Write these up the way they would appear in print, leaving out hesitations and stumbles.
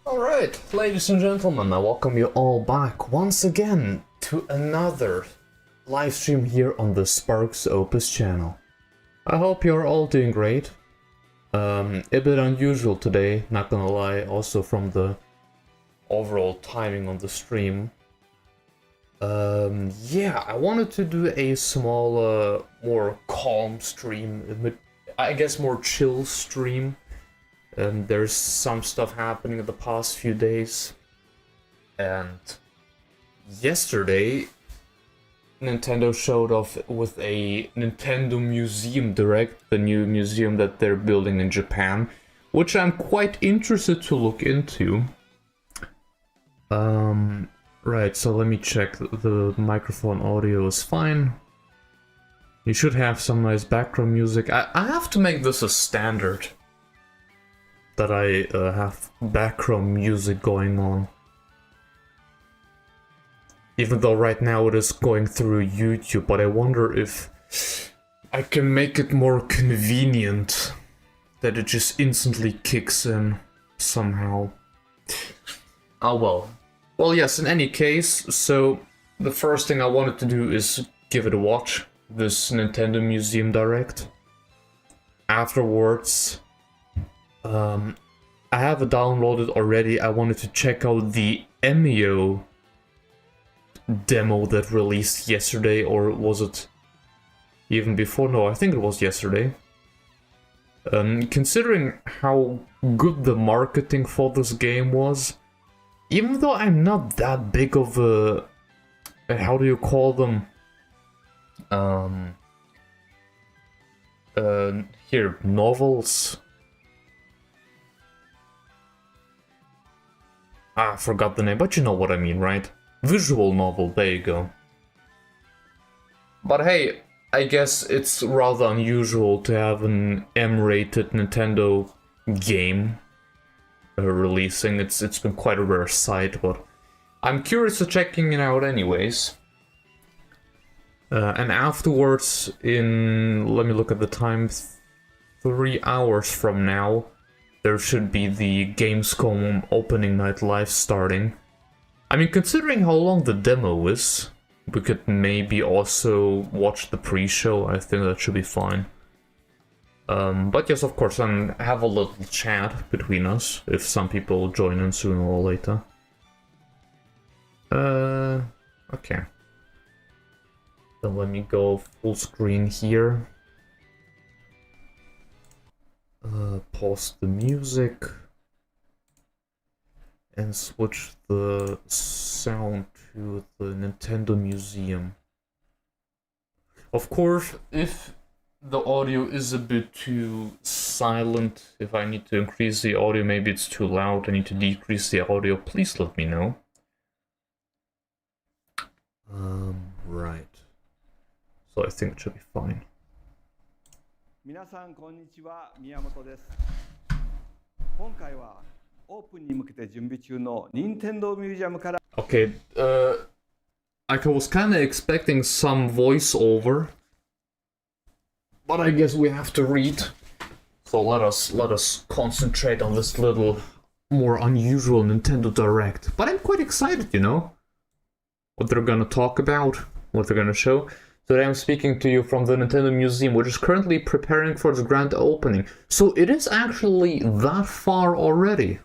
Alright, ladies and gentlemen, I welcome you all back once again to another live stream here on the Sparks Opus channel. I hope you're all doing great. A bit unusual today, not gonna lie, also from the overall timing on the stream. Yeah, I wanted to do a small, more calm stream, I guess more chill stream. There's some stuff happening in the past few days, and yesterday Nintendo showed off with a Nintendo Museum Direct, the new museum that they're building in Japan, which I'm quite interested to look into. Right, so let me check. The microphone audio is fine. You should have some nice background music. I have to make this a standard that I have background music going on. Even though right now it is going through YouTube, but I wonder if I can make it more convenient that it just instantly kicks in somehow. Oh well. Well, yes, in any case, so the first thing I wanted to do is give it a watch, this Nintendo Museum Direct. Afterwards, I have it downloaded already. I wanted to check out the Emio demo that released yesterday, or was it even before? No, I think it was yesterday. Considering how good the marketing for this game was, even though I'm not that big of a... how do you call them? Here, novels? I forgot the name, but you know what I mean, right? Visual novel, there you go. But hey, I guess it's rather unusual to have an M-rated Nintendo game releasing. It's been quite a rare sight, but I'm curious to checking it out anyways. And afterwards, let me look at the time, 3 hours from now, there should be the Gamescom opening night live starting. I mean, considering how long the demo is, we could maybe also watch the pre-show. I think that should be fine. But yes, of course, and have a little chat between us, if some people join in sooner or later. Okay. Then let me go full screen here. Pause the music and switch the sound to the Nintendo Museum. Of course, if the audio is a bit too silent, if I need to increase the audio, maybe it's too loud, I need to decrease the audio, please let me know. Right. So I think it should be fine. 皆さんこんにちは、宮本です。今回はオープンに向けて準備中の任天堂ミュージアムから Okay, I was kind of expecting some voiceover, but I guess we have to read. So let us concentrate on this little more unusual Nintendo Direct. But I'm quite excited, you know, what they're gonna talk about, what they're gonna show. Today I'm speaking to you from the Nintendo Museum, which is currently preparing for its grand opening. So it is actually that far already.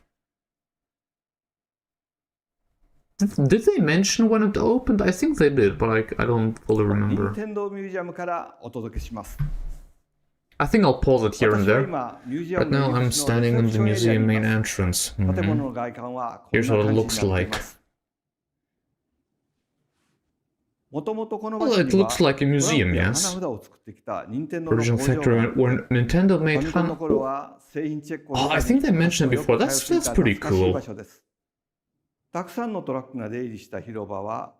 Did they mention when it opened? I think they did, but I don't fully remember. 任天堂ミュージアムからお届けします。 I think I'll pause it here and 私は there. 今ミュージア But ムの now 入 I'm り口の standing レ in セ the プションエリア museum にい main ます。 entrance. 建物の外観はこん Here's な what 感 it じに looks なってい like. ます。もともとこの Well, 場所 it には looks like a トラン museum, プや花 yes. 札を作ってきた任天堂の Original 工場が factory あって when Nintendo ファ made ミコンの fun. 頃は製品チェックを Oh, I think they mentioned it before. That's pretty 懐かしい cool. 場所です。たくさんのトラックが出入りした広場は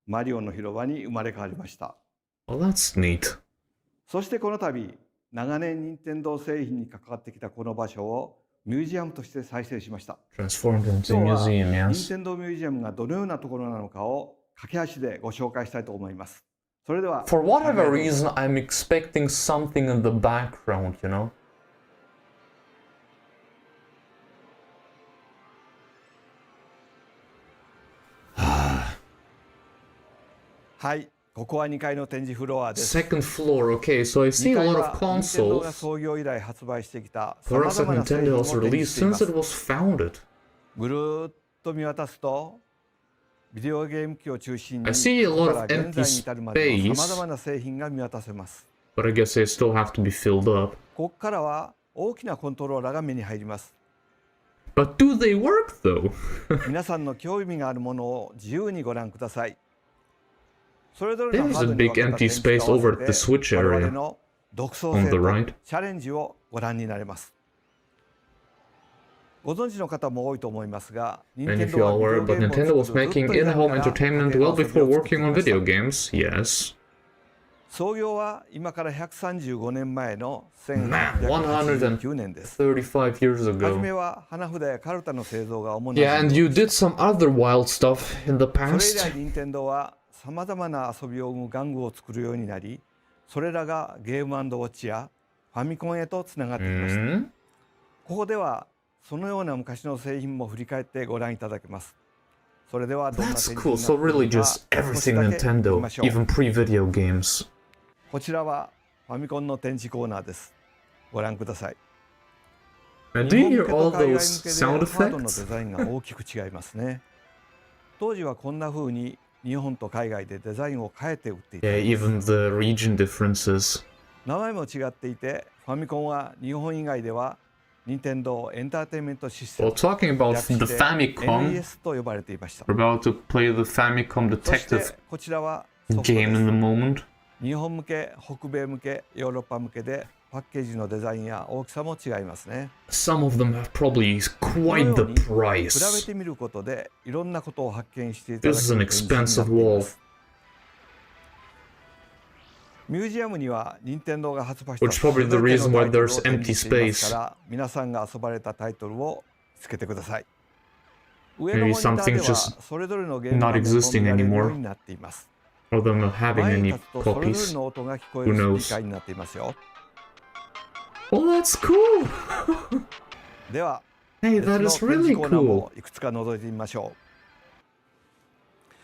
マリオの広場に生まれ変わりました。 Oh, that's neat. そしてこの度長年任天堂製品に関わってきたこの場所をミュージアムとして再生しました。 Transformed into a 今日は museum, 任 yes. 天堂ミュージアムがどのようなところなのかを駆け足でご紹介したいと思います。それでは For whatever reason, I'm expecting something in the background, you know? はい、ここは2階の展示フロアです。 Second floor, okay, so I see 2 a 階 lot of は任天堂が consoles. 創業以来発売してきたさ Products まざ that まな製 Nintendo 品 has を展示 released していま since it す。 was founded. ぐるーっと見渡すと、ビデオゲーム機を中心 I に see a ここ lot か of ら現 empty 在に至るまでのさまざ space, まな製品が見渡せます。 but I guess they still have to be filled up. ここからは大きなコントローラーが目に入ります。 But do they work though? 皆さんの興味があるものを自由にご覧ください。それぞれの There's ハー a ドに big 分けた empty 展示 space と合 over わ at the せ Switch て我々 area の独創 on 性 the と right. チャレンジをご覧になれます。ご存知の方も多いと思いますが、 And if 任天 you 堂は all ビデ were, オゲ but ームを Nintendo was 作るずっ making と以前 in-home から entertainment 家庭 well の遊び before を作って working き on ました。 video games. Yes. 創業は今から135年前の Man, 1889年です。 135 years はじめ ago. は花札やカルタの製造が主な Yeah, 事 and 業 you で did した。 some other wild stuff in the それ以 past. 来任天堂はさまざまな遊びを生む玩具を作るようになり、それらがゲーム&ウォッチやファミコンへとつながってきました。 Hmm? ここではそのような昔の製品も振り返ってご覧いただけます。それではどんな That's 展 cool. 示に So なってい really るか just 少し everything だけ見てみ Nintendo, ましょう。 even pre-video games. こちらはファミコンの展示コーナーです。ご覧ください。 And 日 do 本 you 向 hear けと all 海外 those 向けで sound ハードのデ effects? ザインが大きく違いますね。当時はこんな風に日本と海外でデザインを変えて売っていた Yeah, んです。 even the region differences. 名前も違っていて、ファミコンは日本以外では任天堂エンターテインメントシステ Well, ム、 talking about 略し the て Famicom, NES と呼ばれていました。 we're about to play the Famicom そして detective こちらはソフト game で in the す。 moment. 日本向け、北米向け、ヨーロッパ向けでパッケージのデザインや大きさも違いますね。 Some of them have probably この quite よ the うに比べ price. てみることでいろんなことを発見していただ This け is る an 展示になって expensive いま wall, す。ミュージアムには任天堂が発売した which is probably the 全ての reason タ why イトルを there's 展 empty 示しています space. から皆さんが遊ばれたタイトルをつけてください。上の Maybe モニター something's では just それぞれのゲーム not 画面も existing 見られるよう anymore, になっています。 or them not having 前に any 立つとそれぞれ copies. の音が聞こえる Who スピ knows? ーカーになっていますよ。 Well, that's cool. では Hey, 別 that の is 展示 really コーナー cool. もいくつか覗いてみましょ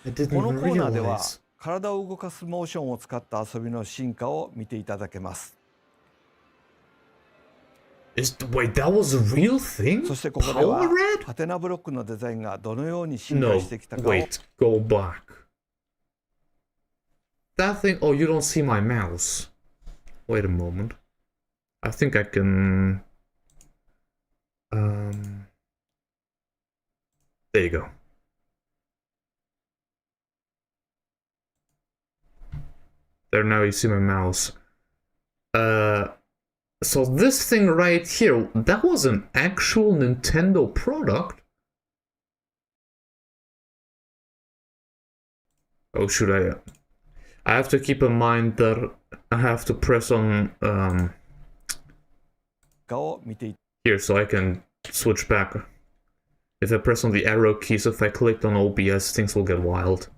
I う。 didn't この even コーナーでは realize. 体を動かすモーションを使った遊びの進化を見ていただけます。 Wait, that was a real thing? そしてここでは Power Red? ハテナブロックのデザインがどのように進化 No, してきたかを wait, go back. That thing, oh, you don't see my mouse. Wait a moment. I think I can... There you go. There, now you see my mouse. So this thing right here, that was an actual Nintendo product? Oh, should I? I have to keep in mind that I have to press on かを見てい here so I can switch back. If I press on the arrow keys, if I clicked on OBS, things will get wild.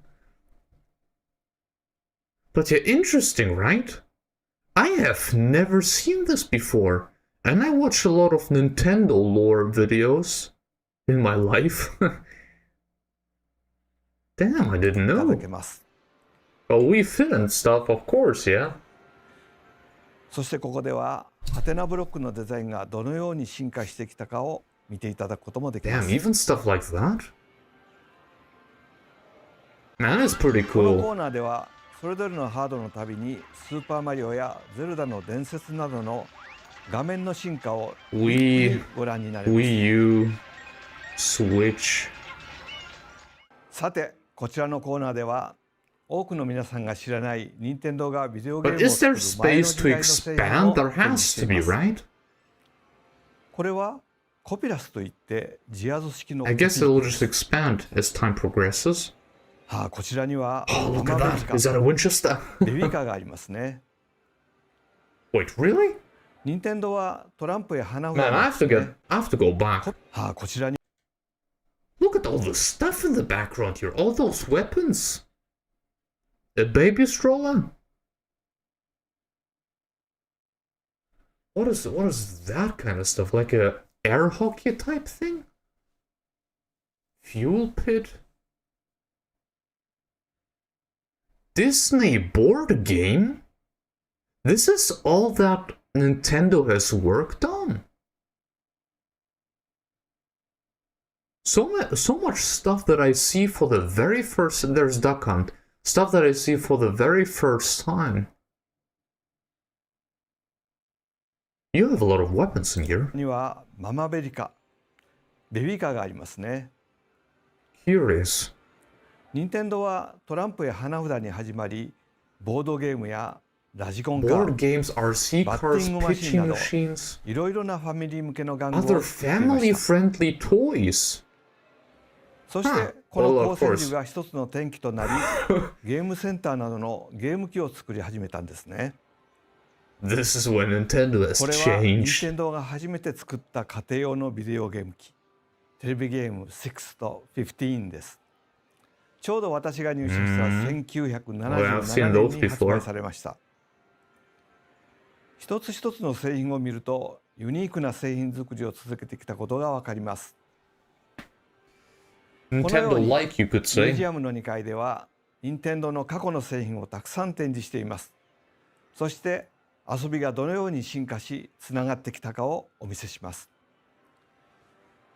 But yeah, interesting, right? I have never seen this before, and I watch a lot of Nintendo lore videos in my life. Damn, I didn't ただ know. けます。 Oh, we fit and stuff, of course, yeah. そしてここではハテナブロックのデザインがどのように進化してきたかを見ていただくこともできま Damn, す。 even stuff like that? Man, that's pretty このコ cool. ーナーではそれぞれのハードのたびにスーパーマリオやゼルダの伝説などの画面の進化を Wii, ご覧になれます。 Wii U, Switch. さてこちらのコーナーでは多くの皆さんが知らない任天堂がビデオゲー But ムを is there 作る前の space 時 to 代の製品 expand? を There 展示し has て to い be, ます。 right? これはコピラスといってジアゾ式の I guess it'll just expand as time progresses. こちらには Oh, look 玉 at ベビ that. カ Is that a Winchester? ベビカがありますね。 Wait, really? 任天堂はトランプや花札 Man, を I have to go back. こちらに Look at all the stuff in the background here. All those weapons. A baby stroller? What is that kind of stuff? Like a air hockey type thing? Fuel pit? Disney board game? This is all that Nintendo has worked on. So much stuff that I see for the very first. There's Duck Hunt. Stuff that I see for the very first time. You have a lot of weapons in here. にはママベビカーがありますね。Curious. 任天堂はトランプや花札に始まり、ボードゲームやラジコンカ Board ー、 games, RC バッテ cars, ィングマシン pitching など、 machines, いろいろなファミリー向けの玩具を other 作っていました。 family-friendly toys. そしてこの光線樹が一つの転機となり、ゲームセンターなどのゲーム機を作り始めたんですね。This is when Nintendo has これは任 changed. 天堂が初めて作った家庭用のビデオゲーム機、テレビゲーム6と15です。ちょうど私が入社した1977年に発売されました。一つ一つの製品を見るとユニークな製品作りを続けてきたことがわかります。このように Nintendo-like, you could ミュー say. ジアムの2階では任天堂の過去の製品をたくさん展示しています。そして遊びがどのように進化しつながってきたかをお見せします。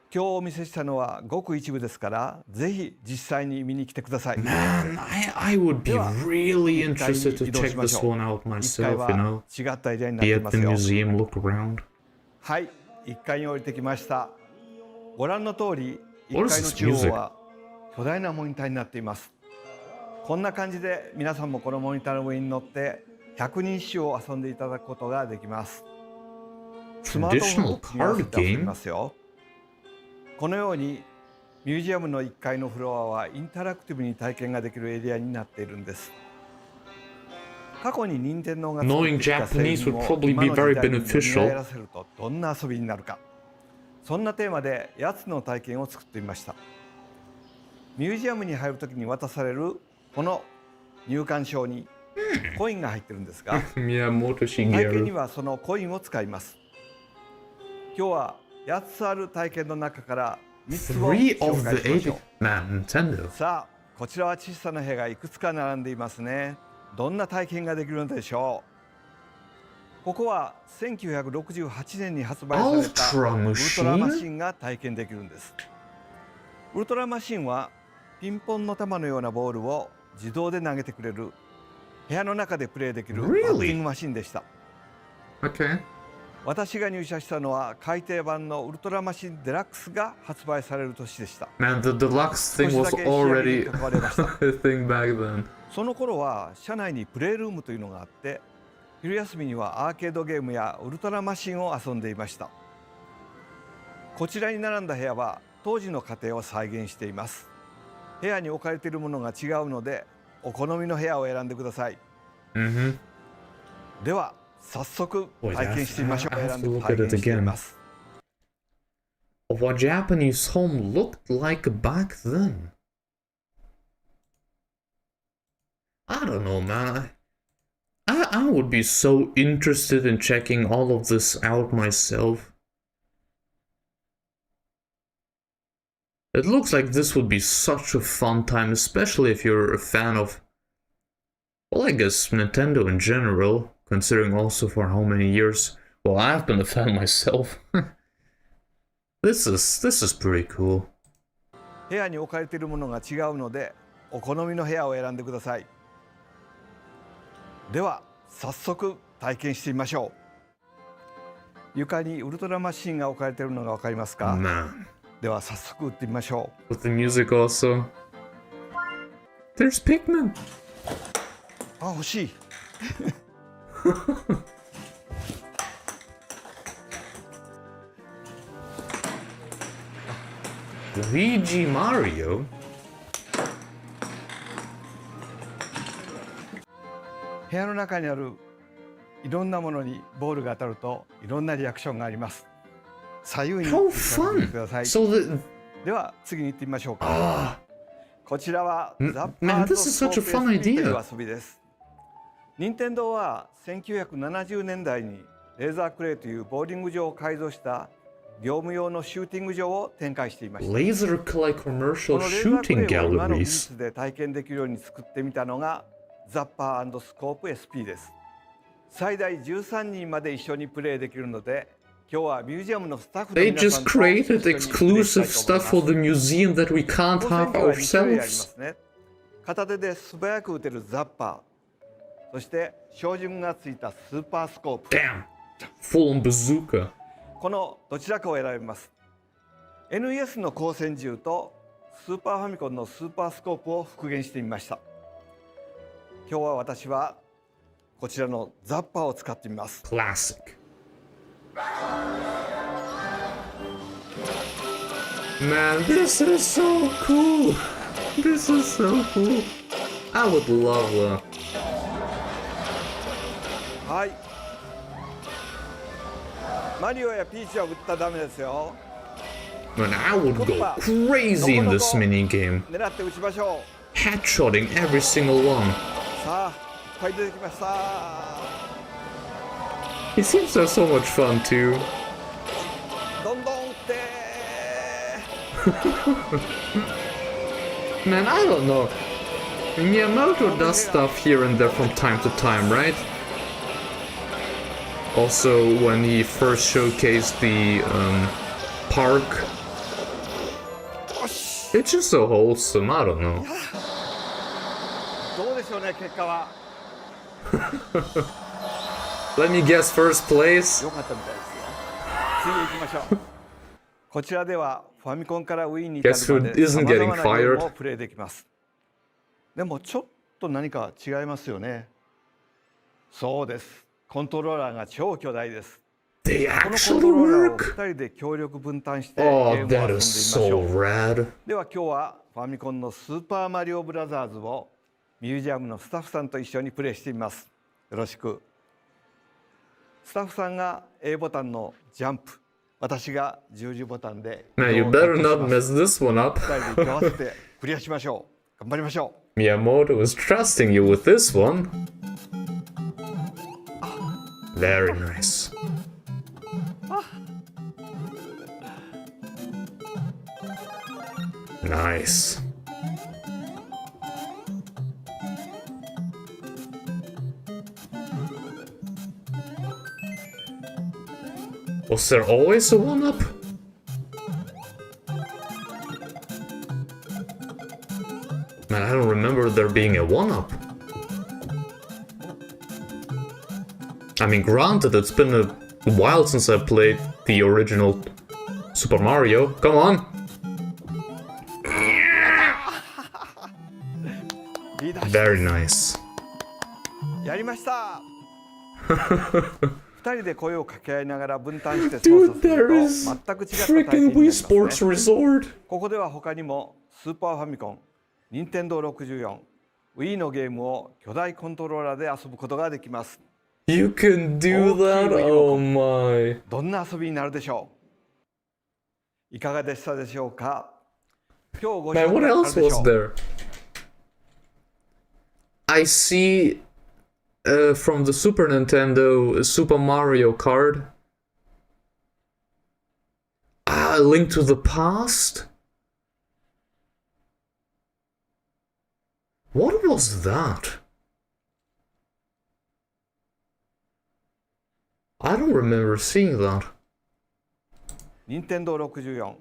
今日お見せしたのはごく一部ですから、ぜひ実際に見に来てください。 Man, I would be really 1階に interested to 移動 check しま this しょ one う。 out 1階 myself, は you know. 違ったエリアになっ Be て at ま the すよ。 museum, look around. はい、1階に降りてきました。ご覧の通り、1 What is 階の this 中 music? 央は巨大なモニターになっています。こんな感じで皆さんもこのモニターの上に乗って百人一首を遊んでいただくことができます。スマートフォン Traditional を組み合わせ card て遊び game? ますよ。このようにミュージアムの1階のフロアはインタラクティブに体験ができるエリアになっているんです。過去に任天堂が作ってきた製品を今の時代に蘇らせるとどんな遊びになるか、そんなテーマで8つの体験を作ってみました。ミュージアムに入るときに渡されるこの入館証にコインが入ってるんですが、体験にはそのコインを使います。今日は8つある体験の中から3つを Three 紹 of 介 the しましょ eight. Man, Nintendo. う。さあ、こちらは小さな部屋がいくつか並んでいますね。どんな体験ができるのでしょう。ここは1968年に発売されたウルトラマシンが体験できるんです。ウルトラマシンはピンポンの球のようなボールを自動で投げてくれる部屋の中でプレイできるバッティングマシンでした。Okay. 私が入社したのは改訂版のウルトラマシンデラックスが発売される年でした。 Man, the deluxe thing 少 was しだけ仕上げに already 関われました。 a thing back then. その頃は社内にプレイルームというのがあって、昼休みにはアーケードゲームやウルトラマシンを遊んでいました。こちらに並んだ部屋は当時の家庭を再現しています。部屋に置かれているものが違うので、お好みの部屋を選んでください。では早速体験してみましょう。選んで体験してみます。 What Japanese home looked like back then. I don't know, man. I would be so interested in checking all of this out myself. It looks like this would be such a fun time, especially if you're a fan of, well, I guess Nintendo in general, considering also for how many years. Well, I've been a fan myself. This is pretty cool. 部屋に置かれているものが違うので、お好みの部屋を選んでください。では早速体験してみましょう。床にウルトラマシンが置かれているのがわかりますか？ Man. では早速打ってみましょう。 With the music also. There's Pikmin. あ、欲しい。Luigi Mario? 部屋の中にあるいろんなものにボールが当たるといろんなリアクションがあります。左右に How 使ってみてください。 fun! So では次に行ってみましょうか。こちらはザ・パ Man, ー this ト is スト such a ーペー fun スという idea. 遊びです。任天堂は1970年代にレーザークレイというボーリング場を改造した業務用のシューティング場を展開していました。 Laser Clay こ commercial のレーザークレ shooting イを今の技 galleries. 術で体験できるように作ってみたのがザッパー&スコープ SP です。最大13人まで一緒にプレイできるので、今日はミュージアムのスタッフの They 皆さん just と一緒にプレ created イしたいと思い exclusive ま stuff す。 for the museum that we can't 光線 have 機は2種類ありま ourselves. すね。片手で素早く打てるザッパー、そして照準がついたスーパースコープ。 Damn. Full on bazooka. このどちらかを選びます。 NES の光線銃とスーパーファミコンのスーパースコープを復元してみました。今日は私はこちらのザッパーを使ってみます。 Classic. Man, this is so cool. This is so cool. I would love that. はい。マリオやピーチは撃ったらダメですよ。 Man, I would go crazy in this minigame. 狙って撃ちましょ Headshotting every single one. う。さあ、いっぱい出てきました。 He seems to have so much fun too. どんどん撃って。 Man, I don't know. Miyamoto does stuff here and there from time to time, right? Also, when he first showcased the park, it's just so wholesome. I don't know. どうでしょうね、結果は。 Let me guess, first place. 良かったみたいですよ。次へ行きましょう。こちらではファミコンから Wii に至 Guess る who まで isn't 様 getting 々なゲー fired? ムをプレイできます。でもちょっと何か違いますよね。そうです。コントローラーが超巨大です。 They このコン actually トローラーを work. 2人で協力分担してゲ Oh, ームを遊んでみ that ま is しょ so う。 rad. では今日はファミコンのスーパーマリオブラザーズをミュージアムのスタッフさんと一緒にプレイしてみます。よろしく。スタッフさんが A ボタンのジャンプ、私が十字ボタンで Man, you better not mess this one up. 2人で息を合わせてクリアしましょう。頑張りましょう。 Miyamoto is trusting you with this one. Very nice. Nice. Was there always a one-up? Man, I don't remember there being a one-up. I mean, granted, it's been a while since I played the original Super Mario. Come on! リーダー Very nice. やりました。2人で声を掛け合いながら分担して操 Dude, 作す there る is と全く違った体験 freaking になり Wii ますね。 Sports Resort. ここでは他にもスーパーファミコン、任天堂64、Wii のゲームを巨大コントローラーで遊ぶことができます。 You can do that? Oh my. どんな遊びになるでしょう。いかがでしたでしょうか。今日ご Man, 紹 what 介あ else るでし was ょう。 there? I see from the Super Nintendo Super Mario card. Ah, Link to the Past? What was that? I don't remember seeing that. 任天堂64、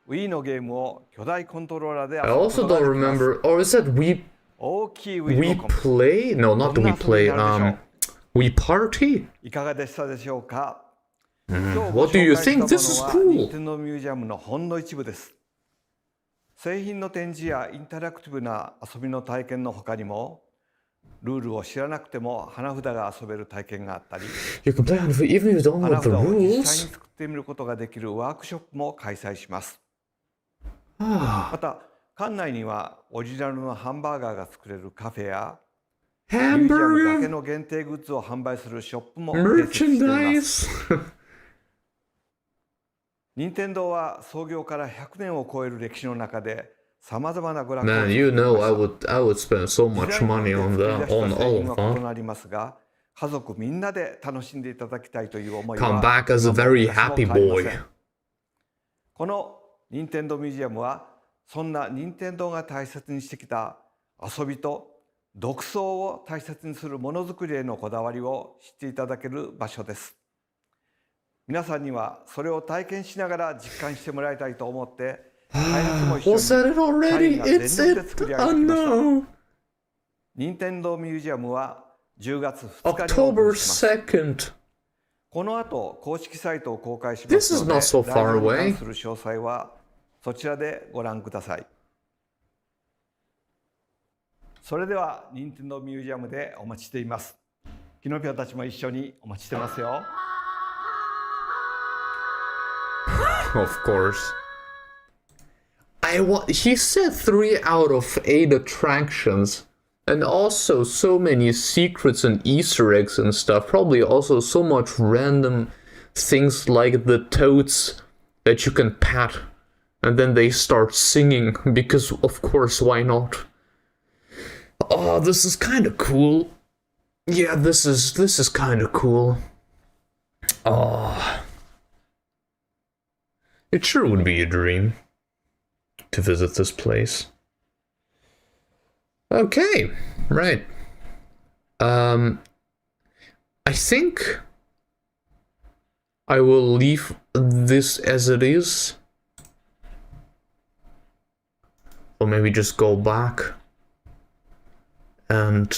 Wii のゲームを巨大コントローラーで遊 I ぶこ also とが don't できます。 remember. Or is that大きい Wii リ We モコン。 Play? No, not We Play. We Party? いかがでしたでしょうか。 What do you think? This is 任 cool. 天堂ミュージアムのほんの一部です。製品の展示やインタラクティブな遊びの体験の他にも、ルールを知らなくても花札が遊べる体験があったり、 You can play on even if you don't 花 know the 札を実際に rules. 作ってみることができるワークショップも開催します。 Ah, また館内にはオリジナルのハンバーガーが作れるカフェやミュージアムだけ hamburger の限定グッズを販売するショップも併設しています。 merchandise. 任天堂は創業から100年を超える歴史の中でさまざまな娯楽を Man, 作 you ってきま know した I would spend so 時 much 代に money よ on って that, 作り出した on 製 all 品 of は異 that. なりますが、家族みんなで楽しんでいただきたいという思い Come は back as a 今も very 昔も happy 変わりま boy. せん。この任天堂ミュージアムはそんな任天堂が大切にしてきた遊びと独創を大切にするものづくりへのこだわりを知っていただける場所です。皆さんにはそれを体験しながら実感してもらいたいと思って、開発も一緒に Was that it 社員 already? が全 It's 力で it. 作り上 Oh げてきました。 no. 任天堂ミュージアムは10月2日にオープ October ンします。 2nd. この後公式サイトを公開しますの This is で、 not so 来 far 場に away. 関する詳細はそちらでご覧ください。それでは任天堂ミュージアムでお待ちしています。キノピオたちも一緒にお待ちしてますよ。 Of course. He said 3 out of 8 attractions. And also so many secrets and Easter eggs and stuff. Probably also so much random things like the toads that you can pat. And then they start singing, because of course, why not? Oh, this is kind of cool. Yeah, this is kind of cool. Oh. It sure would be a dream to visit this place. Okay, right. I think I will leave this as it is. Or maybe just go back and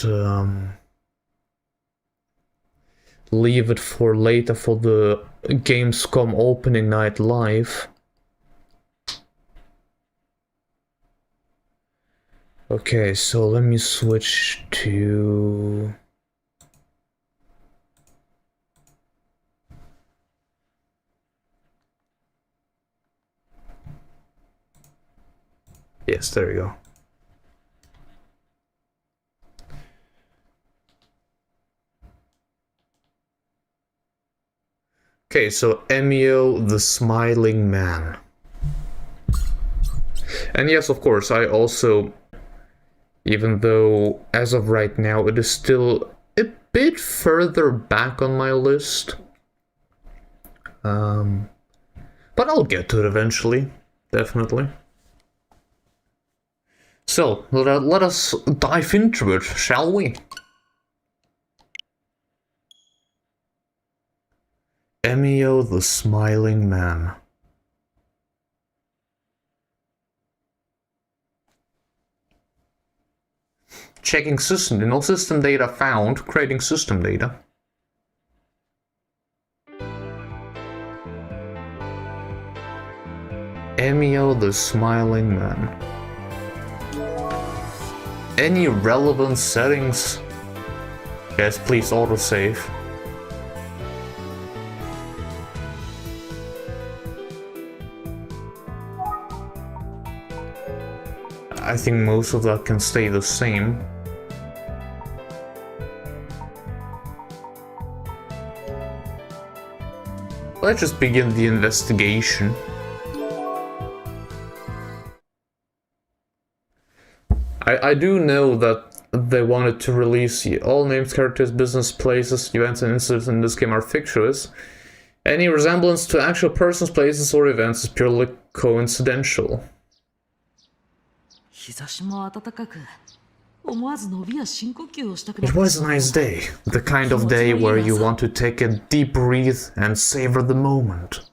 leave it for later for the Gamescom opening night live. Okay, so let me switch to... Yes, there we go. Okay, so Emio the Smiling Man. And yes, of course, I also, even though as of right now it is still a bit further back on my list, but I'll get to it eventually, definitely. So, let us dive into it, shall we? Emio the Smiling Man. Checking system, no system data found, creating system data. Emio the Smiling Man. Any relevant settings? Yes, please autosave. I think most of that can stay the same. Let's just begin the investigation. I do know that they wanted to release all names, characters, business, places, events, and incidents in this game are fictitious. Any resemblance to actual persons, places, or events is purely coincidental. It was a nice day, the kind of day where you want to take a deep breath and savor the moment.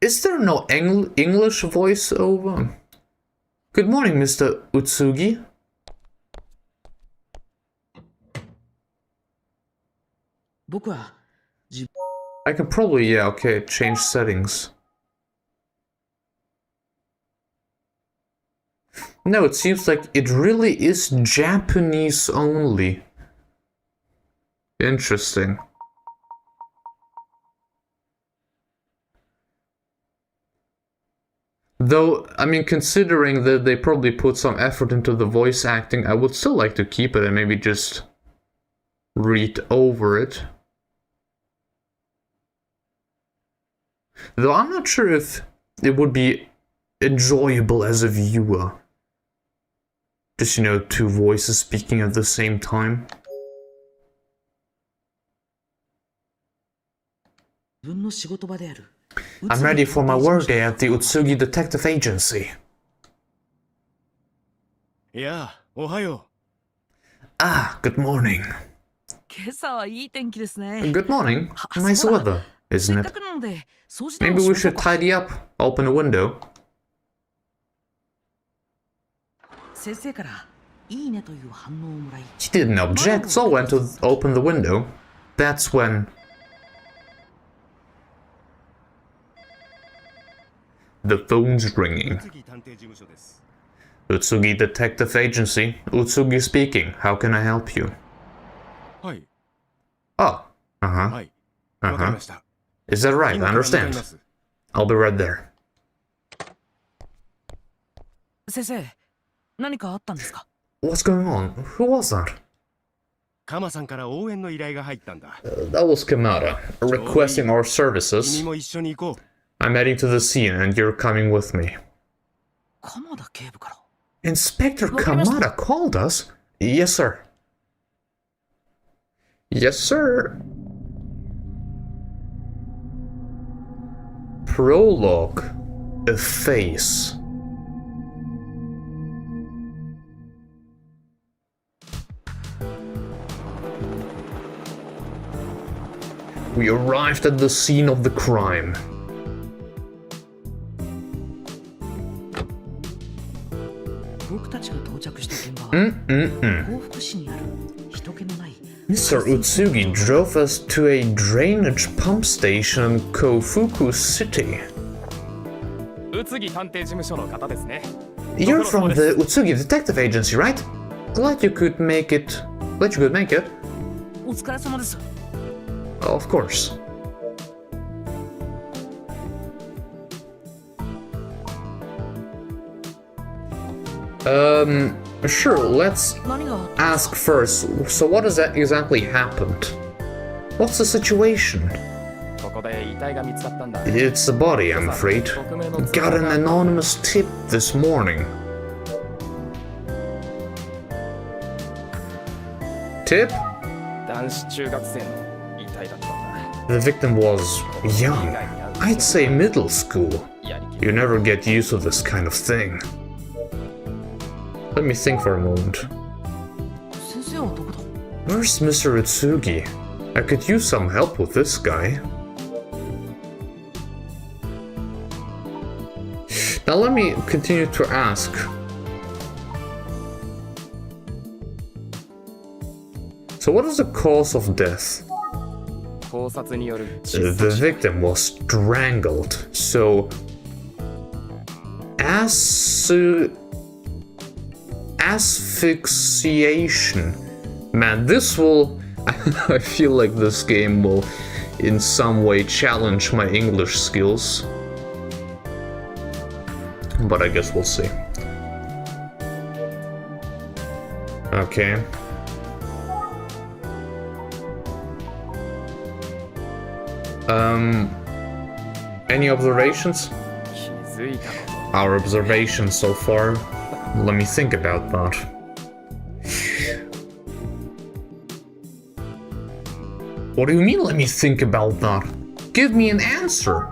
Is there no English voiceover? Good morning, Mr. Utsugi. I can probably, yeah, okay, change settings. No, it seems like it really is Japanese only. Interesting. Though, I mean, considering that they probably put some effort into the voice acting, I would still like to keep it and maybe just read over it. Though I'm not sure if it would be enjoyable as a viewer. Just, you know, two voices speaking at the same time. I'm ready for my workday at the Utsugi Detective Agency. いや、おはよ Ah, good morning. 今朝はいい天気ですね。 Good morning. あ、 Nice そうだ。 weather, せ isn't っか it? くなので掃除でも Maybe し we ましょう should か。 tidy up, open a window. 先生からいいねという反応をもらい、 He didn't object, so I went to open the window. That's when the phone's う。 ringing. 次探偵事務所です。 Utsugi Detective Agency. Utsugi speaking. How can I help you? はい。 Oh, uh-huh. はい。わかり Uh-huh. ました。 Is that right? I 今から向かい understand. ます。 I'll be right there. 先生、何かあったんですか？ What's going on? Who was that? カマさんから応援の依頼が入ったんだ。 That was Kamada, requesting our 君 services. も一緒に行こ I'm heading to the scene and you're coming with me. 鎌田警部から。 Inspector Kamada called us? Yes, sir. Yes, sir. Prologue. A face. We arrived at the scene of the crime. 僕たちが到着した現場は Mm-mm-mm. 幸福市にある人気のない Mr. Utsugi drove us to a drainage pump station in Kofuku City. 宇津木探偵事務所の方ですね。 You're from the Utsugi Detective Agency, right? Glad you could make it. Glad you could make it. お疲れ様です。 Of course. Sure, let's 何があった ask first. So what has that exactly happened? What's the situation? ここで遺体が見つかったんだ。 It's a body, I'm afraid. 匿名の通 Got 報 an が anonymous tip this morning. Tip? 男子中学生の遺体だったんだ。 The victim was young. I'd say middle school. やりき You never get used to this kind of thing. Let me think for a moment. 先生はどこだ？ Where's Mr. Utsugi? I could use some help with this guy. Now let me continue to ask. So what is the cause of death? 考察による The victim was strangled. So asphyxiation. Man, this will... I feel like this game will in some way challenge my English skills. But I guess we'll see. Okay. Any observations? 気づいたこと。 Our observations so far. Let me think about that. What do you mean, let me think about that? Give me an answer.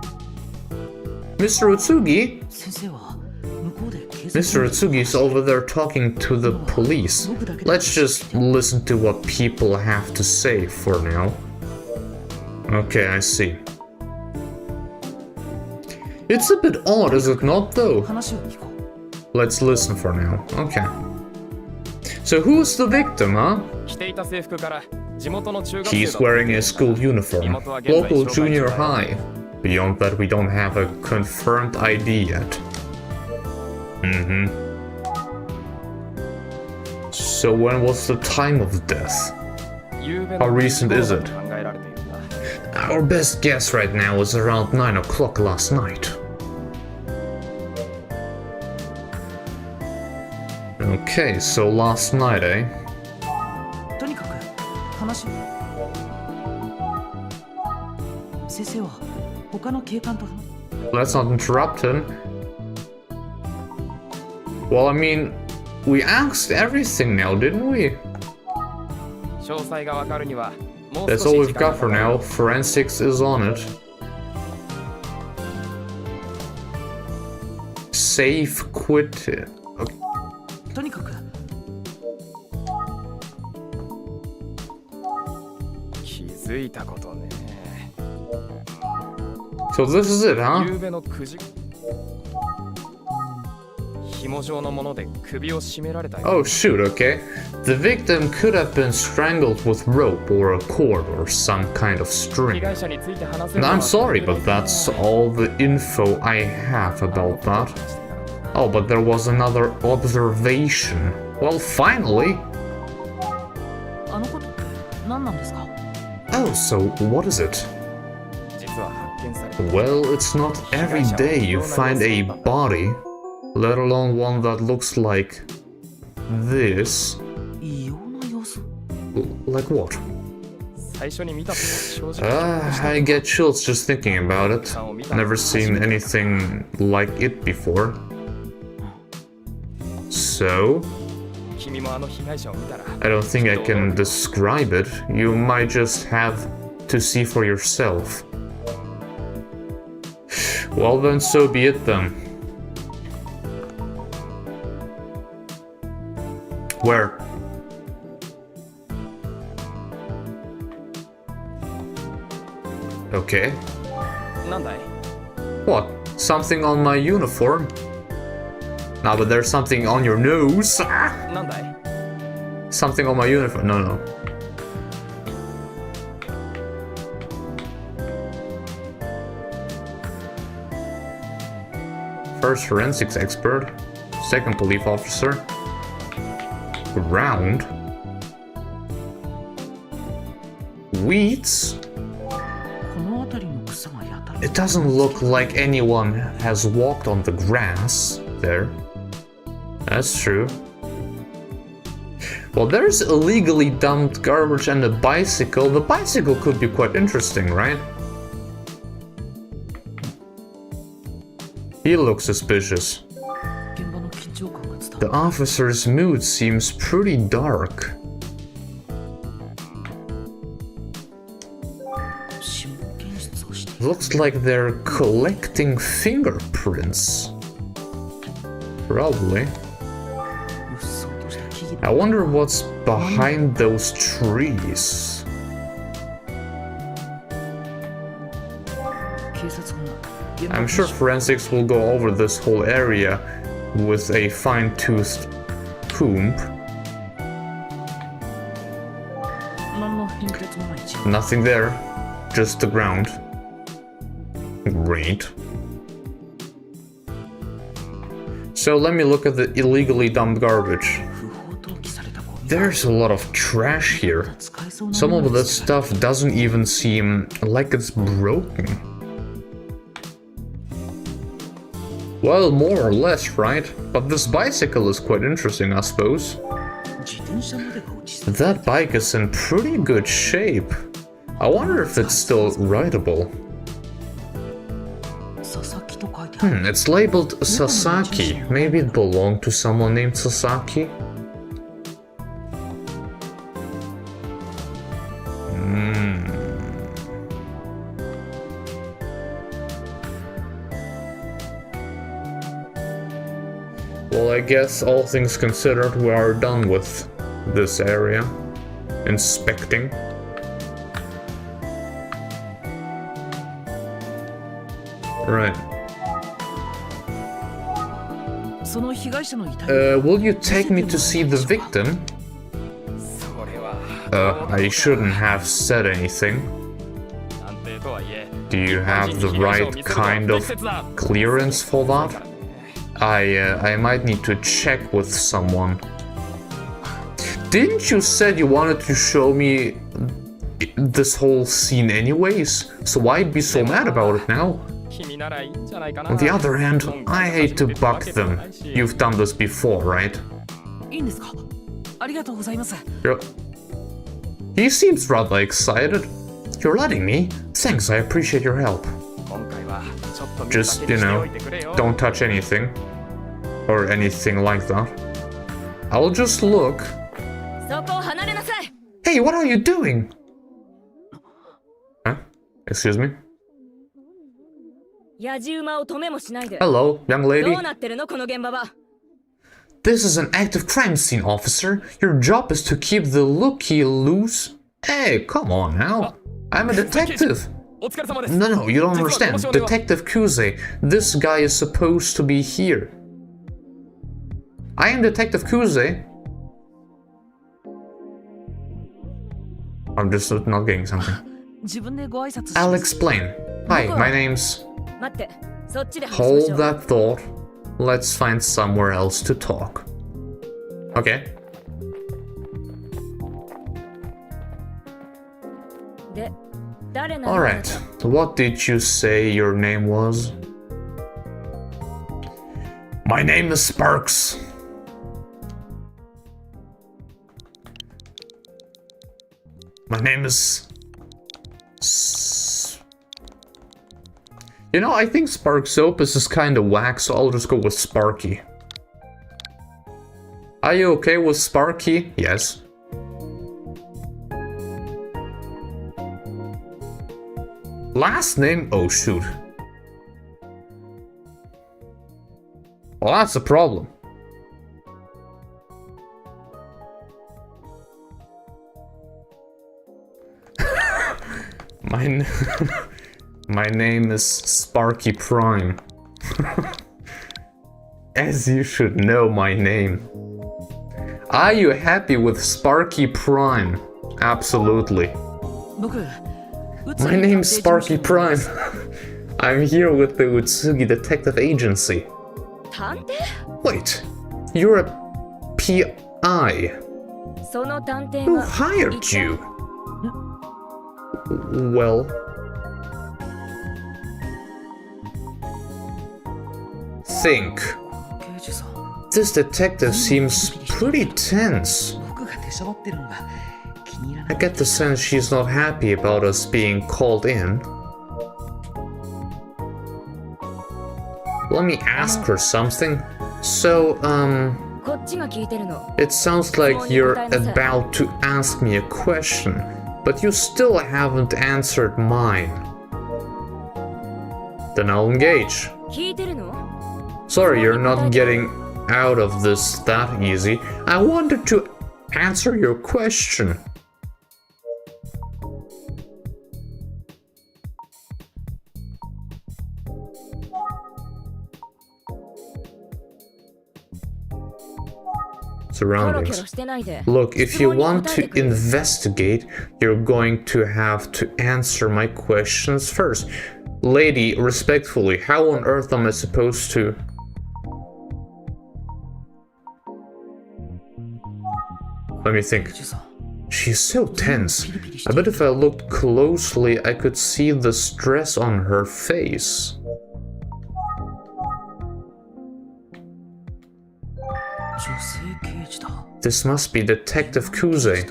Mr. Utsugi? 先生は向こうで警察 Mr. Utsugi's over there talking to the police. Let's just listen to what people have to say for now. Okay, I see. It's a bit odd, is it not, though? 話を聞こう。 Let's listen for now. Okay. So who's the victim, huh? 着ていた制服から地元の中学生 He's だと wearing a school uniform. Local junior high. Beyond that, we don't have a confirmed ID yet. Mm-hmm. So when was the time of death? 夕べ How の recent is it? 考えられているんだ。 Our best guess right now is around 9 o'clock last night. Okay, so last night, eh? とにかく話を。先生は他の警官と Let's not interrupt him. Well, I mean, we asked everything now, didn't we? 詳細がわかるにはもう That's 少 all し we've 時間 got for がかか now. る。 Forensics is on it. Safe quit. とにかく歩いたことね。 So this is it, huh? 夕べの9時。紐状のもので首を絞められたよ。 Oh shoot, okay. The victim could have been strangled with rope or a cord or some kind of 被 string. 害者について話せ And るのは I'm sorry, but that's all the info I have about that. Oh, but there was another observation. Well, finally. あのことって何なんですか？ Oh, so what is it? 実は発見された。 Well, it's not every day you find a body, let alone one that looks like this. 異様な様子。 Like what? 最初に見た時は正直 I get chills just thinking about it. Never seen anything like it before. So, 君もあの被害者を見たら I don't think I can describe it. You might just have to see for yourself. Well then, so be it then. Where? Okay. なんだい What? Something on my uniform? No, but there's something on your nose. Ah! なんだい Something on my uniform. No, no. First forensics expert. Second police officer. Ground. Weeds? この辺りの草がやたら。 It doesn't look like anyone has walked on the grass there. That's true. Well, there's illegally dumped garbage and a bicycle. The bicycle could be quite interesting, right? He looks suspicious. 現場の緊張感が伝わ The る。 officer's mood seems pretty dark. 指紋検出をして Looks like they're collecting fingerprints. Probably. うっそうとした木々 I wonder what's behind those trees. 警察が現場 I'm sure forensics will go over this whole area with a fine-toothed comb. 何の変哲もない地面 Nothing there, just the ground. Great. So let me look at the illegally dumped garbage. 不法投棄されたゴミ There's a lot of trash here. 使えそうな Some も of の that です stuff doesn't even seem like it's broken. Well, more or less, right? But this bicycle is quite interesting, I suppose. 自転車までが落ちて That bike is in pretty good shape. I wonder if it's still rideable. 佐々木と書いてある It's labeled Sasaki. Maybe it belonged to someone named Sasaki? Well, I guess all things considered, we are done with this area. Inspecting. Right. その被害者の遺体 Will you take me to see the victim? それは I shouldn't have said anything. 探偵とはいえ Do you have the right kind of clearance for that? I might need to check with someone. Didn't you said you wanted to show me this whole scene anyways? So why'd be so mad about it now? 君ならいいんじゃないかな On the other hand, I hate to buck them. You've done this before, right? いいんですか？ありがとうございます。 He seems rather excited. You're letting me? Thanks, I appreciate your help. 今回はちょっと見るだけ Just, に you してお know, いてくれよ don't touch anything. Or anything like that. I'll just look. そこを離れなさい。 Hey, what are you doing? Huh? Excuse me? 野じ馬を止めもしないで。 Hello, young ど lady. うなってるのこの現場は。 This is an active crime scene, officer. Your job is to keep the looky loose. Hey, come on now. I'm a detective. お疲れ様です。 No, you don't understand. 実はこの場所では Detective Kuze. This guy is supposed to be here. I am Detective Kuze. I'm just not getting something. 自分でご挨拶し I'll ます explain. Hi, my name's... 待って、そっちで話しまし Hold ょう。 that thought. Let's find somewhere else to talk. Okay. で、誰なの？ Alright. What did you say your name was? My name is Sparks. My name is... You know, I think Sparks Opus is kinda whack, so I'll just go with Sparky. Are you okay with Sparky? Yes. Last name? Oh shoot. Well, that's a problem. My name is Sparky Prime. As you should know my name. Are you happy with Sparky Prime? Absolutely. 僕 My name's Sparky Prime. I'm here with the Utsugi Detective Agency. 探偵？ Wait, you're a PI. その探偵 Who が hired you? Well... Think. 刑事さん This detective seems pretty tense. 僕が出しゃばってるのが気に入らな I い get the sense she's not happy about us being called in. Let me ask her something. So, こっちが聞いてるの。 it sounds like you're about to ask me a question, but you still haven't answered mine. Then I'll engage. 聞いてるの？ Sorry, you're not getting out of this that easy. I wanted to answer your question. Surroundings. Look, if you want to investigate, you're going to have to answer my questions first. Lady, respectfully, how on earth am I supposed to... Let me think. 刑事さん She's so tense. I bet if I looked closely, I could see the stress on her face. 女性刑事だ This must be Detective Kuze.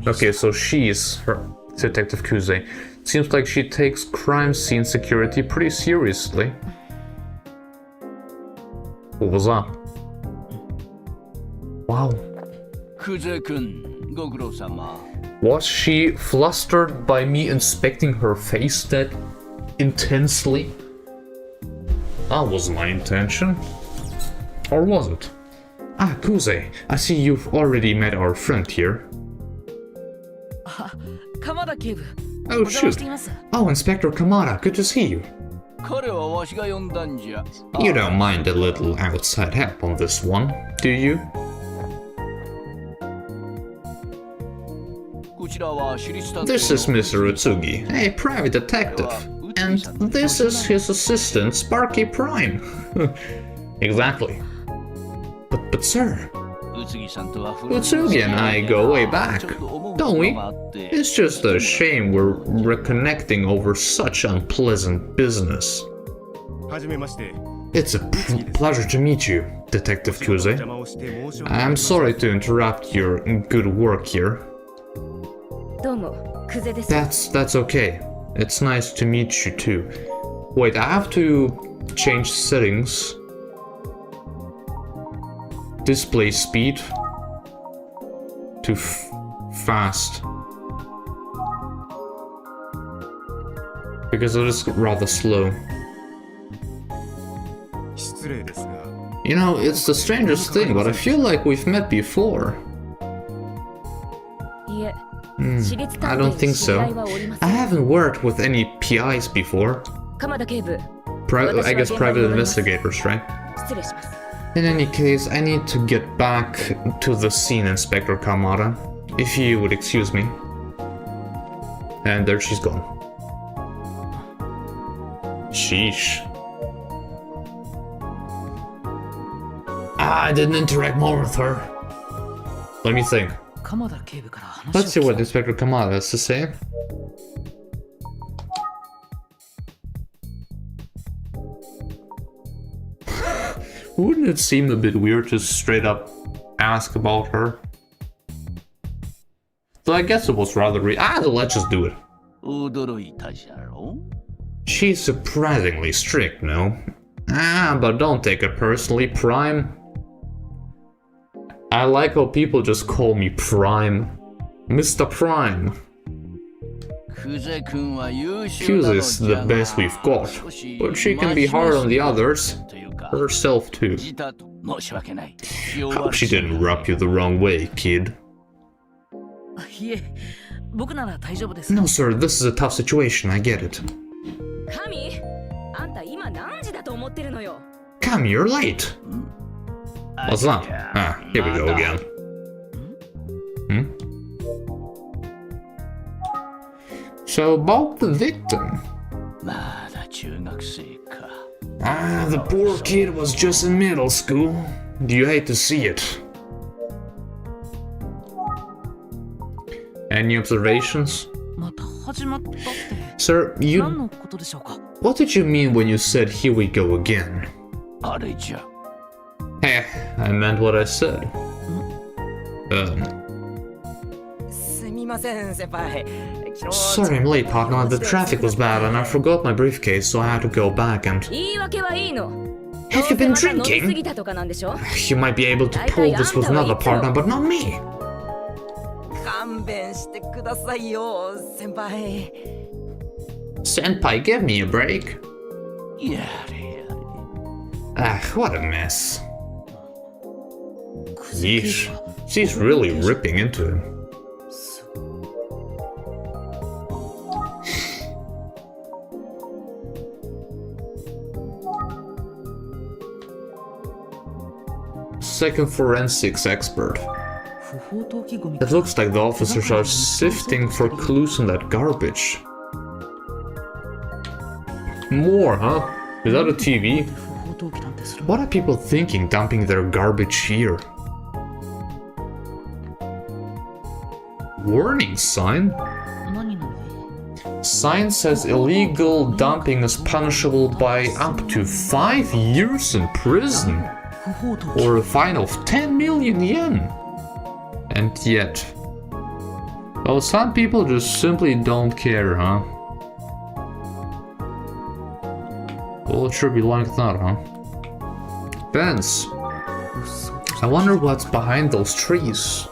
Okay, so she's her Detective Kuze. Seems like she takes crime scene security pretty seriously. What was that? Wow. クゼ君ご苦労様 Was she flustered by me inspecting her face that intensely? That wasn't my intention. Or was it? Ah, Kuze, I see you've already met our friend here. 鎌田警部 Oh お邪魔し shoot. ています Oh, Inspector Kamada, good to see you. 彼はわしが呼んだんじゃ You don't mind a little outside help on this one, do you? こちらは私立探偵 This is Mr. Utsugi, a private detective. And this is his assistant, Sparky Prime. Exactly. But sir, 宇津木さんとは Utsugi and I go way back, don't we? It's just a shame we're reconnecting over such unpleasant business. はじめまして It's a pleasure to meet you, Detective 邪 Kuze. 魔をして申し訳あり I'm ません sorry to interrupt your good work here. どうも、クゼです。 That's okay. It's nice to meet you too. Wait, I have to change settings. Display speed to fast. Because it is rather slow. 失礼ですが You know, it's the strangest thing, but I feel like we've met before. いえ、 Hmm. I don't think so. I haven't worked with any PIs before. 鎌田警部 I guess private investigators, right? 失礼します In any case, I need to get back to the scene, Inspector Kamada. If you would excuse me. And there she's gone. Sheesh. I didn't interact more with her. Let me think. 鎌田警部から話を Let's see 聞い what Inspector Kamada has to say. Wouldn't it seem a bit weird to straight up ask about her? So I guess it was rather let's just do it. 驚いたじゃろ She's surprisingly strict, no? But don't take it personally, Prime. I like how people just call me Prime. Mr. Prime. クゼ君は優秀 Fuse なの is じ the ゃが best we've got, but she can be hard on the others. というか Herself too. 自他と申し訳ない Hope she didn't rub you the wrong way, kid. いえ僕なら大丈夫です No, sir, this is a tough situation, I get it. 神あんた今何時だと思ってるのよ Come, you're late. What's that? Here we go again. So about the victim. まだ中学生か The poor kid was just in middle school. Do you hate to see it? Any observations? また始まったって Sir, 何 you... のことでしょうか What did you mean when you said here we go again? あれじゃ I meant what I said. すみません先輩 Sorry I'm late, partner. The traffic was bad and I forgot my briefcase, so I had to go back and... 言い訳はいいの Have you been どうせまた飲みす drinking? ぎたとかなんでしょ You might be able to pull this with another partner, but not me. 勘弁してくださいよ先輩 Senpai, give me a break. やれやれ What a mess. Yeesh. She's really ripping into him. Second forensics expert. 不法投棄ゴミ It looks like the officers are sifting for clues in that garbage. More, huh? Is that a TV? 不法投棄なんてする What are people thinking dumping their garbage here? Warning sign? 何々 Sign says illegal dumping is punishable by up to 5 years in prison 不法投棄 or a fine of 10 million yen. And yet... Well, some people just simply don't care, huh? Well, it should be like that, huh? Fence. I wonder what's behind those trees.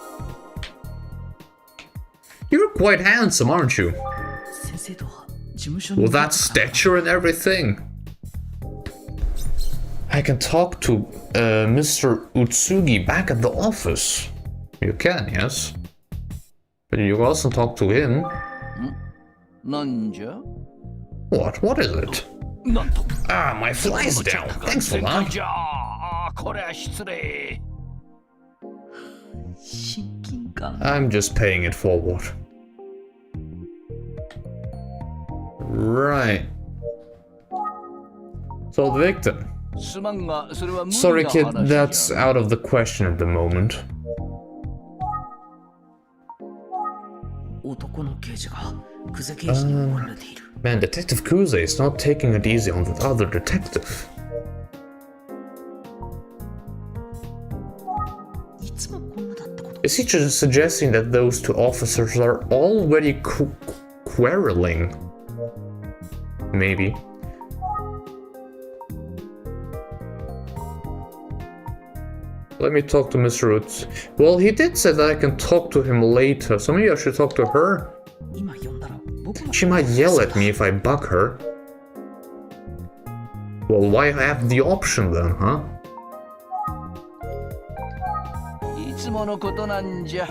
You're quite handsome, aren't you? 先生とは事務所に With that stature and everything. I can talk to Mr. Utsugi back at the office. You can, yes. But you can also talk to him. なんじゃ What is it? なんと My fly's down. Thanks for 全開 that. じゃこれは失礼親近感 I'm just paying it forward. Right. So the victim. すまんがそれは無理な Sorry, 話 kid, じゃ that's out of the question at the moment. 男の刑事が久世刑事に怒られている Man, Detective Kuze is not taking it easy on the other detective. いつもこんなだってこと Is he just suggesting that those two officers are already quarreling? Maybe. Let me talk to Mr. Roots. Well, he did say that I can talk to him later, so maybe I should talk to her. 今呼んだら僕が She might yell at me if I bug her. Well, why have the option then, huh? いつものことなんじゃ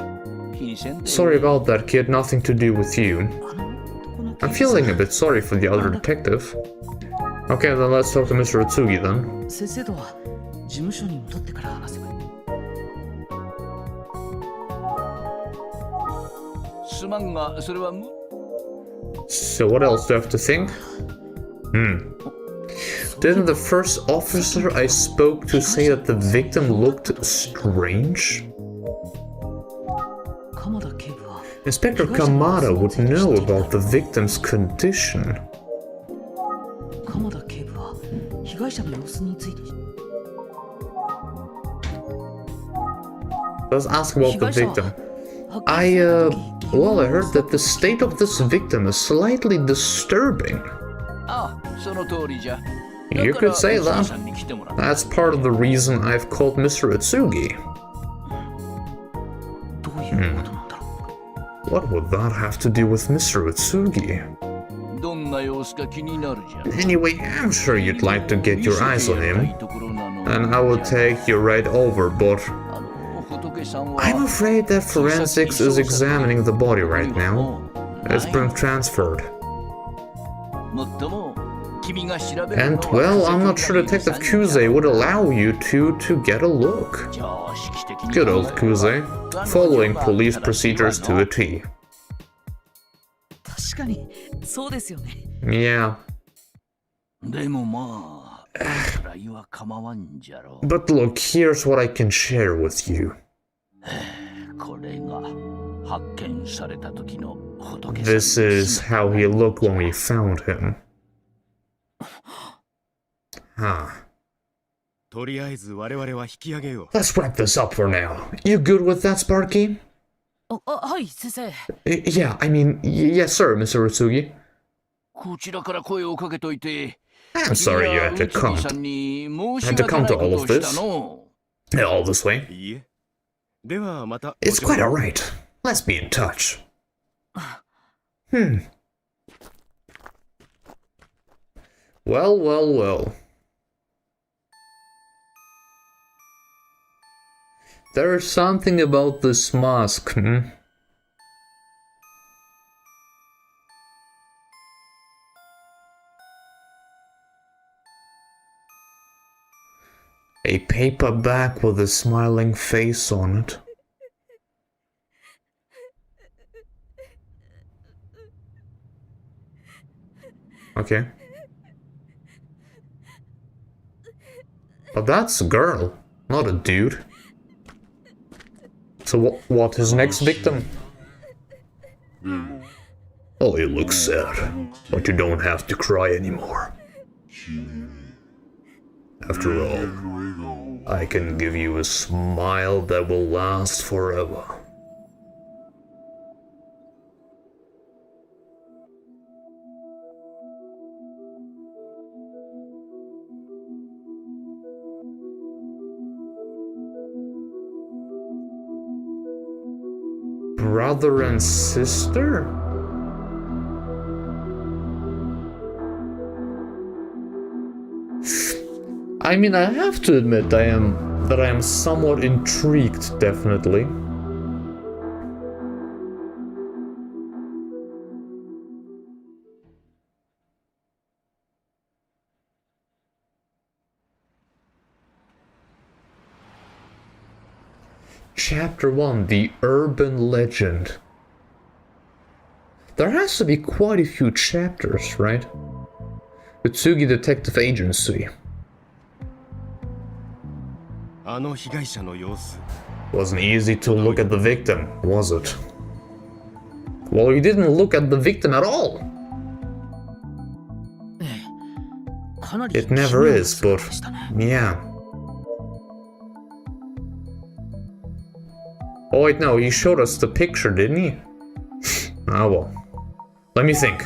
Sorry about that, kid. Nothing to do with you. I'm feeling a bit sorry for the other detective. Okay, then let's talk to Mr. Utsugi then. 先生とは事務所に戻ってから話せばいい。すまんが、それはむ。So what else do I have to think? Didn't the first officer I spoke to say that the victim looked strange? 鎌田警部は Inspector Kamada would know about the victim's condition. 鎌田警部は被害者の様子について Let's ask about the victim. I heard that the state of this victim is slightly disturbing. あ、その通りじゃ。 You could say that. That's part of the reason I've called Mr. Utsugi. どういうことなんだろう。 What would that have to do with Mr. Utsugi? どんな様子か気になるじゃ。 Anyway, I'm sure you'd like to get your eyes on him, and I will take you right over, but I'm afraid that forensics is examining the body right now. It's been transferred. And, well, I'm not sure Detective Kuze would allow you to get a look. Good old Kuze, following police procedures to a T. 確かにそうですよね。 Yeah. でもまあ、くらいは構わんじゃろう。 But look, here's what I can share with you. これが発見された時の仏さん。 This is how he looked when we found him. Huh. とりあえず我々は引き上げよう。 Let's wrap this up for now. You good with that, Sparky? はい先生。 Yeah, I mean, yes, sir, Mr. Utsugi. こちらから声をかけといて。 I'm sorry you had to come to all of this. All this way. いいえ。ではまた。 It's quite alright. Let's be in touch. Well, well, well. There's something about this mask, A paperback with a smiling face on it. Okay. But that's a girl, not a dude. So what his next victim? Oh, you look sad, but you don't have to cry anymore. After all, I can give you a smile that will last forever. Brother and sister? I mean, I have to admit I am somewhat intrigued, definitely. Chapter 1, The Urban Legend. There has to be quite a few chapters, right? Utsugi Detective Agency. あの被害者の様子。 Wasn't easy to look at the victim, was it? Well, you didn't look at the victim at all. It never is, but yeah. Oh wait, no, he showed us the picture, didn't he? Ah well. Let me think.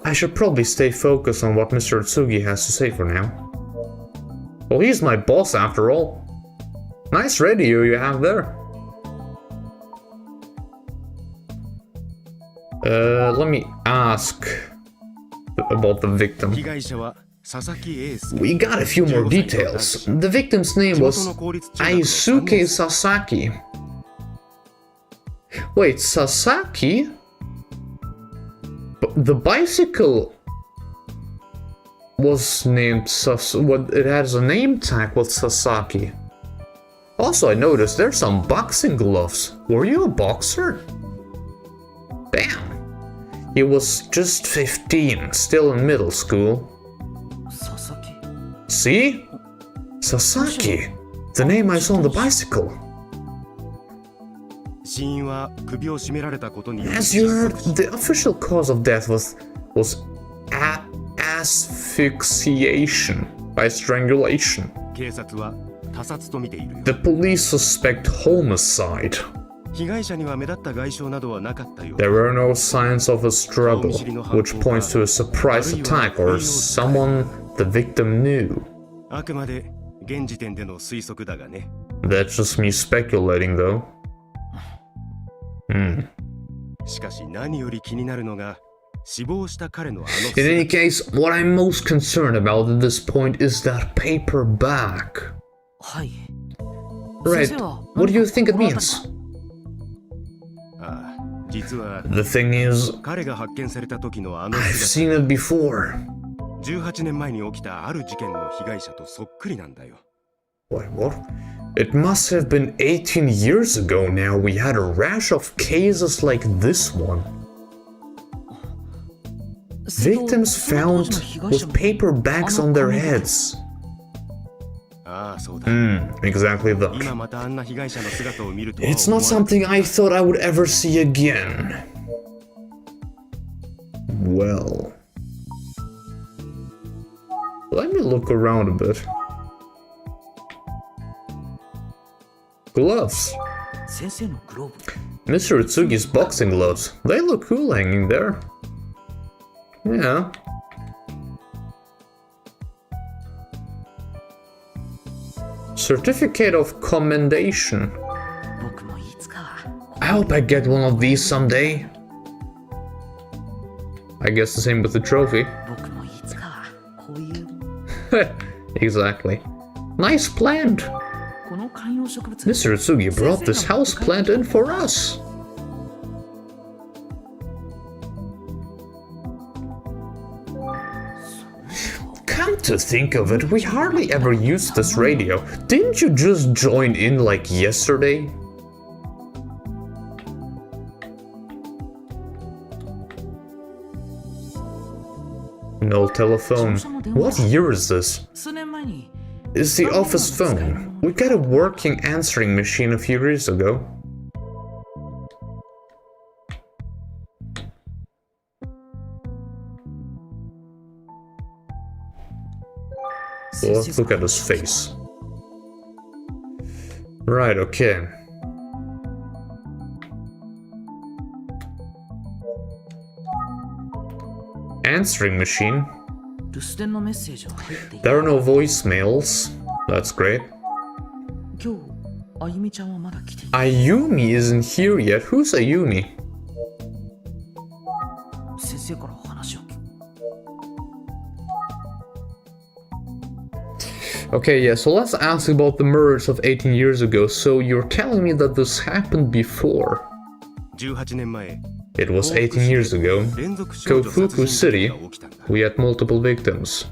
I should probably stay focused on what Mr. Utsugi has to say for now. Well, he's my boss after all. Nice radio you have there. Let me ask about the victim. We got a few more details. The victim's name was Aisuke Sasaki. Wait, Sasaki? The bicycle was named it has a name tag with Sasaki. Also, I noticed there's some boxing gloves. Were you a boxer? Damn. He was just 15, still in middle school. Sasaki. See? Sasaki. The name I saw on the bicycle. 死因は首を絞められたことによる As you heard, the official cause of death was asphyxiation by strangulation. 警察は他殺と見ているよ The police suspect homicide. 被害者には目立った外傷などはなかったよ There were no signs of a struggle, which points to a surprise attack or someone the victim knew. あくまで現時点での推測だがね That's just me speculating, though. しかし何より気になるのが死亡した彼のあの In any case, what I'm most concerned about at this point is that paper bag. はい。 Right, 先生は what do you think it この辺り means? ああ実は The thing is, 彼が発見された時のあの I've 姿 seen it before. 18年前に起きたある事件の被害者とそっくりなんだよ What? It must have been 18 years ago now we had a rash of cases like this one. その Victims その当 found 時の被害者 with も paper bags on their あの紙 heads. ああそうだ Exactly that. 今またあんな被害者の姿を見るとは It's not 思わな something I thought I would ever see again. Well, let me look around a bit. Gloves. 先生のグローブ。 Mr. Utsugi's boxing gloves. They look cool hanging there. Yeah. Certificate of commendation. 僕もいつか I hope I get one of these someday. I guess the same with the trophy. 僕もいつかこういう Exactly. Nice plant. この観葉植物 Mr. Utsugi brought this house plant in for us. Come to think of it, we hardly ever used this radio. Didn't you just join in like yesterday? No telephone. What year is this? 数年前に It's the office phone. We got a working answering machine a few years ago. Well, let's look at his face. Right, okay. Answering machine. 留守電のメッセージは入ってい There are no voicemails. That's great. 今日あゆみちゃんはまだ来てい Ayumi isn't here yet. Who's Ayumi? 先生から話を聞く Okay, yeah, so let's ask about the murders of 18 years ago. So you're telling me that this happened before? 18年前 It was 18 years ago. 連続少女殺 Kofuku 人 City, 事件が起きたんだ we had multiple victims.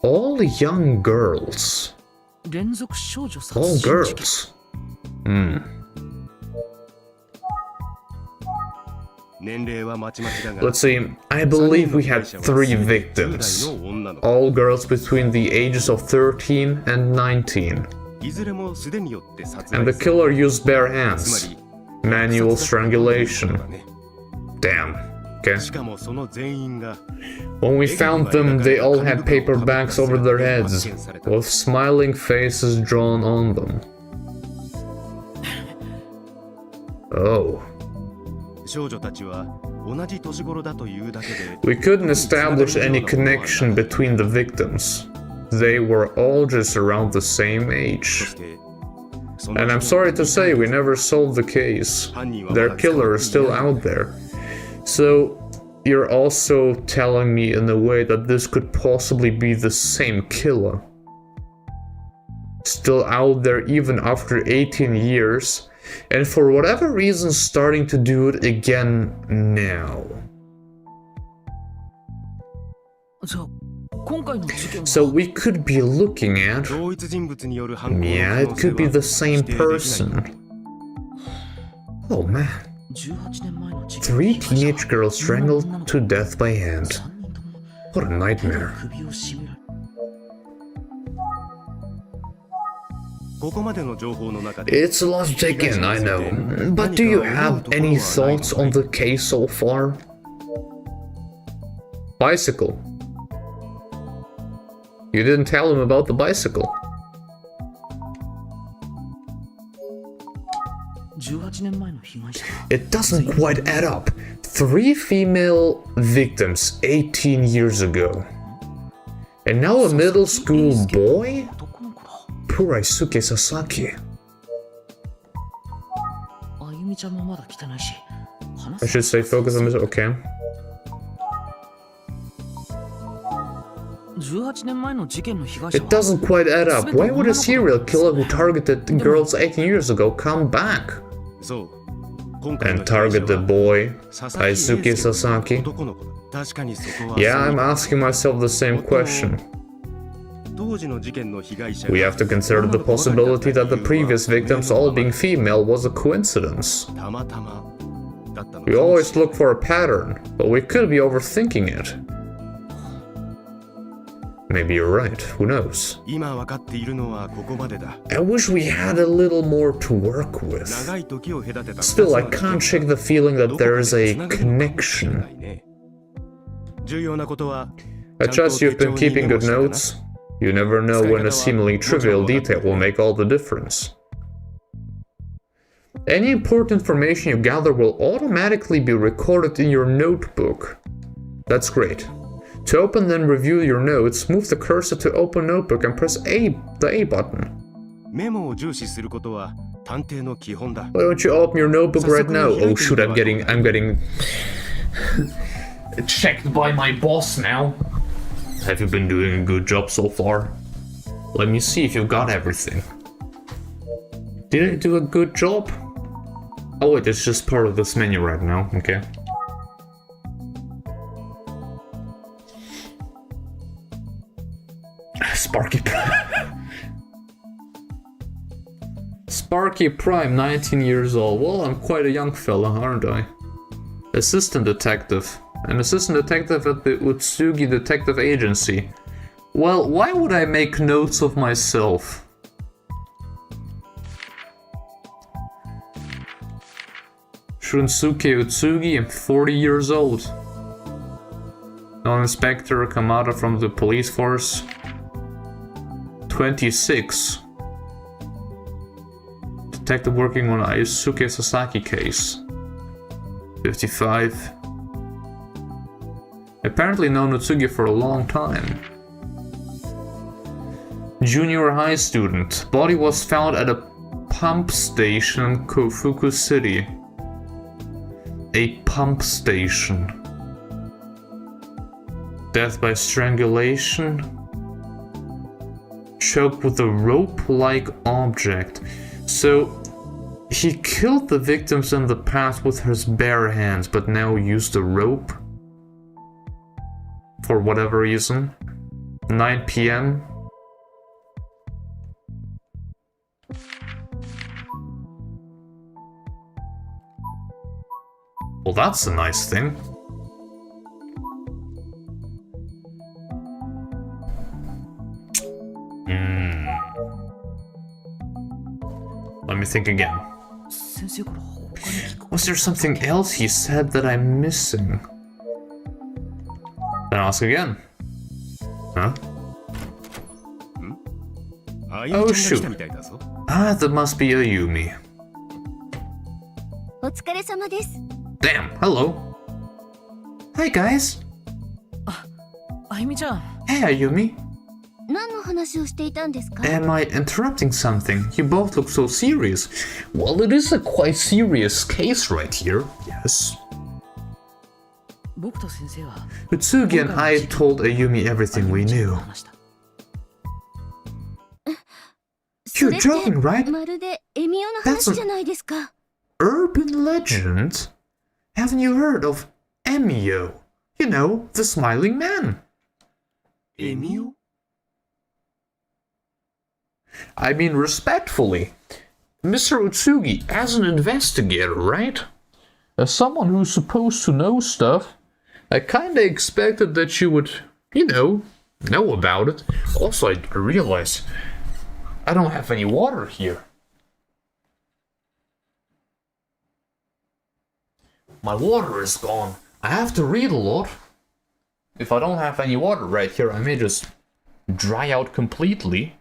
All young girls. 連続少女殺 All 人事件 girls. 年齢はまちまちだが Let's see, I believe we had 3 victims. 10代の女の子 All girls between the ages of 13 and 19. いずれも素手によって殺 And 害 the され killer used bare つ hands. まり Manual 殺殺だったということ strangulation. だね Damn. Okay. しかもその全員が When we found them, they all had paper bags over their heads, with smiling faces drawn on them. Oh. 少女たちは同じ年頃だというだけで We couldn't establish any connection between the victims. They were all just around the same そ age. してその And I'm sorry to say, we never solved the case. Their killer is still out there. So, you're also telling me in a way that this could possibly be the same killer. Still out there even after 18 years. And for whatever reason starting to do it again now. So we could be looking at... Yeah, it could be the same person. Oh man. 3 teenage girls strangled to death by hand. What a nightmare. It's a lot to take in, I know. But do you have any thoughts on the case so far? Bicycle. You didn't tell him about the bicycle. It doesn't quite add up. 3 female victims 18 years ago. And now a middle school boy? Poor Aisuke Sasaki. I should say focus on this, okay. It doesn't quite add up. Why would a serial killer who targeted girls 18 years ago come back? And target the boy, Aisuke Sasaki? Yeah, I'm asking myself the same question. We have to consider the possibility that the previous victims all being female was a coincidence. We always look for a pattern, but we could be overthinking it. Maybe you're right, who knows? I wish we had a little more to work with. Still, I can't shake the feeling that there is a connection. I trust you've been keeping good notes. You never know when a seemingly trivial detail will make all the difference. Any important information you gather will automatically be recorded in your notebook. That's great. To open and review your notes, move the cursor to open notebook and press the A button. Why don't you open your notebook right now? Oh shoot, I'm getting checked by my boss now. Have you been doing a good job so far? Let me see if you got everything. Did I do a good job? Oh wait, it's just part of this menu right now, okay. Sparky Prime. Sparky Prime, 19 years old. Well, I'm quite a young fella, aren't I? Assistant detective. An assistant detective at the Utsugi Detective Agency. Well, why would I make notes of myself? Shunsuke Utsugi, I'm 40 years old. Non-inspector Kamada from the police force. 26. Detective working on Aisuke Sasaki case. 55. Apparently known Utsugi for a long time. Junior high student. Body was found at a pump station in Kofuku City. A pump station. Death by strangulation. Choked with a rope-like object. So, he killed the victims in the past with his bare hands, but now used a rope? For whatever reason. 9 PM. Well, that's a nice thing. Let me think again. Was there something else he said that I'm missing? Then ask again. Huh? Oh shoot. Ah, that must be Ayumi. Damn, hello. Hi guys. Hey Ayumi. Am I interrupting something? You both look so serious. Well, it is a quite serious case right here. Yes. Utsugi and I told Ayumi everything we knew. You're joking, right? エミオの話じゃないですか。 Urban legend? Haven't you heard of Emio? You know, the smiling man. エミオ I mean, respectfully, Mr. Utsugi, as an investigator, right? As someone who's supposed to know stuff, I kinda expected that you would, know about it. Also, I realize I don't have any water here. My water is gone. I have to read a lot. If I don't have any water right here, I may just dry out completely.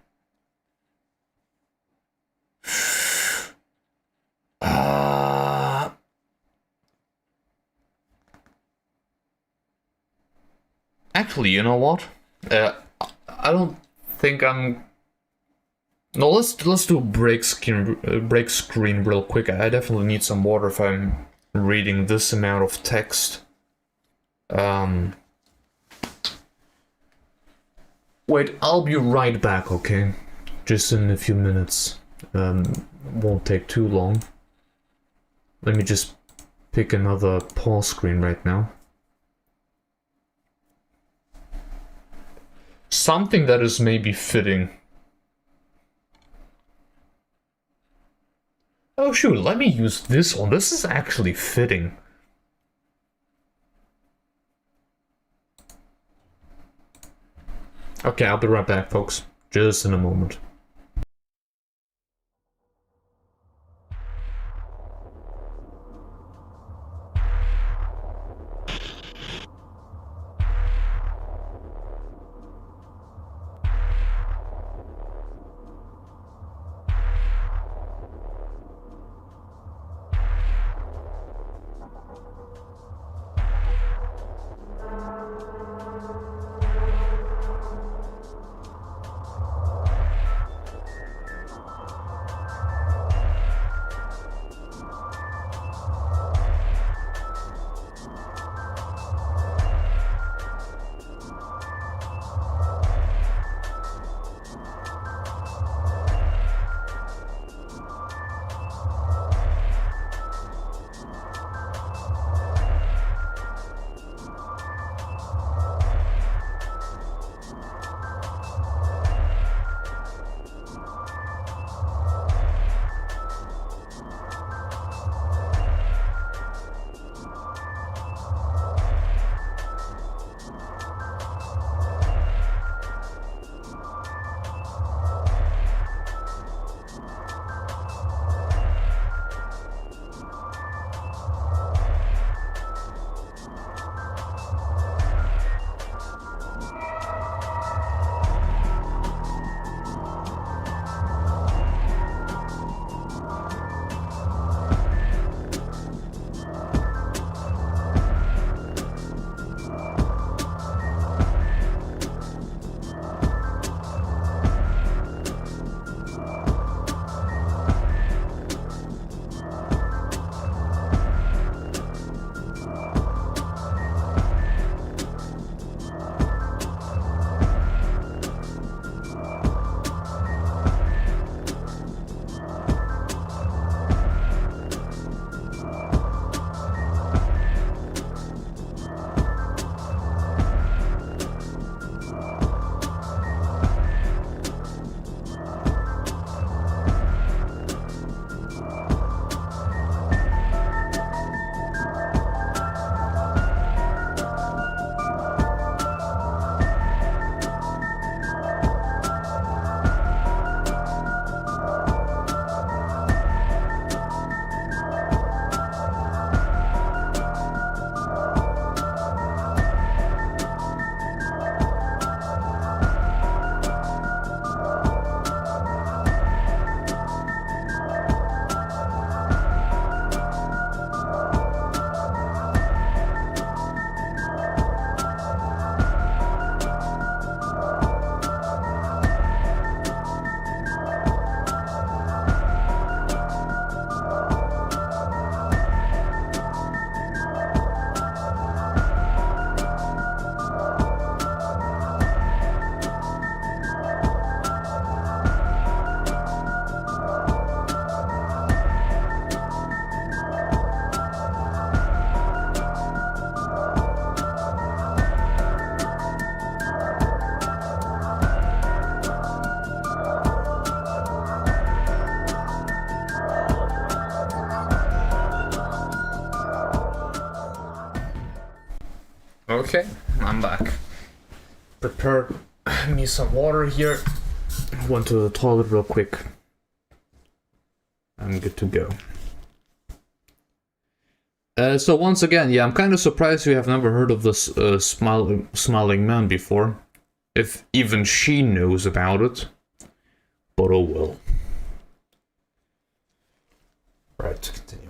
Actually, you know what? I don't think I'm. No, let's do break screen real quick. I definitely need some water if I'm reading this amount of text. Wait, I'll be right back, okay? Just in a few minutes. Won't take too long. Let me just pick another pause screen right now. Something that is maybe fitting. Oh shoot, let me use this one. This is actually fitting. Okay, I'll be right back, folks. Just in a moment. Okay, I'm back. Prepared me some water here. Went to the toilet real quick. I'm good to go. So once again, yeah, I'm kind of surprised you have never heard of this smiling man before. If even she knows about it. But oh well. Right, continuing.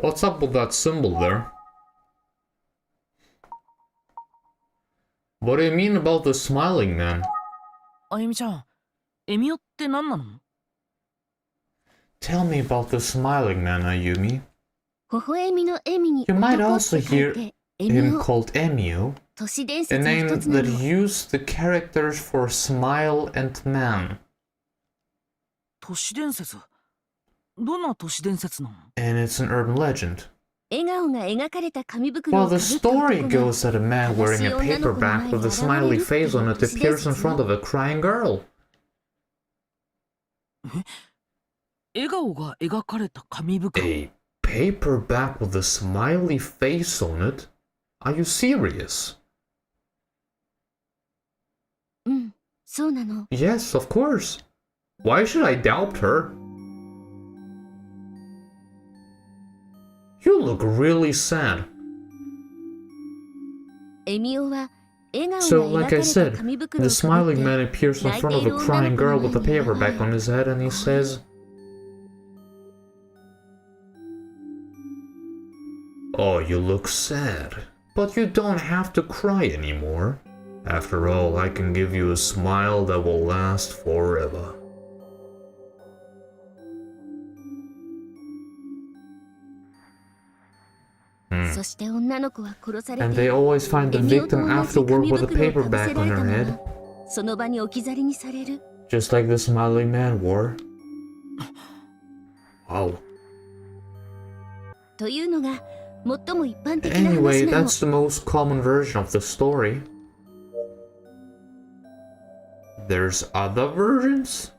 What's up with that symbol there? What do you mean about the smiling man? あゆみちゃん、エミオって何なの？ Tell me about the smiling man, Ayumi. 微笑みの笑みに You might 男っ also て書い hear てエミ him オ。 called Emio, 都市伝 a 説の name 一つな that の。 used the characters for smile and man. 都市伝説？どんな都市伝説なの？ And it's an urban legend. 笑顔が描かれた紙袋 Well, をか the ぶった story 男が goes that a man wearing a paperback with a smiley face on it appears in front of a crying girl. 笑顔が描かれた紙袋。 A paperback with a smiley face on it? Are you serious? うん、そうなの。 Yes, of course. Why should I doubt her? You look really sad. エミオは笑顔 So, が like 描 I かれ said, た紙袋 the をかぶっ smiling て man appears in front of a crying girl with a paperback on his head and he says, "Oh, you look sad. But you don't have to cry anymore. After all, I can give you a smile that will last forever." Hmm. そして女の子は殺され And て they always find the エミオと victim 同じ afterward 紙 with a 袋をかぶせ paperback ら on れた her ま head, まその場に置き去りにされる。 just like the smiling man wore. Wow. というのが最も一般的な Anyway, 話なの。 that's the most common version of the story. There's other versions?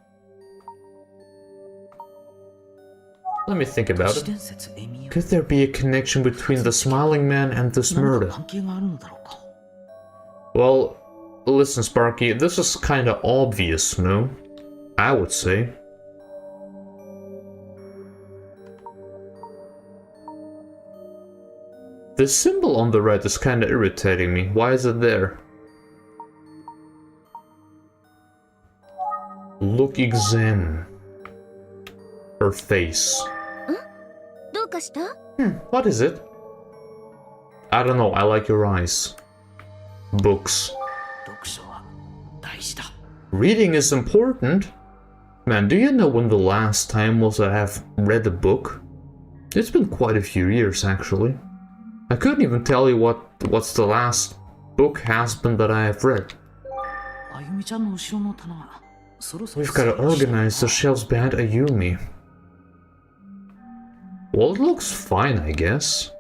Let me think 都 about 市 it. 伝説エミオ。 Could there be a connection between the smiling man and this 何 murder? か関係があるのだろうか。 Well, listen, Sparky, this is kinda obvious, no? I would say. The symbol on the right is kinda irritating me. Why is it there? Look, examine her face. どうかした？ What is it? I don't know, I like your eyes. Books. 読書は大事だ。 Reading is important. Man, do you know when the last time was I have read a book? It's been quite a few years, actually. I couldn't even tell you what's the last book has been that I have read. あゆみちゃんの後ろの棚がそろそろ We've got to organize the shelves behind Ayumi. Well, it looks fine, I guess.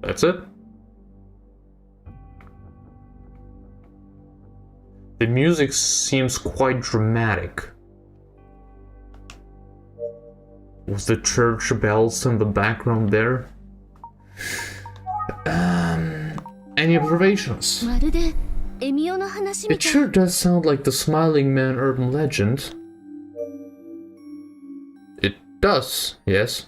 That's it. The music seems quite dramatic. With the church bells in the background there. Any observations? まるでエミオの話み It たい。 sure does sound like the Smiling Man urban legend. It does, yes.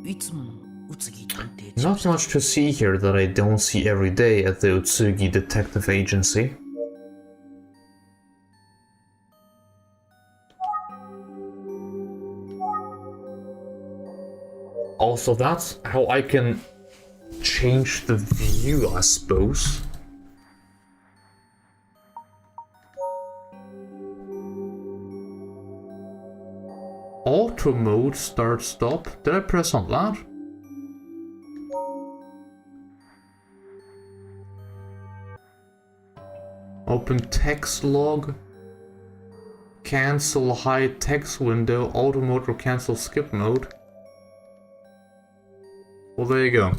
いつもの宇津木探偵 Not much to see here that I don't see every day at the Utsugi Detective Agency. Also, that's how I can change the view, I suppose. Auto mode, start, stop. Did I press on that? Open text log. cancel hide text window, auto mode or cancel skip mode. Well, there you go.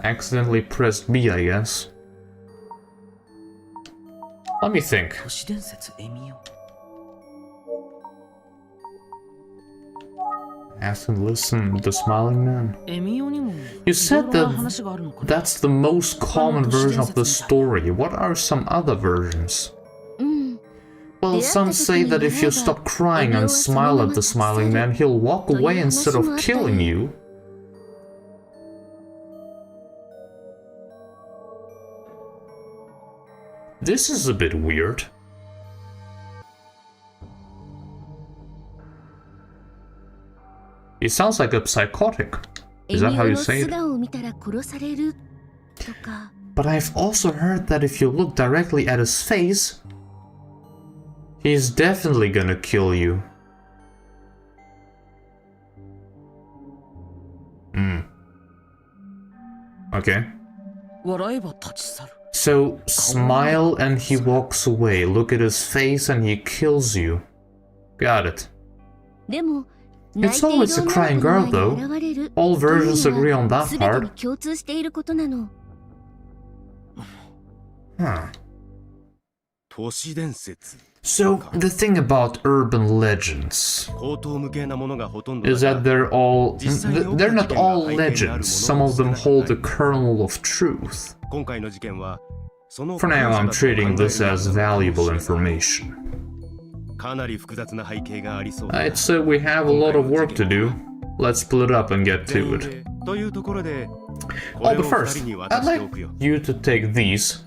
Accidentally pressed B, I guess. Let me think. 都市伝説エミオ Ask and listen, the smiling man. エミオにも You said いろいろな that 話があるのかな that's the most common version of the story. What are some other versions? うん Well, some say that if you stop crying and smile at the smiling man, he'll walk away instead of killing you. This is a bit weird. He sounds like a psychotic. Is that how you say it? エミオの素顔を見たら殺されるとか But I've also heard that if you look directly at his face, he's definitely gonna kill you. Okay. 笑えば立ち去る So, smile and he walks away. Look at his face and he kills you. Got it. でも It's always a crying girl, though. All versions agree on that 全てに part. 共通していることなの Huh. 都市伝説 So, the thing about urban legends 高等無形なものがほとんど is だが that they're not all legends. Some of them hold the kernel of truth. 今回の事件はその For now, I'm treating this as valuable か information. なり複雑な背景がありそう I'd say we have a lot of work to do. Let's split up and get 全 to 員 it. でというところでこ Oh, れを but 二 first, 人に I'd 渡してお like くよ you to take these.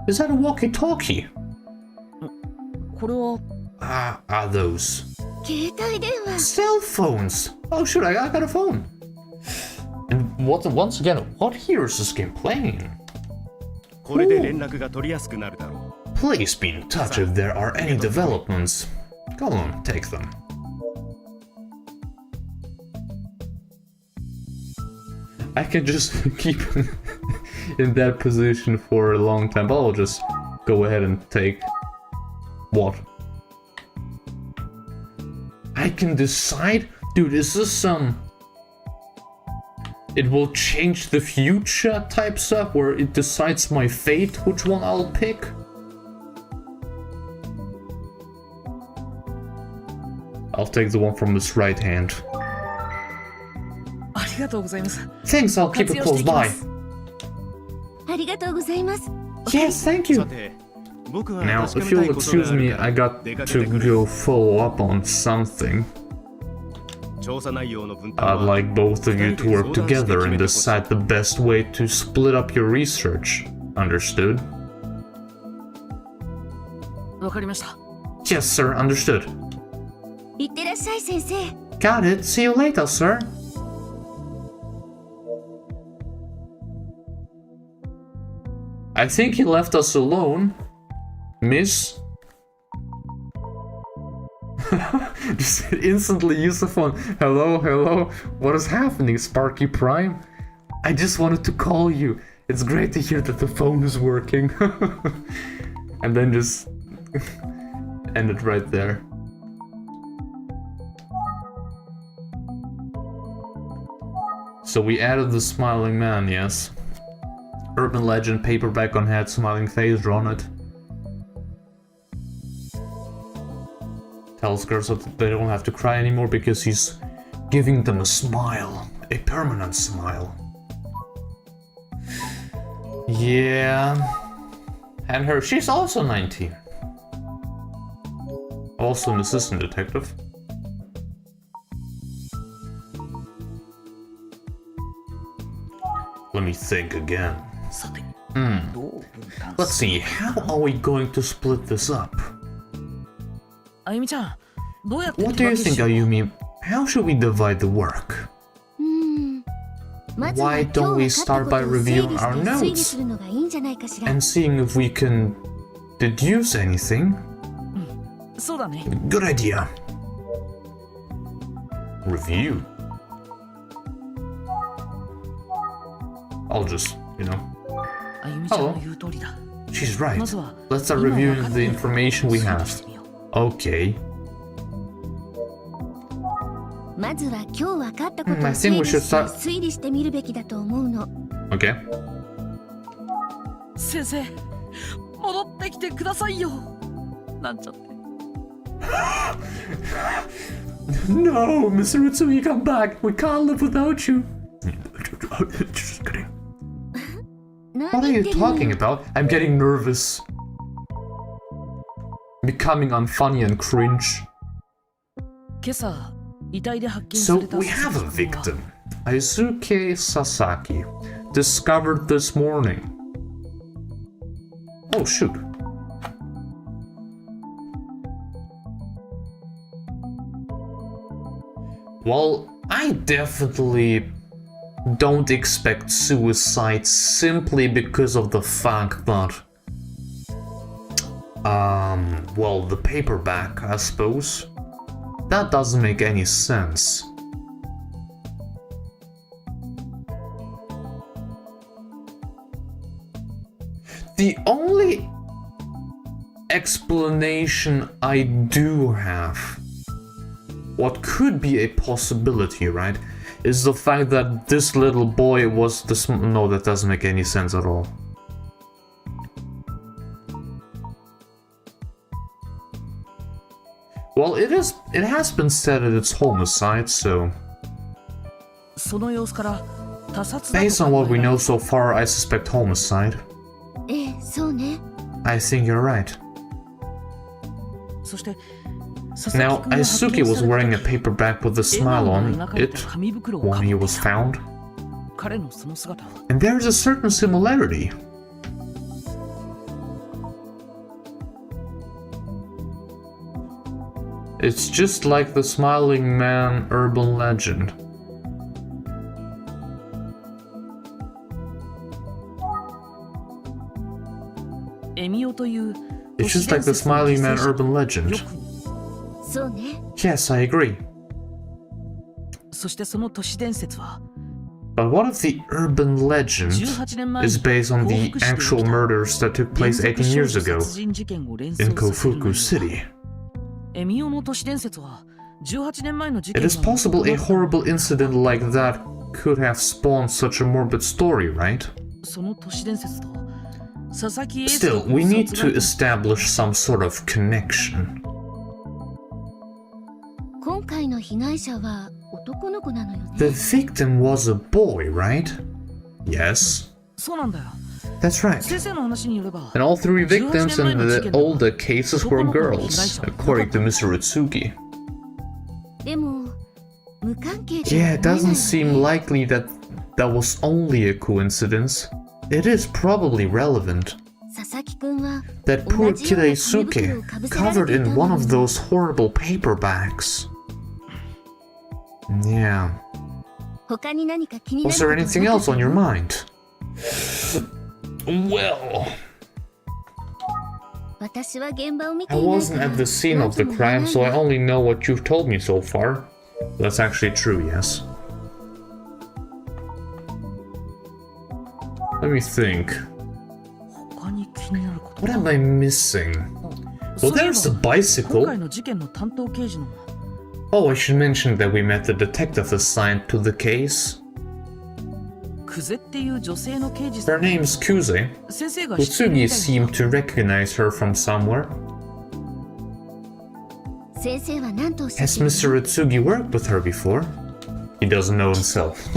Is that a walkie-talkie? これは Those 携帯電話 cell phones. Oh shoot, I got a phone. And once again, what here is this game playing? これで連絡が取りやすくなるだろう Please be in touch if there are any developments. Go on, take them. I can just keep in that position for a long time, but I'll just go ahead and take... What? I can decide? Dude, is this some... It will change the future type stuff where it decides my fate, which one I'll pick? I'll take the one from his right hand. ありがとうございます Thanks, I'll keep it close by. ありがとうございます Yes, thank さ you. て僕は Now, 確か if めた you'll いことが excuse あ me, るか I ら got 出かけて to くれ go follow up on something. 調査内容の分担 I'd は like both of you to work 二人で相談して together 決 and めてほしい decide the best way to split up your research. Understood? わかりました Yes, sir, understood. いってらっしゃい先生 Got it. See you later, sir. I think he left us alone. Miss? Just instantly use the phone. Hello, hello. What is happening, Sparky Prime? I just wanted to call you. It's great to hear that the phone is working. And then just end it right there. So we added the smiling man, yes. Urban legend, paperback on head, smiling face drawn it. Tells girls that they don't have to cry anymore because he's giving them a smile. A permanent smile. Yeah. And her, she's also 19. Also an assistant detective. Let me think again. さて Hmm. どう分担 Let's see, how are we going to split this up? あゆみちゃんどうやって What do you 手分け think, しよう Ayumi? How should we divide the work? うーんまずは Why 今日 don't は we 勝った start こと by を整理 reviewing して our 推理 notes するのがいいんじゃないかしら and seeing if we can deduce anything? そうだね Good idea. Review. I'll just, you know. あゆみちゃんの言う通りだ She's right. Let's start reviewing the information we have. Okay. I think we should start. Okay. 先生戻ってきてくださいよなんちゃって No, Mr. Utsugi, come back. We can't live without you. Just kidding. What are you talking about? I'm getting nervous. Becoming unfunny and cringe. So we have a victim. Aizuke Sasaki. Discovered this morning. Oh shoot. Well, I definitely don't expect suicide simply because of the fact that well, the paperback, I suppose. That doesn't make any sense. The only explanation I do have, what could be a possibility, right, is the fact that this little boy was the no, that doesn't make any sense at all. Well, it has been said that it's homicide, so based on what we know so far, I suspect homicide. I think you're right. Now, Aizuki was wearing a paperback with a smile on it when he was found. And there is a certain similarity. It's just like the Smiling Man urban legend. It's just like the Smiling Man urban legend. Yes, I agree. But what if the urban legend is based on the actual murders that took place 18 years ago in Kofuku City? It is possible a horrible incident like that could have spawned such a morbid story, right? Still, we need to establish some sort of connection. The victim was a boy, right? Yes. That's right. And all three victims in the older cases were girls, according to Mr. Utsugi. Yeah, it doesn't seem likely that that was only a coincidence. It is probably relevant. That poor kid Aizuke, covered in one of those horrible paperbacks. Yeah. Was there anything else on your mind? Well, I wasn't at the scene of the crime, so I only know what you've told me so far. That's actually true, yes. Let me think. What am I missing? Well, there's the bicycle. Oh, I should mention that we met the detective assigned to the case. Her name's Kuze. Utsugi seemed to recognize her from somewhere. Has Mr. Utsugi worked with her before? He doesn't know himself.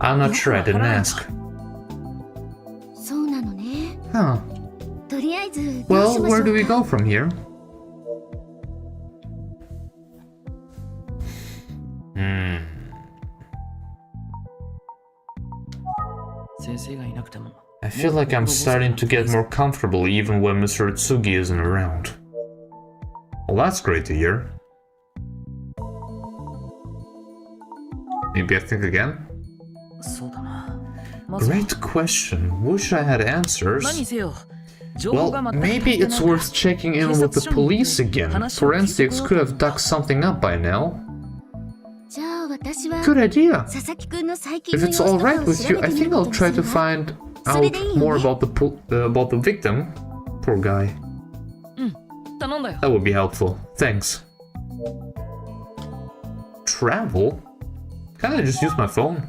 I'm not sure, I didn't ask. Huh. Well, where do we go from here? I feel like I'm starting to get more comfortable even when Mr. Utsugi isn't around. Well, that's great to hear. Maybe I think again? Great question. Wish I had answers. Well, maybe it's worth checking in with the police again. Forensics could have dug something up by now. Good idea. If it's alright with you, I think I'll try to find out more about the victim. Poor guy. 頼んだよ。 That would be helpful. Thanks. Travel? Can't I just use my phone?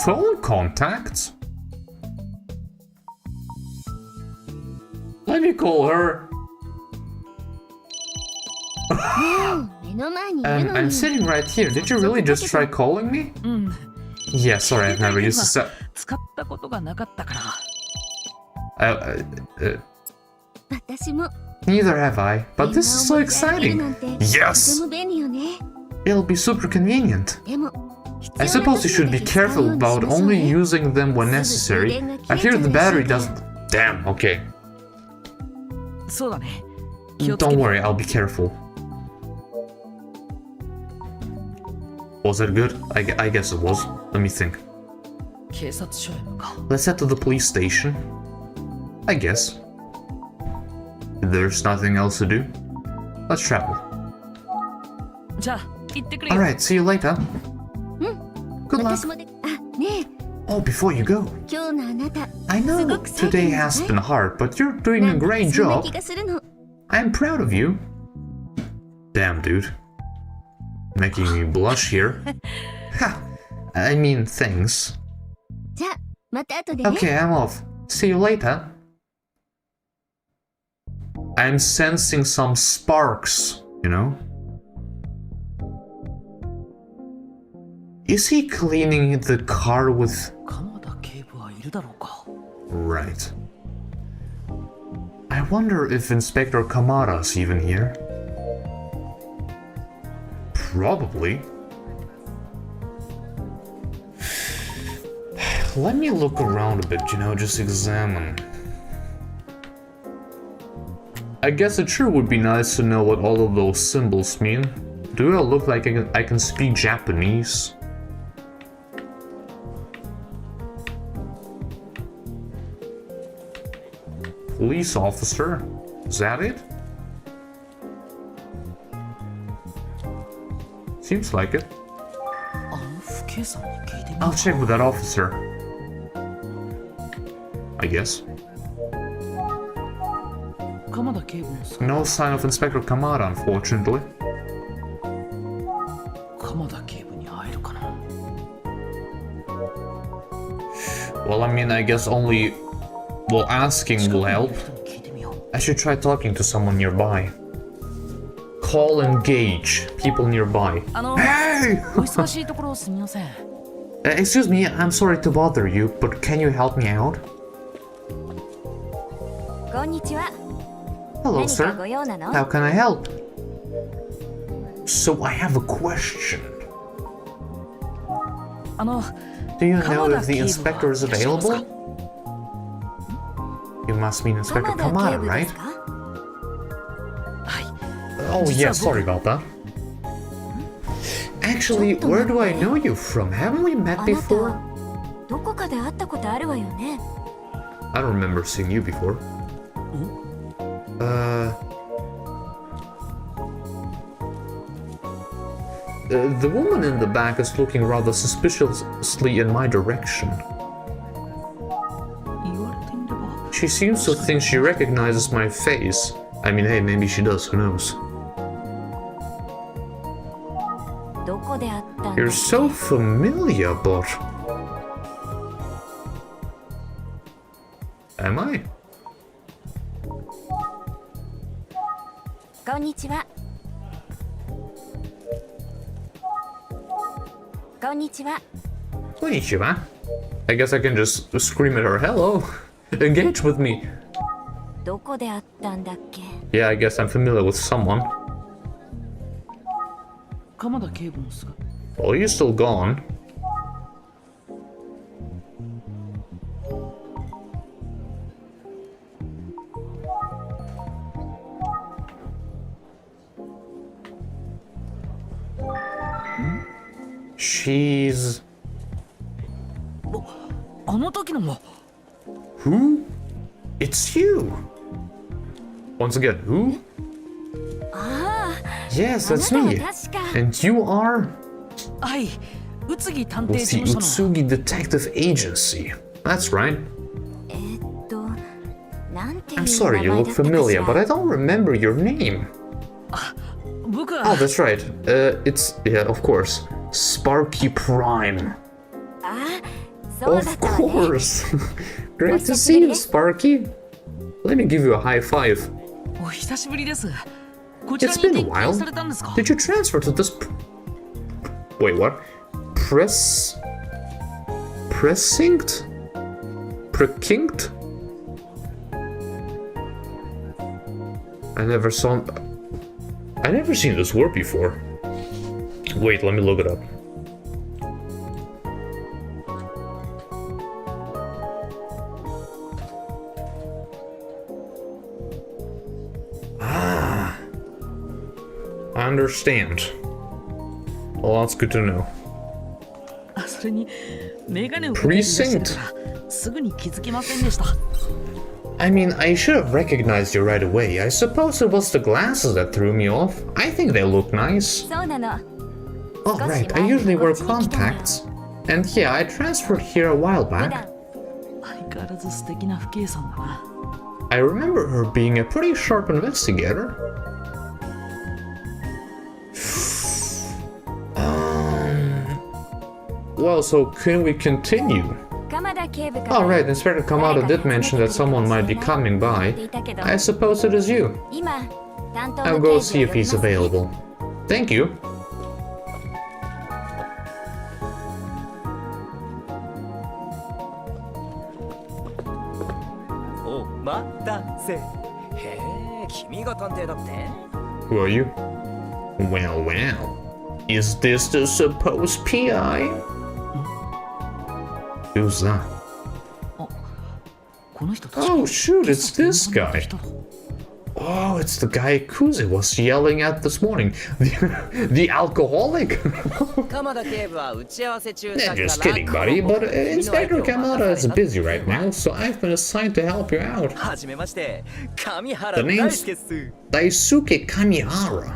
Phone contacts? Let me call her. I'm sitting right here. Did you really just try calling me? Yeah, sorry, I've never used this. 使ったことがなかったから。Neither have I, but this is so exciting. Yes! It'll be super convenient. I suppose you should be careful about only using them when necessary. I hear the battery doesn't... Damn, okay. そうだね。気をつけ Don't て。 worry, I'll be careful. Was it good? I guess it was. Let me think. 警察署へ向かう。 Let's head to the police station. I guess. There's nothing else to do. Let's travel. じゃあ行ってくるよ。 Alright, see you later. Good luck. Oh, before you go. I know today has been hard, but you're doing a great job. I'm proud of you. Damn, dude. Making me blush here. Ha! I mean, thanks. Okay, I'm off. See you later. I'm sensing some sparks, you know? Is he cleaning the car with... 鎌田警部はいるだろうか。 Right. I wonder if Inspector Kamada's even here. Probably. Let me look around a bit, you know, just examine. I guess it sure would be nice to know what all of those symbols mean. Do I look like I can speak Japanese? Police officer? Is that it? Seems like it. あの不警さんに聞いてみよう I'll check with that officer. I guess. 鎌田警部のさ。 No sign of Inspector Kamada, unfortunately. 鎌田警部に会えるかな。 Well, I mean, I guess only... Well, asking will help. 聞いてみよう。 I should try talking to someone nearby. Call engage people nearby. Hey! お忙しいところすみません。 Excuse me, I'm sorry to bother you, but can you help me out? こんにちは。 Hello, 何か sir. ご用なの？ How can I help? So I have a question. あの、 Do you know Kamada if the inspector is 警部はいらっしゃいます available? You must mean Inspector Kamada, right? はい。 Oh yeah, sorry about that. Actually, where do I know you from? Haven't we met before? どこかで会ったことあるわよね。 I don't remember seeing you before. The woman in the back is looking rather suspiciously in my direction. 言われてみれば。 She seems to think she recognizes my face. I mean, hey, maybe she does, who knows? どこで会ったんだ You're so familiar, but... Am I? こんにちは。こんにちは。 Konnichiwa. I guess I can just scream at her, hello! Engage with me! どこで会ったんだっけ？ Yeah, I guess I'm familiar with someone. 鎌田警部の姿。 Well, you're still gone. She's... あの時のも。 Who? It's you! Once again, who? ああ、 Yes, あな that's たは me. 確か。 And you are... はい。宇津木探偵 with 事 the 務所の。 Utsugi Detective Agency. That's right. なんていう I'm sorry, you 名前 look だったかし familiar, ら but I don't remember your name. 僕 Oh, は that's right. It's, yeah, of course. Sparky Prime. あそうだっ Of たわね course. Great to see you, Sparky. Let me give you a high five. お久しぶりです。こちら It's に been a 転 while. 勤されたんですか？ Did you transfer to this? Wait, what? Precinct? Precinct? I never seen this word before. Wait, let me look it up. I understand. Well, that's good to know. あ、それにメガネをかけていらっしゃるからすぐに気づきませんでした。 I mean, I should have recognized you right away. I suppose it was the glasses that threw me off. I think they look nice. そうなの Oh, right, I usually wear contacts. And yeah, I transferred here a while 普 back. 段相変わらず素敵な不敬さんだな。 I remember her being a pretty sharp investigator. Well, so can we continue? 鎌田警部から Oh, right, Inspector Kamada did mention that someone might be coming by. 言っていたけど I suppose it is you. 今担当 I'll の go 刑事 see を if 呼び he's ますね available. Thank you. お待たせ。へえ、君が探偵だって？ Who are you? Well, well. Is this the supposed PI? Who's that? この人たち Oh, shoot, it's this 警察の guy. 人だ。 Oh, it's the guy Kuze was yelling at this morning. The alcoholic? 鎌田警部は打ち合わせ中だ Nah, から。 just kidding, buddy. But Inspector Kamada is busy right now, so I've been assigned to help you out. はじめまして。上原 The 大 name's 輔っす。 Daisuke Kamihara.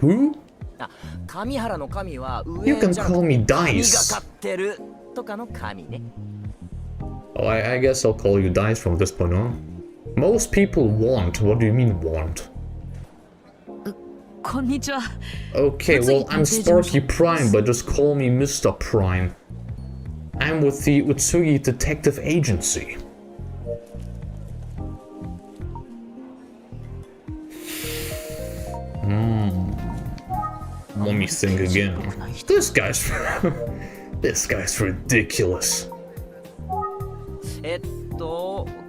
Who? あ、上原の神は You 上 can じゃなく call て me 神が Dice. 飼ってるとかの神ね。 Oh, I guess I'll call you Dice from this point on. Most people want. What do you mean want? こんにちは。 Okay, well, I'm Sparky Prime, but just call me Mr. Prime. I'm with the Utsugi Detective Agency. Let me think again. This guy's ridiculous.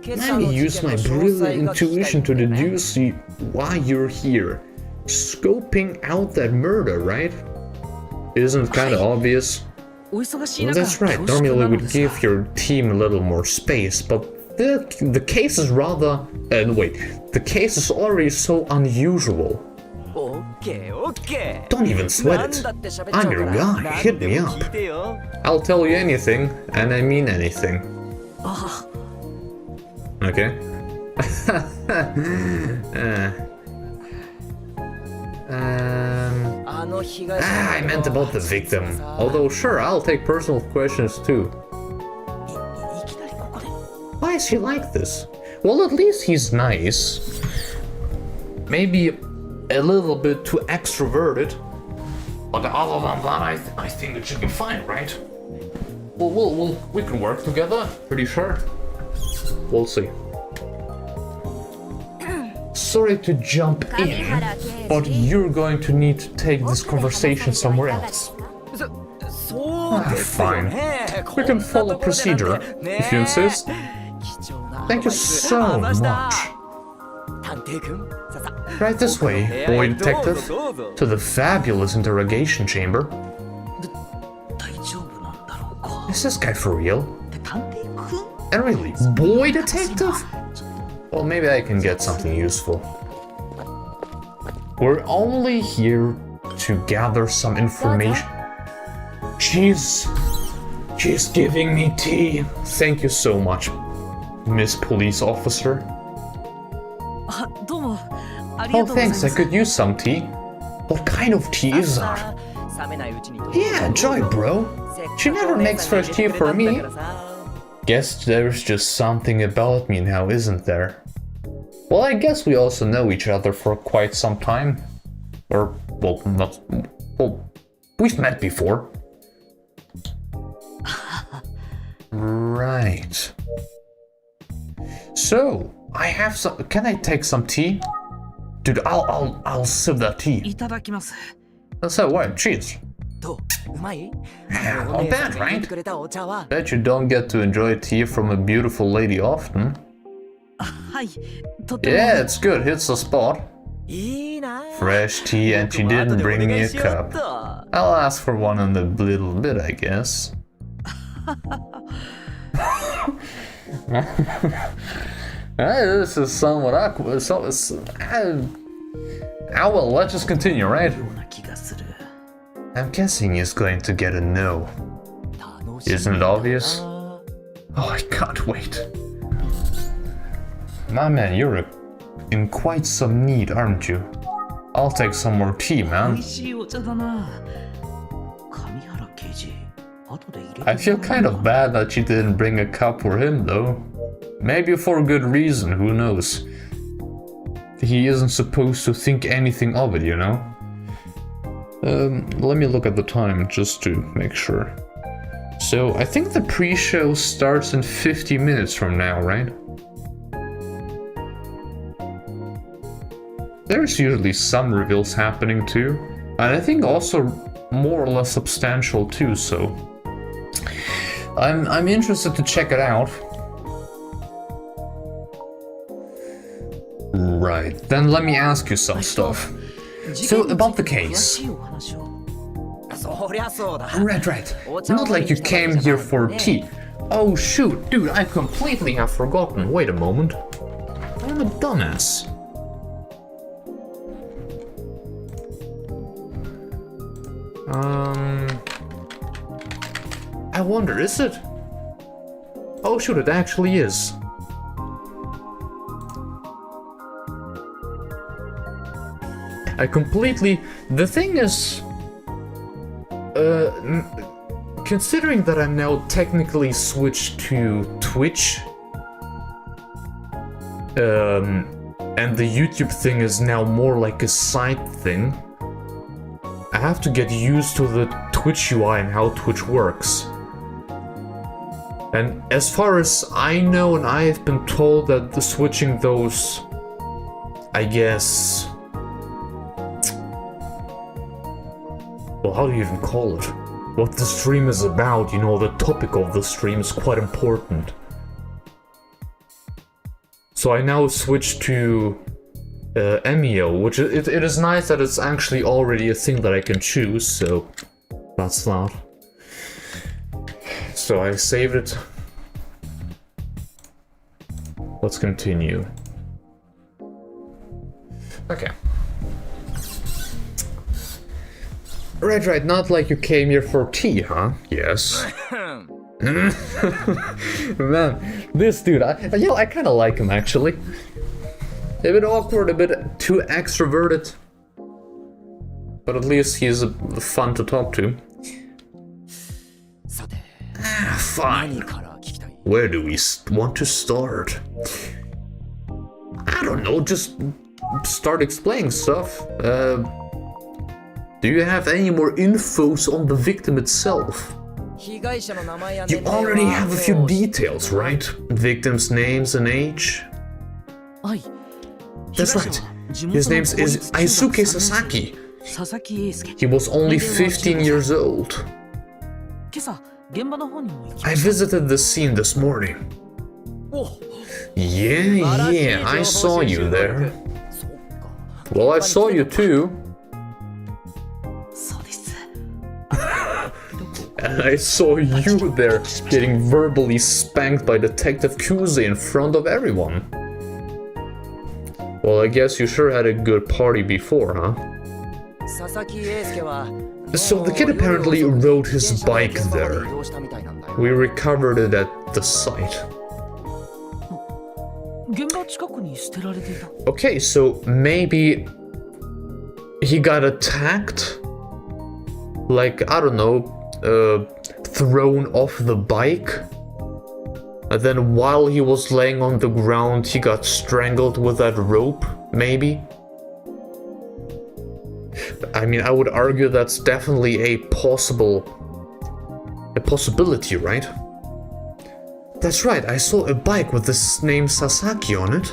今 Let 朝 me の use 事件 my の詳 brilliant 細が聞きたい intuition ん to だよね。 deduce why you're here. Scoping out that murder, right? Isn't kind of obvious? お忙しい Well, 中、 that's right. 恐縮 Normally なの we'd ですが give your team a little more space, but the case is rather... wait, the case is already so unusual. オッケーオッケー。 Don't even sweat なん it. だって喋っちゃう I'm か your ら guy. 何 Hit で me も up. 聞いてよ。 I'll tell you anything, and I mean anything. あ Okay? I meant about the victim. Although, sure, I'll take personal questions too. いきなりここで Why is he like this? Well, at least he's nice. Maybe a little bit too extroverted. But other than that, I think it should be fine, right? We can work together, pretty sure. We'll see. Sorry to jump in, but you're going to need to take this conversation somewhere else. そうですよ Fine. ね。 We can follow procedure, こんなところでなんてね if you insist. 貴重な Thank you アドバイス so 話した much. 探偵くん、ささ Right this way, boy detective, どうぞどうぞ to the fabulous interrogation chamber. 大丈夫なんだろうか。 Is this guy for real? で探偵くん And really, boy detective? Well, maybe I can get something useful. We're only here to gather some information. She's giving me tea. Thank you so much, Miss Police Officer. あ、どうもありが Oh, とうございま thanks. I す。 could use some tea. What kind of tea is that? 冷めないうちにどうぞ Yeah, enjoy, bro. She never makes fresh tea for me. Guess there's just something about me now, isn't there? Well, I guess we also know each other for quite some time. Or, well, not... Well, we've met before. Right. So, I have some... Can I take some tea? Dude, I'll sip that tea. いただきます。 So what? Cheers. どううまい Yeah, お not 姉さ bad, んが入れ right? てくれたお茶は Bet you don't get to enjoy tea from a beautiful lady often. はい。とても。 Yeah, it's good. Hits the spot. いいな Fresh tea, and she 僕も後 didn't でお bring 願 me い a しようっ cup. と I'll ask for one in a little bit, I guess. This is somewhat awkward. Well, let's just continue, right? ような気がする。 I'm guessing he's going to get a no. 楽しみ Isn't it だな obvious? Oh, I can't wait. My man, you're in quite some need, aren't you? I'll take some more tea, 美 man. 味しいお茶だな。上原刑事、後で入れて I feel kind of bad that she didn't bring a cup for him, though. Maybe for a good reason, who knows? He isn't supposed to think anything of it, you know? Let me look at the time just to make sure. So, I think the pre-show starts in 50 minutes from now, right? There's usually some reveals happening too, and I think also more or less substantial too, so... I'm interested to check it out. Right, then let me ask you some stuff. So, about the case. そりゃそうだ Right. Not like you came here for tea. Oh shoot, dude, I completely have forgotten. Wait a moment. I'm a dumbass. I wonder, is it? Oh shoot, it actually is. I completely... The thing is... considering that I'm now technically switched to Twitch... and the YouTube thing is now more like a side thing... I have to get used to the Twitch UI and how Twitch works. And as far as I know, and I have been told that the switching those... I guess... Well, how do you even call it? What the stream is about, you know, the topic of the stream is quite important. So I now switch to Emio, which it is nice that it's actually already a thing that I can choose, so that's that. So I saved it. Let's continue. Okay. Right, not like you came here for tea, huh? Yes. Man, this dude, I kind of like him actually. A bit awkward, a bit too extroverted. But at least he's fun to talk to. Fine. Where do we want to start? I don't know, just start explaining stuff. Do you have any more infos on the victim itself? You already have a few details, right? Victims' names and age? That's right. His name is Aisuke Sasaki. He was only 15 years old. I visited the scene this morning. Yeah, I saw you there. Well, I saw you too. And I saw you there getting verbally spanked by Detective Kuze in front of everyone. Well, I guess you sure had a good party before, huh? So the kid apparently rode his bike there. We recovered it at the site. Okay, so maybe he got attacked? Like, I don't know, thrown off the bike? And then while he was laying on the ground, he got strangled with that rope, maybe? I mean, I would argue that's definitely a possibility, right? That's right, I saw a bike with the name Sasaki on it.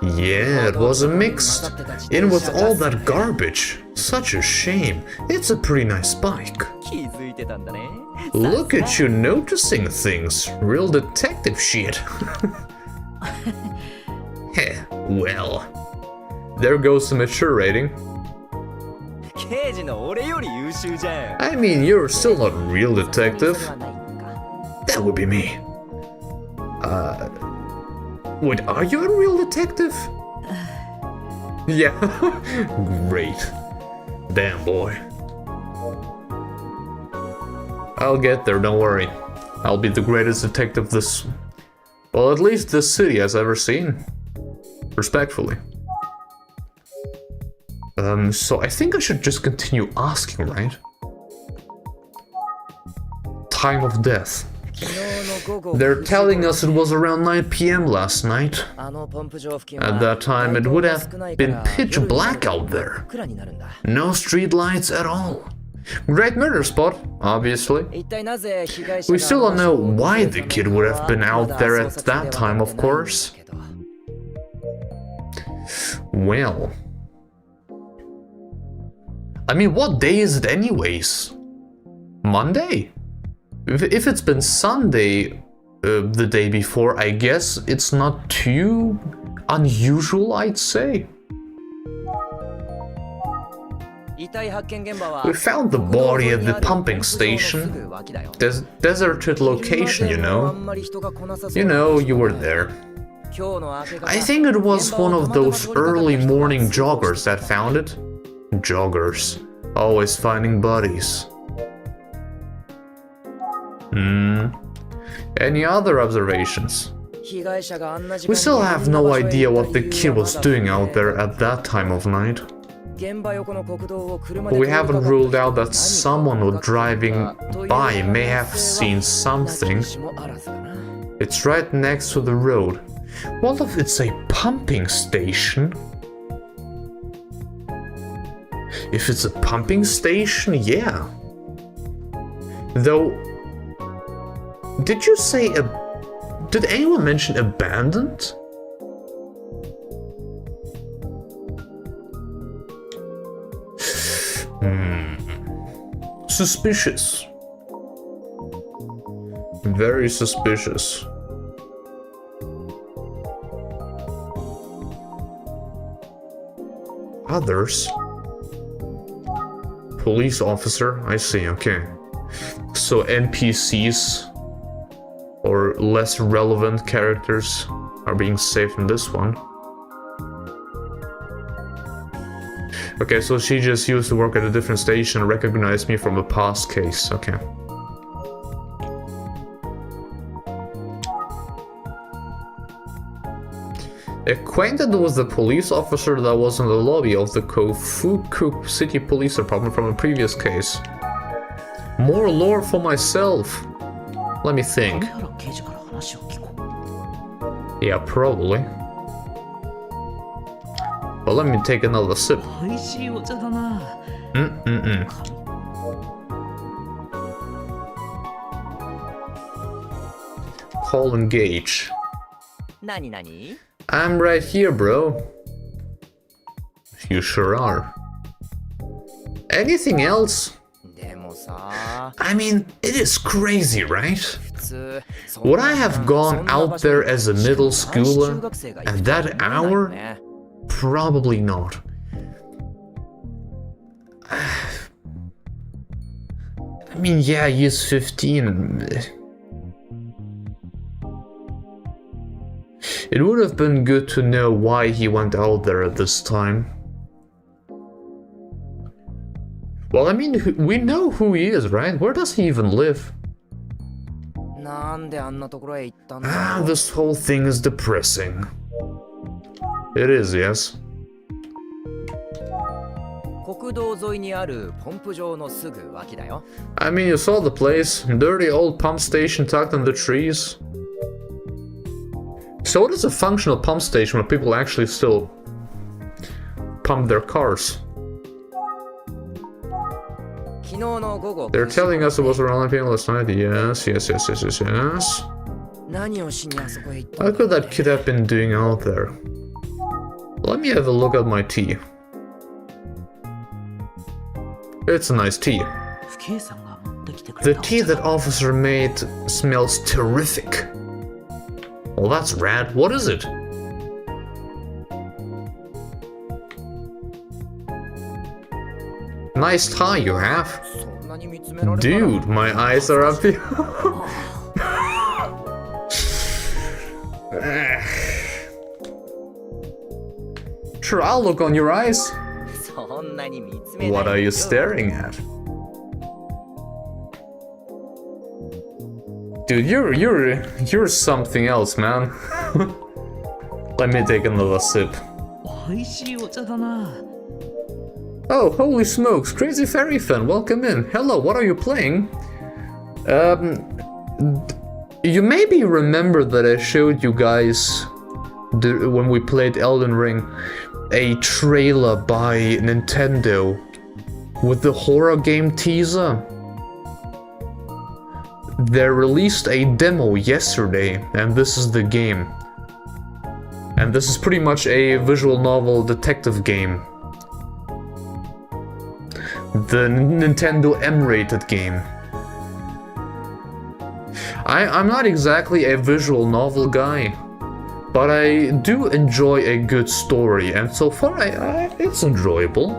Yeah, it was mixed in with all that garbage. Such a shame. It's a pretty nice bike. Look at you noticing things. Real detective shit. Heh, well. There goes the mature rating. I mean, you're still not a real detective. That would be me. Wait, are you a real detective? Yeah. Great. Damn, boy. I'll get there, don't worry. I'll be the greatest detective well, at least this city has ever seen. Respectfully. So I think I should just continue asking, right? Time of death. They're telling us it was around 9 PM last night. At that time, it would have been pitch black out there. No street lights at all. Great murder spot, obviously. We still don't know why the kid would have been out there at that time, of course. Well... I mean, what day is it anyways? Monday? If it's been Sunday the day before, I guess it's not too unusual, I'd say. We found the body at the pumping station. Deserted location, you know. You know, you were there. I think it was one of those early morning joggers that found it. Joggers, always finding bodies. Any other observations? We still have no idea what the kid was doing out there at that time of night. But we haven't ruled out that someone driving by may have seen something. It's right next to the road. What if it's a pumping station? If it's a pumping station, yeah. Though, did you say did anyone mention abandoned? Suspicious. Very suspicious. Others? Police officer, I see, okay. So NPCs or less relevant characters are being saved in this one. Okay, so she just used to work at a different station and recognized me from a past case, okay. Acquainted with the police officer that was in the lobby of the Kofuku City Police Department from a previous case. More lore for myself. Let me think. Yeah, probably. But let me take another sip. Call engage. I'm right here, bro. You sure are. Anything else? I mean, it is crazy, right? Would I have gone out there as a middle schooler at that hour? Probably not. I mean, yeah, he's 15. It would have been good to know why he went out there at this time. Well, I mean, we know who he is, right? Where does he even live? This whole thing is depressing. It is, yes. 国道沿いにあるポンプ場のすぐ脇だよ。I mean, you saw the place. Dirty old pump station tucked in the trees. So what is a functional pump station where people actually still pump their cars? They're telling us it was around 9 p.m. last night. Yes. What could that kid have been doing out there? Let me have a look at my tea. It's a nice tea. The tea that officer made smells terrific. Well, that's rad. What is it? Nice tie you have. Dude, my eyes are up here. Sure, I'll look on your eyes. What are you staring at? Dude, you're something else, man. Let me take another sip. Oh, holy smokes, Crazy Fairy fan, welcome in. Hello, what are you playing? You maybe remember that I showed you guys, when we played Elden Ring, a trailer by Nintendo with the horror game teaser. They released a demo yesterday, and this is the game. And this is pretty much a visual novel detective game. The Nintendo M-rated game. I'm not exactly a visual novel guy, but I do enjoy a good story, and so far it's enjoyable.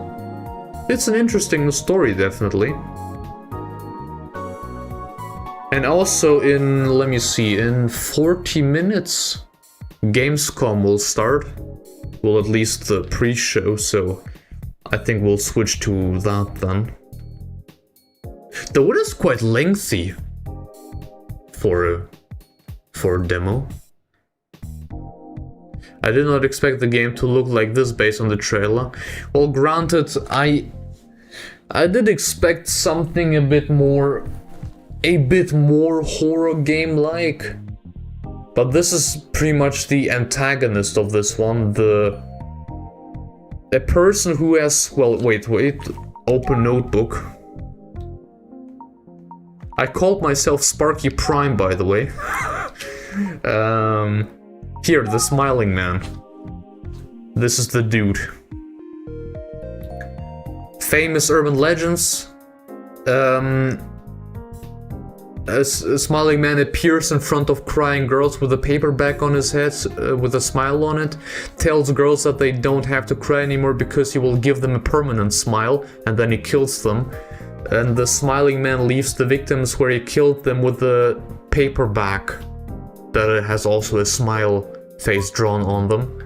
It's an interesting story, definitely. And also let me see, in 40 minutes, Gamescom will start. Well, at least the pre-show, so I think we'll switch to that then. Though it is quite lengthy for a demo. I did not expect the game to look like this based on the trailer. Well, granted, I did expect something a bit more horror game-like. But this is pretty much the antagonist of this one, a person who has, well, wait, open notebook. I called myself Sparky Prime, by the way. Here, the smiling man. This is the dude. Famous urban legends. A smiling man appears in front of crying girls with a paperback on his head with a smile on it, tells girls that they don't have to cry anymore because he will give them a permanent smile, and then he kills them. And the smiling man leaves the victims where he killed them with a paperback that has also a smile face drawn on them.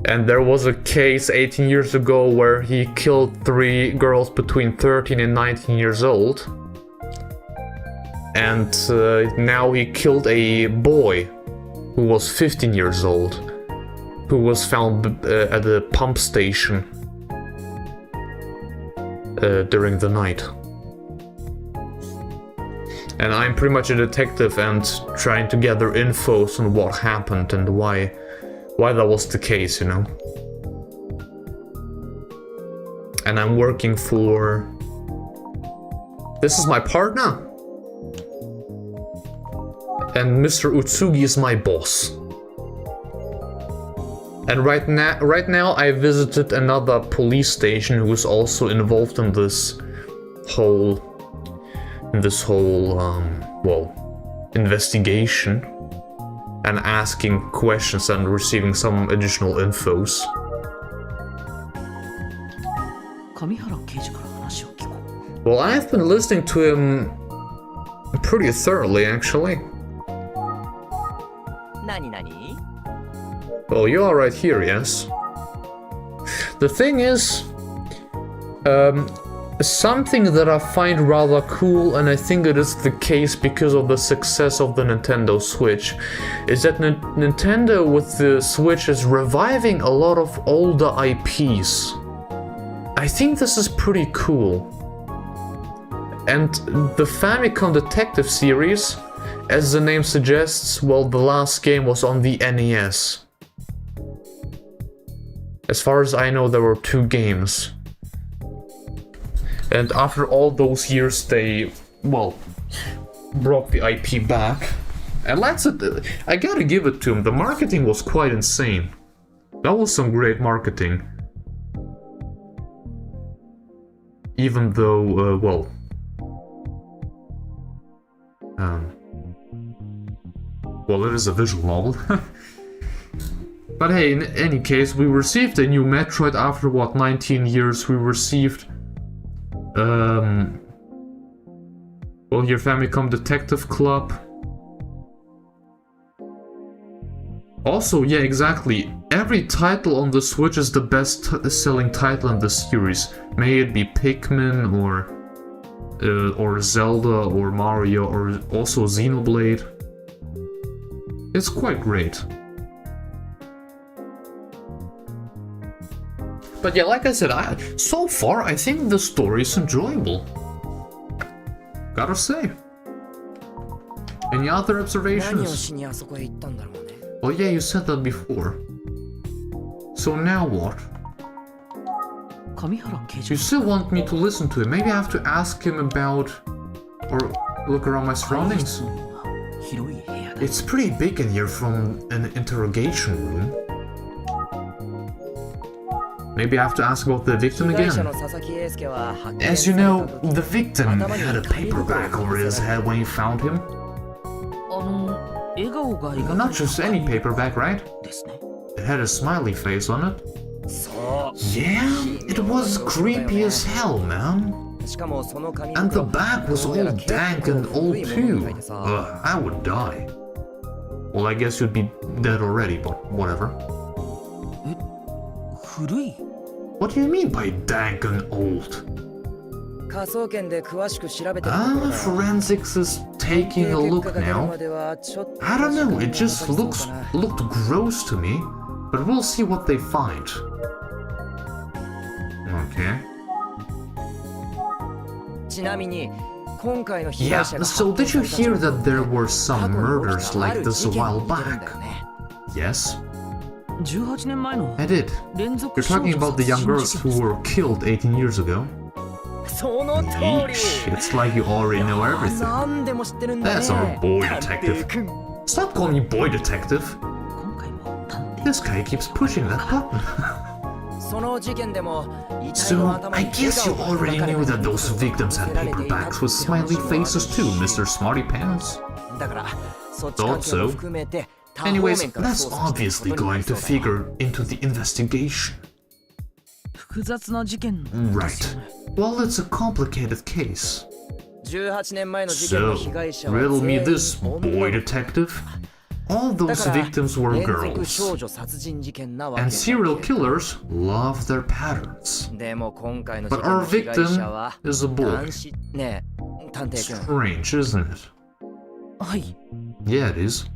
And there was a case 18 years ago where he killed 3 girls between 13 and 19 years old. And now he killed a boy who was 15 years old, who was found at a pump station during the night. And I'm pretty much a detective and trying to gather info on what happened and why that was the case, you know. And I'm working for... This is my partner. And Mr. Utsugi is my boss. And right now I visited another police station who is also involved in this whole well, investigation, and asking questions and receiving some additional infos. Well, I've been listening to him pretty thoroughly, actually. Well, you are right here, yes. The thing is, something that I find rather cool, and I think it is the case because of the success of the Nintendo Switch, is that Nintendo with the Switch is reviving a lot of older IPs. I think this is pretty cool. And the Famicom Detective series, as the name suggests, well, the last game was on the NES. As far as I know, there were 2 games. And after all those years, they, well, brought the IP back. And I gotta give it to them, the marketing was quite insane. That was some great marketing. Even though, well, it is a visual novel. But hey, in any case, we received a new Metroid after, what, 19 years? We received, well, your Famicom Detective Club. Also, yeah, exactly. Every title on the Switch is the best selling title in the series. May it be Pikmin or Zelda or Mario or also Xenoblade. It's quite great. But yeah, like I said, so far I think the story is enjoyable. Gotta say. Any other observations? Oh yeah, you said that before. So now what? You still want me to listen to him? Maybe I have to ask him about... or look around my surroundings. It's pretty big in here from an interrogation room. Maybe I have to ask about the victim again. As you know, the victim had a paper bag over his head when you found him. Not just any paper bag, right? It had a smiley face on it. Yeah, it was creepy as hell, man. And the bag was all dank and old too. I would die. Well, I guess you'd be dead already, but whatever. What do you mean by dank and old? Forensics is taking a look now. I don't know, it just looked gross to me, but we'll see what they find. Okay. Yeah, so did you hear that there were some murders like this a while back? Yes? I did. You're talking about the young girls who were killed 18 years ago? Yeesh, it's like you already know everything. That's our boy detective. Stop calling me boy detective. This guy keeps pushing that button. So, I guess you already knew that those victims had paper bags with smiley faces too, Mr. Smarty Pants. Thought so. Anyways, that's obviously going to figure into the investigation. Right. Well, it's a complicated case. So, riddle me this, boy detective. All those victims were girls. And serial killers love their patterns. But our victim is a boy. Strange, isn't it? Yeah, it is.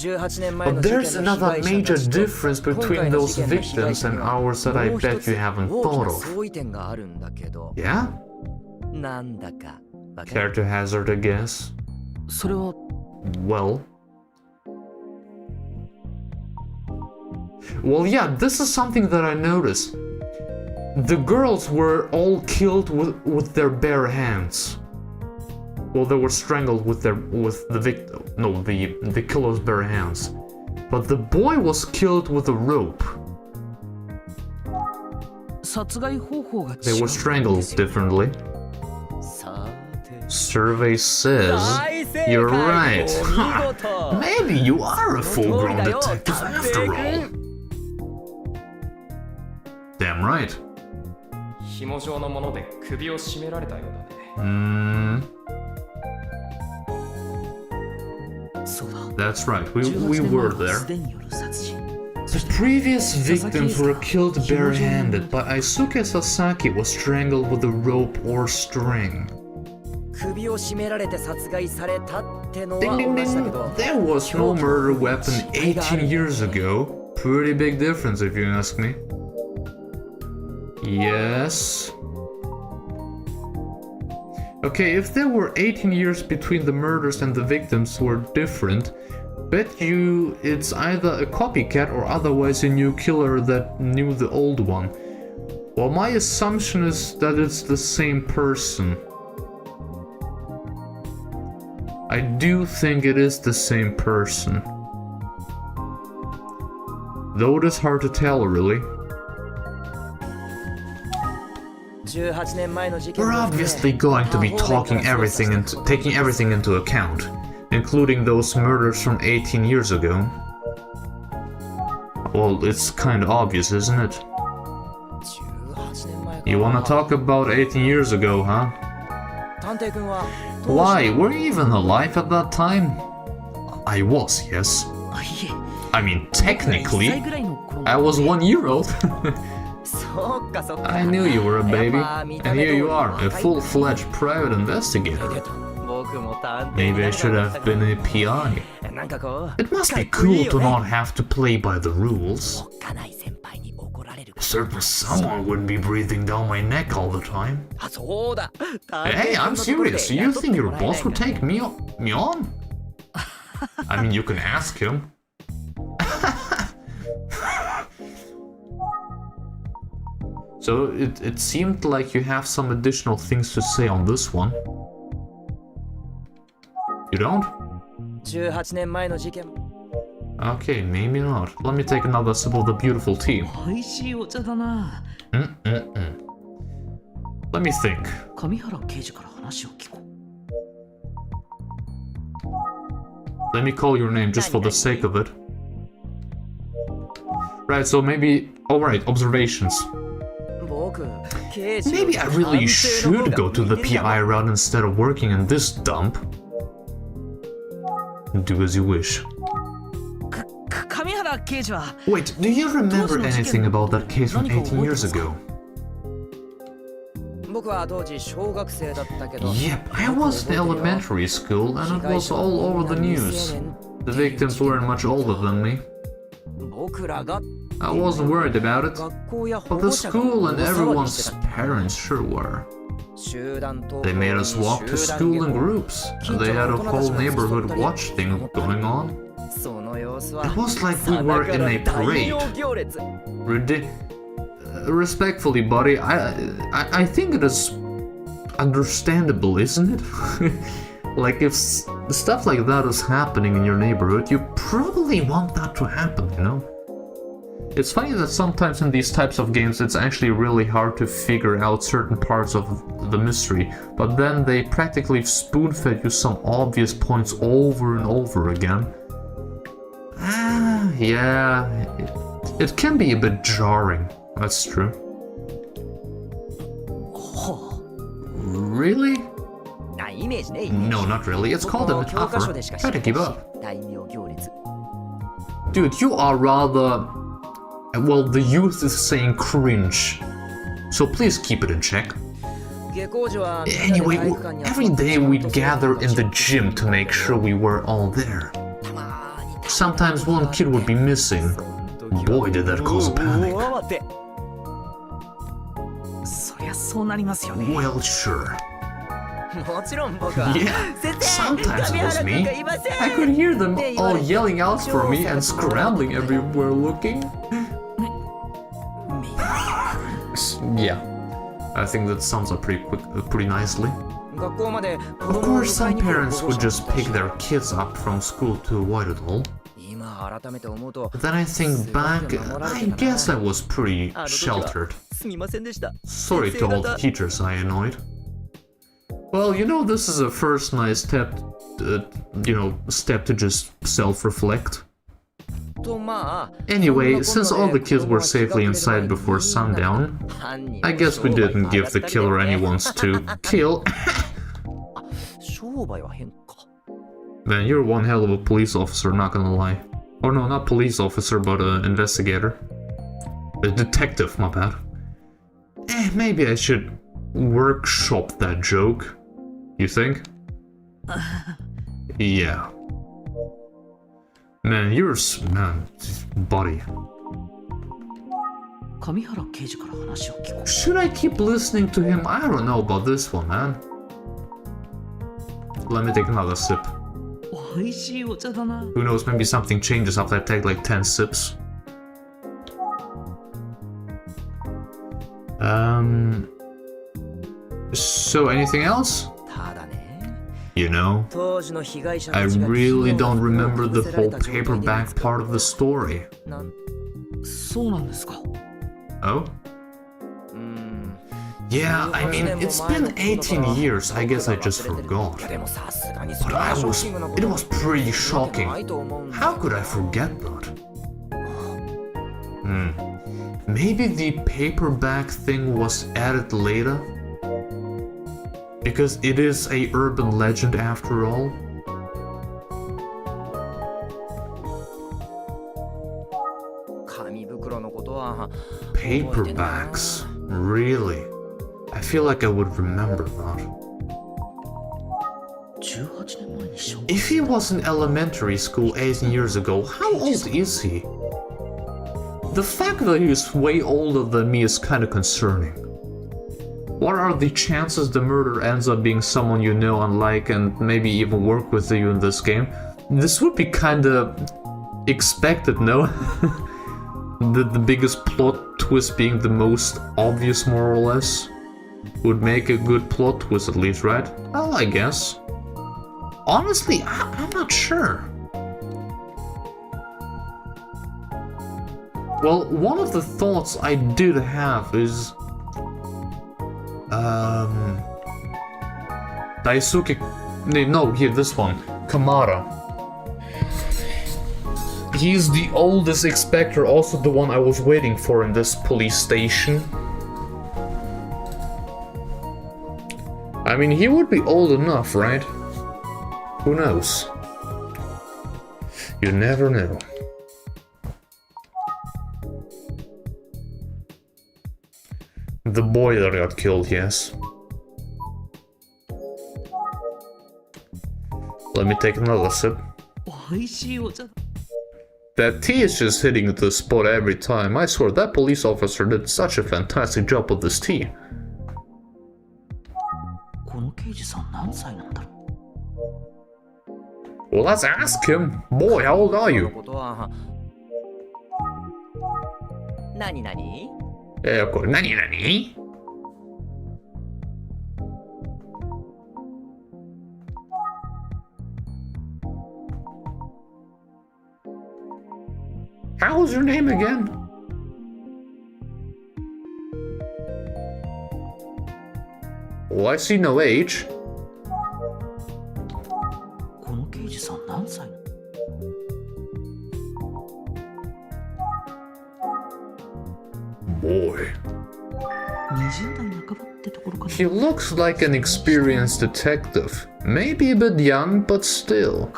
But there's another major difference between those victims and ours that I bet you haven't thought of. Yeah? Care to hazard a guess? Well, yeah, this is something that I noticed. The girls were all killed with their bare hands. Well, they were strangled with the victim. No, the killer's bare hands. But the boy was killed with a rope. They were strangled differently. Survey says you're right. Maybe you are a full-grown detective after all. Damn right. That's right, we were there. The previous victims were killed barehanded, but Aisuke Sasaki was strangled with a rope or string. Ding ding ding! There was no murder weapon 18 years ago. Pretty big difference if you ask me. Yes. Okay, if there were 18 years between the murders and the victims were different, bet you it's either a copycat or otherwise a new killer that knew the old one. Well, my assumption is that it's the same person. I do think it is the same person. Though it is hard to tell, really. We're obviously going to be taking everything into account, including those murders from 18 years ago. Well, it's kind of obvious, isn't it? You wanna talk about 18 years ago, huh? Why? Were you even alive at that time? I was, yes. I mean, technically, I was 1 year old. I knew you were a baby, and here you are, a full-fledged private investigator. Maybe I should have been a PI. It must be cool to not have to play by the rules. Certain someone wouldn't be breathing down my neck all the time. Hey, I'm serious. You think your boss would take me on? I mean, you can ask him. So it seemed like you have some additional things to say on this one. You don't? Okay, maybe not. Let me take another sip of the beautiful tea. Let me think. Let me call your name just for the sake of it. Right, so maybe... Alright, observations. Maybe I really should go to the PI route instead of working in this dump. Do as you wish. Wait, do you remember anything about that case from 18 years ago? Yep, I was in elementary school and it was all over the news. The victims weren't much older than me. I wasn't worried about it, but the school and everyone's parents sure were. They made us walk to school in groups, and they had a whole neighborhood watch thing going on. It was like we were in a parade. Respectfully, buddy, I think it is understandable, isn't it? Like, if stuff like that is happening in your neighborhood, you probably want that to happen, you know? It's funny that sometimes in these types of games it's actually really hard to figure out certain parts of the mystery, but then they practically spoon-fed you some obvious points over and over again. Yeah, it can be a bit jarring, that's true. Really? No, not really. It's called a metaphor. Try to keep up. Dude, you are rather... Well, the youth is saying cringe. So please keep it in check. Anyway, every day we'd gather in the gym to make sure we were all there. Sometimes one kid would be missing. Boy, did that cause a panic. Well, sure. Yeah, sometimes it was me. I could hear them all yelling out for me and scrambling everywhere looking. Yeah, I think that sums up pretty nicely. Of course, some parents would just pick their kids up from school to avoid it all. But then I think back, I guess I was pretty sheltered. Sorry to all the teachers I annoyed. Well, you know, this is a first nice step, step to just self-reflect. Anyway, since all the kids were safely inside before sundown, I guess we didn't give the killer anyone's to kill. Man, you're one hell of a police officer, not gonna lie. Oh no, not police officer, but investigator. A detective, my bad. Maybe I should workshop that joke. You think? Yeah. Man, buddy. Should I keep listening to him? I don't know about this one, man. Let me take another sip. Who knows, maybe something changes after I take like 10 sips. So anything else? You know, I really don't remember the whole paperback part of the story. Oh? Yeah, I mean, it's been 18 years, I guess I just forgot. But it was pretty shocking. How could I forget that? Maybe the paperback thing was added later? Because it is a urban legend after all? Paperbacks? Really? I feel like I would remember that. If he was in elementary school 18 years ago, how old is he? The fact that he is way older than me is kinda concerning. What are the chances the murderer ends up being someone you know and like and maybe even work with you in this game? This would be kinda expected, no? The biggest plot twist being the most obvious, more or less, would make a good plot twist at least, right? Well, I guess. Honestly, I'm not sure. Well, one of the thoughts I did have is... Daisuke... No, here, this one. Kamara. He's the oldest Inspector, also the one I was waiting for in this police station. I mean, he would be old enough, right? Who knows? You never know. The boy that got killed, yes. Let me take another sip. That tea is just hitting the spot every time. I swear, that police officer did such a fantastic job with this tea. Well, let's ask him. Boy, how old are you? Of course. Nani? How was your name again? Well, I see no age. Boy. He looks like an experienced detective. Maybe a bit young, but still.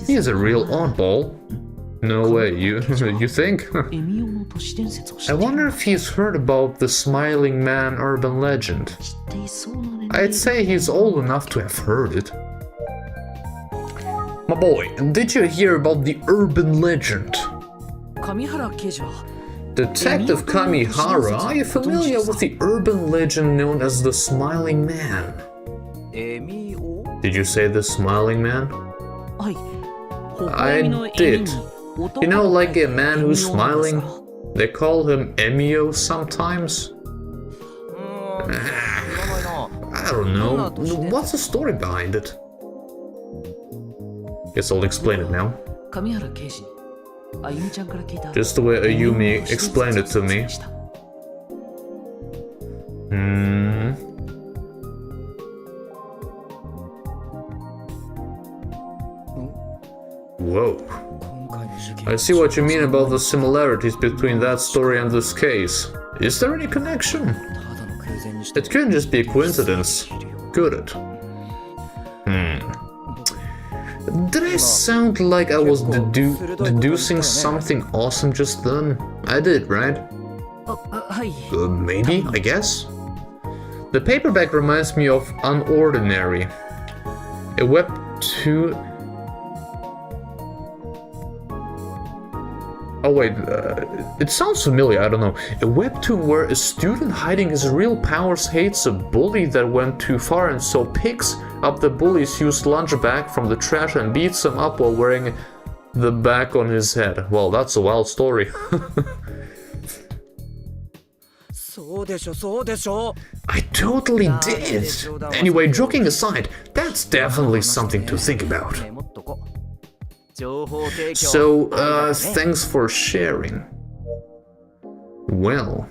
He is a real oddball. No way, you think? I wonder if he's heard about the Smiling Man urban legend. I'd say he's old enough to have heard it. My boy, did you hear about the urban legend? Detective Kamihara, are you familiar with the urban legend known as the Smiling Man? Did you say the Smiling Man? I did. You know, like a man who's smiling? They call him Emio sometimes? I don't know. What's the story behind it? Guess I'll explain it now. Just the way Ayumi explained it to me. Whoa. I see what you mean about the similarities between that story and this case. Is there any connection? It couldn't just be a coincidence, could it? Did I sound like I was deducing something awesome just then? I did, right? Maybe, I guess? The paperback reminds me of Unordinary. A Web 2... Oh wait, it sounds familiar, I don't know. A webtoon where a student hiding his real powers hates a bully that went too far and so picks up the bully's used lunch bag from the trash and beats him up while wearing the bag on his head. Well, that's a wild story. I totally did! Anyway, joking aside, that's definitely something to think about. So, thanks for sharing. Well,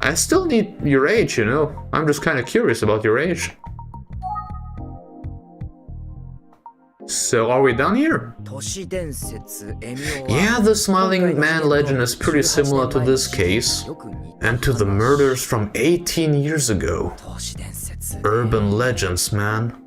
I still need your age, you know. I'm just kind of curious about your age. So, are we done here? Yeah, the Smiling Man legend is pretty similar to this case, and to the murders from 18 years ago. Urban legends, man.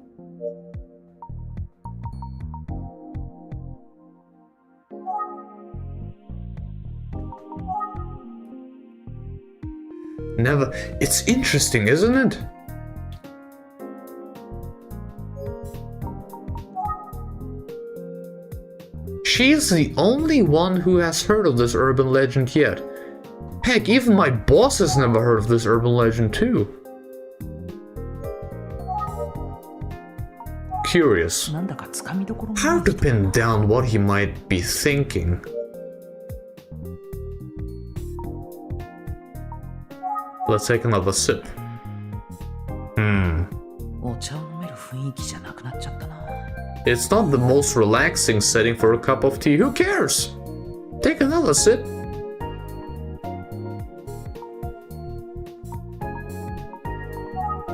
Never. It's interesting, isn't it? She's the only one who has heard of this urban legend yet. Heck, even my boss has never heard of this urban legend too. Curious. Hard to pin down what he might be thinking. Let's take another sip. It's not the most relaxing setting for a cup of tea. Who cares? Take another sip.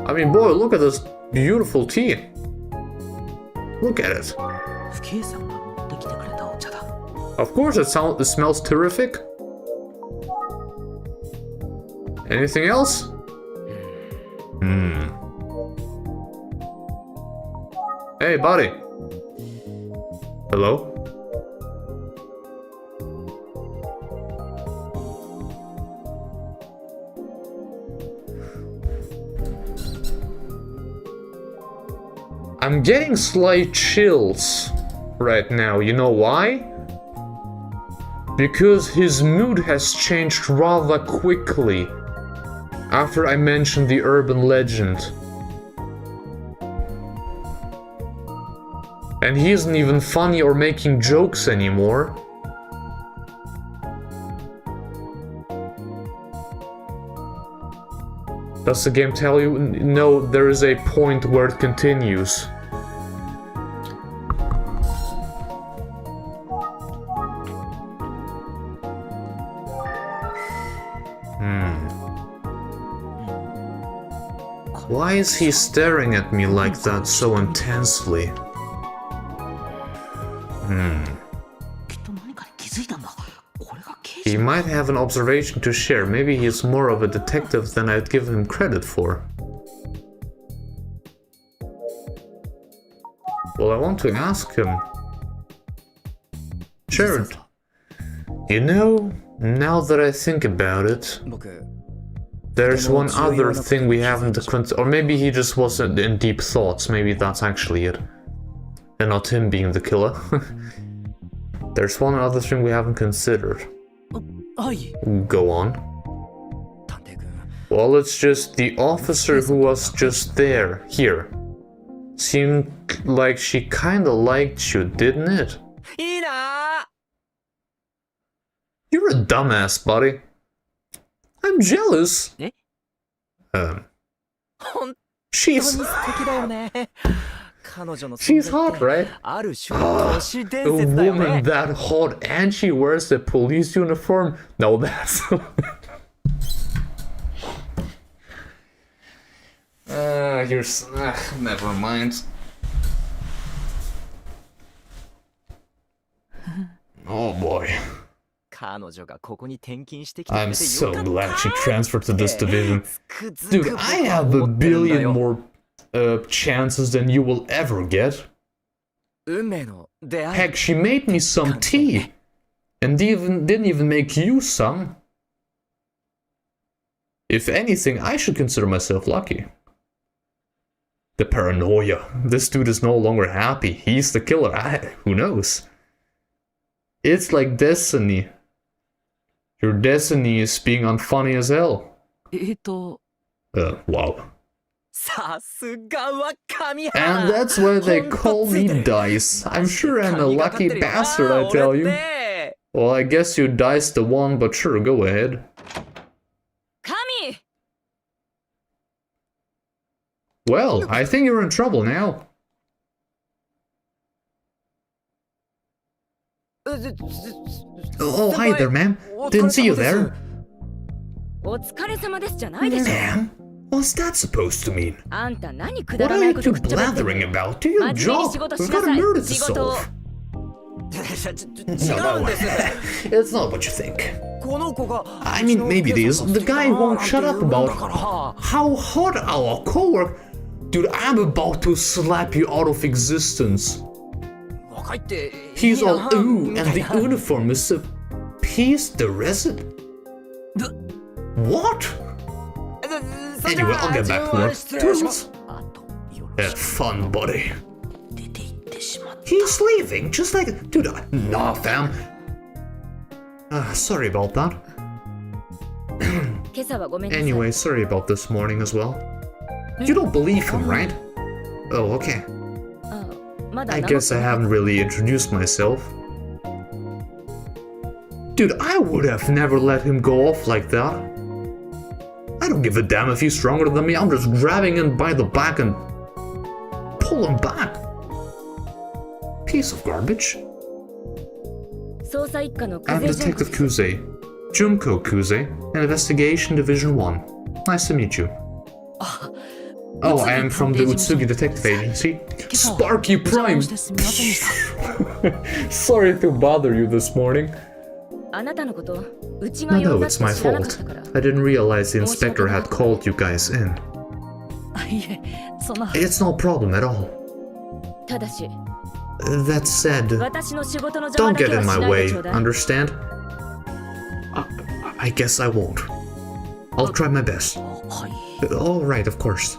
I mean, boy, look at this beautiful tea. Look at it. Of course, it smells terrific. Anything else? Hey, buddy. Hello? I'm getting slight chills right now. You know why? Because his mood has changed rather quickly after I mentioned the urban legend. And he isn't even funny or making jokes anymore. Does the game tell you? No, there is a point where it continues. Why is he staring at me like that so intensely? He might have an observation to share. Maybe he's more of a detective than I'd give him credit for. Well, I want to ask him. Sure. You know, now that I think about it, there's one other thing we haven't... Or maybe he just wasn't in deep thoughts. Maybe that's actually it. And not him being the killer. There's one other thing we haven't considered. Go on. Well, it's just the officer who was just there, here. Seemed like she kinda liked you, didn't it? You're a dumbass, buddy. I'm jealous. She's hot, right? A woman that hot and she wears a police uniform? No, that's... never mind. Oh boy. I'm so glad she transferred to this division. Dude, I have a billion more chances than you will ever get. Heck, she made me some tea. And didn't even make you some. If anything, I should consider myself lucky. The paranoia. This dude is no longer happy. He's the killer. Who knows? It's like destiny. Your destiny is being unfunny as hell. Wow. さすがは神 And 原 that's why they call me Dice. I'm sure I'm a lucky bastard, I tell you. Well, I guess you diced the one, but sure, go ahead. 神 Well, I think you're in trouble now. Oh, hi there, ma'am. Didn't see you there. お疲れ様ですじゃないでしょ Ma'am? What's that supposed to mean? あんた何くだ What ら are ない you こ two とくっちゃべってん blathering の about? Do your 真面目に job. 仕事 We've しな got a さい murder to 仕事を solve. 違 No, うん no, です it's not what you think. この子が I mean, maybe it is. The guy won't shut up about how hot our coworker. Dude, I'm about to slap you out of existence. 若いって He's all ooh, and the uniform is a piece the resin. What? Anyway, I'll get back to work. Toodles. Have fun, buddy. He's leaving, just like... Dude, nah, fam. Sorry about that. 今朝はごめんなさい Anyway, sorry about this morning as well. You don't believe him, right? Oh, okay. あまだ I 治って guess I haven't really introduced myself. Dude, I would have never let him go off like that. I don't give a damn if he's stronger than me. I'm just grabbing him by the back and pull him back. Piece of garbage. 捜査一課の I'm 久世 Detective Kuze. Junko Kuze, Investigation Division 1. Nice to meet you. Oh, I am from the Utsugi Detective Agency. Sparky Prime! Sorry to bother you this morning. あなたのことうちが No, 呼ん no, だって it's my 知らなかっ fault. たから I didn't realize the inspector had called you guys in. いえ、そんな。 It's no problem at all. ただし That said, 私の仕事の邪魔 don't だけ get は in し my ないで way, ちょうだい understand? I guess I won't. I'll try my best. はい。 Alright, of course.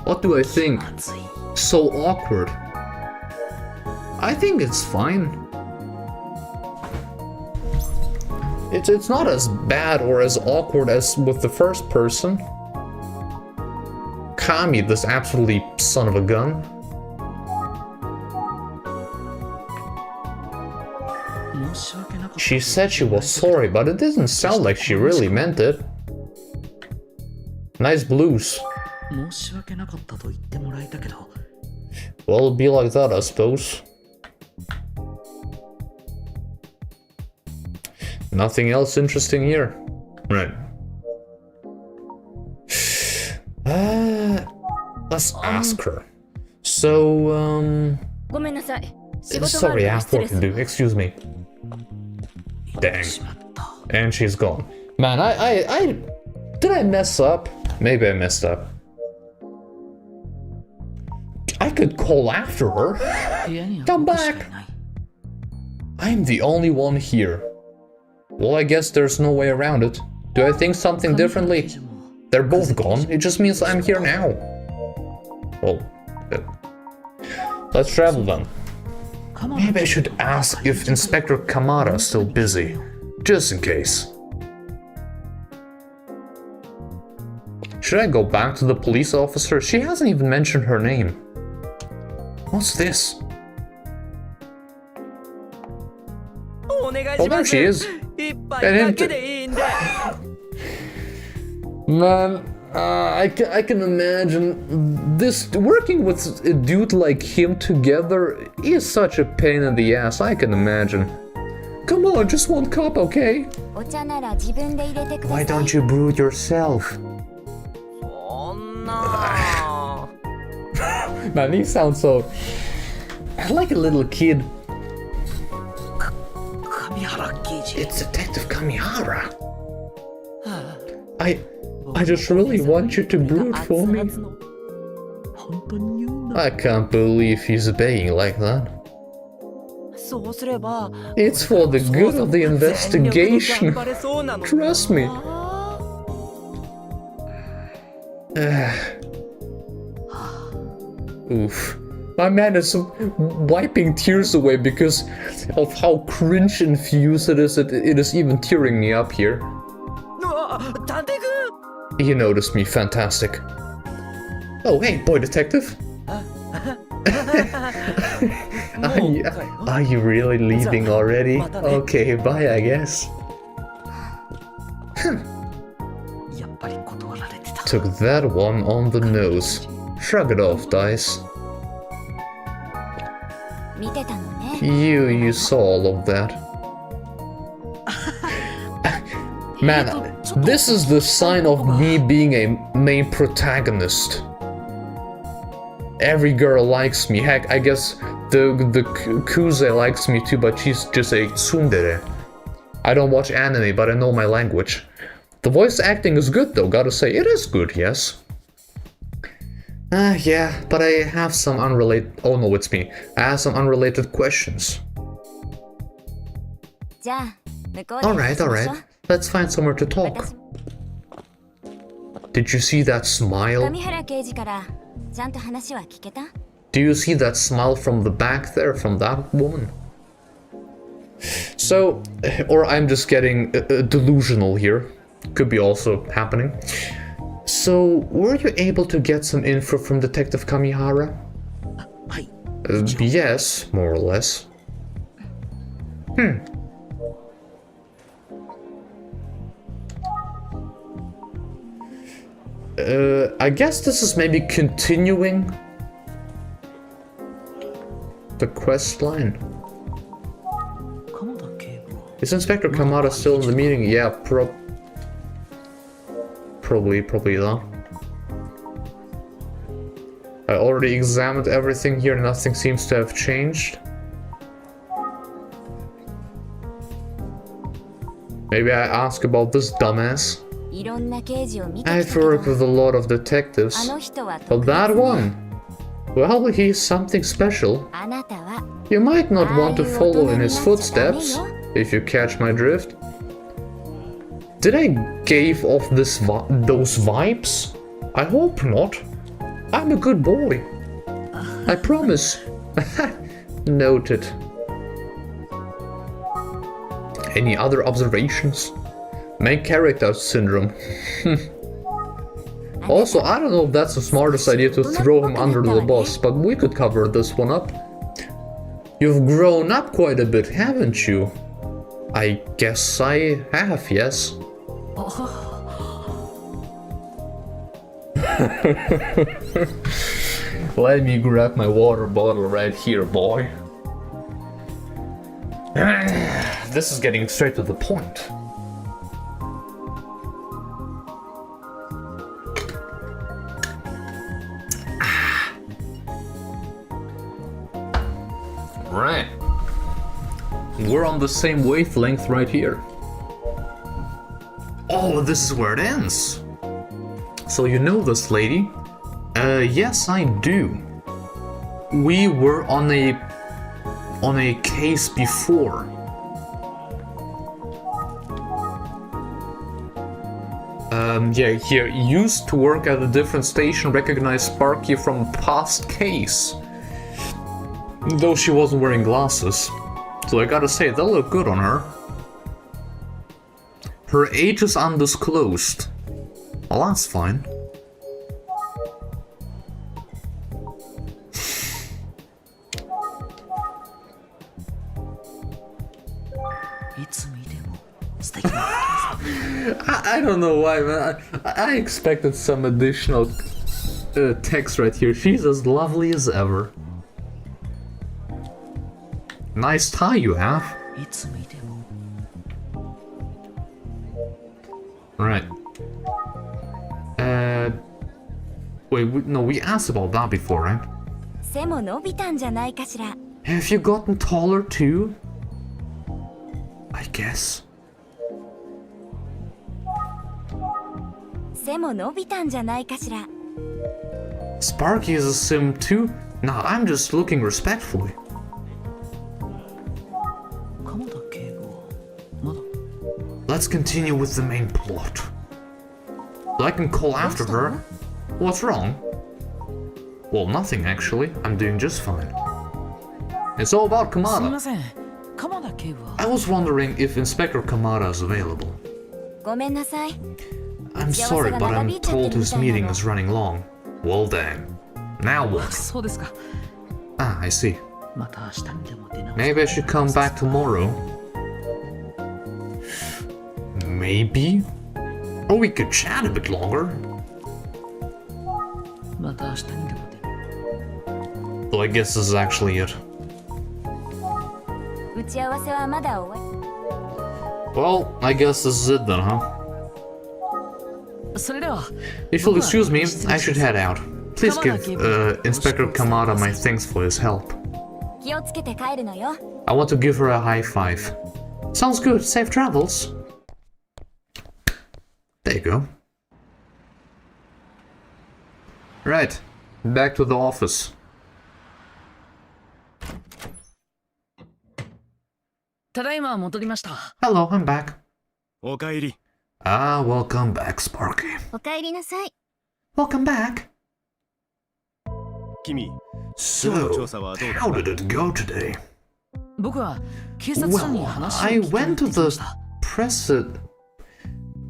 What do I think? So awkward. I think it's fine. It's not as bad or as awkward as with the first person. Kami, this absolutely son of a gun. She said she was sorry, but it didn't sound like she really meant it. Nice blues. 申し訳なかったと言ってもらえたけど。 Well, it'd be like that, I suppose. Nothing else interesting here. Right. Let's ask her. So, ごめんなさい仕事があ sorry, る I から have 失礼 work す to る do. Excuse me. Dang. And she's gone. Man, I did I mess up? Maybe I messed up. I could call after her. 部屋には Come 僕しか back. いない。 I'm the only one here. Well, I guess there's no way around it. Do I think something differently? They're both gone. It just means I'm here now. Well, good. Let's travel then. Maybe I should ask if Inspector Kamada's still busy. Just in case. Should I go back to the police officer? She hasn't even mentioned her name. What's this? お願い Oh, しま there す she is. 一杯だけでいいんで Man, I can imagine this working with a dude like him together is such a pain in the ass. I can imagine. Come on, just one cup, okay? お茶なら自分で入れてくださ Why い don't you brew it yourself? そんな Man, he sounds so like a little kid. 神原刑事。 It's Detective Kamihara. I just really want you to brew it for me. 本当に言うんだ。 I can't believe he's begging like that. そうすれば It's for the good of the 全力で investigation. 頑張れそうなの Trust me. Oof. My man is wiping tears away because of how cringe-infused it is. It is even tearing me up here. You noticed me, fantastic. Oh, hey, boy detective. Are you really leaving already? Okay, bye, I guess. Took that one on the nose. Shrug it off, Dice. You saw all of that. Man, this is the sign of me being a main protagonist. Every girl likes me. Heck, I guess the Kuze likes me too, but she's just a tsundere. I don't watch anime, but I know my language. The voice acting is good though, gotta say. It is good, yes. Yeah, but I have some unrelated... Oh no, it's me. I have some unrelated questions. Alright. Let's find somewhere to talk. Did you see that smile? Do you see that smile from the back there, from that woman? So, or I'm just getting delusional here. Could be also happening. So, were you able to get some info from Detective Kamihara? Yes, more or less. I guess this is maybe continuing the quest line. Is Inspector Kamada still in the meeting? Yeah, probably not. I already examined everything here, nothing seems to have changed. Maybe I ask about this dumbass. I've worked with a lot of detectives, but that one, well, he's something special. You might not want to follow in his footsteps, if you catch my drift. Did I give off those vibes? I hope not. I'm a good boy. I promise. Noted. Any other observations? Main character syndrome. Also, I don't know if that's the smartest idea to throw him under the bus, but we could cover this one up. You've grown up quite a bit, haven't you? I guess I have, yes. Let me grab my water bottle right here, boy. This is getting straight to the point. Right. We're on the same wavelength right here. Oh, this is where it ends. So you know this lady? Yes, I do. We were on a case before. Yeah, here, used to work at a different station, recognized Sparky from a past case. Though she wasn't wearing glasses. So I gotta say, they look good on her. Her age is undisclosed. Well, that's fine. I don't know why, man. I expected some additional text right here. She's as lovely as ever. Nice tie you have. Right. Wait, we asked about that before, right? Have you gotten taller too? I guess. Sparky is a sim too? Nah, I'm just looking respectfully. Let's continue with the main plot. So I can call after her. What's wrong? Well, nothing actually. I'm doing just fine. It's all about すみま Kamada. せん鎌田警部は I was wondering if Inspector Kamada is available. ごめんなさい。 I'm sorry, but I'm told his meeting is running long. Well dang. Now what? そうですか Ah, I see. また明日にでも出直す Maybe I should come back tomorrow. Maybe? Or we could chat a bit longer. また明日にでも出直す So I guess this is actually it. 打ち合わせはまだ終わ Well, I guess this is it then, huh? それでは If you'll excuse me, I should head out. Please give Inspector Kamada my thanks for his help. り。気をつけて帰るのよ。 I want to give her a high five. Sounds good. Safe travels. There you go. Right. Back to the office. ただいま戻りました Hello, I'm back. おかえり。 Ah, welcome back, Sparky. お帰りなさい。 Welcome back. 君、 So, 今日の調査はどうだ how did it go today? 僕は警察署に Well, 話を I 聞きに行 went って to きま the した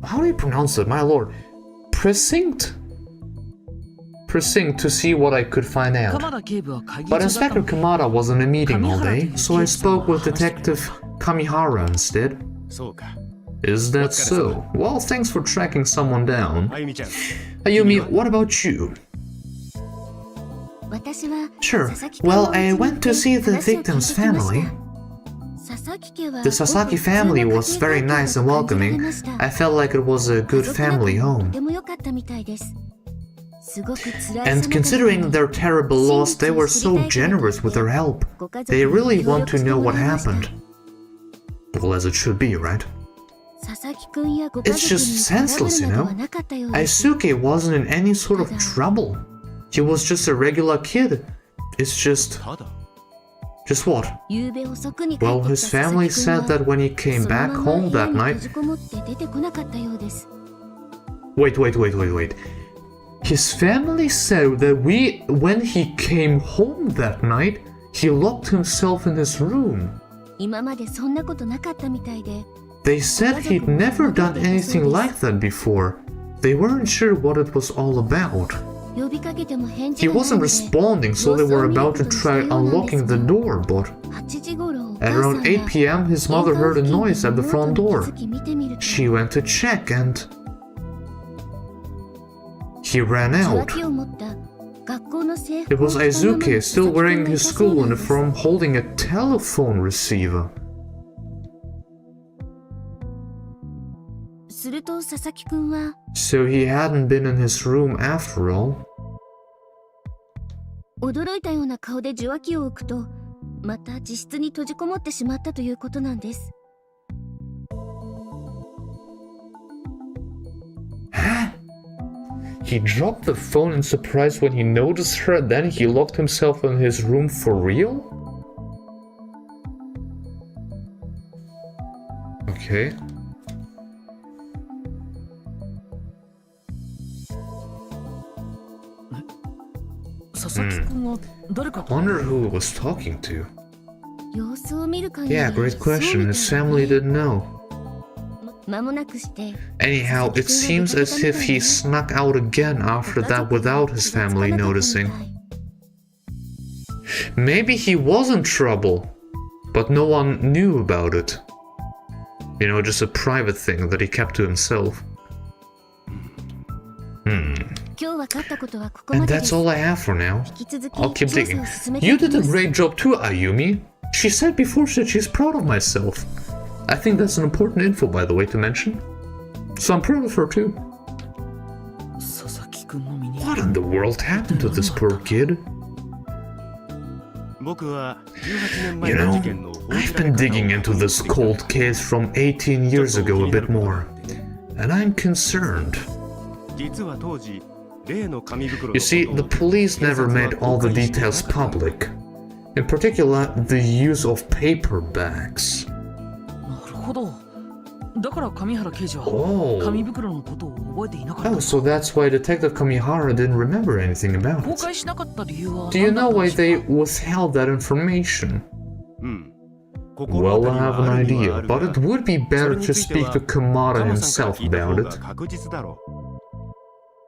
How do you pronounce it, my lord? Precinct? Precinct to see what I could find out. 鎌田警部は会議 But 中だった Inspector の Kamada was in a meeting all day, so I spoke with Detective Kamihara instead. そうか。 Is that so? Well, thanks for tracking someone down. あゆみちゃん、 Ayumi, what about you? 私は Sure. 佐々木君の Well, I お家に went to see the 話を聞いてき victim's ました family. 佐々木家は The Sasaki family was very nice and welcoming. I felt like it was a good family と home. ても良かったみたいです。すごく辛いさ And なか considering their terrible loss, they were so generous with their help. They really want to know what happened. Well, as it should be, right? 佐々木君やご家 It's 族 just にトラブ senseless, ル you など know? はなかったようです。 Aisuke wasn't in any sort of trouble. He was just a regular kid. It's just... ただ、 Just what? 夕べ遅くに帰っ Well, てき his た佐々 family 木君 said は that when he came その back まま home 部屋 that に night... 閉じこもって出てこなかったようです。 Wait. His family said that when he came home that night, he locked himself in his room. 今までそんなことなかったみたいで、 They said he'd never done anything like that before. They weren't sure what it was all about. 呼びかけても返事 He がない wasn't ので、 responding, so they were about to try unlocking the door, but 8時頃お at 母さん around 8 が p.m. his mother heard a noise at the front door. 見てみると She went to check and he ran 受 out. 話器を持った学校の制 It 服を was 着たまま Aizuke 佐 still 々木君 wearing がい his たそう school なんです uniform holding a telephone receiver. すると佐々木君は So he hadn't been in his room after all. 驚いたような顔で受話器を置くとまた自室に閉じこもってしまったということなんです。 He dropped the phone in surprise when he noticed her, then he locked himself in his room for real? Okay. Wonder who he was talking to. 様子を見る限り Yeah, great そうみ question. たい His ですね family didn't know. 間もなくして Anyhow, it seems as if he snuck out again after that without his family noticing. Maybe he was in trouble, but no one knew about it. You know, just a private thing that he kept to himself. 今日分かったことはここま And でで that's す。 all I have for now. 引き続き I'll keep 調 digging. 査を進めて You いき did ま a す。 great job too, Ayumi. She said before that she's proud of myself. I think that's an important info, by the way, to mention. So I'm proud of her too. 佐々木君の身に What in the world happened to this poor kid? 僕は18年前 You の know, 事件の報じ I've られ been 方を digging into this cold case from 18 years ago a bit more, and I'm concerned. 実は当時、例の紙袋 You see, the police never made all the details public. In particular, the use of paper bags. なるほどだから上原刑事は Oh. 紙袋のことを覚えていなかった。 Oh, so that's why Detective Kamihara didn't remember anything about 公 it. 開しなかった理由は Do you 何だ know ったん why でしょう they withheld that information? うん。 Well, I have an 心当たり idea, はある but が it would be そ better れに to ついて speak は to Kamada カマさん himself から聞いた about 方 it. が確実だろ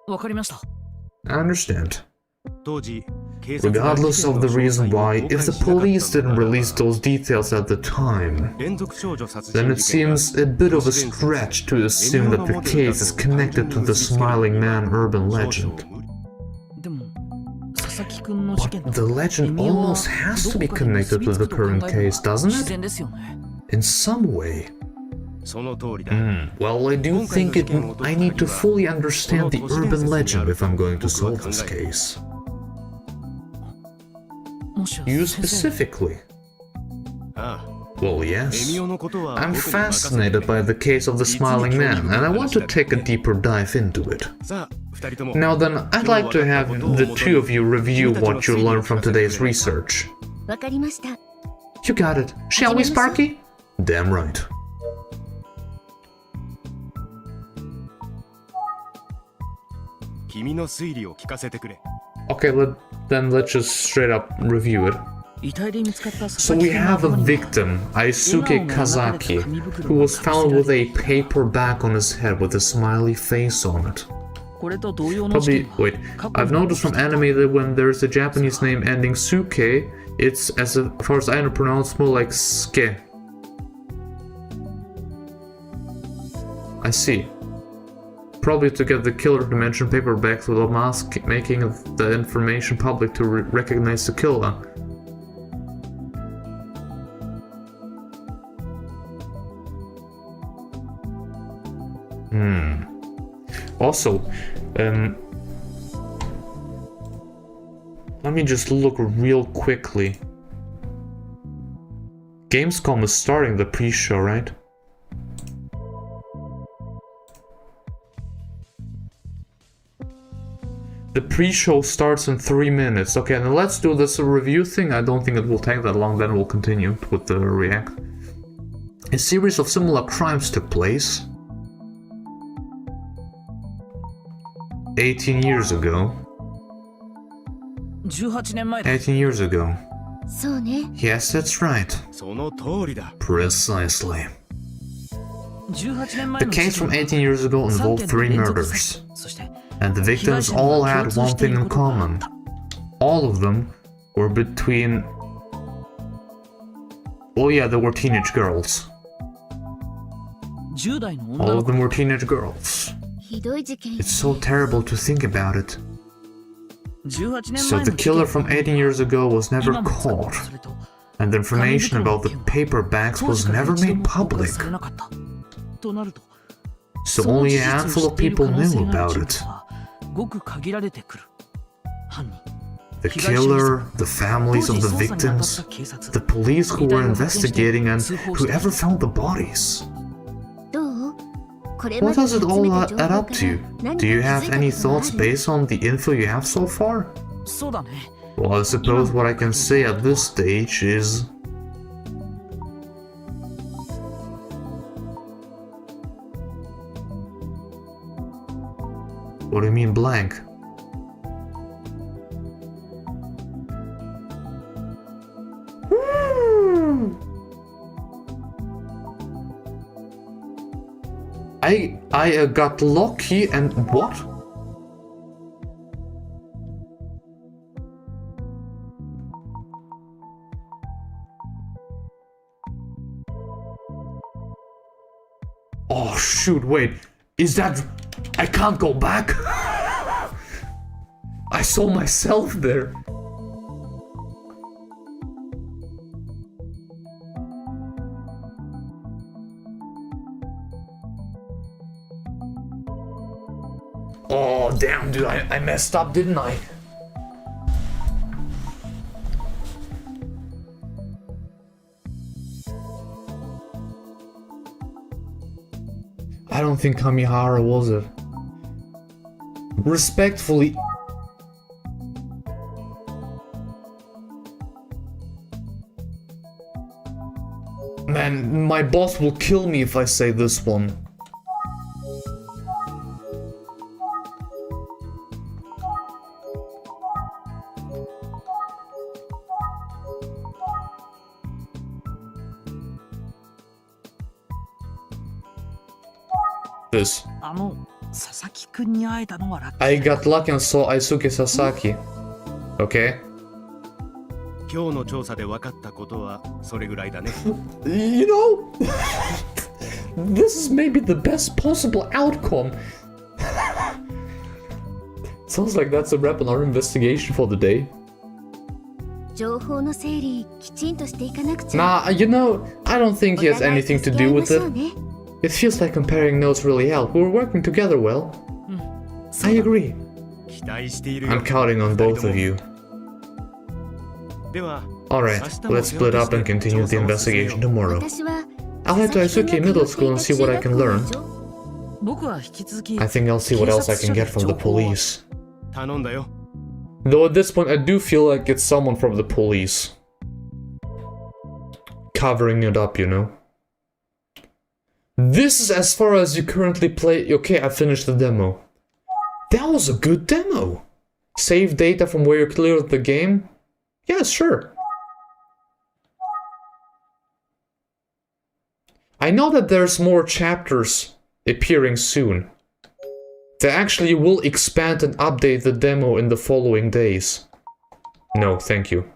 わかりました。 I understand. 当時警察が Regardless of the 事件 reason の詳 why, 細を公 if 開 the しなかったの police な didn't ら release those details at the time, 連続少女殺 then 人 it 事件が seems a bit of a stretch to assume that the case is connected to the Smiling Man urban 少々 legend. 無理でも佐々木くんの事件 But と the legend エミオは almost has to be どこかで connected 結び to つ the くと考 current えるの case, が doesn't 自 it? 然ですよね。 In some way. その通りだ Well, I do think I need to fully understand the urban legend if I'm going to solve this case. もしや You 先生 specifically? ああ Well, エ yes. ミオのことは I'm 僕に任せて fascinated by the case of the Smiling Man, and I want to take a deeper dive into it. さあ二人とも Now then, I'd like to have the two of you review what you learned from today's research. わかりました。 You got it. Shall we, Sparky? Damn right. 君の推理を聞かせてくれ Okay, let's just straight up review it. 遺体で見つかった佐 So 々木 we くんの have a 頭には victim, Aisuke Kazaki, who was found with a paper bag on his head with a smiley face on it. これと同様の事 Probably, 件は wait, 過去 I've に noticed from anime that when there's a Japanese name ending Suke, it's, as far as I know, pronounced more like Ske. I see. Probably to get the killer to mention paperbacks without making the information public to recognize the killer. Also, let me just look real quickly. Gamescom is starting the pre-show, right? The pre-show starts in 3 minutes. Okay, now let's do this review thing. I don't think it will take that long, then we'll continue with the react. A series of similar crimes took place 18 years ago. 18年前だ。 18 years ago. そうね。 Yes, that's right. その通りだ Precisely. 18年前 The の case 事件 from は 18 years ago 3 involved 件 three 連続 murders, 殺人、そして and the 被害 victims 者には all 共 had 通 one してい thing る in ことがあっ common. た。 All of them were between... Oh yeah, they were teenage girls. 10代の女 All の of 子 them were teenage girls. ひどい事件。 It's so terrible to think about it. 18年 So 前 the の事件 killer from 18 years ago was never 今も使う caught, それと and the 紙 information 袋の about the 件は paper bags 当 was 時から never 一度 made も公開 public. されなかったとなると So その only 事 a 実を handful 知 of っている people 可能 knew 性がある about 人 it. 物はごく限られてくる。犯人 The killer, the families of the victims, the police who were investigating, and whoever found the bodies. どう？これま What で does it 集 all めた add 情報 up から to? 何 Do か you 気づ have いた any ことがあ thoughts る？ based on the info you have so far? そうだね。 Well, I suppose what I can say at this stage is... What do you mean blank? I got lucky and what? Oh shoot, wait. Is that... I can't go back? I saw myself there. Oh damn, dude, I messed up, didn't I? I don't think Kamihara was it. Respectfully. Man, And my boss will kill me if I say this one. This. I got lucky and saw Aisuke Sasaki. Okay. 今日の調査で分かったことはそれぐらいだね。You know, this is maybe the best possible outcome. Sounds like that's a wrap on our investigation for the day. 情報の整理きちんとしていかなくちゃ。 Nah, you know, I don't think he has anything to do with it. It feels like comparing notes really helped. We're working together well. I agree. 期待しているよ。 I'm counting on both of you. では、 Alright, let's split up and continue the investigation tomorrow. 私は I'll head to Aisuke Middle School and see what I can learn. 僕は引き続き I think I'll see what else I can get from the police. 頼んだよ。 Though at this point I do feel like it's someone from the police. Covering it up, you know. This is as far as you currently play. Okay, I finished the demo. That was a good demo. Save data from where you cleared the game? Yeah, sure. I know that there's more chapters appearing soon. They actually will expand and update the demo in the following days. No, thank you.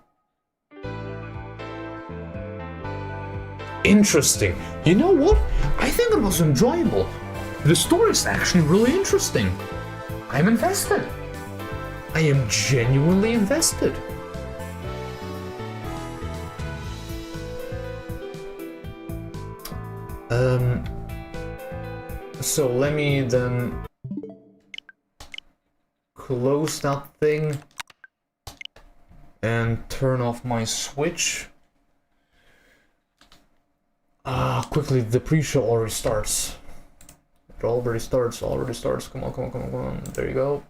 Interesting. You know what? I think it was enjoyable. The story is actually really interesting. I'm invested. I am genuinely invested. So let me then close that thing and turn off my Switch. Quickly, the pre-show already starts. It already starts. Come on. There you go.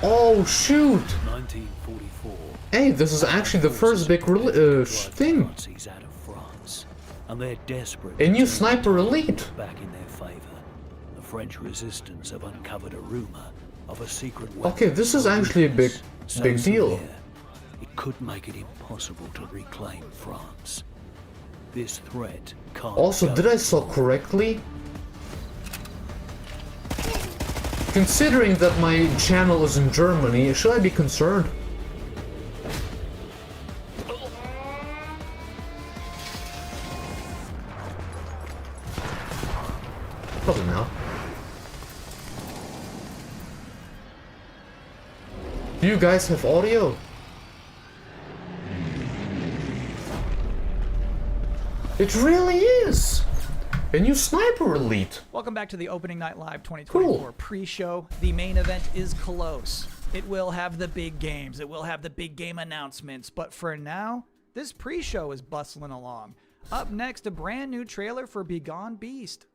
Oh shoot! 1944. Hey, this is actually the first big thing. And they're desperate. A new sniper elite. Back in their favor. The French resistance have uncovered a rumor of a secret weapon. Okay, this is actually a big deal. It could make it impossible to reclaim France. This threat can't. Also, did I saw correctly? Considering that my channel is in Germany, should I be concerned? Probably not. Do you guys have audio? It really is! A new sniper elite! Welcome back to the Opening Night Live 2024 pre-show. The main event is close. It will have the big games. It will have the big game announcements. But for now, this pre-show is bustling along. Up next, a brand new trailer for Begone Beast.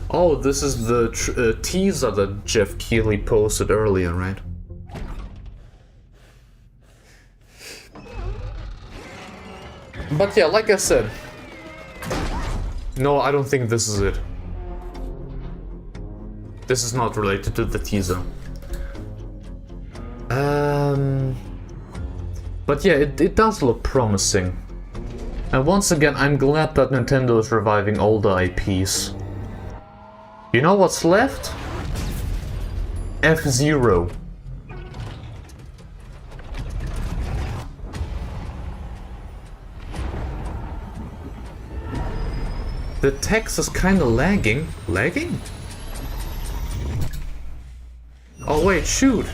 Oh, this is the teaser that Jeff Keighley posted earlier, right? But yeah, like I said, no, I don't think this is it. This is not related to the teaser. But yeah, it does look promising. And once again, I'm glad that Nintendo is reviving older IPs. You know what's left? F-Zero. The text is kinda lagging. Lagging? Oh wait, shoot!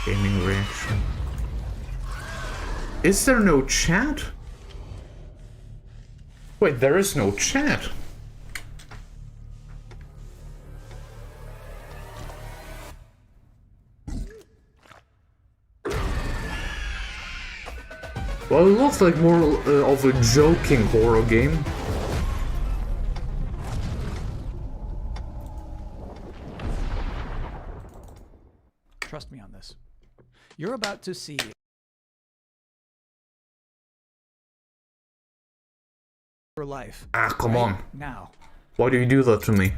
Gaming reaction. Is there no chat? Wait, there is no chat. Well, it looks like more of a joking horror game. Trust me on this. You're about to see your life. Ah, come on. Now. Why do you do that to me?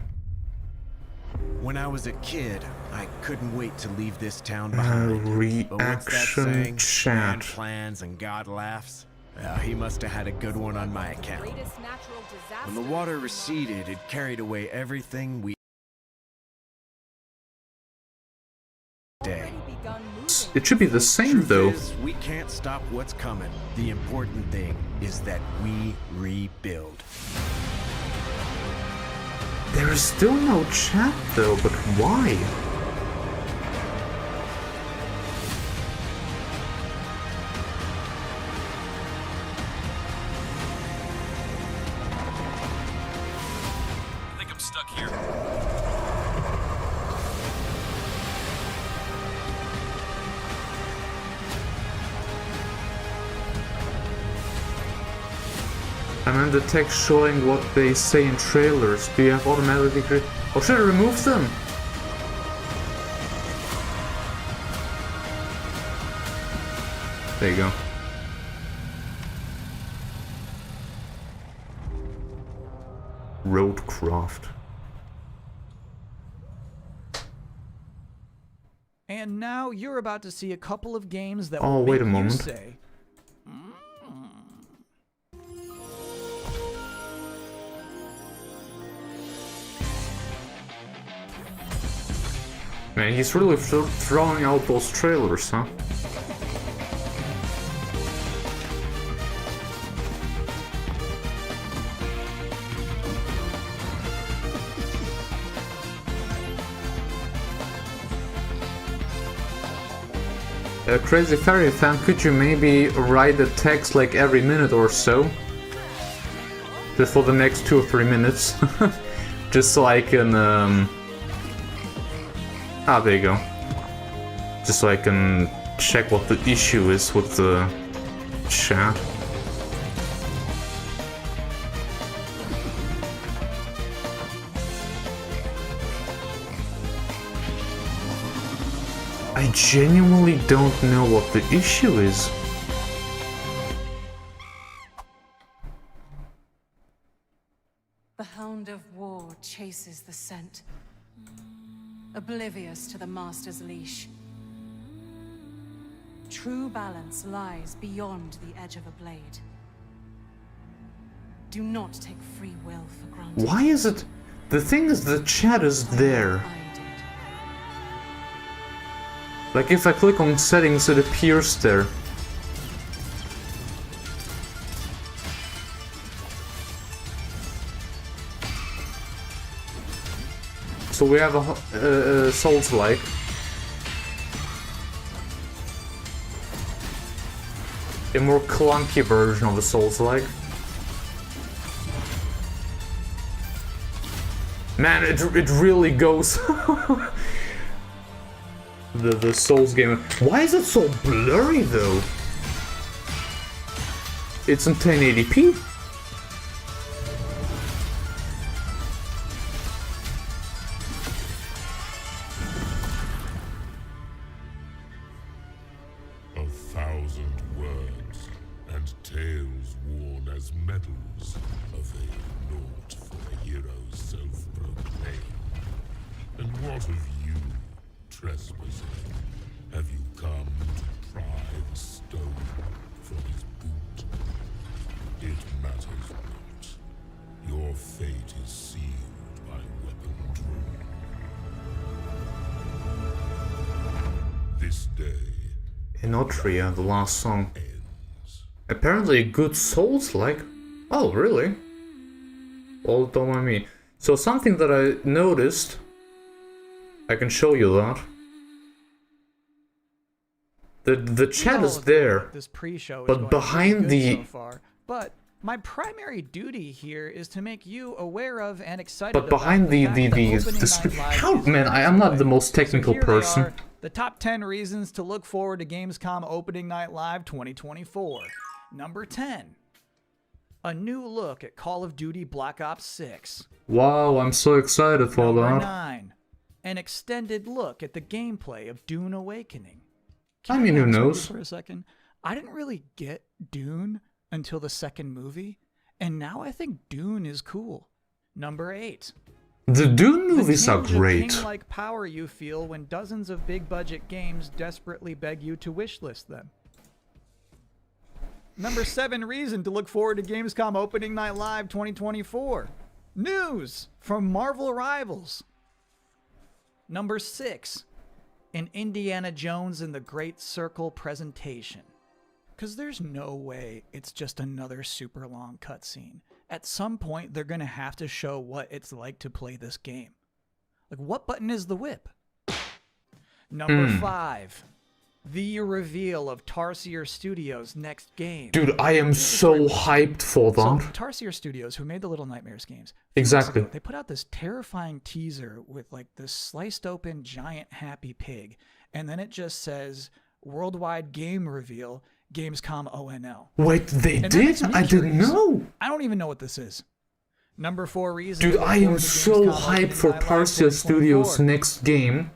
When I was a kid, I couldn't wait to leave this town behind. But what's that Reaction saying? chat. Man plans and God laughs. He must have had a good one on my account. When the water receded, it carried away everything we day. It should be the same though. We can't stop what's coming. The important thing is that we rebuild. There is still no chat though, but why? I think I'm stuck here. I meant the text showing what they say in trailers. Do you have automatically or should I remove them? There you go. Roadcraft. And now you're about to see a couple of games that Oh, will wait make a you moment. say, Man, he's really throwing out those trailers, huh? Crazy Fairy fan, could you maybe write the text like every minute or so? Just for the next 2 or 3 minutes. Just so I can, Ah, there you go. Just so I can check what the issue is with the chat. I genuinely don't know what the issue is. The hound of war chases the scent, oblivious to the master's leash. True balance lies beyond the edge of a blade. Do not take free will for granted. Why is it? The thing is, the chat is there. Like if I click on settings, it appears there. So we have a Souls-like. A more clunky version of a Souls-like. Man, it really goes. the Souls game. Why is it so blurry though? It's in 1080p. tales worn as medals avail naught for a hero's self-proclaimed. And what of you, trespasser? Have you come to pry the stone from his boot? It matters not. Your fate is sealed by weapon drawn. This day, Enotria, the last song. Apparently a good Souls-like. Oh, really? Well, don't mind me. So something that I noticed, I can show you that. The chat is there, this pre-show is but going behind really the good so far. But my primary duty here is to make you aware of and excited but behind the how, man, I am not the most technical person. The top 10 reasons to look forward to Gamescom Opening Night Live 2024. Number 10. A new look at Call of Duty Black Ops 6. Wow, I'm so excited for Number that. 9. An extended look at the gameplay of Dune Awakening. I mean, who knows? For a second, I didn't really get Dune until the second movie, and now I think Dune is cool. Number 8. The Dune movies are great. The king-like power you feel when dozens of big-budget games desperately beg you to wishlist them. Number 7 reason to look forward to Gamescom Opening Night Live 2024. News from Marvel Rivals. Number 6. An Indiana Jones and the Great Circle presentation. Because there's no way it's just another super long cutscene. At some point, they're going to have to show what it's like to play this game. Like, what button is the whip? Number 5. The reveal of Tarsier Studios' next game. Dude, I am so hyped for that. So, Tarsier Studios, who made the Little Nightmares games, exactly. Ago, they put out this terrifying teaser with like this sliced open giant happy pig, and then it just says worldwide game reveal Gamescom ONL. Wait, they did? I didn't know. I don't even know what this is. Number 4 reason. Dude, I am so hyped for Tarsier Studios' next game.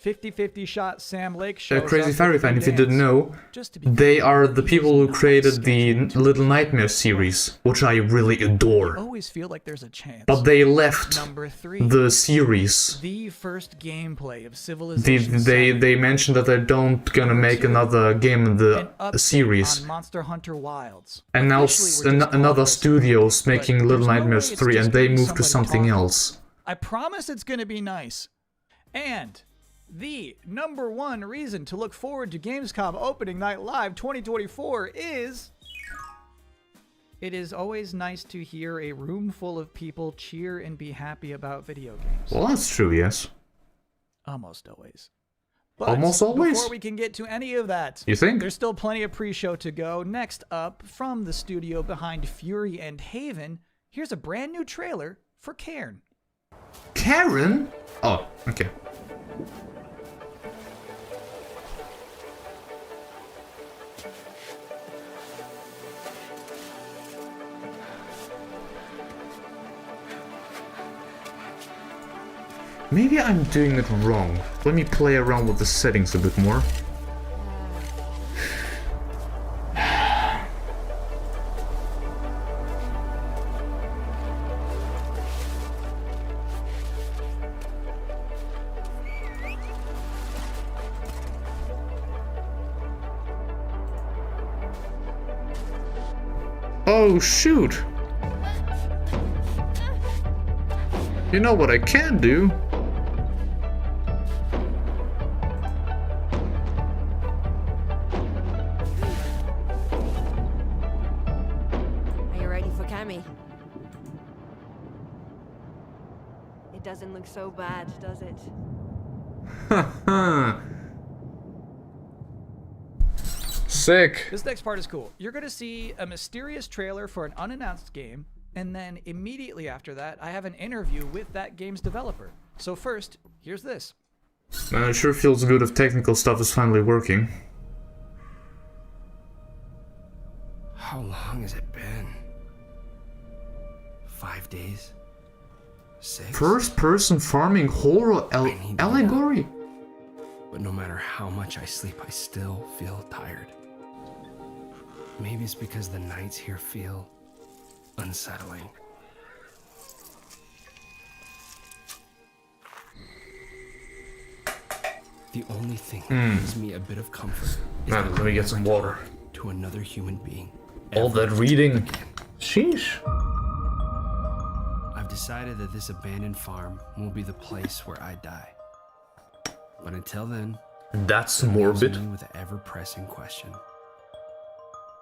50-50 shot Sam Lake shows Crazy Fairy Fan, if you didn't know, they are the people who created the Little Nightmares series, which I really adore. I always feel like there's a chance. But they left Number 3, the series. The first gameplay of Civilization. They mentioned that they don't gonna make another game in the series. On Monster Hunter Wilds. And now another studio's making Little Nightmares 3 and they moved to something else. I promise it's gonna be nice. And the number 1 reason to look forward to Gamescom Opening Night Live 2024 is... It is always nice to hear a room full of people cheer and be happy about video games. Well, that's true, yes. Almost always. But almost always? Before we can get to any of that, you think? There's still plenty of pre-show to go. Next up, from the studio behind Fury and Haven, here's a brand new trailer for Cairn. Karen? Oh, okay. Maybe I'm doing it wrong. Let me play around with the settings a bit more. Oh shoot! You know what I can do? Doesn't look so bad, does it? Sick. This next part is cool. You're going to see a mysterious trailer for an unannounced game, and then immediately after that, I have an interview with that game's developer. So first, here's this. Man, it sure feels good if technical stuff is finally working. How long has it been? 5 days? 6? First-person farming horror allegory? But no matter how much I sleep, I still feel tired. Maybe it's because the nights here feel unsettling. The only thing that gives me a bit of comfort is Man, let me get some water. To another human being. All that reading. Sheesh. I've decided that this abandoned farm will be the place where I die. But until then, that's morbid. With the ever-pressing question: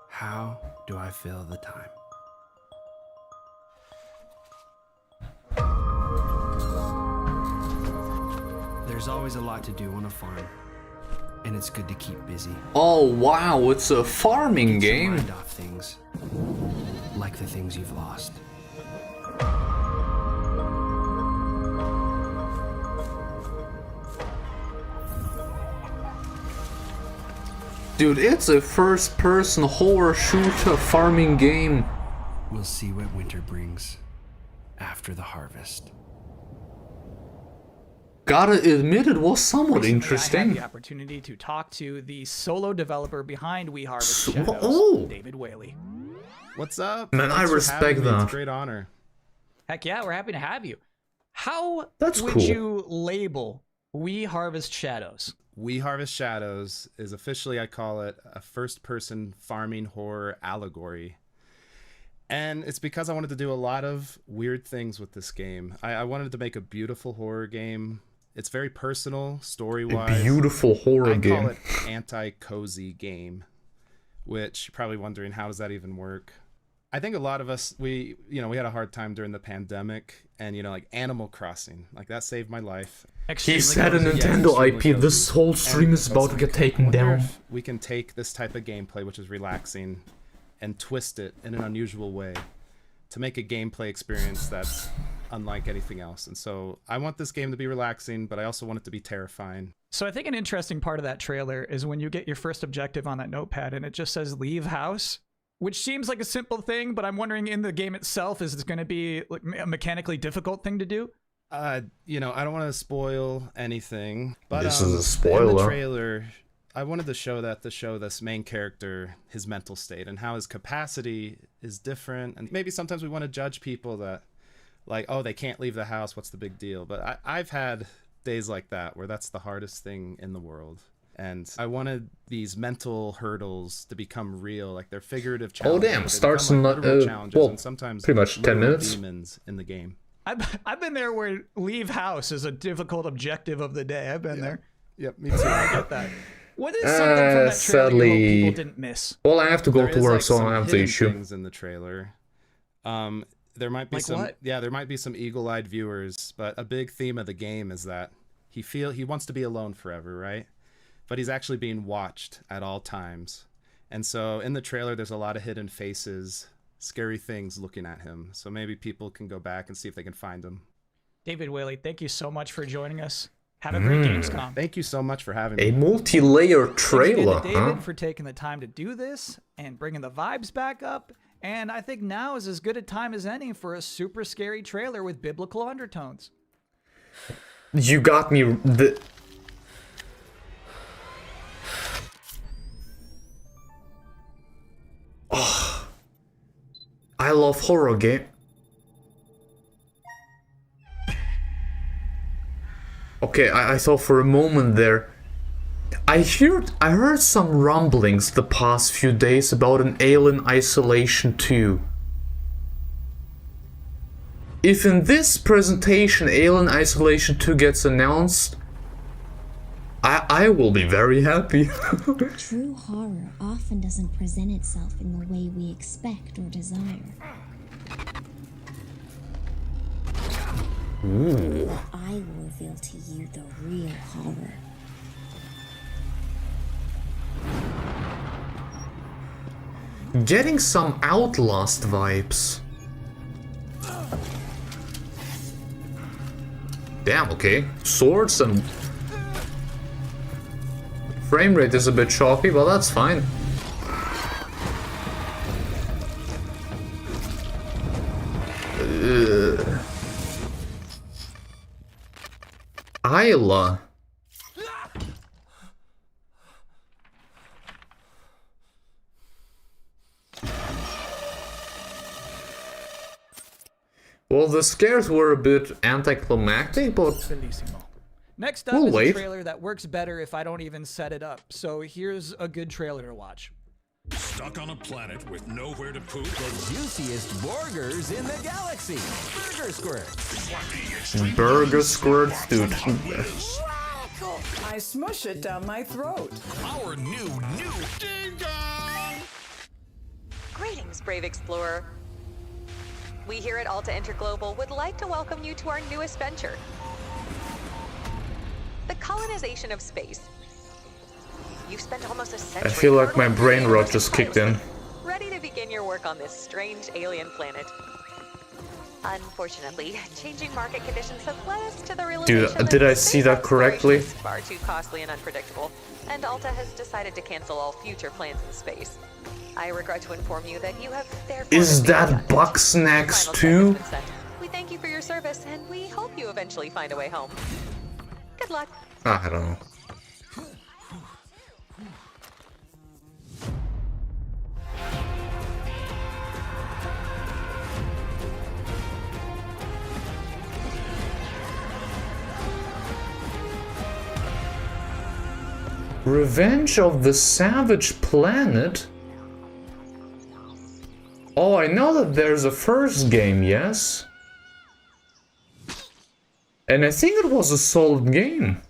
how do I fill the time? There's always a lot to do on a farm, and it's good to keep busy. Oh wow, it's a farming game. Mind off things, like the things you've lost. Dude, it's a first-person horror shooter farming game. We'll see what winter brings after the harvest. Gotta admit, it was somewhat Recently, I interesting. had the opportunity to talk to the solo developer behind We Harvest Shadows, David Whaley. What's up? Man, I respect that. It's a great honor. Heck yeah, we're happy to have you. How That's would cool. you label We Harvest Shadows? We Harvest Shadows is officially, I call it, a first-person farming horror allegory. And it's because I wanted to do a lot of weird things with this game. I wanted to make a beautiful horror game. It's very personal, story-wise. A beautiful horror game. I call it anti-cozy game, which you're probably wondering, how does that even work? I think a lot of us, we had a hard time during the pandemic, and like Animal Crossing, like that saved my life. He said a Nintendo IP. This whole stream is about to get taken down. If we can take this type of gameplay, which is relaxing, and twist it in an unusual way to make a gameplay experience that's unlike anything else. And so I want this game to be relaxing, but I also want it to be terrifying. So I think an interesting part of that trailer is when you get your first objective on that notepad and it just says leave house, which seems like a simple thing, but I'm wondering in the game itself, is it going to be like a mechanically difficult thing to do? I don't want to spoil anything, but this is a in spoiler. the trailer, I wanted to show this main character, his mental state, and how his capacity is different. And maybe sometimes we want to judge people that, like, oh, they can't leave the house, what's the big deal? But I've had days like that where that's the hardest thing in the world. And I wanted these mental hurdles to become real, like they're figurative challenges. Oh damn, starts in and sometimes pretty much 10 minutes. Demons in the game. I've been there where leave house is a difficult objective of the day. I've been there. Yep, me too. I get that. What is something from that trailer sadly, you hope people didn't miss? Well, I have to go There to is, work, like, so some I have the hidden issue. things in the trailer. There might be Like there might be some eagle-eyed viewers, but a big theme of the game is that he wants to be alone forever, right? But he's actually being watched at all times. And so in the trailer, there's a lot of hidden faces, scary things looking at him. So maybe people can go back and see if they can find him. David Whaley, thank you so much for joining us. Have a great Gamescom. Thank you so much for having me. A multi-layer Thanks trailer, again to David huh? for taking the time to do this and bringing the vibes back up. And I think now is as good a time as any for a super scary trailer with biblical undertones. You got me. Oh, I love horror game. Okay, I thought for a moment there. I heard some rumblings the past few days about an Alien Isolation 2. If in this presentation Alien Isolation 2 gets announced, I will be very happy. True horror often doesn't present itself in the way we expect or desire. Ooh. I will reveal to you the real horror. Getting some Outlast vibes. Damn, okay. Swords and... Frame rate is a bit choppy, but that's fine. Isla. Well, the scares were a bit anticlimactic, but Next up We'll is wait. a trailer that works better if I don't even set it up. So here's a good trailer to watch. Stuck on a planet with nowhere to poop. The juiciest burgers in the galaxy. Burger Squirt. Burger Squirts, dude. I smush it down my throat. Our new Ding Dong! Greetings, brave explorer. We here at Alta Interglobal would like to welcome you to our newest venture, the colonization of space. You've spent almost a century. I feel like my brain rot just kicked in. Ready to begin your work on this strange alien planet. Unfortunately, changing market conditions have led us to the realization Dude, did I see that correctly? is far too costly and unpredictable, and Alta has decided to cancel all future plans in space. I regret to inform you that you have therefore... Is that Bugsnax too? We thank you for your service, and we hope you eventually find a way home. Good luck. I don't know. Revenge of the Savage Planet? Oh, I know that there's a first game, yes? And I think it was a solid game.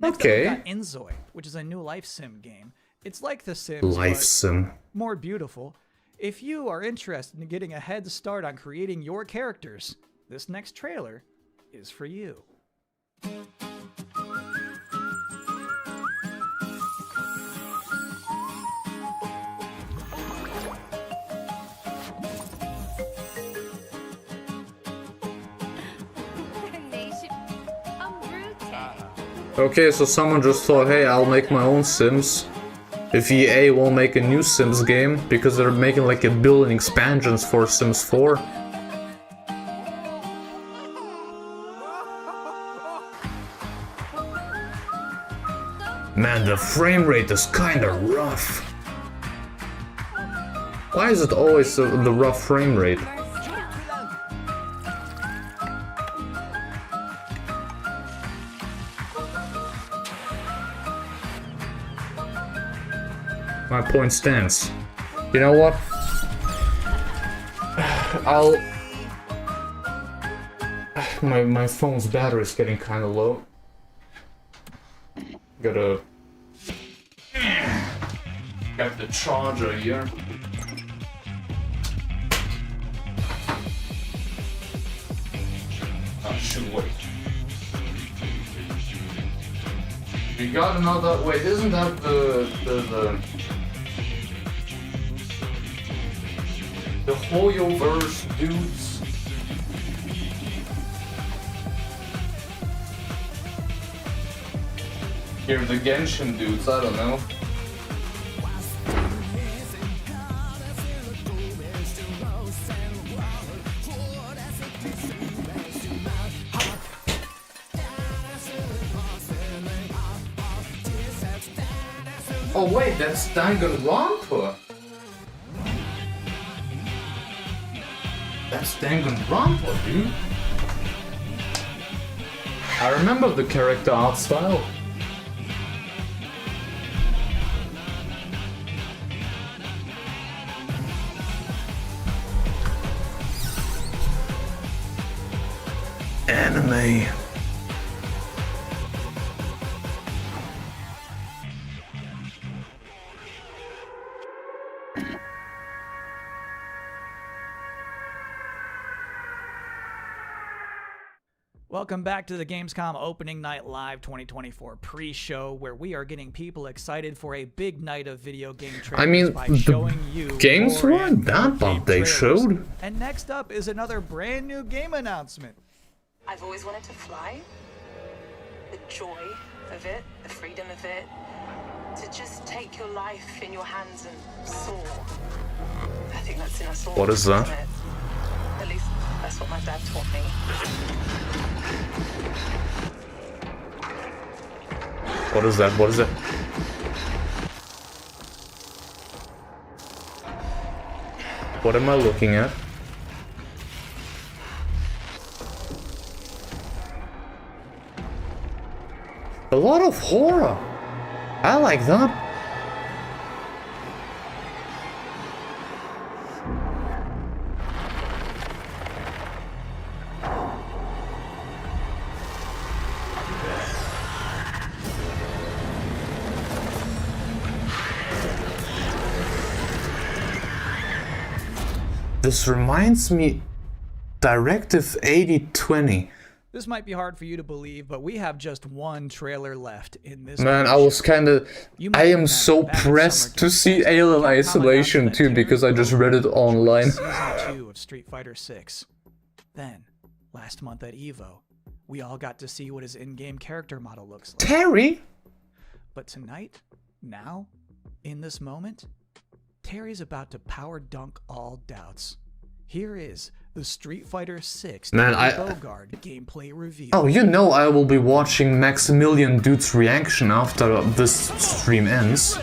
Next okay. Up, we got Inzoi, which is a new life sim game. It's like The Sims, Life but sim. more beautiful. If you are interested in getting a head start on creating your characters, this next trailer is for you. Okay, so someone just thought, hey, I'll make my own Sims. If EA won't make a new Sims game, because they're making like 1 billion expansions for Sims 4. Man, the frame rate is kinda rough. Why is it always the rough frame rate? My point stands. You know what? My phone's battery is getting kind of low. Got the charger here. I should wait. We got another. Wait, isn't that the Hoyoverse dudes? Here, the Genshin dudes, I don't know. Oh wait, that's Danganronpa! That's Danganronpa, dude! I remember the character art style. Anime. Welcome back to the Gamescom Opening Night Live 2024 pre-show, where we are getting people excited for a big night of video game trailers. I mean, by the showing you games more weren't that bad they showed. And next up is another brand new game announcement. I've always wanted to fly. The joy of it, the freedom of it. To just take your life in your hands and soar. I think that's in us all. What is that? At least that's what my dad taught me. What is that? What is it? What am I looking at? A lot of horror. I like that. This reminds me, Directive 8020. This might be hard for you to believe, but we have just one trailer left in this. Man, I was kinda... I am so pressed to see Alien Isolation too, because I just read it online. Season 2 of Street Fighter 6. Then, last month at EVO, we all got to see what his in-game character model looks like. Terry? But tonight, now, in this moment, Terry's about to power dunk all doubts. Here is the Street Fighter 6 Bogard gameplay review. Oh, you know I will be watching Maximilian Dude's reaction after this stream ends.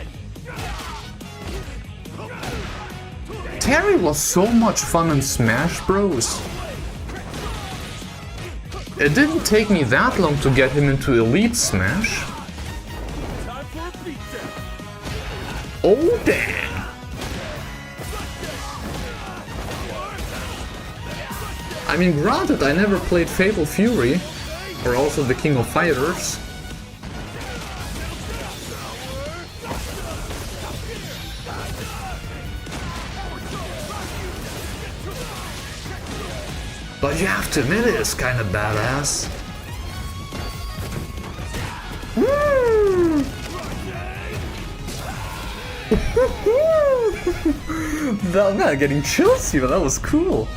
Terry was so much fun in Smash Bros. It didn't take me that long to get him into Elite Smash. Oh damn! I mean, granted, I never played Fatal Fury, or also the King of Fighters. But you have to admit it is kind of badass. Woo! I'm not getting chills here, that was cool.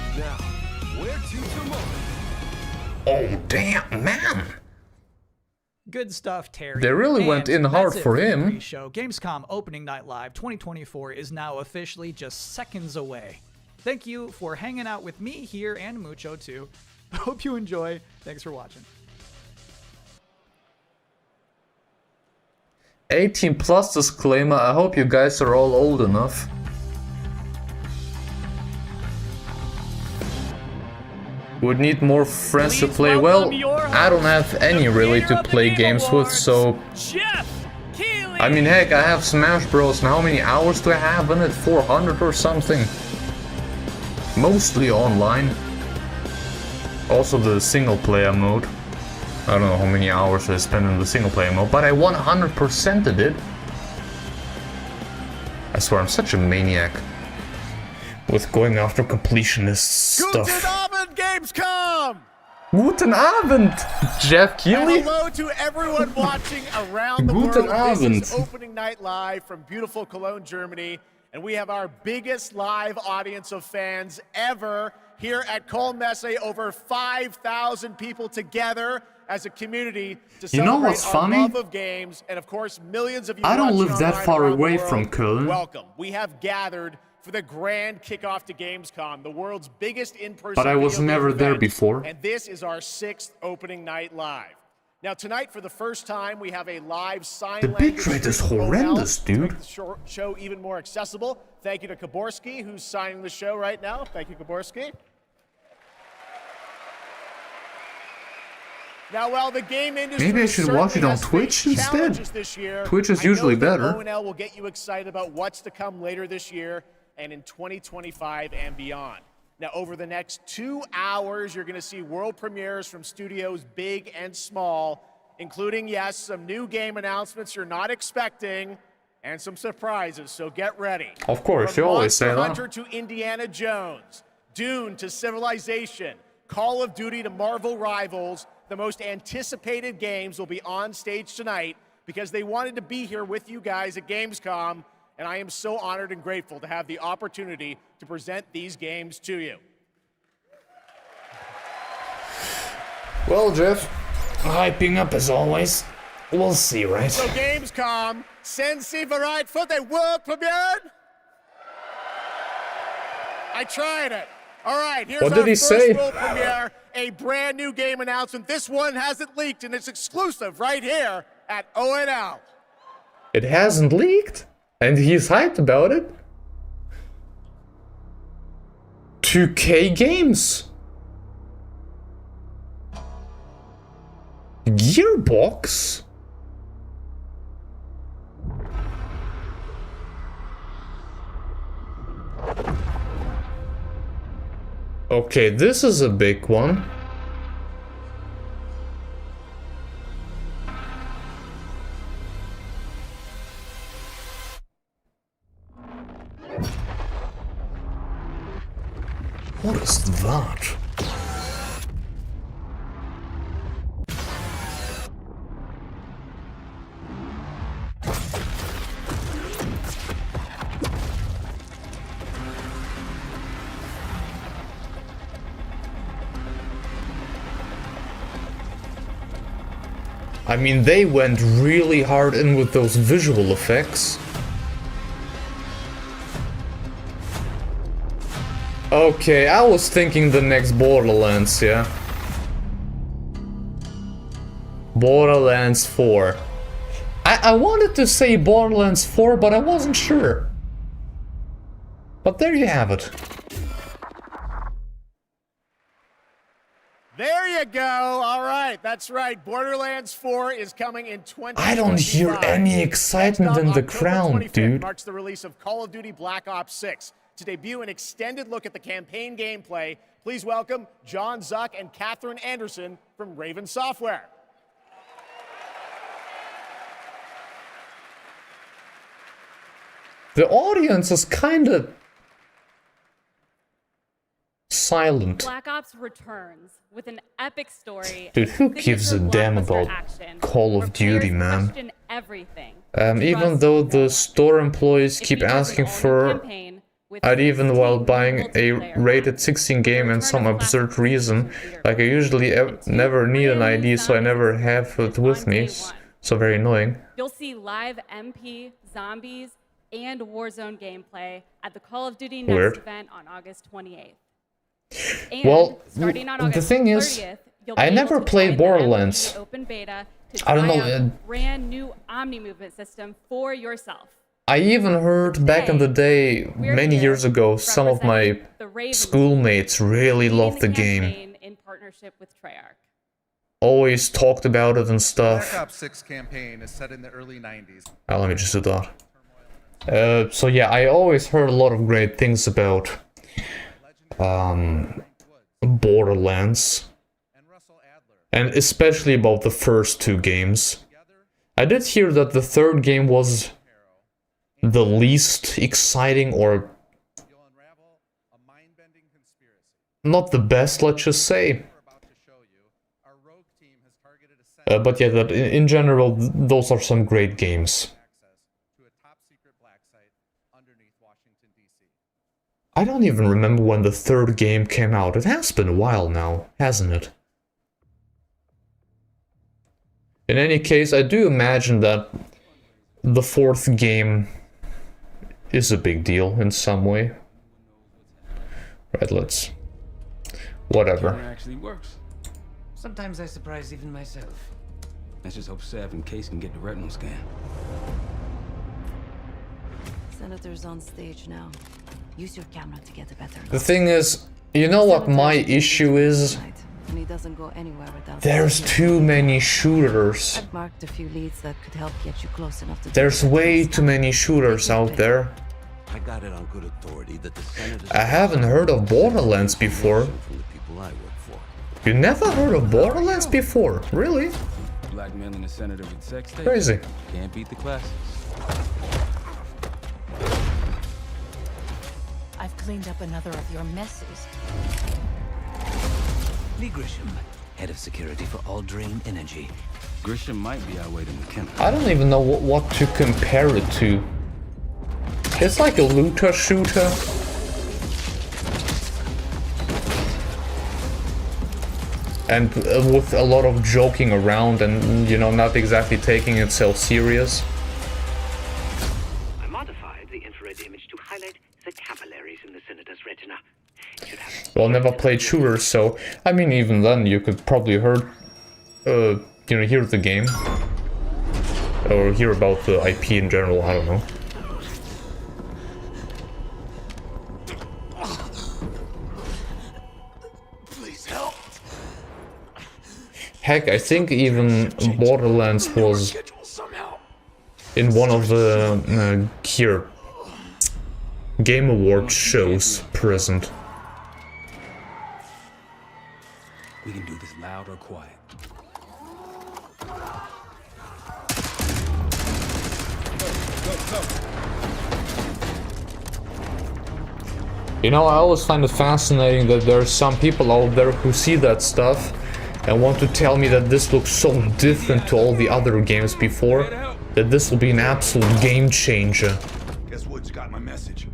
Oh damn, man! Good stuff, Terry. They really went in hard for him. Pre-show. Gamescom Opening Night Live 2024 is now officially just seconds away. Thank you for hanging out with me here and Mucho too. Hope you enjoy. Thanks for watching. 18 plus disclaimer. I hope you guys are all old enough. Would need more friends to play. Well, I don't have any really to play games with, so... I mean, heck, I have Smash Bros. Now how many hours do I have in it? 400 or something? Mostly online. Also the single player mode. I don't know how many hours I spent in the single player mode, but I 100%ed it. I swear, I'm such a maniac with going after completionist stuff. Guten Abend, Gamescom! Guten Abend, Jeff Keighley. And hello to everyone watching around the Guten world. Abend. This is Opening Night Live from beautiful Cologne, Germany. And we have our biggest live audience of fans ever here at Köln Messe. Over 5,000 people together as a community to celebrate what's our funny? love of games. And of course, millions of you I don't watching live that online far around the away world. from Köln. Welcome. We have gathered for the grand kickoff to Gamescom, the world's biggest in-person But I was video game never there event, before. And this is our 6th opening night live. Now tonight, for the first time, we have a live sign The language bitrate is stream horrendous, to make dude. the show even more accessible. Thank you to Kaborski, who's signing the show right now. Thank you, Kaborski. Now, while the game industry Maybe I should watch it on certainly has Twitch faced instead. challenges this year, Twitch is I know usually that better. O&L will get you excited about what's to come later this year and in 2025 and beyond. Now, over the next 2 hours, you're going to see world premieres from studios big and small, including, yes, some new game announcements you're not expecting, and some surprises, so get ready. Of course, From you always say Monster that. Hunter to Indiana Jones, Dune to Civilization, Call of Duty to Marvel Rivals, the most anticipated games will be on stage tonight because they wanted to be here with you guys at Gamescom, and I am so honored and grateful to have the opportunity to present these games to you. Well, Jeff, hyping up as always. We'll see, right? So Gamescom, Sensi bereit for the world premiere? I tried it. All right, here's What our did he first say? world premiere, a brand new game announcement. This one hasn't leaked, and it's exclusive right here at O&L. It hasn't leaked, and he's hyped about it. 2K Games. Gearbox. Okay, this is a big one. What is that? I mean, they went really hard in with those visual effects. Okay, I was thinking the next Borderlands, yeah. Borderlands 4. I wanted to say Borderlands 4, but I wasn't sure. But there you have it. There you go. All right, that's right. Borderlands 4 is coming in 2025. I don't hear any excitement in the crowd, dude. Marks the release of Call of Duty Black Ops 6. To debut an extended look at the campaign gameplay, please welcome John Zuck and Catherine Anderson from Raven Software. The audience is kinda silent. Black Ops returns with an epic story. Dude, who gives a damn about Call of Duty, man? Even though the store employees keep asking for I'd even while buying a rated 16 game and some absurd reason. Like I usually never need an ID, so I never have it with me. So very annoying. You'll see live MP, zombies, and Warzone gameplay at the Call of Duty Next event on August 28th. And well, starting on August the thing 30th, is, you'll I be never able to played join the Borderlands. open beta to I don't try know. out the brand new Omni movement system for yourself. I even heard back in the day, many years ago, some of my schoolmates really loved the game. In partnership with Treyarch. Always talked about it and stuff. Black Ops 6 campaign is set in the early 90s. Let me just do that. So yeah, I always heard a lot of great things about Borderlands. And especially about the first two games. I did hear that the third game was the least exciting, or not the best, let's just say. But yeah, that in general, those are some great games. I don't even remember when the third game came out. It has been a while now, hasn't it? In any case, I do imagine that the fourth game is a big deal in some way. Right, let's... whatever. Actually works. Sometimes I surprise even myself. Let's just hope Sav and Case can get the retinal scan. Senator's on stage now. Use your camera to get a better look. The thing is, you know what my issue is? And he doesn't go anywhere without There's too many shooters. I've marked a few leads that could help get you close enough to There's way too many shooters out there. I got it on good authority that the senators I haven't heard of Borderlands before. from the people I work for. You never heard of Borderlands before? Really? Blackmailing the senator with sex tapes. Crazy. Can't beat the classes. I've cleaned up another of your messes. Lee Grisham, head of security for Aldrin Energy. Grisham might be our way to McKenna. I don't even know what to compare it to. It's like a looter shooter. And with a lot of joking around and, you know, not exactly taking itself serious. I modified the infrared image to highlight the capillaries in the senator's retina. Well, never played shooters, so I mean, even then you could probably hear the game or hear about the IP in general. I don't know. Please help. Heck, I think even Borderlands was in one of the Game Awards shows present. We can do this loud or quiet. You know, I always find it fascinating that there are some people out there who see that stuff and want to tell me that this looks so different to all the other games before, that this will be an absolute game changer. Guess Woods got my message.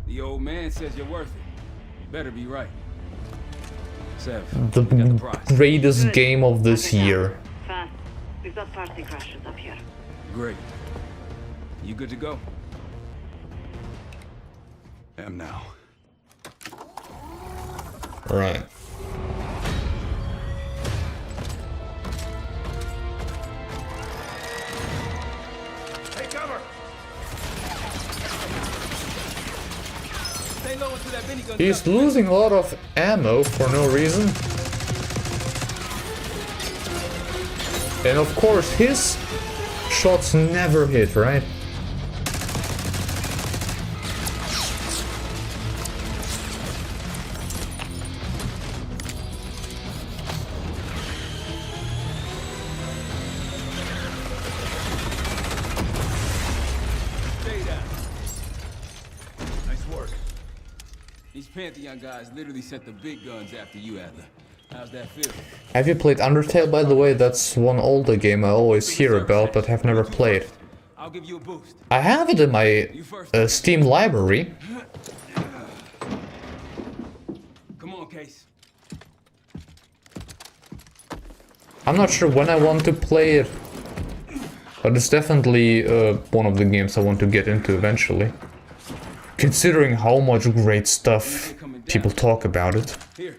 The old man says you're worth it. You better be right. Sev, The greatest game of this year. First, We've got party crashers up here. Great. You good to go? Am now. Right. Take cover! Stay low until that minigun. He's losing a lot of ammo for no reason. And of course his shots never hit, right? Stay down. Nice work. These Pantheon guys literally sent the big guns after you, Adler. How's that feel? Have you played Undertale, by the way? That's one older game I always hear about, but have never played. I'll give you a boost. I have it in my Steam library. Come on, Case. I'm not sure when I want to play it, but it's definitely one of the games I want to get into eventually. Considering how much great stuff people talk about it. Here.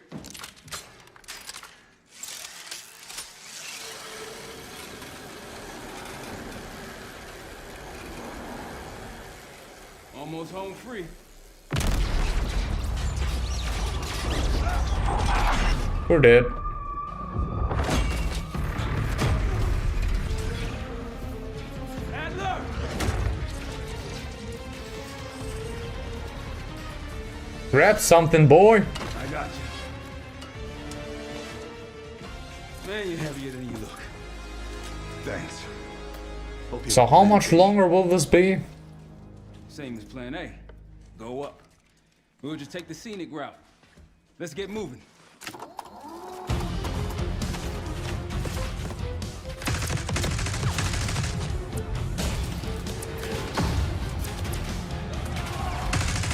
Almost home free. We're dead. Adler! Grab something, boy. I got you. Man, you're heavier than you look. Thanks. So how much longer will this be? Same as plan A. Go up. We'll just take the scenic route. Let's get moving.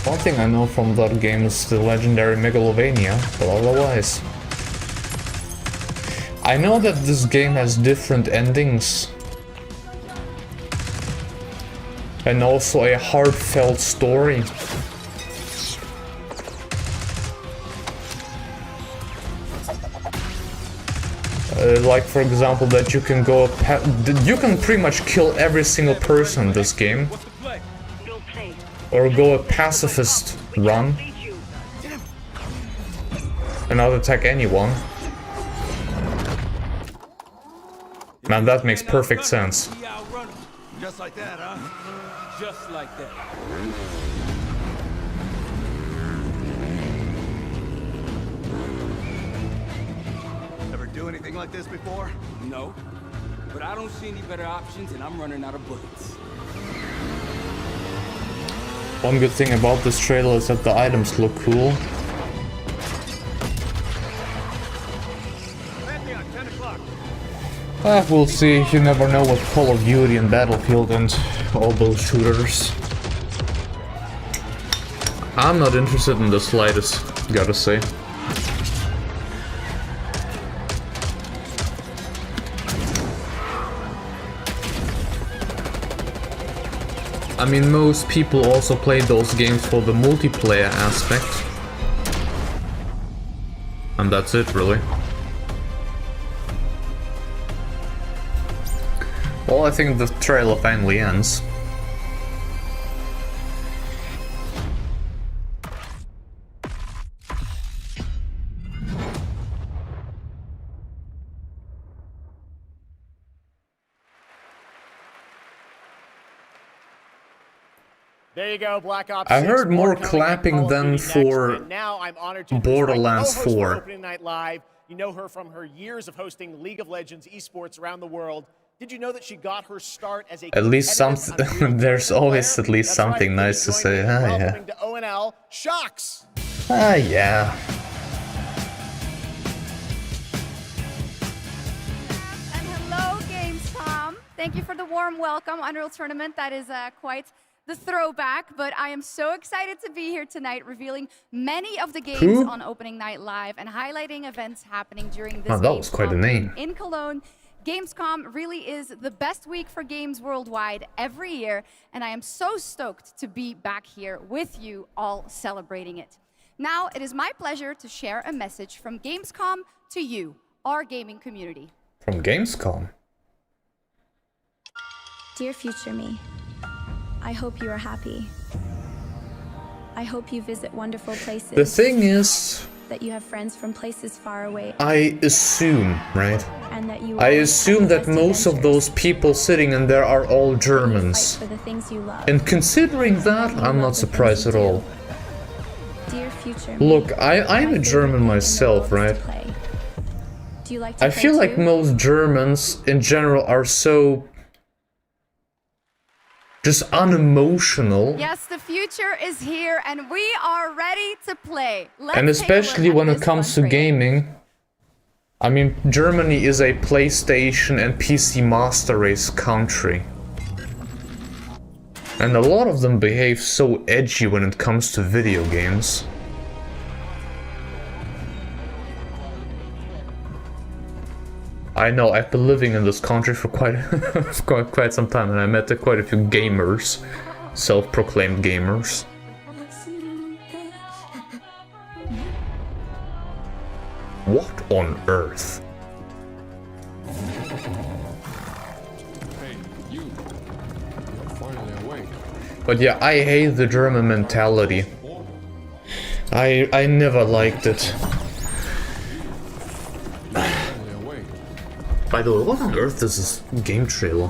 One thing I know from that game is the legendary Megalovania, but otherwise... I know that this game has different endings. And also a heartfelt story. Like for example that you can go you can pretty much kill every single person in this game. Or go a pacifist run. And not attack anyone. Man, that makes perfect sense. Just like that, huh? Just like that. Ever do anything like this before? No. But I don't see any better options and I'm running out of bullets. One good thing about this trailer is that the items look cool. We'll see, you never know with Call of Duty and Battlefield and all those shooters. I'm not interested in the slightest, gotta say. I mean, most people also play those games for the multiplayer aspect. And that's it, really. Well, I think the trailer finally ends. There you go, Black Ops 6. I heard more coming clapping Call of than Duty next, for and now I'm honored to Borderlands introduce my co-host 4. for Opening Night Live. You know her from her years of hosting League of Legends esports around the world. Did you know that she got her start as a At least something. There's always at least something nice to say. Ah, yeah. Welcoming to ONL, Shocks. Ah, yeah. And hello, Gamescom. Thank you for the warm welcome. Unreal Tournament, that is quite the throwback, but I am so excited to be here tonight, revealing many of the games on Opening Night Live and highlighting events happening during this Oh, that was quite a name. in Cologne. Gamescom really is the best week for games worldwide every year, and I am so stoked to be back here with you all celebrating it. Now, it is my pleasure to share a message from Gamescom to you, our gaming community. From Gamescom? Dear future me, I hope you are happy. I hope you visit wonderful places. The thing is, that you have friends from places far away. I assume, right? And that you I assume that most of those people sitting in there are all Germans. for the things you love. And considering that, I'm not surprised at all. Dear future me, Look, I'm a German myself, right? do you like to I play feel like too? most Germans in general are so just unemotional. Yes, the future is here, and we are ready to play. Let's And especially when it comes to gaming. I mean, Germany is a PlayStation and PC master race country. And a lot of them behave so edgy when it comes to video games. I know, I've been living in this country for quite some time, and I met quite a few gamers. Self-proclaimed gamers. What on earth? Hey, you. You're finally awake. But yeah, I hate the German mentality. I never liked it. By the way, what on earth is this game trailer?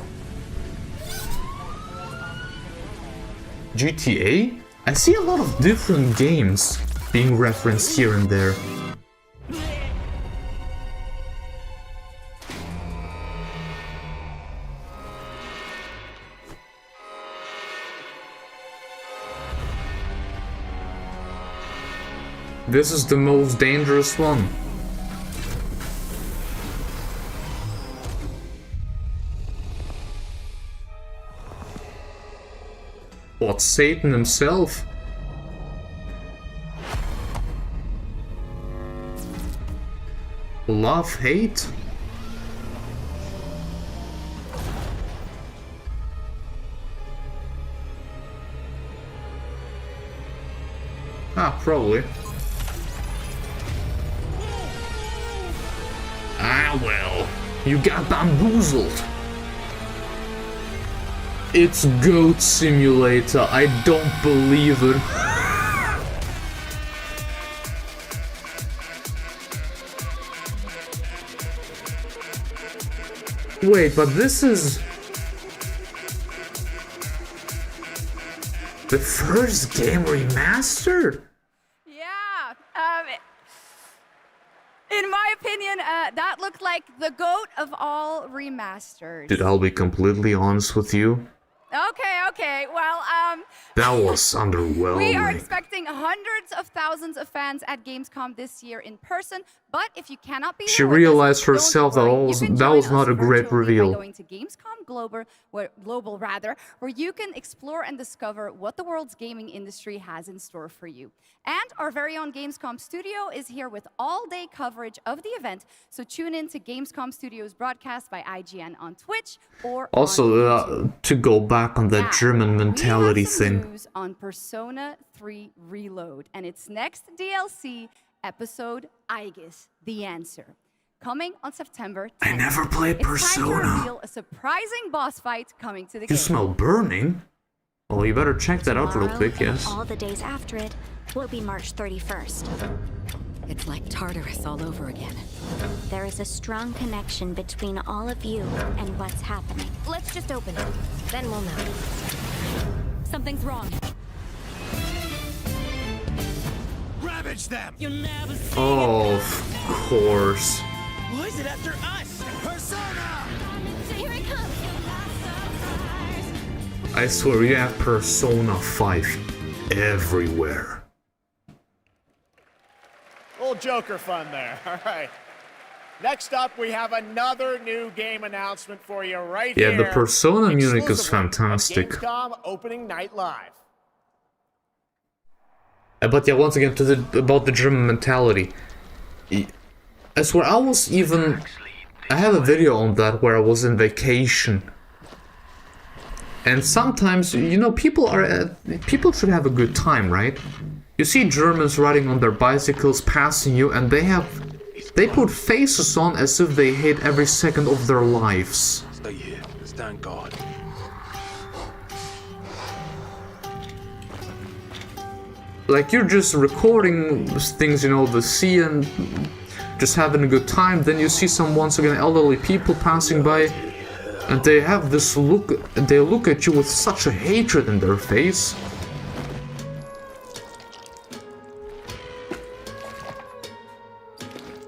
GTA? I see a lot of different games being referenced here and there. This is the most dangerous one. What, Satan himself? Love, hate? Ah, probably. Ah, well, you got bamboozled. It's Goat Simulator, I don't believe it. Wait, but this is the first game remastered? Yeah, in my opinion, that looked like the GOAT of all remastered. Dude, I'll be completely honest with you. Okay, well, That was underwhelming. we are expecting hundreds of thousands of fans at Gamescom this year in person, but if you cannot be She here with realized us, herself that that was not a great by reveal. going to Gamescom Global, where you can explore and discover what the world's gaming industry has in store for you. And our very own Gamescom studio is here with all-day coverage of the event, so tune in to Gamescom Studios broadcast by IGN on Twitch or Also, to go back on that German mentality thing. news on Persona 3 Reload and its next DLC episode, Aegis, The Answer. Coming on September 10th. I never played It's time to Persona. reveal a surprising boss fight coming to the You game. smell burning? Oh, you better check that out real quick, Tomorrow, yes. and all the days after it will be March 31st. It's like Tartarus all over again. There is a strong connection between all of you and what's happening. Let's just open it. Then we'll know. Something's wrong. Ravage them! Oh, of course. Why is it after us? Persona! Here it comes! I swear you have Persona 5 everywhere. Little Joker fun there. All right. Next up, we have another new game announcement for you right here. Yeah, the Persona music is exclusively on fantastic. Gamescom opening night live. But yeah, once again, about the German mentality. I swear, I was even I have a video on that where I was in vacation. And sometimes, you know, people should have a good time, right? You see Germans riding on their bicycles passing you, and they put faces on as if they hate every second of their lives. Stay here. Stand guard. Like, you're just recording things, you know, the sea and just having a good time. Then you see some, once again, elderly people passing by, and they have this look, they look at you with such a hatred in their face.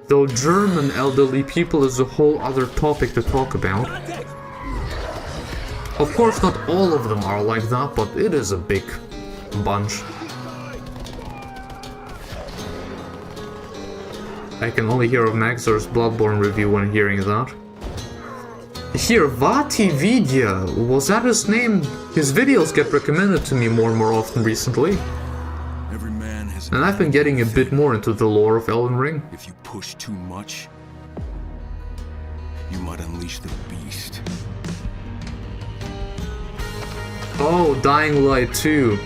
Though German elderly people is a whole other topic to talk about. Of course, not all of them are like that, but it is a big bunch. I can only hear of Maxor's Bloodborne review when hearing that. Here, Vatividya, was that his name? His videos get recommended to me more and more often recently. And I've been getting a bit more into the lore of Elden Ring. If you push too much, you might unleash the beast. Oh, Dying Light 2.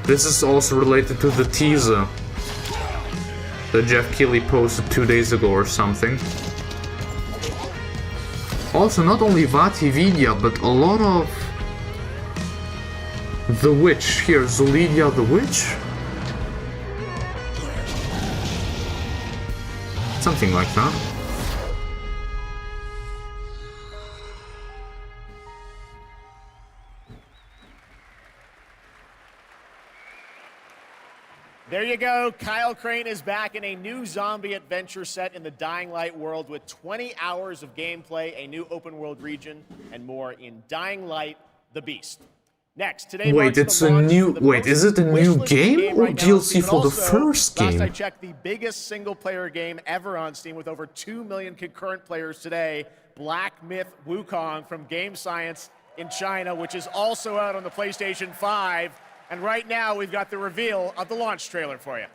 This is also related to the teaser that Jeff Keighley posted 2 days ago or something. Also, not only Vatividya, but a lot of The Witch. Here, Zulidia the Witch? Something like that. There you go. Kyle Crane is back in a new zombie adventure set in the Dying Light world with 20 hours of gameplay, a new open world region, and more in Dying Light: The Beast. Next, today wait, it's a new... Wait, is it a new game or DLC for the first game? Last I checked, the biggest single-player game ever on Steam with over 2 million concurrent players today, Black Myth Wukong from Game Science in China, which is also out on the PlayStation 5. And right now, we've got the reveal of the launch trailer for you.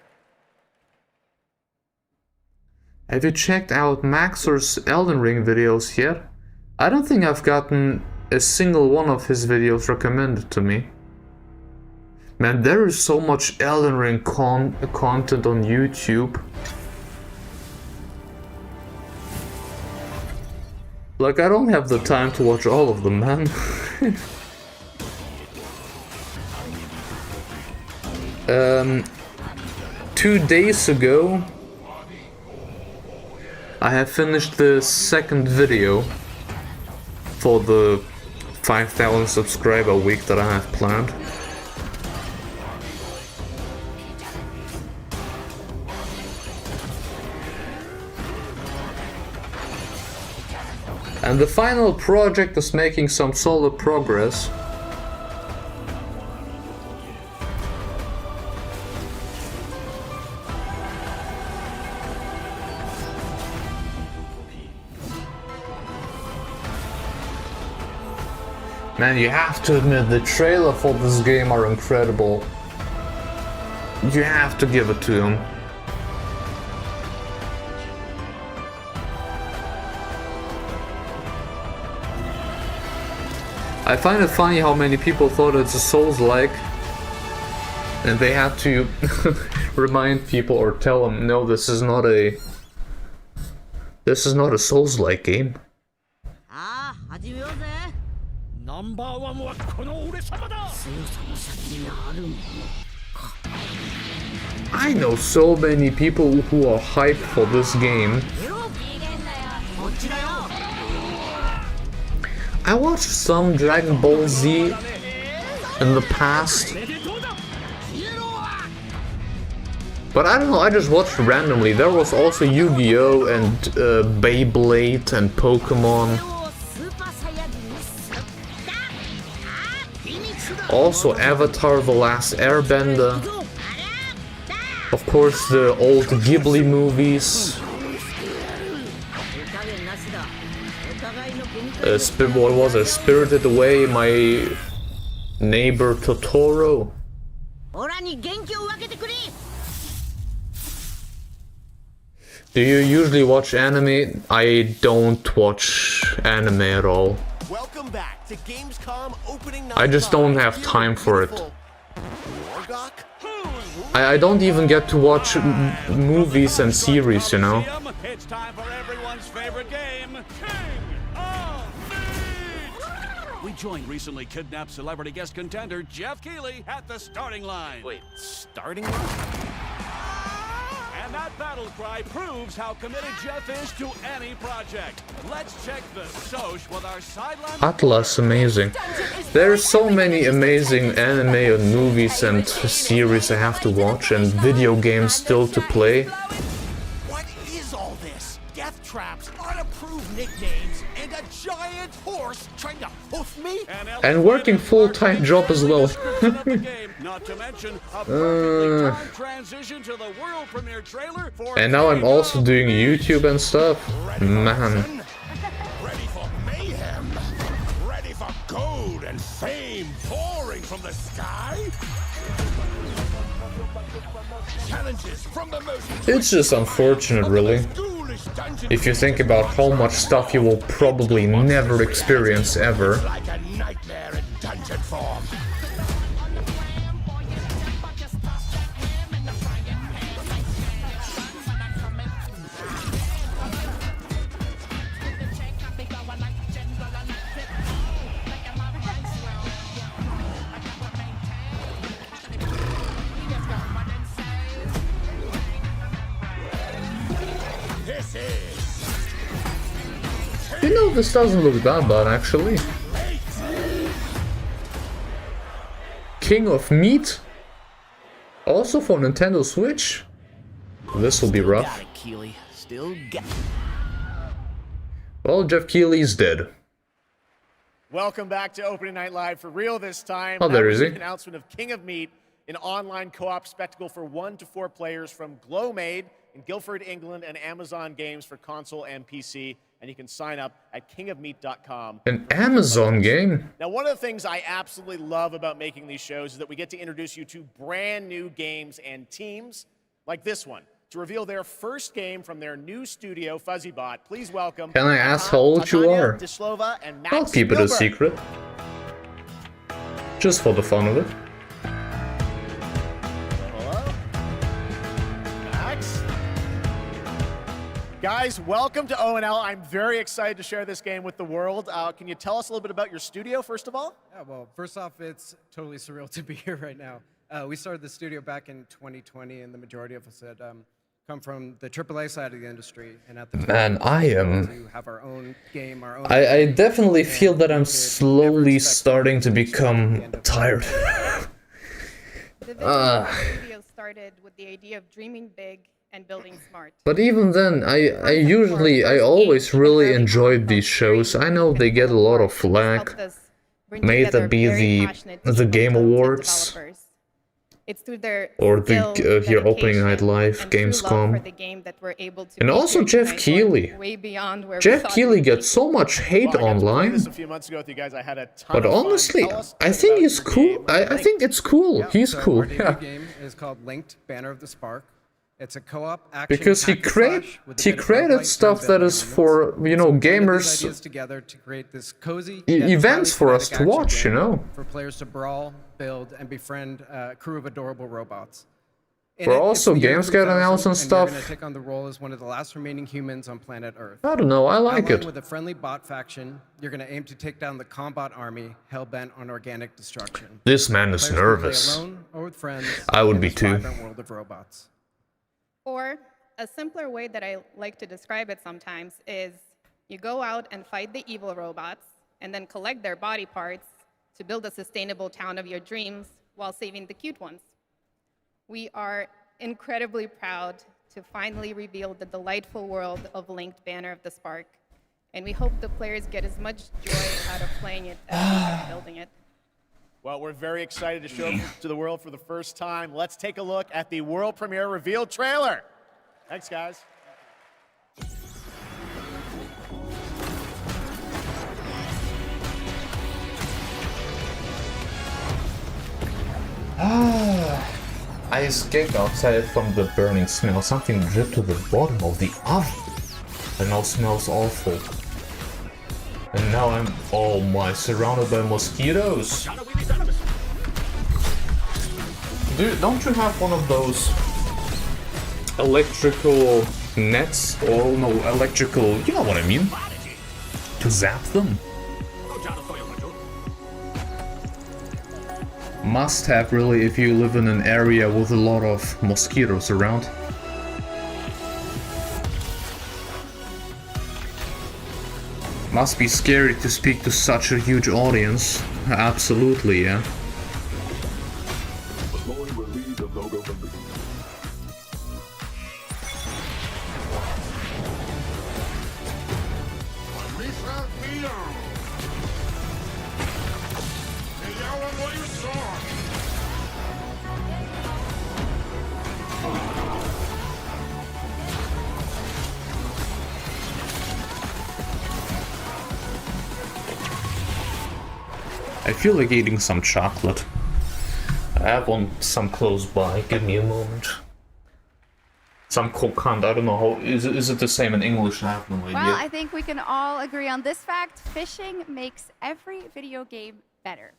Have you checked out Maxor's Elden Ring videos yet? I don't think I've gotten a single one of his videos recommended to me. Man, there is so much Elden Ring content on YouTube. Like, I don't have the time to watch all of them, man. 2 days ago, I have finished the second video for the 5,000 subscriber week that I have planned. And the final project is making some solid progress. Man, you have to admit, the trailer for this game are incredible. You have to give it to them. I find it funny how many people thought it's a Souls-like, and they had to remind people or tell them, no, this is not a Souls-like game. I know so many people who are hyped for this game. I watched some Dragon Ball Z in the past, but I don't know, I just watched randomly. There was also Yu-Gi-Oh! And Beyblade and Pokemon. Also Avatar: The Last Airbender. Of course, the old Ghibli movies. What was it? Spirited Away, My Neighbor Totoro. Do you usually watch anime? I don't watch anime at all. Welcome back to Gamescom opening night. I just don't have time for it. I don't even get to watch movies and series, you know? It's time for everyone's favorite game, King of Meat! We joined recently kidnapped celebrity guest contender Jeff Keighley at the starting line. Wait, starting line? And that battle cry proves how committed Jeff is to any project. Let's check the soch with our sideline. Atlas, amazing. There's so many amazing anime and movies and series I have to watch and video games still to play. What is all this? Death traps, unapproved nicknames, and a giant horse trying to hoof me? And working full-time job as well. Not to mention a perfectly timed transition to the world premiere trailer for And now I'm also doing YouTube and stuff. Man. Ready for mayhem? Ready for gold and fame pouring from the sky? Challenges from the most... It's just unfortunate, really. If you think about how much stuff you will probably never experience ever. Like a nightmare in dungeon form. You know, this doesn't look that bad, actually. King of Meat? Also for Nintendo Switch? This will be rough. Well, Jeff Keighley's dead. Welcome back to Opening Night Live for real this time. Oh, there is he. The announcement of King of Meat, an online co-op spectacle for 1 to 4 players from Glowmade in Guildford, England, and Amazon Games for console and PC. And you can sign up at kingofmeat.com. An Amazon game? Now, one of the things I absolutely love about making these shows is that we get to introduce you to brand new games and teams like this one. To reveal their first game from their new studio, FuzzyBot, please welcome... Can I ask how old you are? Dislova and Max I'll keep it a secret. Just for the fun of it. Hello? Max? Guys, welcome to ONL. I'm very excited to share this game with the world. Can you tell us a little bit about your studio, first of all? Yeah, well, first off, it's totally surreal to be here right now. We started the studio back in 2020, and the majority of us had come from the AAA side of the industry. And at the time, Man, I am... to have our own game, our own I definitely feel that I'm slowly starting to become tired. The studio started with the idea of dreaming big and building smart. But even then, I always really enjoyed these shows. I know they get a lot of flack. May that be the Game Awards. It's through their or the here Opening Night Live, Gamescom. And also Jeff Keighley. Jeff Keighley gets so much hate online. A few months ago with you guys, I had a ton but of honestly, I think he's cool. I think it's cool. Yeah, He's so cool. Our debut Yeah. game is called Linked Banner of the Spark. It's a co-op action Because he created stuff that is for, you know, gamers, ideas together to create this cozy events for us to watch, you know. For players to brawl, build, and befriend a crew of adorable robots. Where also games get announced and You're gonna stuff. take on the role as one of the last remaining humans on planet Earth. I don't know, I like Allied it. With a friendly bot faction, you're gonna aim to take down the combat army hell-bent on organic destruction. This man is Players can play nervous. alone or with friends I would in be this too. vibrant world of robots. Or a simpler way that I like to describe it sometimes is you go out and fight the evil robots and then collect their body parts to build a sustainable town of your dreams while saving the cute ones. We are incredibly proud to finally reveal the delightful world of Linked Banner of the Spark, and we hope the players get as much joy out of playing it as we are building it. Well, we're very excited to show it to the world for the first time. Let's take a look at the world premiere reveal trailer. Thanks, guys. I escaped outside from the burning smell. Something dripped to the bottom of the oven. And now smells awful. And now I'm, oh my, surrounded by mosquitoes. Dude, don't you have one of those electrical nets? Or no, electrical, you know what I mean? To zap them? Must have really if you live in an area with a lot of mosquitoes around. Must be scary to speak to such a huge audience. Absolutely, yeah. I feel like eating some chocolate. I have some close by. Give me a moment. Some kokand. I don't know how. Is it the same in English? I have no idea. Well, I think we can all agree on this fact. Fishing makes every video game better.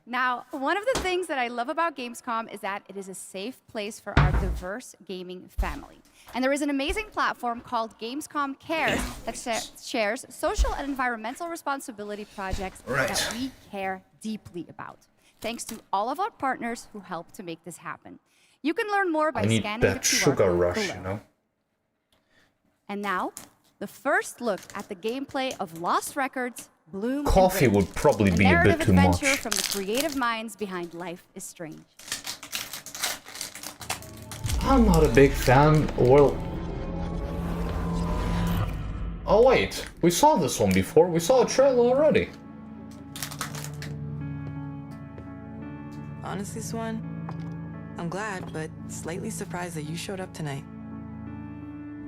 Now, one of the things that I love about Gamescom is that it is a safe place for our diverse gaming family. And there is an amazing platform called Gamescom Cares that shares social and environmental responsibility projects that we care deeply about. Thanks to all of our partners who help to make this happen. You can learn more by scanning the QR sugar code rush, below. you know? And now, the first look at the gameplay of Lost Records, Bloom Coffee and Rage, would probably be a bit too much. adventure from the creative minds behind Life is Strange. I'm not a big fan. Well... Oh wait, we saw this one before. We saw a trailer already. Honestly, Swan, I'm glad, but slightly surprised that you showed up tonight.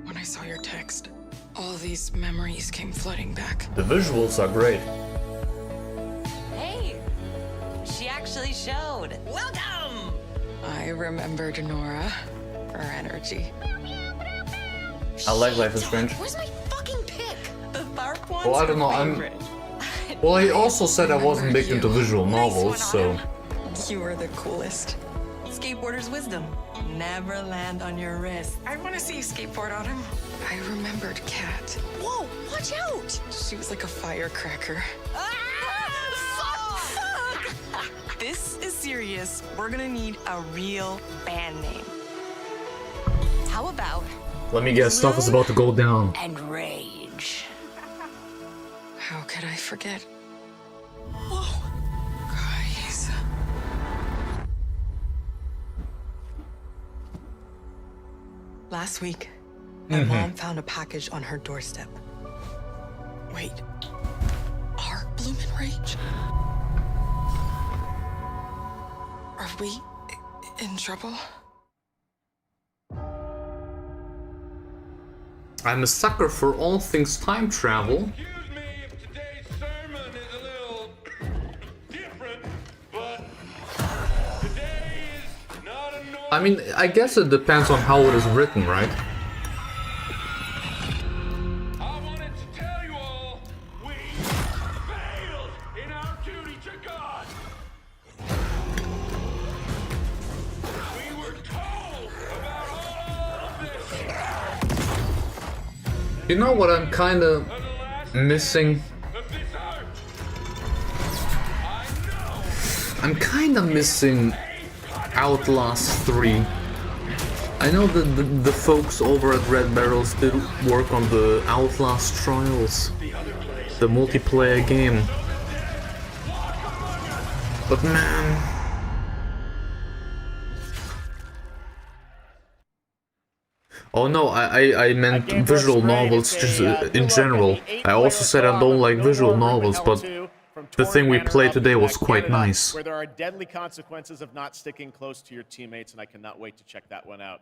When I saw your text, all these memories came flooding back. The visuals are great. Hey, she actually showed. Welcome! I remembered Nora, her energy. I like Life is Strange. Where's my fucking pick? The bark one's Well, I don't know. Well, he also said I wasn't big into visual novels, so. You were the coolest. Skateboarder's wisdom. Never land on your wrist. I want to see you skateboard on him. I remembered Kat. Whoa, watch out! She was like a firecracker. Fuck! This is serious. We're gonna need a real band name. How about Let me guess, stuff is about to go down. and Rage? How could I forget? Whoa! Guys. Last week, my mom found a package on her doorstep. Wait. Are Bloom and Rage? Are we in trouble? I'm a sucker for all things time travel. I mean, I guess it depends on how it is written, right? You know what I'm kinda missing? I'm kinda missing Outlast 3. I know that the folks over at Red Barrels did work on the Outlast Trials, the multiplayer game. But man... Oh no, I meant visual novels just in general. I also said I don't like visual novels, but the thing we played today was quite nice. Where there are deadly consequences of not sticking close to your teammates, and I cannot wait to check that one out.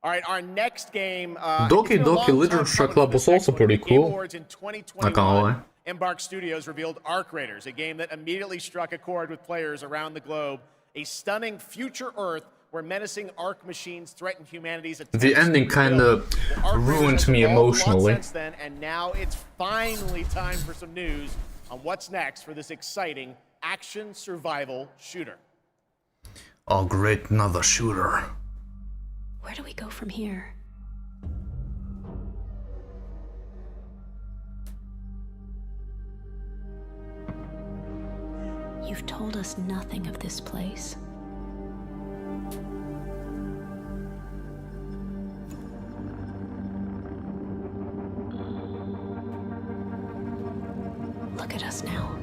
All right, our next game. Doki Doki Literature Club was also pretty cool. Not gonna lie. Embark Studios revealed Arc Raiders, a game that immediately struck a chord with players around the globe. A stunning future Earth where menacing Ark machines threaten humanity's The ending kind of ruined me emotionally. Since then, and now it's finally time for some news on what's next for this exciting action survival shooter. Oh great, another shooter. Where do we go from here? You've told us nothing of this place. Look at us now.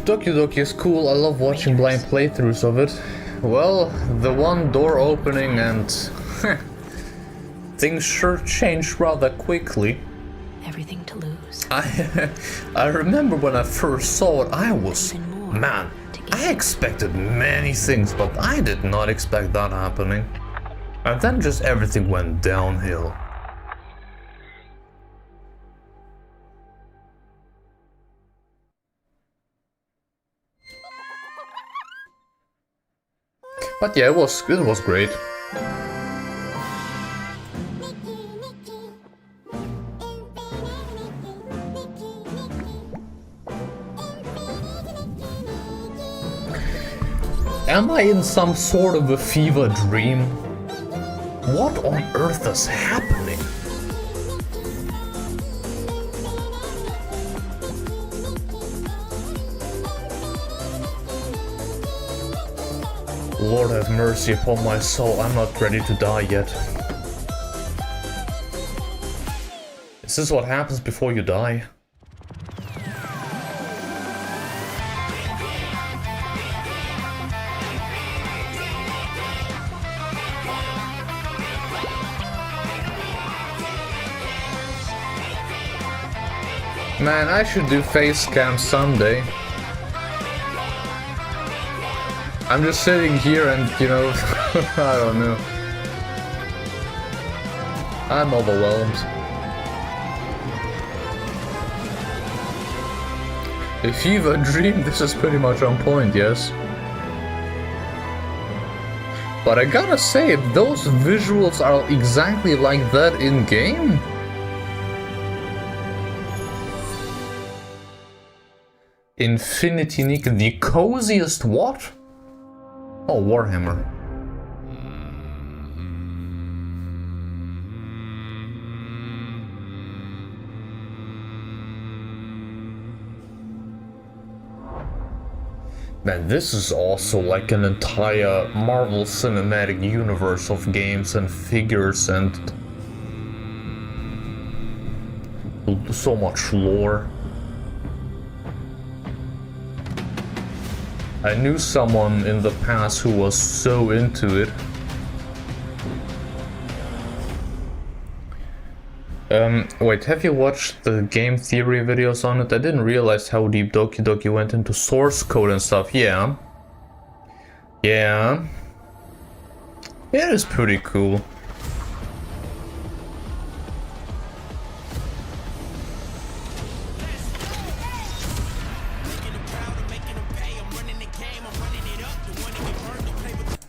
Doki Doki is cool, I love watching blind playthroughs of it. Well, the one door opening and things sure changed rather quickly. Everything to lose. I remember when I first saw it, I was, man, I expected many things, but I did not expect that happening. And then just everything went downhill. But yeah, it was great. Am I in some sort of a fever dream? What on earth is happening? Lord have mercy upon my soul, I'm not ready to die yet. Is this what happens before you die? Man, I should do face cam someday. I'm just sitting here and, you know, I don't know. I'm overwhelmed. A fever dream, this is pretty much on point, yes. But I gotta say, if those visuals are exactly like that in-game, Infinity Nick, the coziest what? Oh, Warhammer. Man, this is also like an entire Marvel Cinematic Universe of games and figures and so much lore. I knew someone in the past who was so into it. Wait, have you watched the game theory videos on it? I didn't realize how deep Doki Doki went into source code and stuff. Yeah. Yeah. It is pretty cool.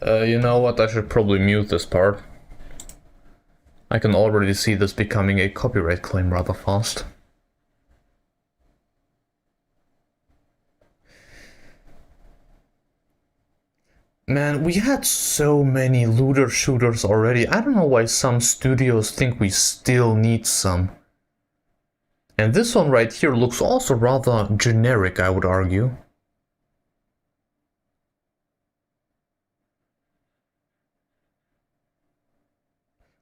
You know what, I should probably mute this part. I can already see this becoming a copyright claim rather fast. Man, we had so many looter shooters already. I don't know why some studios think we still need some. And this one right here looks also rather generic, I would argue.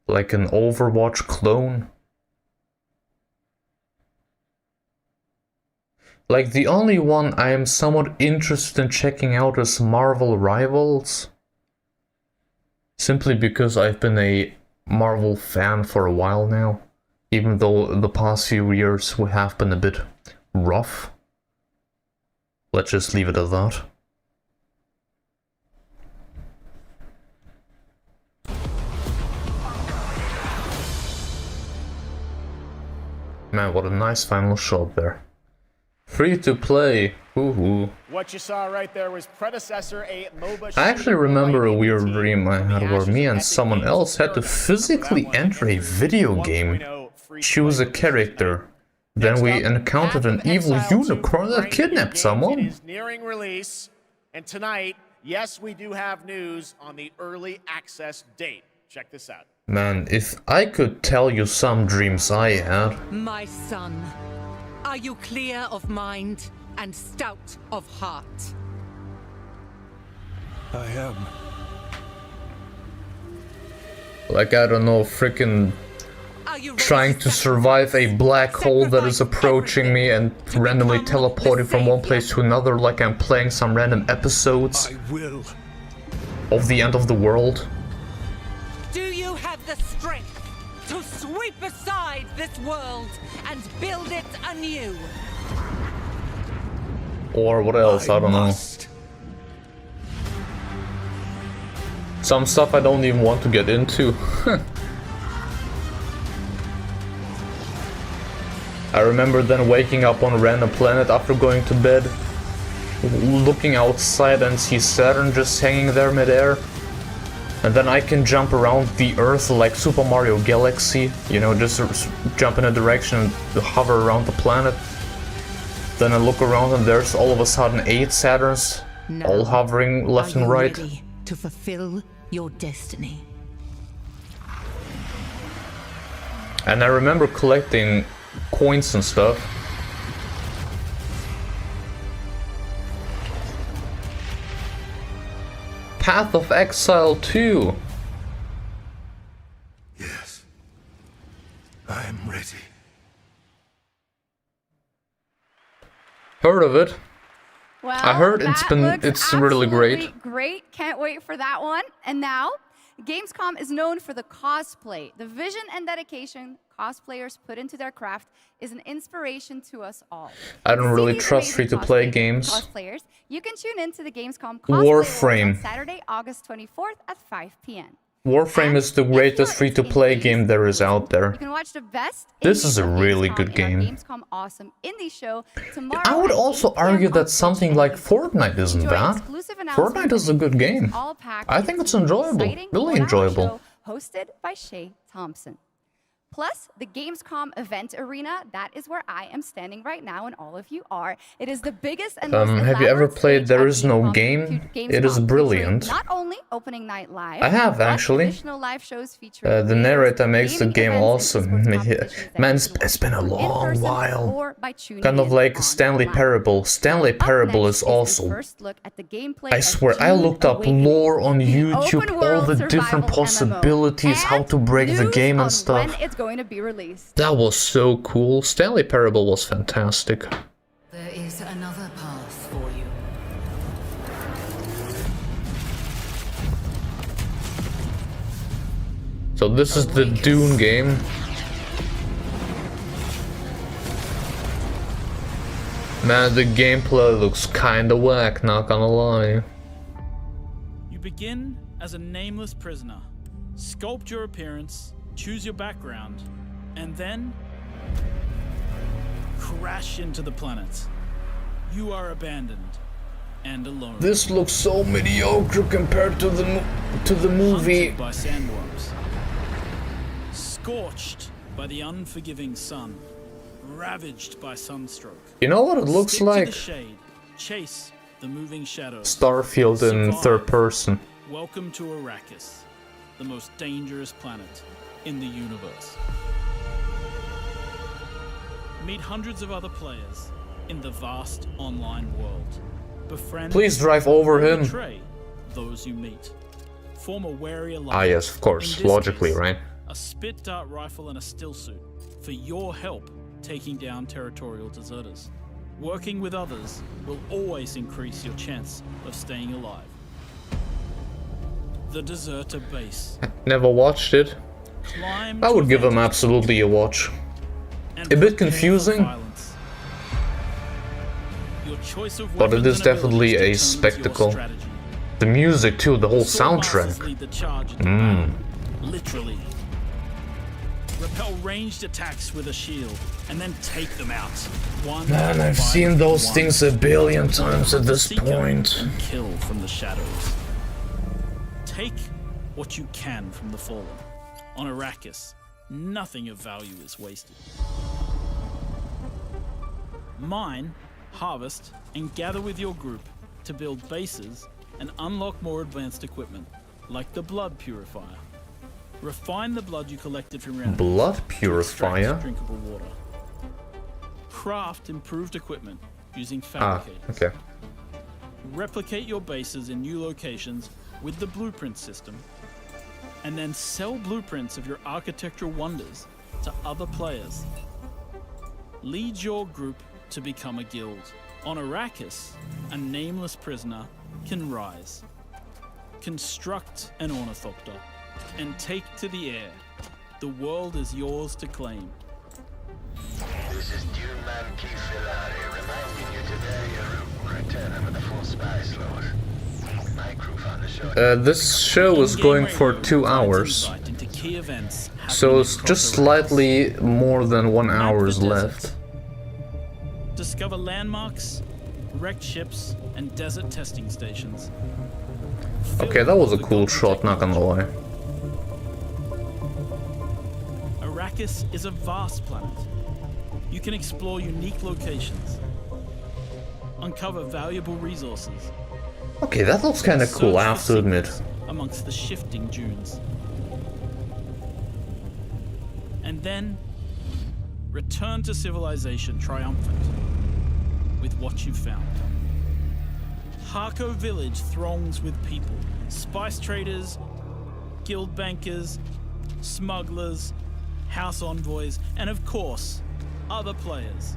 Like an Overwatch clone. Like the only one I am somewhat interested in checking out is Marvel Rivals. Simply because I've been a Marvel fan for a while now. Even though the past few years have been a bit rough. Let's just leave it at that. Man, what a nice final shot there. Free to play. Woohoo. What you saw right there was predecessor a MOBA. I actually remember a weird dream I had where me and someone else had to physically enter a video game, choose a character. Then we encountered an evil unicorn that kidnapped someone. It is nearing release, and tonight, yes, we do have news on the early access date. Check this out. Man, if I could tell you some dreams I had. My son, are you clear of mind and stout of heart? I am. Like, I don't know, freaking trying to survive a black hole that is approaching me and randomly teleporting from one place to another like I'm playing some random episodes of the end of the world. Do you have the strength to sweep aside this world and build it anew? Or what else, I don't know. Some stuff I don't even want to get into. I remember then waking up on a random planet after going to bed, looking outside and see Saturn just hanging there midair. And then I can jump around the Earth like Super Mario Galaxy, you know, just jump in a direction and hover around the planet. Then I look around and there's all of a sudden 8 Saturns, all hovering left and right. Ready to fulfill your destiny? And I remember collecting coins and stuff. Path of Exile 2. Yes. I am ready. Heard of it? Well, I heard it's really great. Great, can't wait for that one. And now, Gamescom is known for the cosplay. The vision and dedication cosplayers put into their craft is an inspiration to us all. I don't really trust free-to-play games. Cosplayers, you can tune into the Gamescom cosplay Warframe. on Saturday, August 24th at 5 p.m. Warframe is the greatest free-to-play game there is out there. You can watch the best. This is a really good game. Gamescom Awesome Indie Show tomorrow. I would also argue that something like Fortnite isn't bad. Fortnite is a good game. I think it's enjoyable, really enjoyable. Hosted by Shay Thompson. Plus, the Gamescom event arena, that is where I am standing right now and all of you are. It is the biggest and most Have you ever elaborate played stage There at Is No Gamescom, Game? Gamescom, It is brilliant. featuring Not only opening night live, I have, but actually. additional live shows featuring The narrator makes the gaming game events and awesome. esports competitions Man, that it's been a in long person while. or by tuning Kind of in like Stanley Parable. Stanley Parable is a awesome. first look at the gameplay I of swear, I Dune looked up Awakening, lore on YouTube, open all world the different survival possibilities, how to break the news game on and stuff. when it's going to be released. That was so cool. Stanley Parable was fantastic. There is another path for you. So this is the Dune game. Man, the gameplay looks kinda whack, not gonna lie. You begin as a nameless prisoner. Sculpt your appearance, choose your background, and then crash into the planet. You are abandoned and alone. This looks so mediocre compared to the movie. Hunted by sandworms. Scorched by the unforgiving sun. Ravaged by sunstroke. You know what it looks Stick to like? the shade. Chase the moving shadows. Starfield in Survive. third person. Welcome to Arrakis, the most dangerous planet in the universe. Meet hundreds of other players in the vast online world. Befriend Please drive over or him. betray those you meet. Form a wary alliance. Ah yes, of course, In this logically, case, right? A spit dart rifle and a still suit for your help taking down territorial deserters. Working with others will always increase your chance of staying alive. The Deserter Base. Never watched it. Climb I to would give them advantage absolutely a watch. and A bit prepare for confusing, violence. Your choice of but it weapons is and definitely abilities a determines your spectacle. strategy. The music too, the whole Sword masters soundtrack. lead the charge into battle, literally. Repel ranged attacks with a shield, and then take them out. One Man, I've by seen those one. things a billion times at this Seeker point. and kill from the shadows. Take what you can from the Fallen. On Arrakis, nothing of value is wasted. Mine, harvest, and gather with your group to build bases and unlock more advanced equipment, like the Blood Purifier. Refine the blood you collected from your enemies Blood to Purifier? extract drinkable water. Craft improved equipment using Ah, fabricators. okay. Replicate your bases in new locations with the blueprint system, and then sell blueprints of your architectural wonders to other players. Lead your group to become a guild. On Arrakis, a nameless prisoner can rise. Construct an ornithopter and take to the air. The world is yours to claim. This is Dune Man Keith Filari reminding you today your return with the full spy slot. My crew found the show. This show is going for 2 hours, Into key events so it's just slightly more than 1 hour left. Discover landmarks, wrecked ships, and desert testing stations. Okay, that was a cool shot, not gonna lie. Arrakis is a vast planet. You can explore unique locations, uncover valuable resources. Okay, that looks kinda cool, I have to admit. Amongst the shifting dunes. And then, return to civilization triumphant with what you found. Harko village throngs with people, spice traders, guild bankers, smugglers, house envoys, and of course, other players.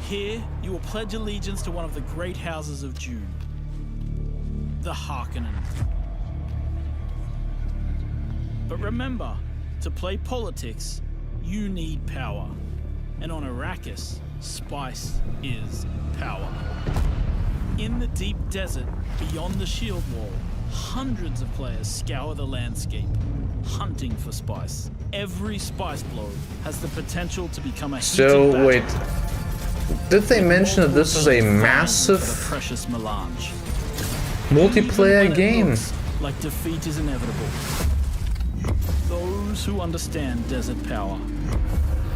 Here, you will pledge allegiance to one of the great houses of Dune, the Harkonnen. But remember, to play politics, you need power. And on Arrakis, spice is power. In the deep desert, beyond the shield wall, hundreds of players scour the landscape, hunting for spice. Every spice blow has the potential to become a heated So, battle. wait. Did they mention that this is a massive Precious melange. multiplayer Even when it game? looks like defeat is inevitable. Those who understand desert power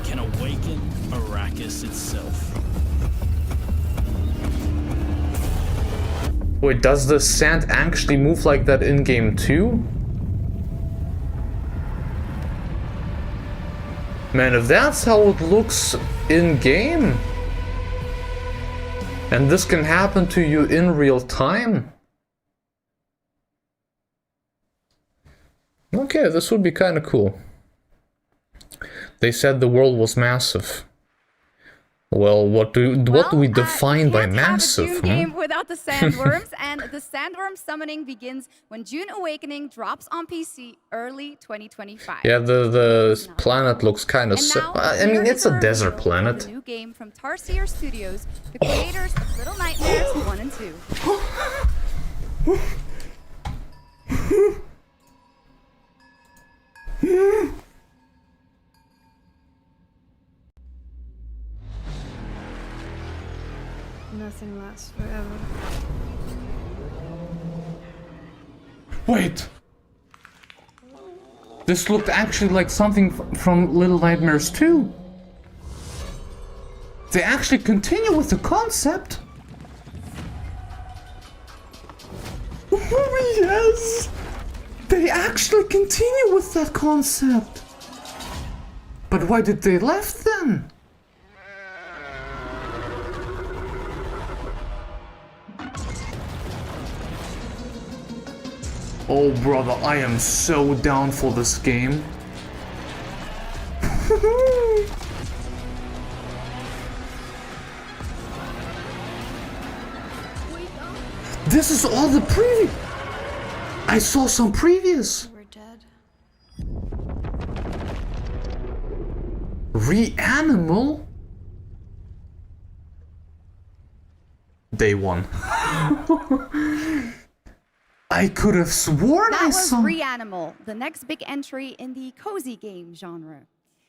can awaken Arrakis itself. Wait, does the sand actually move like that in game too? Man, if that's how it looks in game, and this can happen to you in real time. Okay, this would be kind of cool. They said the world was massive. Well, what do we define by massive? Dune game without the sandworms, and the sandworm summoning begins when Dune Awakening drops on PC early 2025. Yeah, the planet looks kind of. I mean, it's a desert The planet. new game from Tarsier Studios, the creators of Little Nightmares 1 and 2. Nothing lasts forever. Wait! This looked actually like something from Little Nightmares 2. They actually continue with the concept. Oh, yes! They actually continue with that concept. But why did they left then? Oh brother, I am so down for this game. This is all the preview. I saw some previous. We're dead. Reanimal? Day one. I could have sworn That I was saw. Reanimal, the next big entry in the cozy game genre.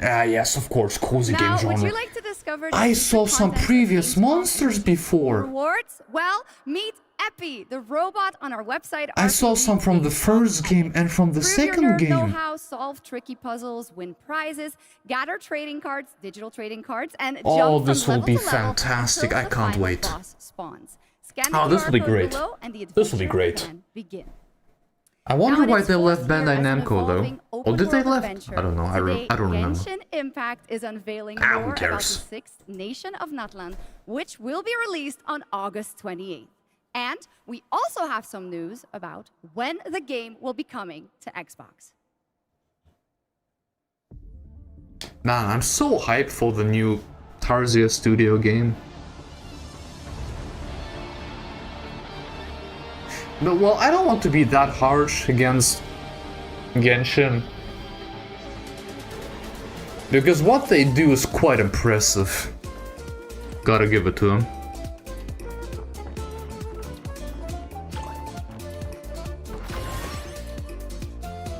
Ah, yes, of course, cozy game Now, genre. would you like to discover the I secret saw some content of previous Gamescom monsters before. rewards? Well, meet Epi, the robot on our website. I saw some from the first game and from the Prove second your nerd game. know-how, solve tricky puzzles, win prizes, gather trading cards, digital trading cards, and Oh, jump this from will level be to level fantastic. until I the can't final wait. boss spawns. Scan the Oh, this QR will be code great. below and the This will be adventure great. can begin. I wonder Now, in why its they fourth left Bandai year as an Namco though. evolving Or did they open-world left? adventure, I don't know. today, I don't remember. Genshin Impact is unveiling Ah, who more about cares? the 6th Nation of Natlan, which will be released on August 28th. And we also have some news about when the game will be coming to Xbox. Man, I'm so hyped for the new Tarzia Studio game. But well, I don't want to be that harsh against Genshin. Because what they do is quite impressive. Gotta give it to them.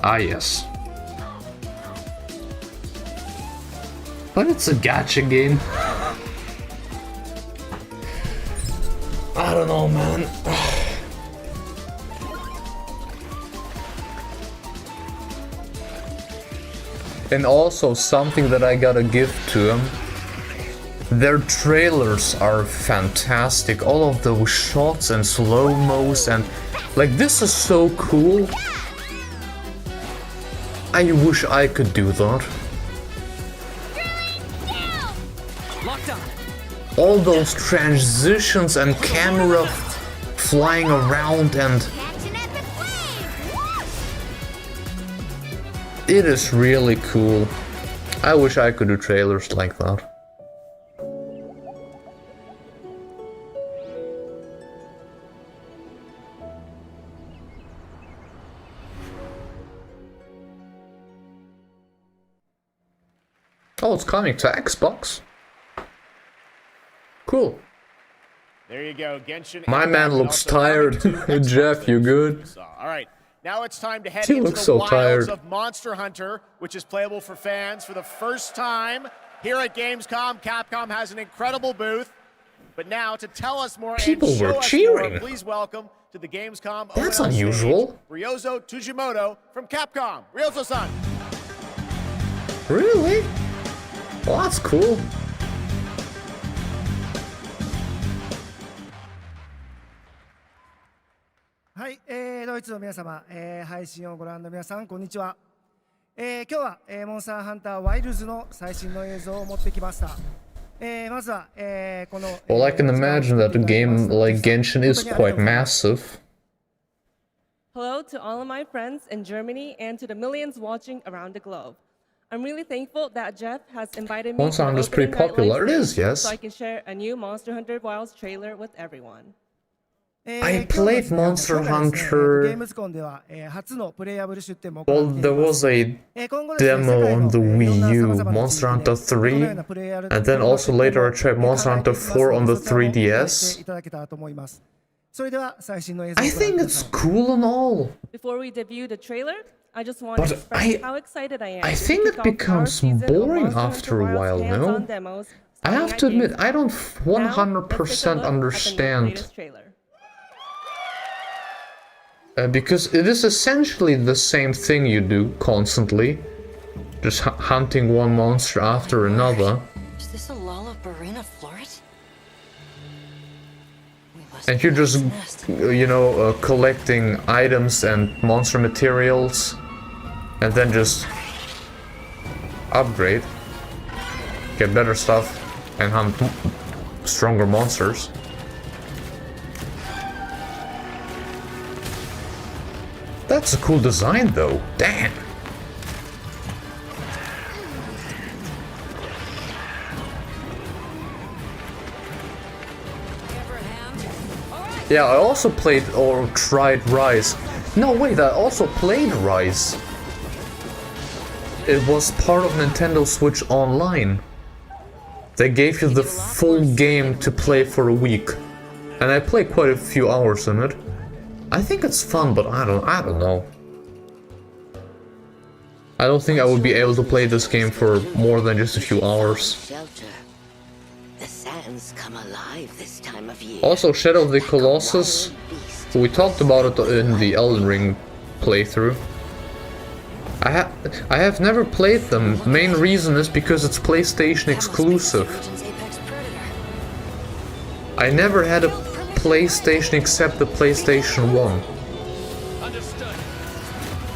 Ah, yes. But it's a gacha game. I don't know, man. And also something that I gotta give to them. Their trailers are fantastic. All of those shots and slow-mos and... Like, this is so cool. I wish I could do that. Locked on. All those transitions and camera flying around and... It is really cool. I wish I could do trailers like that. Oh, it's coming to Xbox. Cool. There you go, Genshin. My man looks tired. Jeff, you good? All right, now it's time to head He into looks the so wilds tired. of Monster Hunter, which is playable for fans for the first time here at Gamescom. Capcom has an incredible booth. But now to tell us more People and show were us cheering. more, please welcome to the Gamescom That's ONL unusual. stage, Ryozo Tujimoto from Capcom. Ryozo-san. Really? Well, that's cool. Hi, ドイツの皆様、配信をご覧の皆さん、こんにちは。今日は、モンスターハンターワイルズの最新の映像を持ってきました。まずは、この、Well, I can imagine that a game like Genshin is quite massive. Hello to all of my friends in Germany and to the millions watching around the globe. I'm really thankful that Jeff has invited me Monster to Hunter the is pretty opening night popular. live It is, stream yes. so I can share a new Monster Hunter Wilds trailer with everyone. I played Monster Hunter. ゲームズコンでは、初のプレイアブル出展も Well, there was a demo on the Wii U, Monster Hunter 3, and then also later I tried Monster Hunter 4 on the 3DS. いただけたらと思います。それでは最新の映像を I ご覧 think くだ it's さい。 cool and all, Before we debut the trailer, I just want But to express I- how excited I am. I to think kick it off our becomes season of boring Monster after a Hunter while, Wilds no? hands-on demos I starting have at to admit, Gamescom. I don't Now, 100% let's take a look at the understand. latest trailer. Because it is essentially the same thing you do constantly, just hunting one monster after another, Is this a Lollabarina Floret? and you're just, you know, collecting items and monster materials, and then just upgrade, get better stuff, and hunt stronger monsters. That's a cool design though, damn! Yeah, I also played or tried Rise. No, wait, I also played Rise. It was part of Nintendo Switch Online. They gave you the full game to play for a week. And I played quite a few hours in it. I think it's fun, but I don't know. I don't think I would be able to play this game for more than just a few hours. Shelter. The sands come alive this time of year. Also, Shadow of the Colossus, we talked about it in the Elden Ring playthrough. I have never played them. Main reason is because it's PlayStation exclusive. I never had a PlayStation except the PlayStation 1.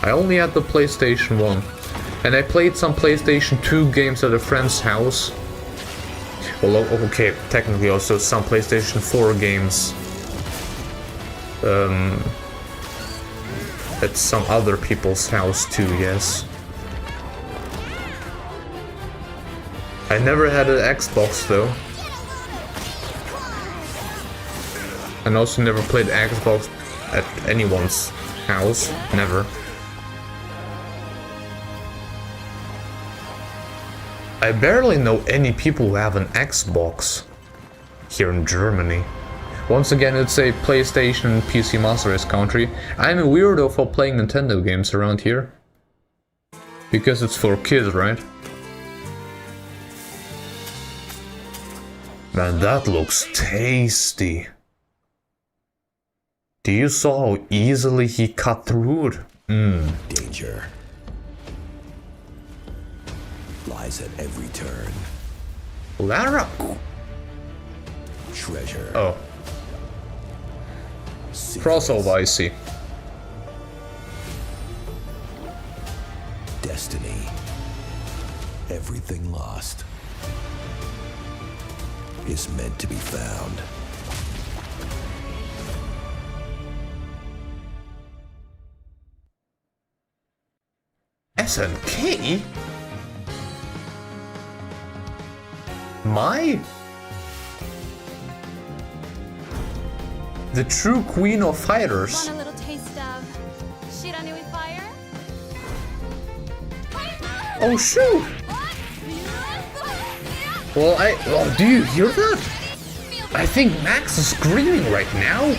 I only had the PlayStation 1. And I played some PlayStation 2 games at a friend's house. Well, okay, technically also some PlayStation 4 games. At some other people's house too, yes. I never had an Xbox though. And also never played Xbox at anyone's house, never. I barely know any people who have an Xbox here in Germany. Once again, it's a PlayStation and PC Master Race country. I'm a weirdo for playing Nintendo games around here. Because it's for kids, right? Man, that looks tasty. Do you saw how easily he cut through it? Danger lies at every turn. Lara. Treasure. Oh. Crossover, I see. Destiny. Everything lost is meant to be found. SNK? Mai? The true queen of fighters. Want a little taste of Shirane with fire? Oh shoot! Well, oh, do you hear that? I think Max is screaming right now.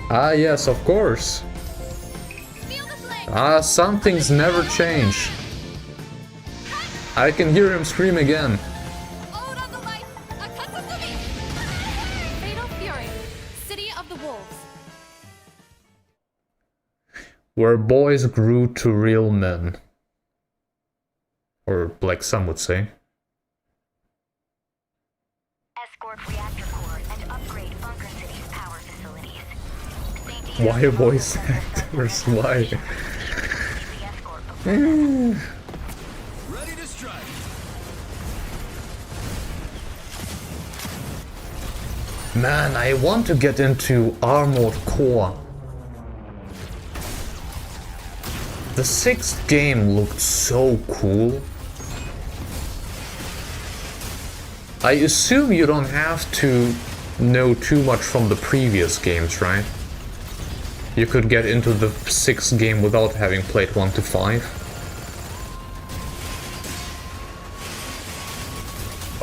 Ah, yes, of course. Ah, some things never change. I can hear him scream again. Fatal Fury, City of the Wolves. Where boys grew to real men. Or like some would say. Escort reactor core and upgrade Bunker City's power facilities. Why voice actors? Why? Ready to strike. Man, I want to get into Armored Core. The 6th game looked so cool. I assume you don't have to know too much from the previous games, right? You could get into the 6th game without having played 1 to 5.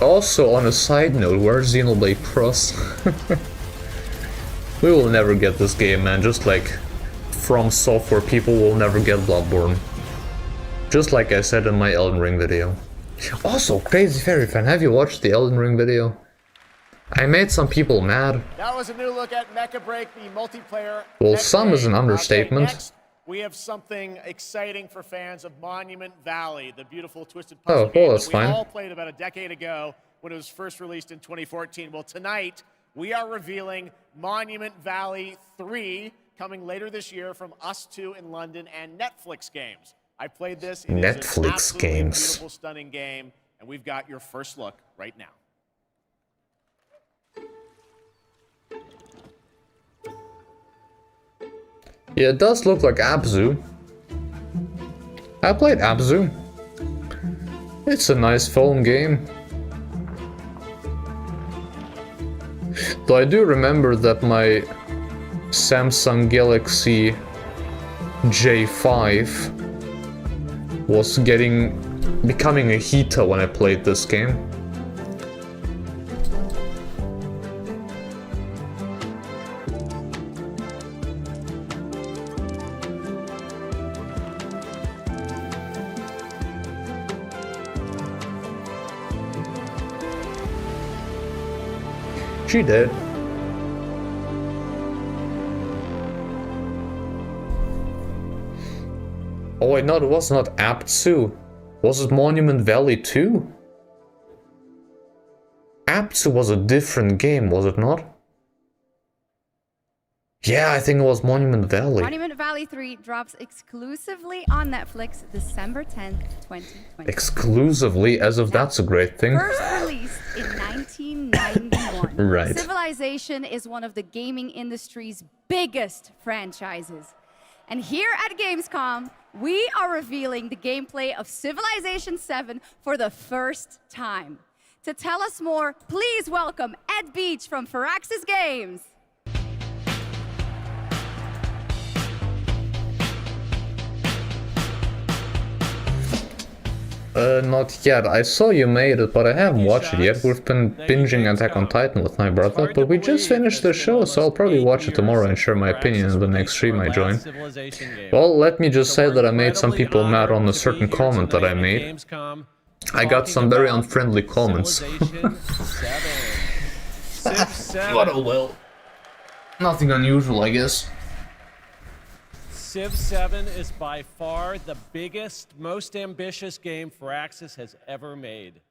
Also, on a side note, where's Xenoblade Cross? We will never get this game, man. Just like From Software people will never get Bloodborne. Just like I said in my Elden Ring video. Also, Crazy Fairy Fan, have you watched the Elden Ring video? I made some people mad. That was a new look at Mecha Break, the multiplayer. Well, some is an understatement. Okay, next, we have something exciting for fans of Monument Valley, the beautiful twisted puzzle game that's that we fine. all played about a decade ago when it was first released in 2014. Well, tonight we are revealing Monument Valley 3, coming later this year from Us 2 in London and Netflix games. I played this. It is an Netflix absolutely games. beautiful, stunning game, and we've got your first look right now. Yeah, it does look like Abzu. I played Abzu. It's a nice phone game. Though I do remember that my Samsung Galaxy J5 was becoming a heater when I played this game. She did. Oh wait, no, it was not Aptsu. Was it Monument Valley 2? Aptsu was a different game, was it not? Yeah, I think it was Monument Valley. Monument Valley 3 drops exclusively on Netflix December 10th, 2020. Exclusively, as if that's a great thing. First released in 1991. Right. Civilization is one of the gaming industry's biggest franchises. And here at Gamescom, we are revealing the gameplay of Civilization 7 for the first time. To tell us more, please welcome Ed Beach from Firaxis Games. Not yet. I saw you made it, but I haven't watched it yet. We've been binging Attack on Titan with my brother, but we just finished the show, so I'll probably watch it tomorrow and share my opinion in the next stream I join. Well, let me just say that I made some people mad on a certain comment that I made. I got some very unfriendly comments. What a well. Nothing unusual, I guess. Civ 7 is by far the biggest, most ambitious game Firaxis has ever made.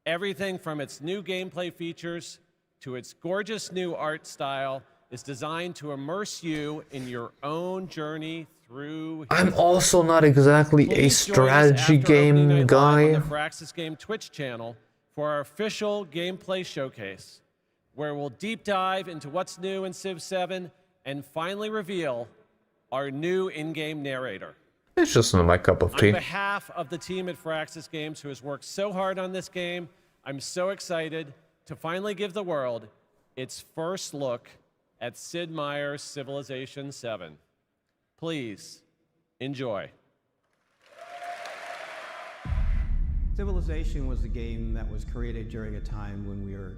Everything from its new gameplay features to its gorgeous new art style is designed to immerse you in your own journey through. I'm also not exactly a strategy game guy. On the Firaxis Game Twitch channel for our official gameplay showcase, where we'll deep dive into what's new in Civ 7 and finally reveal our new in-game narrator. It's just not my cup of tea. On behalf of the team at Firaxis Games who has worked so hard on this game, I'm so excited to finally give the world its first look at Sid Meier's Civilization 7. Please, enjoy. Civilization was a game that was created during a time when we were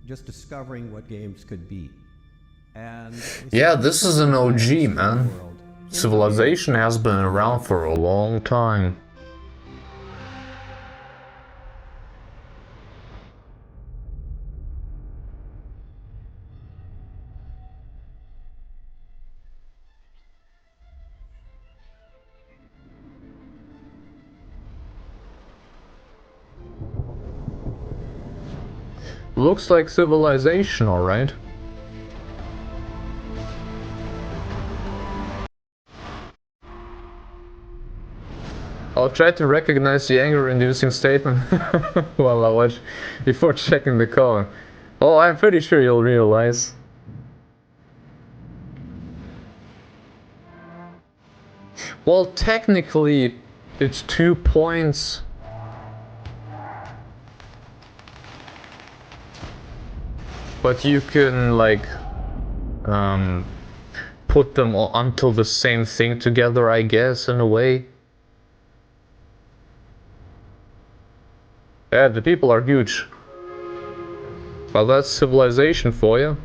just discovering what games could be. And yeah, this is an OG, man. Civilization has been around for a long time. Looks like Civilization, alright. I'll try to recognize the anger-inducing statement while I watch before checking the code. Oh, I'm pretty sure you'll realize. Well, technically, it's 2 points. But you can, like, put them all onto the same thing together, I guess, in a way. Yeah, the people are huge. Well, that's Civilization for you.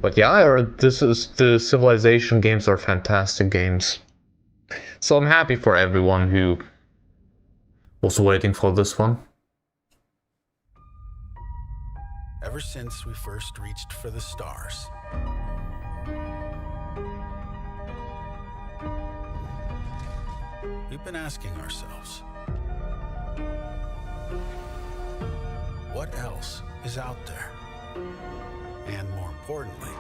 But yeah, the Civilization games are fantastic games. So I'm happy for everyone who was waiting for this one. Ever since we first reached for the stars, we've been asking ourselves, what else is out there? And more importantly,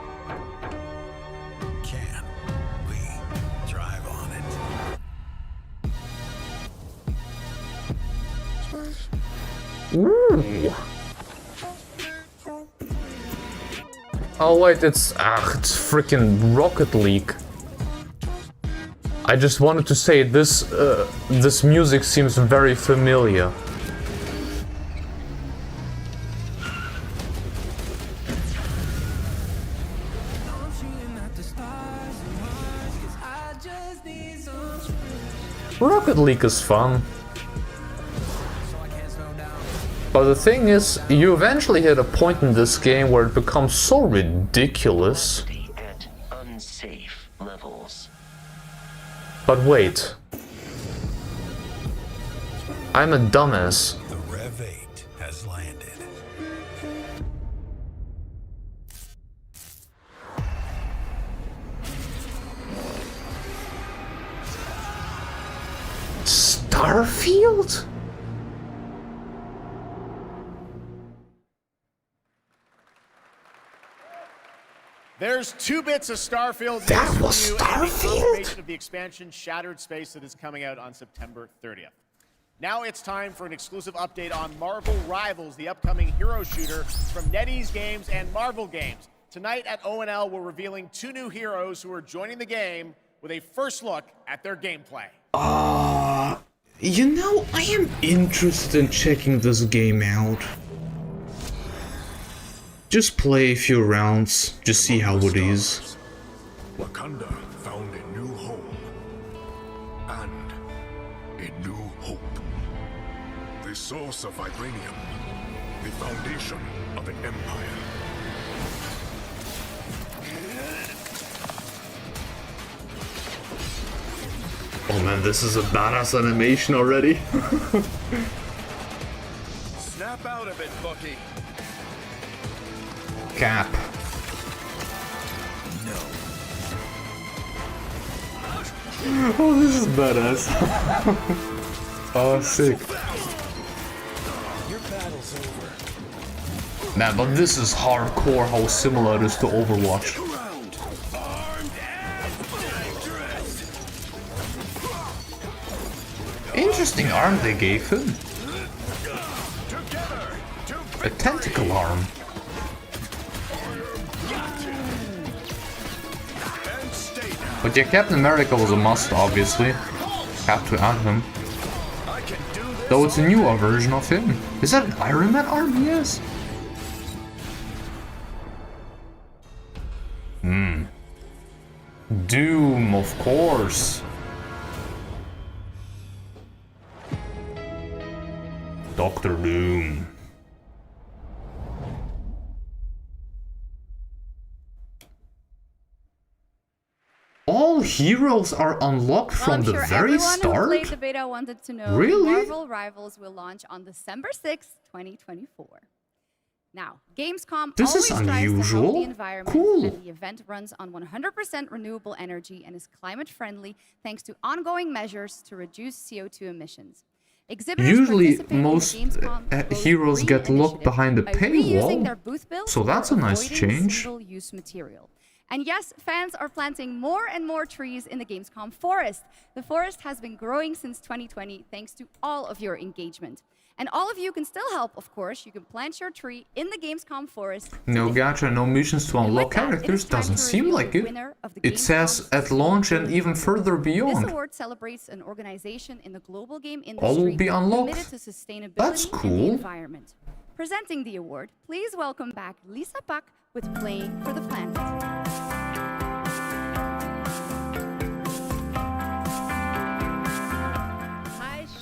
can we drive on it? Ooh. Oh wait, it's freaking Rocket League. I just wanted to say this this music seems very familiar. Rocket League is fun. But the thing is, you eventually hit a point in this game where it becomes so ridiculous. But wait. I'm a dumbass. The Rev 8 has landed. Starfield? There's 2 bits of Starfield That news was for you, and the Starfield? confirmation of the expansion Shattered Space that is coming out on September 30th. Now it's time for an exclusive update on Marvel Rivals, the upcoming hero shooter from NetEase Games and Marvel Games. Tonight at ONL, we're revealing 2 new heroes who are joining the game with a first look at their gameplay. You know, I am interested in checking this game out. Just play a few rounds, just see how it is. Wakanda found a new home and a new hope. The source of vibranium, the foundation of an empire. Oh man, this is a badass animation already. Snap out of it, Bucky. Cap. Oh, this is badass. Oh, sick. Your battle's over. Man, but this is hardcore how similar it is to Overwatch. Interesting arm they gave him. A tentacle arm. But yeah, Captain America was a must, obviously. Have to add him. Though it's a newer version of him. Is that an Iron Man arm? Yes. Doom, of course. Dr. Doom. All heroes are unlocked from the very start? Everyone who played the beta wanted to know. Really? Marvel Rivals will launch on December 6th, 2024. Now, Gamescom This always is tries to help unusual. the environment, Cool. and the event runs on 100% renewable energy and is climate friendly thanks to ongoing measures to reduce CO2 emissions. Exhibitors Usually, participating in the most Gamescom Goes heroes Green get locked initiative behind a by reusing their paywall. booth builds So that's or a nice avoiding change. single-use material. And yes, fans are planting more and more trees in the Gamescom forest. The forest has been growing since 2020 thanks to all of your engagement. And all of you can still help, of course. You can plant your tree in the Gamescom forest. No gacha, no missions to unlock characters. Doesn't seem like it. It says at launch and even further This beyond. award celebrates an organization in the global game All will industry be unlocked. committed to sustainability That's and the cool. environment. Presenting the award, please welcome back Lisa Pak with Playing for the Planet.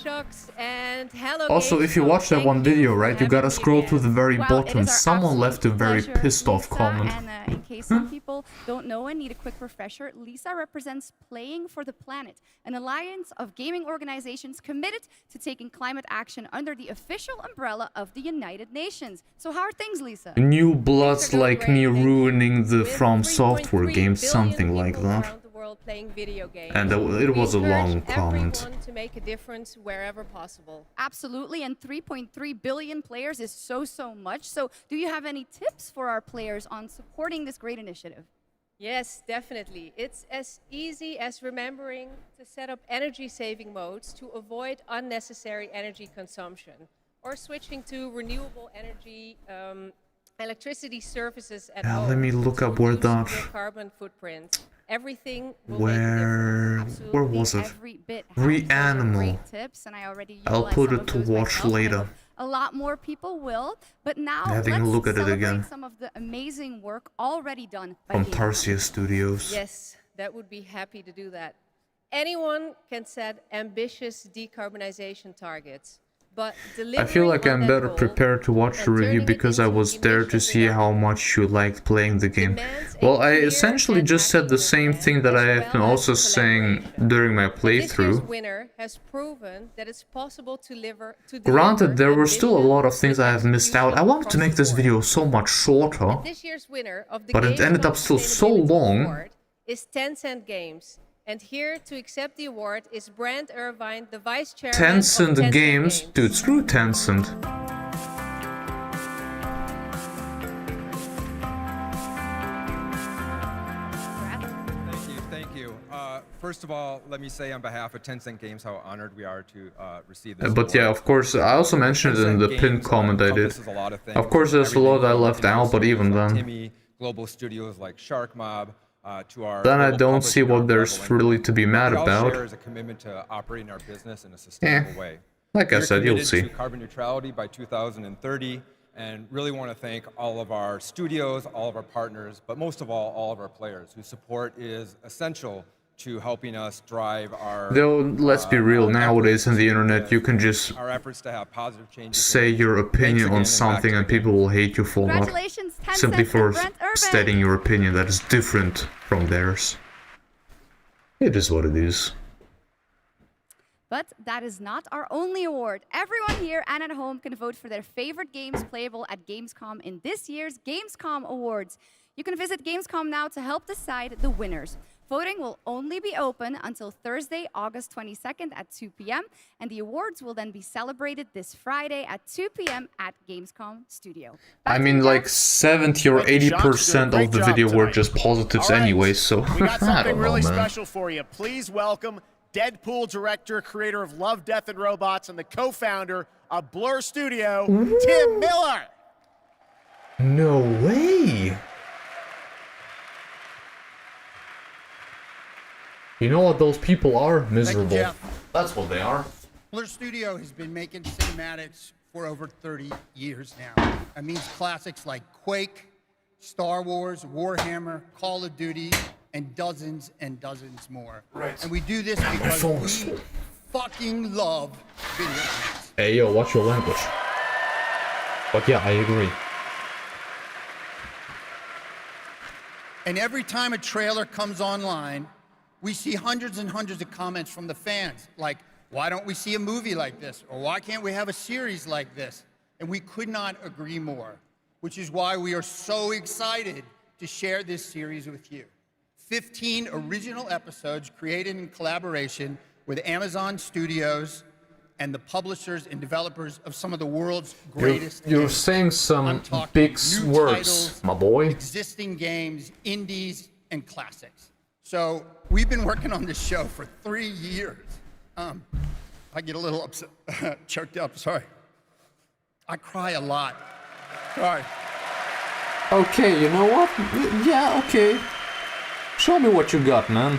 Shocks and hello. Also, if you watch that one video, right, you gotta scroll to the very Well, it bottom. is our Someone left a very pleasure, pissed off Lisa, comment. And in case some people don't know and need a quick refresher, Lisa represents Playing for the Planet, an alliance of gaming organizations committed to taking climate action under the official umbrella of the United Nations. So how are things, Lisa? New bloods like me ruining the From Software game, something like that. Playing video games. And it was a We long encourage comment. everyone to make a difference wherever possible. Absolutely, and 3.3 billion players is so much. So do you have any tips for our players on supporting this great initiative? Yes, definitely. It's as easy as remembering to set up energy-saving modes to avoid unnecessary energy consumption, or switching to renewable energy electricity services at home. Let me look to up where reduce that. your carbon footprint. Everything will Where was it? Every bit has Reanimal. great tips, and I already I'll utilized put some it of to those watch myself, and I later. hope a lot more people will. But now Having a let's look at it celebrate again. some of the amazing work already done by From Gamescom. Tarsia Studios. Yes, that would be happy to do that. Anyone can set ambitious decarbonization targets. but I feel like I'm better goal prepared to watch the review because I was there to see how much you liked playing the game. Well, I essentially just said the same thing that I have been also saying during my This year's playthrough. winner has proven that it's possible to deliver. Granted, there were still a lot of things I have missed out. I wanted to make this video so much shorter, This year's winner of the but it ended Gamescom up still so Sustainability long. Award is Tencent Games. And here to accept the award is Brand Irvine, the vice chairman of Tencent Games, dude, screw Tencent. Thank you. First of all, let me say on behalf of Tencent Games how honored we are to receive this But yeah, of course, I also mentioned it in the pinned comment I did. Of course, there's a lot I left out, but even then. Global studios like Shark Mob, to our Then I don't see what there's really to be mad about. Share is a commitment to operating our business in a sustainable way. Like I said, you'll We're see. committed to carbon neutrality by 2030, and really want to thank all of our studios, all of our partners, but most of all of our players whose support is essential to helping us drive our. Though, let's be real, nowadays in the internet, you can just our efforts to have positive changes. say your opinion on something and people will hate you for not Congratulations, Tencent simply for and Brent Urban. stating your opinion that is different from theirs. It is what it is. But that is not our only award. Everyone here and at home can vote for their favorite games playable at Gamescom in this year's Gamescom Awards. You can visit Gamescom now to help decide the winners. Voting will only be open until Thursday, August 22nd at 2 p.m. And the awards will then be celebrated this Friday at 2 p.m. at Gamescom Studio. I mean, like 70 or 80% of the video were just positives anyway, so We got I something don't know, really man. special for you. Please welcome Deadpool director, creator of Love, Death, and Robots, and the co-founder of Blur Studio, Tim Miller. No way! You know what those people are? Miserable. Jeff. That's what they are. Blur Studio has been making cinematics for over 30 years now. That means classics like Quake, Star Wars, Warhammer, Call of Duty, and dozens more. Right. And we do this because we fucking love video games. Hey yo, watch your language. But yeah, I agree. And every time a trailer comes online, we see hundreds and hundreds of comments from the fans, like, why don't we see a movie like this? Or why can't we have a series like this? And we could not agree more, which is why we are so excited to share this series with you. 15 original episodes created in collaboration with Amazon Studios and the publishers and developers of some of the world's greatest You're games. saying some big new words, titles, my boy. Existing games, indies, and classics. So we've been working on this show for 3 years. I get a little upset, choked up, sorry. I cry a lot. Sorry. Okay, you know what? Yeah, okay. Show me what you got, man.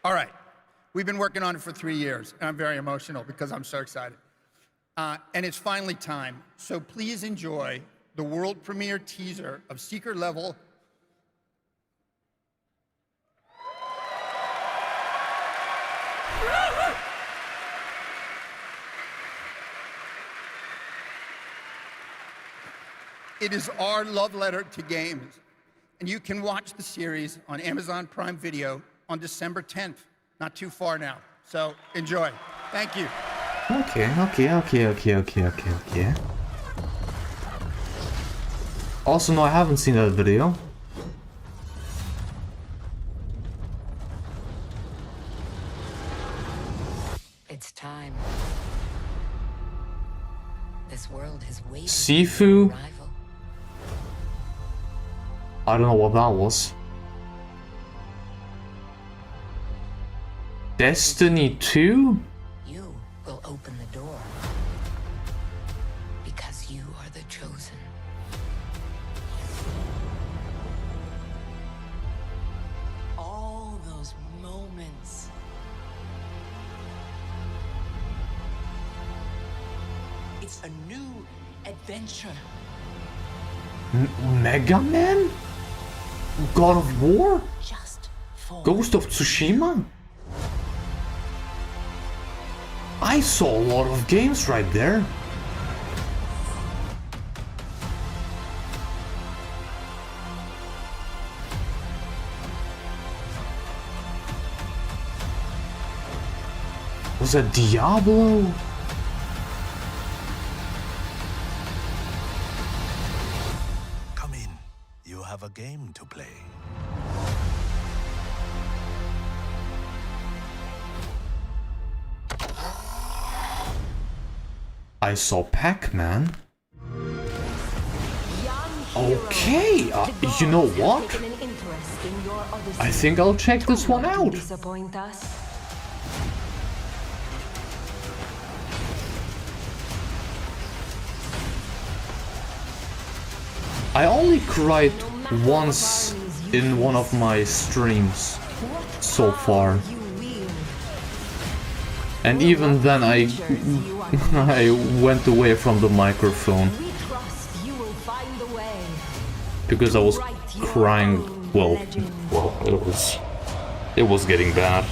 All right. We've been working on it for 3 years, and I'm very emotional because I'm so excited. And it's finally time. So please enjoy the world premiere teaser of Secret Level. It is our love letter to games. And you can watch the series on Amazon Prime Video on December 10th. Not too far now. So enjoy. Thank you. Okay. Also, no, I haven't seen that video. It's time. This world has waited. Sifu? I don't know what that was. Destiny 2? You will open the door. Because you are the chosen. All those moments. It's a new adventure. Mega Man? God of War? Just for Ghost of Tsushima? I saw a lot of games right there. Was that Diablo? Come in. You have a game to play. I saw Pac-Man. Okay, you know what? I think I'll check this one out. I only cried once in one of my streams so far. And even then I went away from the microphone. Because I was crying, well, it was getting bad.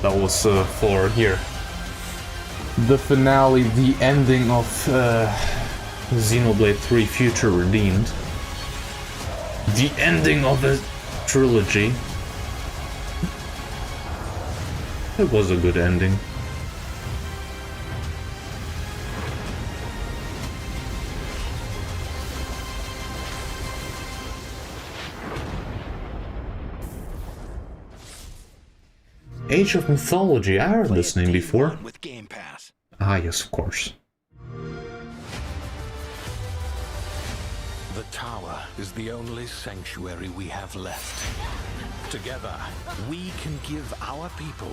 That was for here. The finale, the ending of Xenoblade 3 Future Redeemed. The ending of the trilogy. It was a good ending. Age of Mythology, I heard this name before. With Game Pass. Ah, yes, of course. The tower is the only sanctuary we have left. Together, we can give our people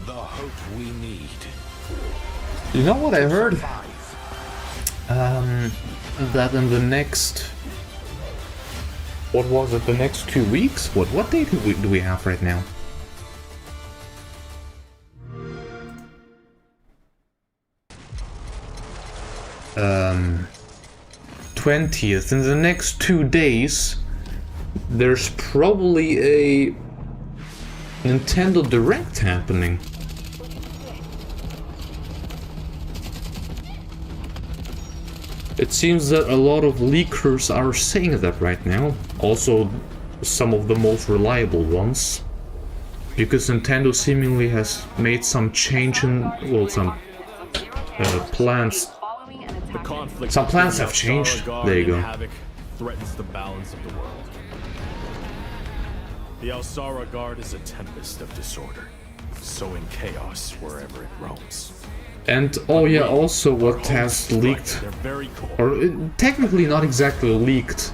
the hope we need. You know what I heard? That in the next... What was it? The next 2 weeks? What date do we have right now? 20th. In the next 2 days, there's probably a Nintendo Direct happening. It seems that a lot of leakers are saying that right now. Also, some of the most reliable ones. Because Nintendo seemingly has made some change in, well, some plans. Some plans have changed. There you go. Havoc threatens the balance of the world. The Alsara Guard is a tempest of disorder, sowing chaos wherever it roams. And oh yeah, also what has leaked, or technically not exactly leaked,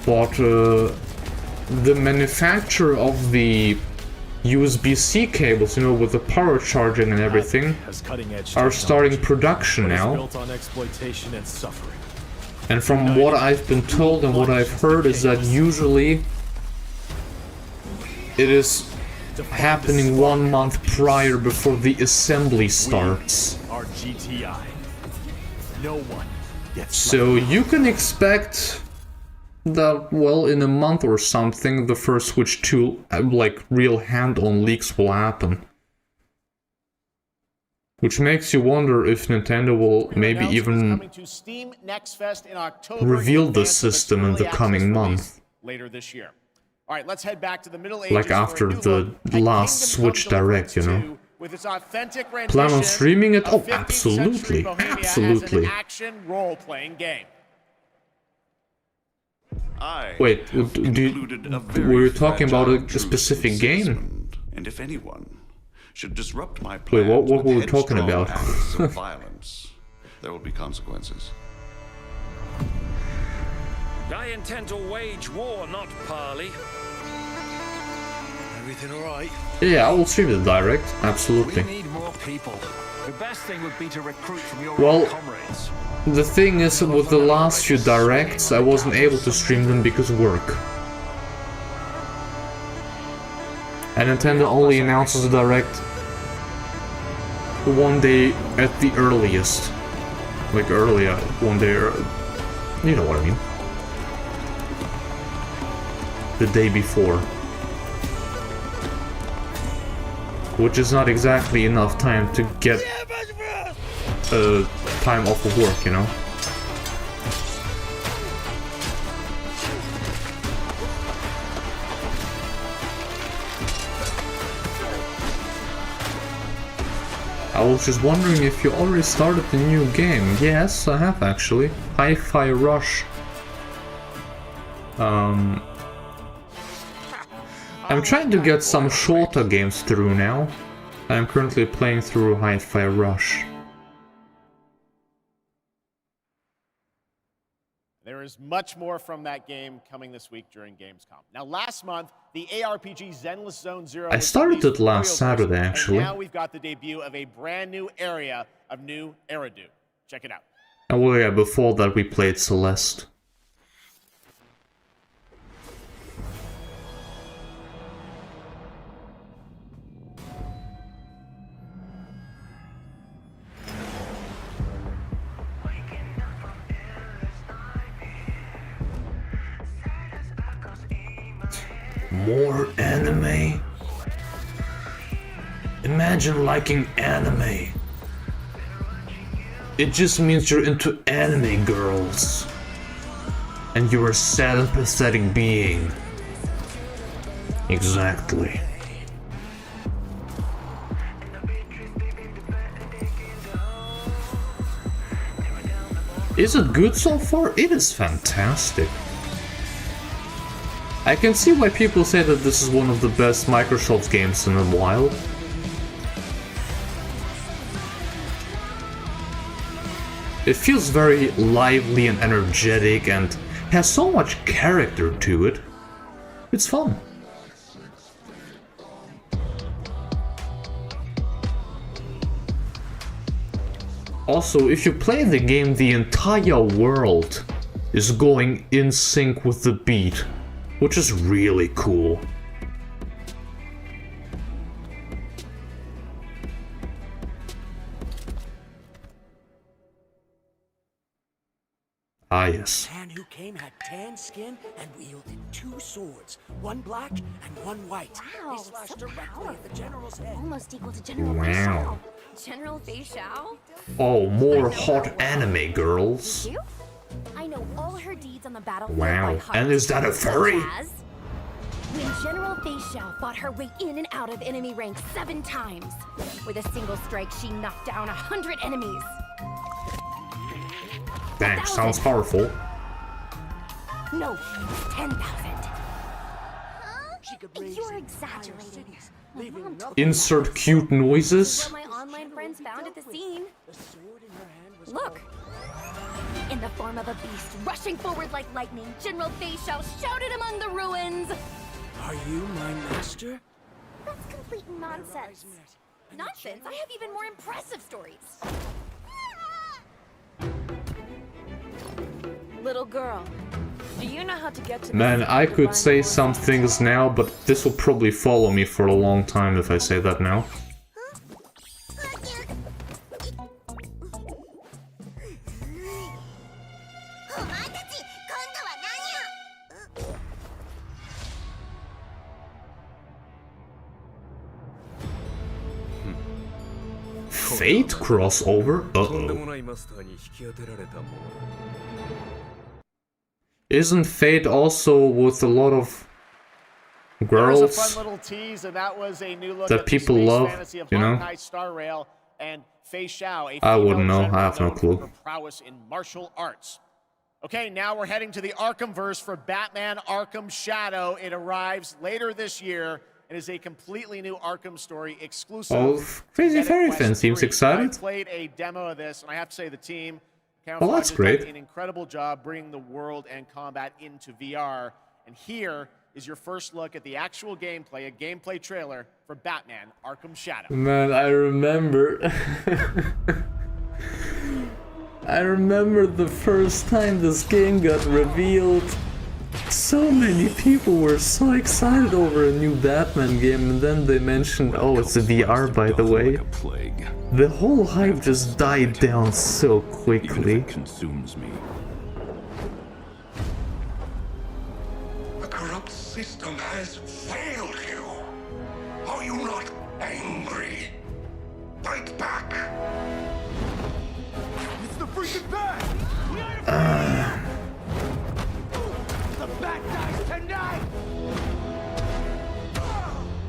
but the manufacturer of the USB-C cables, you know, with the power charging and everything, are starting production now. And from what I've been told and what I've heard is that usually it is happening 1 month prior before the assembly starts. So you can expect that, well, in a month or something, the first Switch 2, like, real hand-on leaks will happen. Which makes you wonder if Nintendo will maybe even reveal the system in the coming month. Later this year. All right, let's head back to the Middle Ages. Like after the last Switch Direct, you know. Plan on streaming it? Oh, absolutely, absolutely. Action role-playing game. Wait, were you talking about a specific game? And if anyone should disrupt my Wait, what were we talking about? Acts of violence, there will be consequences. I intend to wage war, not parley. Everything all right? Yeah, I will stream the Direct, absolutely. We need more people. The best thing would be to recruit from your Well, comrades. the thing is, with the last few Directs, I wasn't able to stream them because of work. And Nintendo only announces the Direct 1 day at the earliest. Like earlier, 1 day, you know what I mean. the day before. Which is not exactly enough time to get time off of work, you know? I was just wondering if you already started the new game. Yes, I have actually. Hi-Fi Rush. I'm trying to get some shorter games through now. I'm currently playing through Hi-Fi Rush. There is much more from that game coming this week during Gamescom. Now, last month, the ARPG Zenless Zone Zero. I started it last Saturday, actually. And now we've got the debut of a brand new area of New Eridu. Check it out. Oh well, yeah, before that we played Celeste. More anime? Imagine liking anime. It just means you're into anime girls. And you're a sad and pathetic being. Exactly. Is it good so far? It is fantastic. I can see why people say that this is one of the best Microsoft games in a while. It feels very lively and energetic and has so much character to it. It's fun. Also, if you play the game, the entire world is going in sync with the beat, which is really cool. Ah, yes. The man who came had tan skin and wielded 2 swords, one black and one white. Wow, They slashed directly at the general's head. Almost equal to General Wow. General Fei Xiao? Oh, more hot anime girls. You? I know all her deeds on the battlefield Wow, by heart. and is that a furry? Such as when General Fei Xiao fought her way in and out of enemy ranks 7 times. With a single strike, she knocked down 100 enemies. Dang, sounds powerful. No, 10,000. She could raise You're entire exaggerating. cities, leaving nothing. Insert cute noises. What my online friends found at the scene. The sword in her hand was Look. In the form of a beast, rushing forward like lightning, General Fei Xiao shouted among the ruins. Are you my master? That's complete nonsense. Nonsense? I have even more impressive stories. Little girl, do you know how to get to Man, I could say some things now, but this will probably follow me for a long time if I say that now. Fate crossover? Uh-oh. Isn't Fate also with a lot of girls There was a fun little tease, and that was a new look that at people the space love, fantasy of you know? Honkai Star Rail and Fei Xiao, a I wouldn't female know, I general have no known for clue. her prowess in martial arts. Okay, now we're heading to the Arkhamverse for Batman Arkham Shadow. It arrives later this year. It is a completely new Arkham story exclusive. Oh, Crazy Get it Fairy Quest Fan seems 3. excited. I played a demo of this, and I have to say the team, Well, Camouflage, that's has great. done an incredible job bringing the world and combat into VR. And here is your first look at the actual gameplay, a gameplay trailer for Batman Arkham Shadow. Man, I remember. I remember the first time this game got revealed. So many people were so excited over a new Batman game, and then they mentioned, oh, it's a VR, by the way. The whole hype just died down so quickly. Consumes me. A corrupt system system has failed you. Are you not angry? Fight back! It's the freaking bat! The bat dies tonight!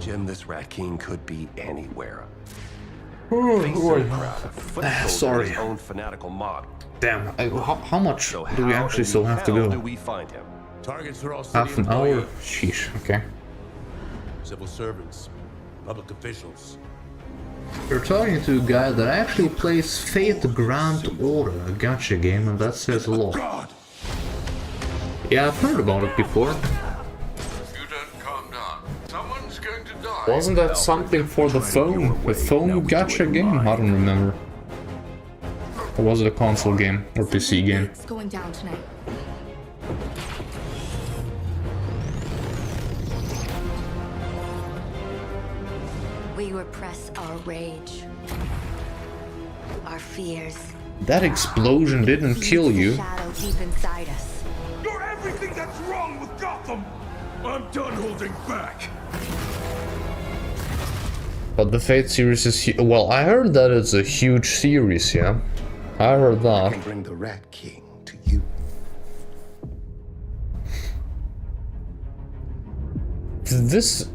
Jim, this Rat King could be anywhere. Sorry. His own fanatical mob. Damn, how much do we actually still have to How do go? we find him? Targets are all Half an hour? Sheesh, okay. Civil servants, public officials. You're talking to a guy that actually plays Fate Grand Order, a gacha game, and that says a lot. Yeah, I've heard about it before. You don't calm down. Someone's going to die. Wasn't that something for the phone? The phone gacha game? I don't remember. Or was it a console game? Or PC game? It's going down tonight. We repress our rage, our fears. That explosion didn't kill you. Shadow deep inside us. You're everything that's wrong with Gotham! I'm done holding back! But the Fate series is well, I heard that it's a huge series, yeah. I heard I that. can bring the Rat King to you. This...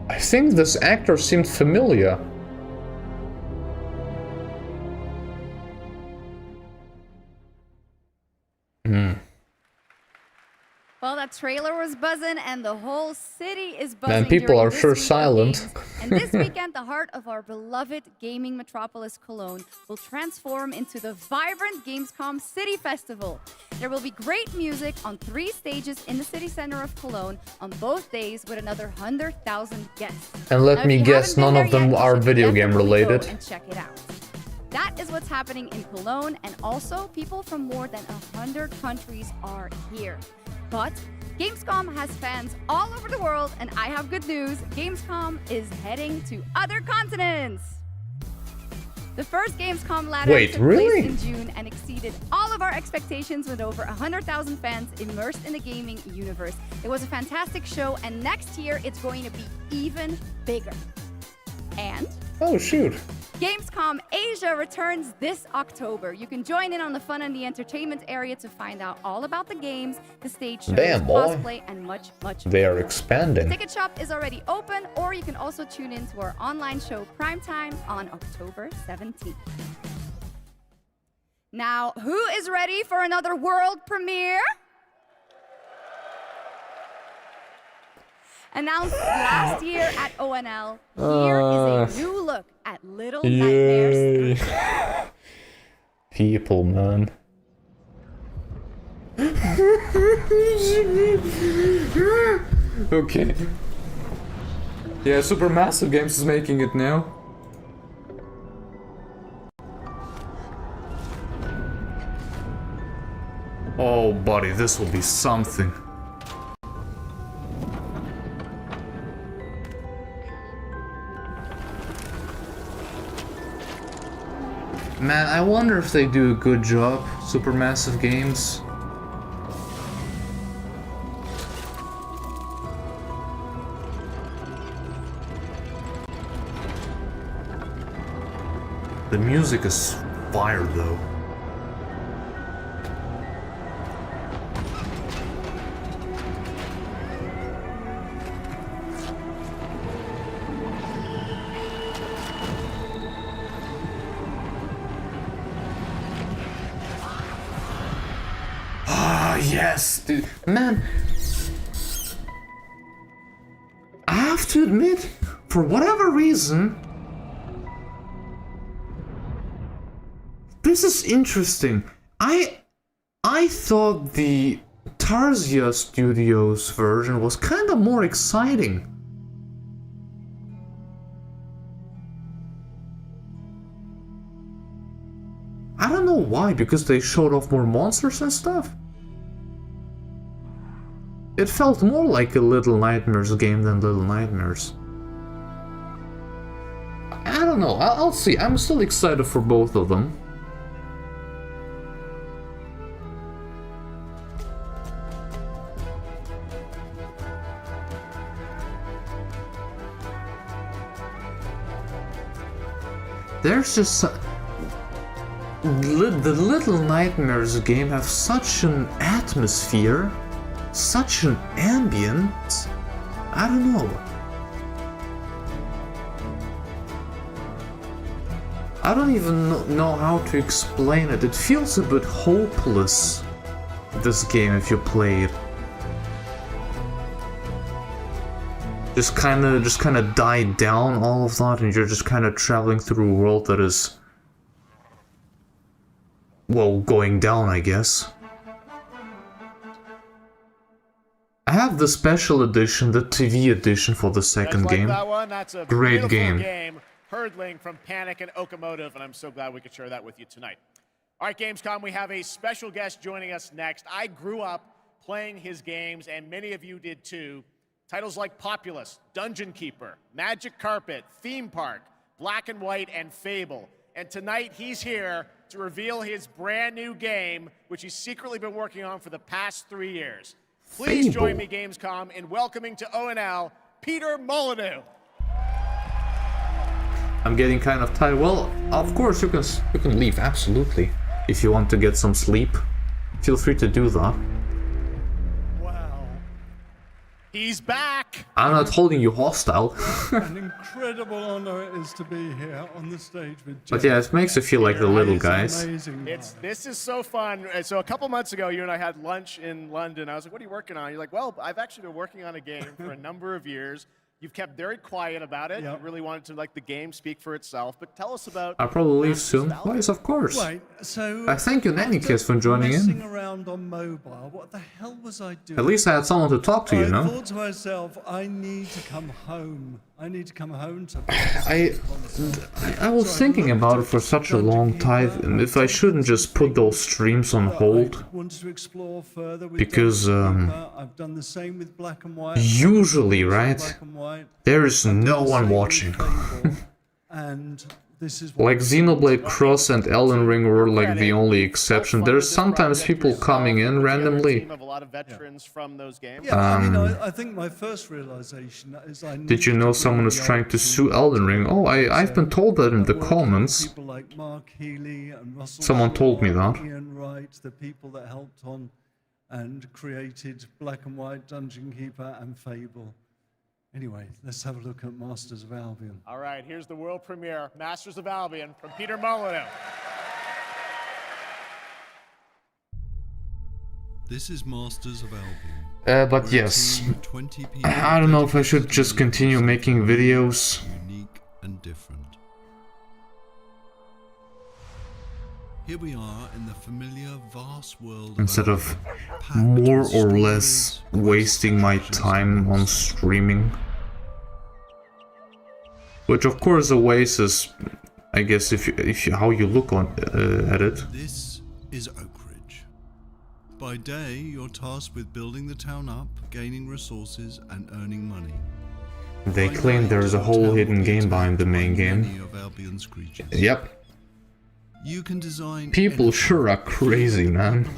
I think this actor seemed familiar. Well, that trailer was buzzing, and the whole city is buzzing. Man, people during are this sure week of silent. games. And this weekend, the heart of our beloved gaming metropolis, Cologne, will transform into the vibrant Gamescom City Festival. There will be great music on 3 stages in the city center of Cologne on both days with another 100,000 guests. And Now, let if me you guess, haven't been none there of them yet, you are should video game definitely go related. and check it out. That is what's happening in Cologne, and also people from more than 100 countries are here. But Gamescom has fans all over the world, and I have good news. Gamescom is heading to other continents. The first Gamescom ladder Wait, took really? place in June and exceeded all of our expectations with over 100,000 fans immersed in the gaming universe. It was a fantastic show, and next year it's going to be even bigger. And Oh shoot. Gamescom Asia returns this October. You can join in on the fun and the entertainment area to find out all about the games, the stage shows, Damn, boy. cosplay, and much, much They are more. expanding. Ticket shop is already open, or you can also tune in to our online show Primetime on October 17th. Now, who is ready for another world premiere? Announced last year at ONL, here is a new look at Little Nightmares. Yay. People, man. Okay. Yeah, Supermassive Games is making it now. Oh, buddy, this will be something. Man, I wonder if they do a good job, Supermassive Games. The music is fire, though. Yes, dude. Man, I have to admit, for whatever reason, this is interesting. I thought the Tarsia Studios version was kind of more exciting. I don't know why, because they showed off more monsters and stuff. It felt more like a Little Nightmares game than Little Nightmares. I don't know, I'll see. I'm still excited for both of them. There's just the Little Nightmares game have such an atmosphere, such an ambient. I don't know. I don't even know how to explain it. It feels a bit hopeless, this game, if you play it. Just kind of died down, all of that, and you're just kind of traveling through a world that is, well, going down, I guess. I have the special edition, the TV edition for the second game. That one? That's a great game. Hurdling from Panic and Okamotive, and I'm so glad we could share that with you tonight. All right, Gamescom, we have a special guest joining us next. I grew up playing his games, and many of you did too. Titles like Populous, Dungeon Keeper, Magic Carpet, Theme Park, Black and White, and Fable. And tonight he's here to reveal his brand new game, which he's secretly been working on for the past 3 years. Please Fable. join me, Gamescom, in welcoming to ONL, Peter Molyneux. I'm getting kind of tired. Well, of course you can leave, absolutely. If you want to get some sleep, feel free to do that. He's back! I'm not holding you hostile. An incredible honor it is to be here on the stage with Jeff. But yeah, it makes you feel like the little guys. This is so fun. So a couple months ago, you and I had lunch in London. I was like, what are you working on? You're like, well, I've actually been working on a game for a number of years. You've kept very quiet about it. You really wanted to let the game speak for itself. But tell us about... I'll probably leave soon. Yes, of course. Right, so I thank you in any case for joining in. Around on mobile, what the hell was I doing? At least I had someone to talk to, you know? I thought to myself, I need to come home. I need to come home to... I was thinking about it for such a long time, if I shouldn't just put those streams on hold. Because, I've done the same with Black and White. Usually, right? There is no one watching. And this is like Xenoblade Cross and Elden Ring were like the only exception. There's sometimes people coming in randomly. A lot of veterans from those games. Yeah, I mean, I think my first realization is I Did you know someone is trying to sue Elden Ring? Oh, I've been told that in the comments. People like Mark Healy and Russell Someone told me that. Ian Wright, the people that helped on and created Black and White, Dungeon Keeper, and Fable. Anyway, let's have a look at Masters of Albion. All right, here's the world premiere, Masters of Albion, from Peter Molyneux. This is Masters of Albion. But yes, I don't know if I should just continue making videos. Unique and different. Here we are in the familiar vast world Instead of more or less wasting my time on streaming. Which of course a waste is, I guess, if you how you look on at it. This is Oakridge. By day, you're tasked with building the town up, gaining resources, and earning money. They claim there's a whole hidden game behind the main game. Yep. You can design People sure are crazy, man.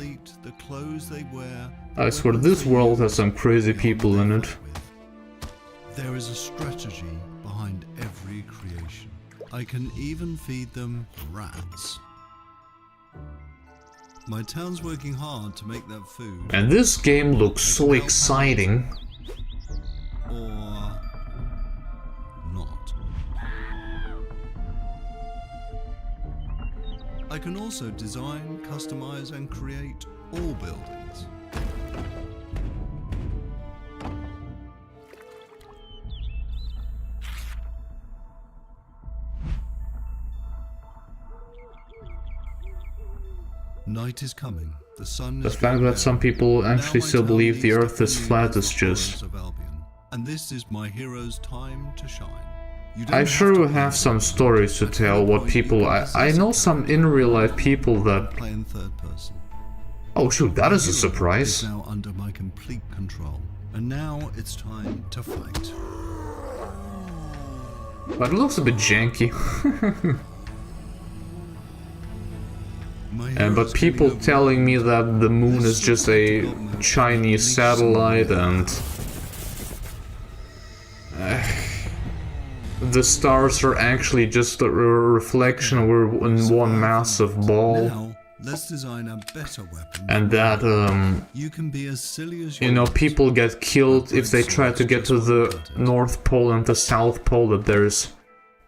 the clothes they wear. I swear this world has some crazy people in it. There is a strategy behind every creation. I can even feed them rats. My town's working hard to make that food. And this game looks so exciting. Or not. I can also design, customize, and create all buildings. Night is coming. The sun The is fact that some people actually still believe the Earth is flat is just... And this is my hero's time to shine. I sure have some stories to tell what people... I know some in real life people that... Playing third person. Oh shoot, that is a surprise. Now under my complete control. And now it's time to fight. But it looks a bit janky. But people telling me that the moon is just a Chinese satellite and... the stars are actually just a reflection. We're in one massive ball. Now, let's design a better weapon. And that, you can be as silly as you know, people get killed if they try to get to the North Pole and the South Pole, that there's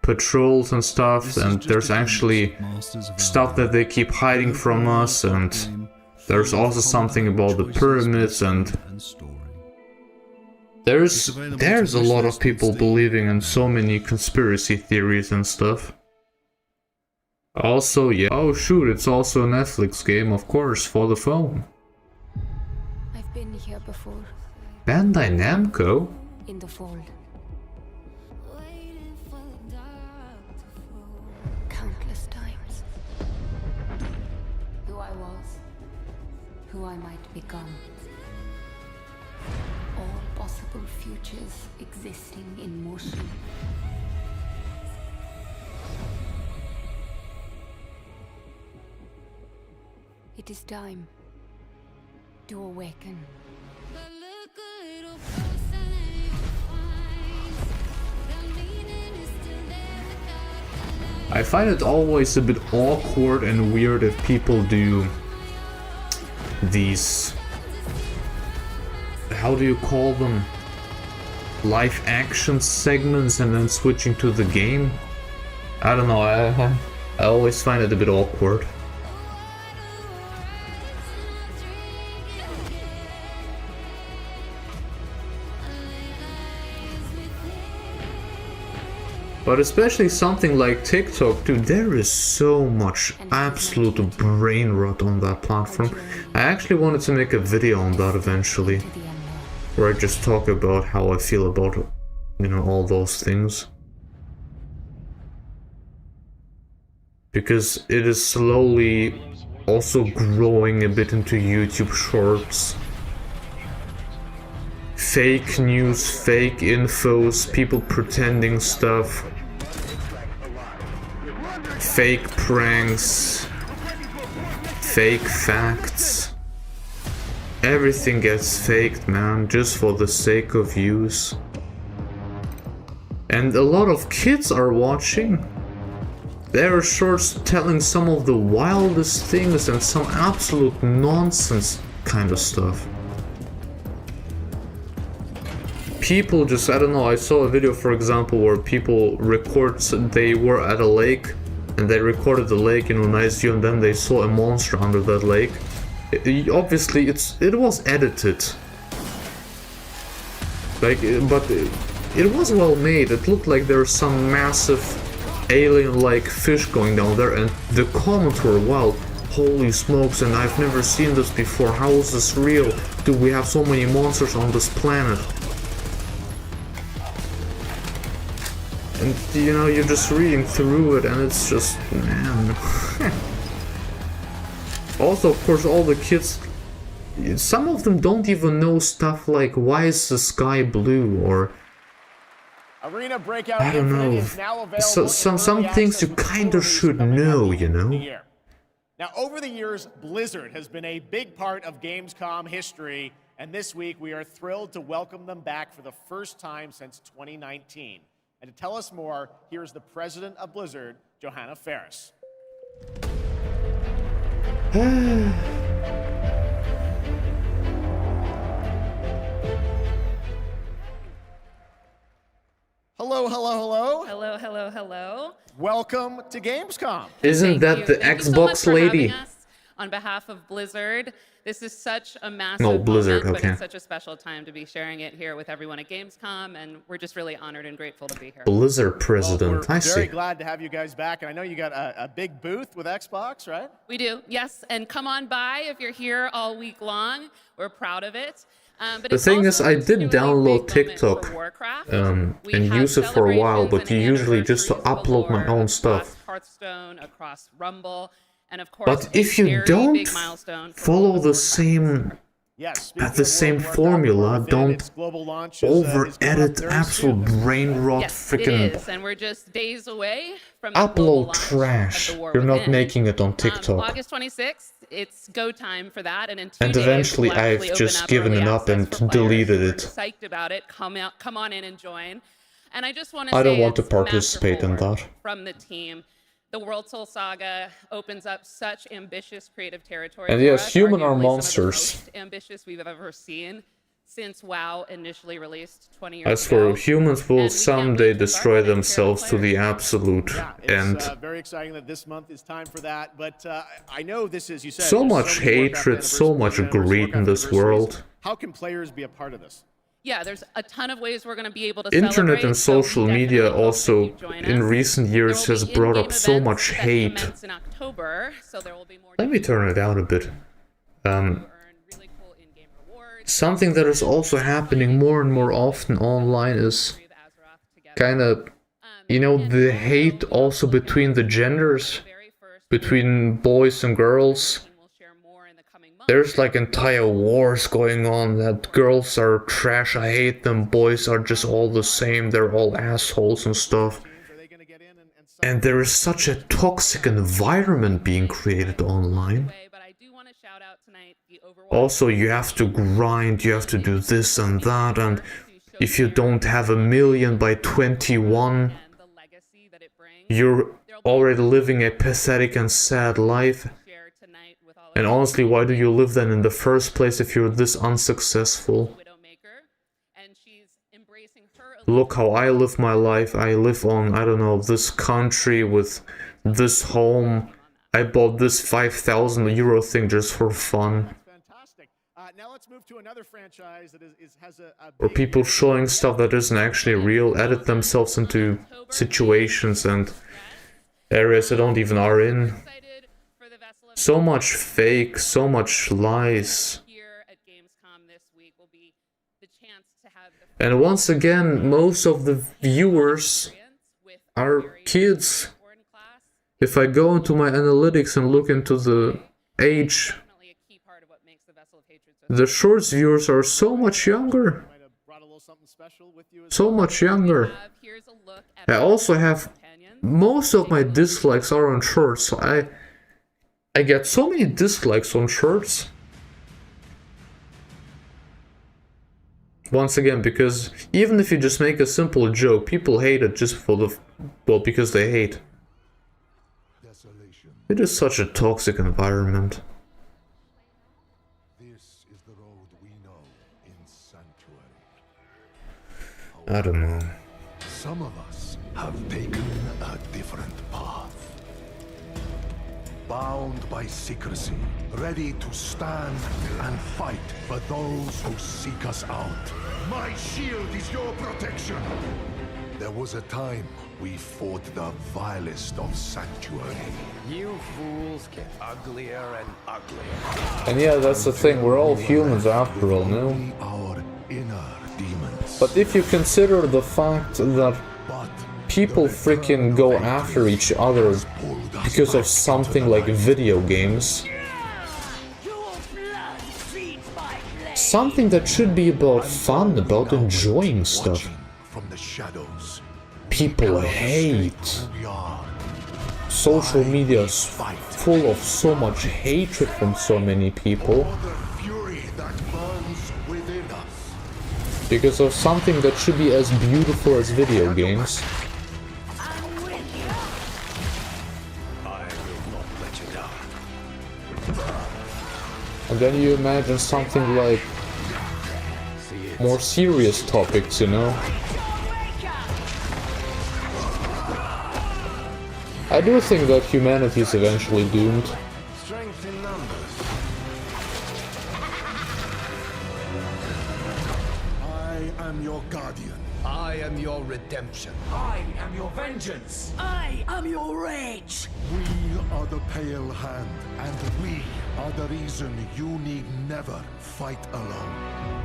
patrols and stuff, and there's actually stuff that they keep hiding from us, and there's also something about the pyramids, and there's a lot of people believing in so many conspiracy theories and stuff. Also, yeah, oh shoot, it's also a Netflix game, of course, for the phone. I've been here before. Bandai Namco? In the fold. Countless times. Who I was. Who I might become. All possible futures existing in motion. It is time to awaken. I find it always a bit awkward and weird if people do these, how do you call them, live action segments and then switching to the game. I don't know, I always find it a bit awkward. But especially something like TikTok, dude, there is so much absolute brain rot on that platform. I actually wanted to make a video on that eventually, where I just talk about how I feel about, you know, all those things. Because it is slowly also growing a bit into YouTube Shorts. Fake news, fake infos, people pretending stuff. Fake pranks, fake facts. Everything gets faked, man, just for the sake of views. And a lot of kids are watching. There are shorts telling some of the wildest things and some absolute nonsense kind of stuff. People just, I don't know, I saw a video, for example, where people they were at a lake and they recorded the lake in a nice view, and then they saw a monster under that lake. Obviously, it was edited. Like, but it was well made. It looked like there was some massive alien-like fish going down there, and the comments were wild. Holy smokes, and I've never seen this before. How is this real? Do we have so many monsters on this planet? And, you know, you're just reading through it and it's just, man. Also, of course, all the kids, some of them don't even know stuff like, why is the sky blue, or Arena Breakout I don't know. is now available Some things you kind of should know, you know. Now, over the years, Blizzard has been a big part of Gamescom history, and this week we are thrilled to welcome them back for the first time since 2019. And to tell us more, here's the president of Blizzard, Johanna Ferris. Hello, hello, hello. Hello, hello, hello. Welcome to Gamescom. Isn't that the Xbox lady? On behalf of Blizzard, this is such a massive Blizzard, moment, okay. but it's such a special time to be sharing it here with everyone at Gamescom, and we're just really honored and grateful to be here. Blizzard president, Well, I we're very see. glad to have you guys back, and I know you got a big booth with Xbox, right? We do, yes, and come on by if you're here all week long. We're proud of it. But The it's thing is, also I did download TikTok and use it for a while, but usually just to upload my own stuff. Hearthstone, across Rumble, and of course, But if you don't follow the same formula, don't over-edit absolute brain rot yes, it freaking is, and we're just days away from the global upload launch trash. of The War You're not Within. making it on TikTok. August 26th, it's go time for that, and in 2 And days, eventually we'll actually I've open just up given early it up access and for players. deleted We're it. psyched about it. Come on in and join. And I just want to say I don't want to it's participate in masterful that. work from the team. The World Soul Saga opens up such ambitious creative territory. And for yes, us, human are arguably some of the monsters. most ambitious we've ever seen since WoW initially released 20 years I swear, ago. humans will someday destroy themselves to the absolute end. It's very exciting that this month is time for that. But I know this is, you said, So there's much many Warcraft hatred, so much anniversaries, greed in Warcraft this anniversaries. world. How can players be a part of this? Yeah, there's a ton of ways we're going to be able to Internet celebrate. and so we social definitely media hope that also, you join in us. recent years, There will has be brought in-game up so events much that hate. commence in October, so there will be more. Let me turn it down a bit. Something that is also happening more and more often online is kind of, you know, the hate also between the genders, between boys and girls. There's like entire wars going on that girls are trash, I hate them, boys are just all the same, they're all assholes and stuff. And there is such a toxic environment being created online. Also, you have to grind, you have to do this and that, and if you don't have 1 million by 21, you're already living a pathetic and sad life. And honestly, why do you live then in the first place if you're this unsuccessful? Look how I live my life. I live on, I don't know, this country with this home. I bought this 5,000 euro thing just for fun. Now let's move to another franchise that has a Or people showing stuff that isn't actually real, edit themselves into situations and areas they don't even are in. So much fake, so much lies. And once again, most of the viewers are kids. If I go into my analytics and look into the age, the shorts viewers are so much younger. So much younger. I also have, most of my dislikes are on shorts. So I get so many dislikes on shorts. Once again, because even if you just make a simple joke, people hate it just for the, well, because they hate. It is such a toxic environment. I don't know. Some of us have taken a different path. Bound by secrecy, ready to stand and fight for those who seek us out. My shield is your protection. There was a time we fought the vilest of sanctuary. You fools get uglier and uglier. And yeah, that's the thing, we're all humans after all, no? Our inner demons. But if you consider the fact that people freaking go after each other because of something like video games, something that should be about fun, about enjoying stuff, from the shadows, people hate. Social media is full of so much hatred from so many people because of something that should be as beautiful as video games. And then you imagine something like more serious topics, you know? I do think that humanity is eventually doomed. Strength in numbers. I am your guardian. I am your redemption. I am your vengeance. I am your rage. We are the Pale Hand, and we are the reason you need never fight alone.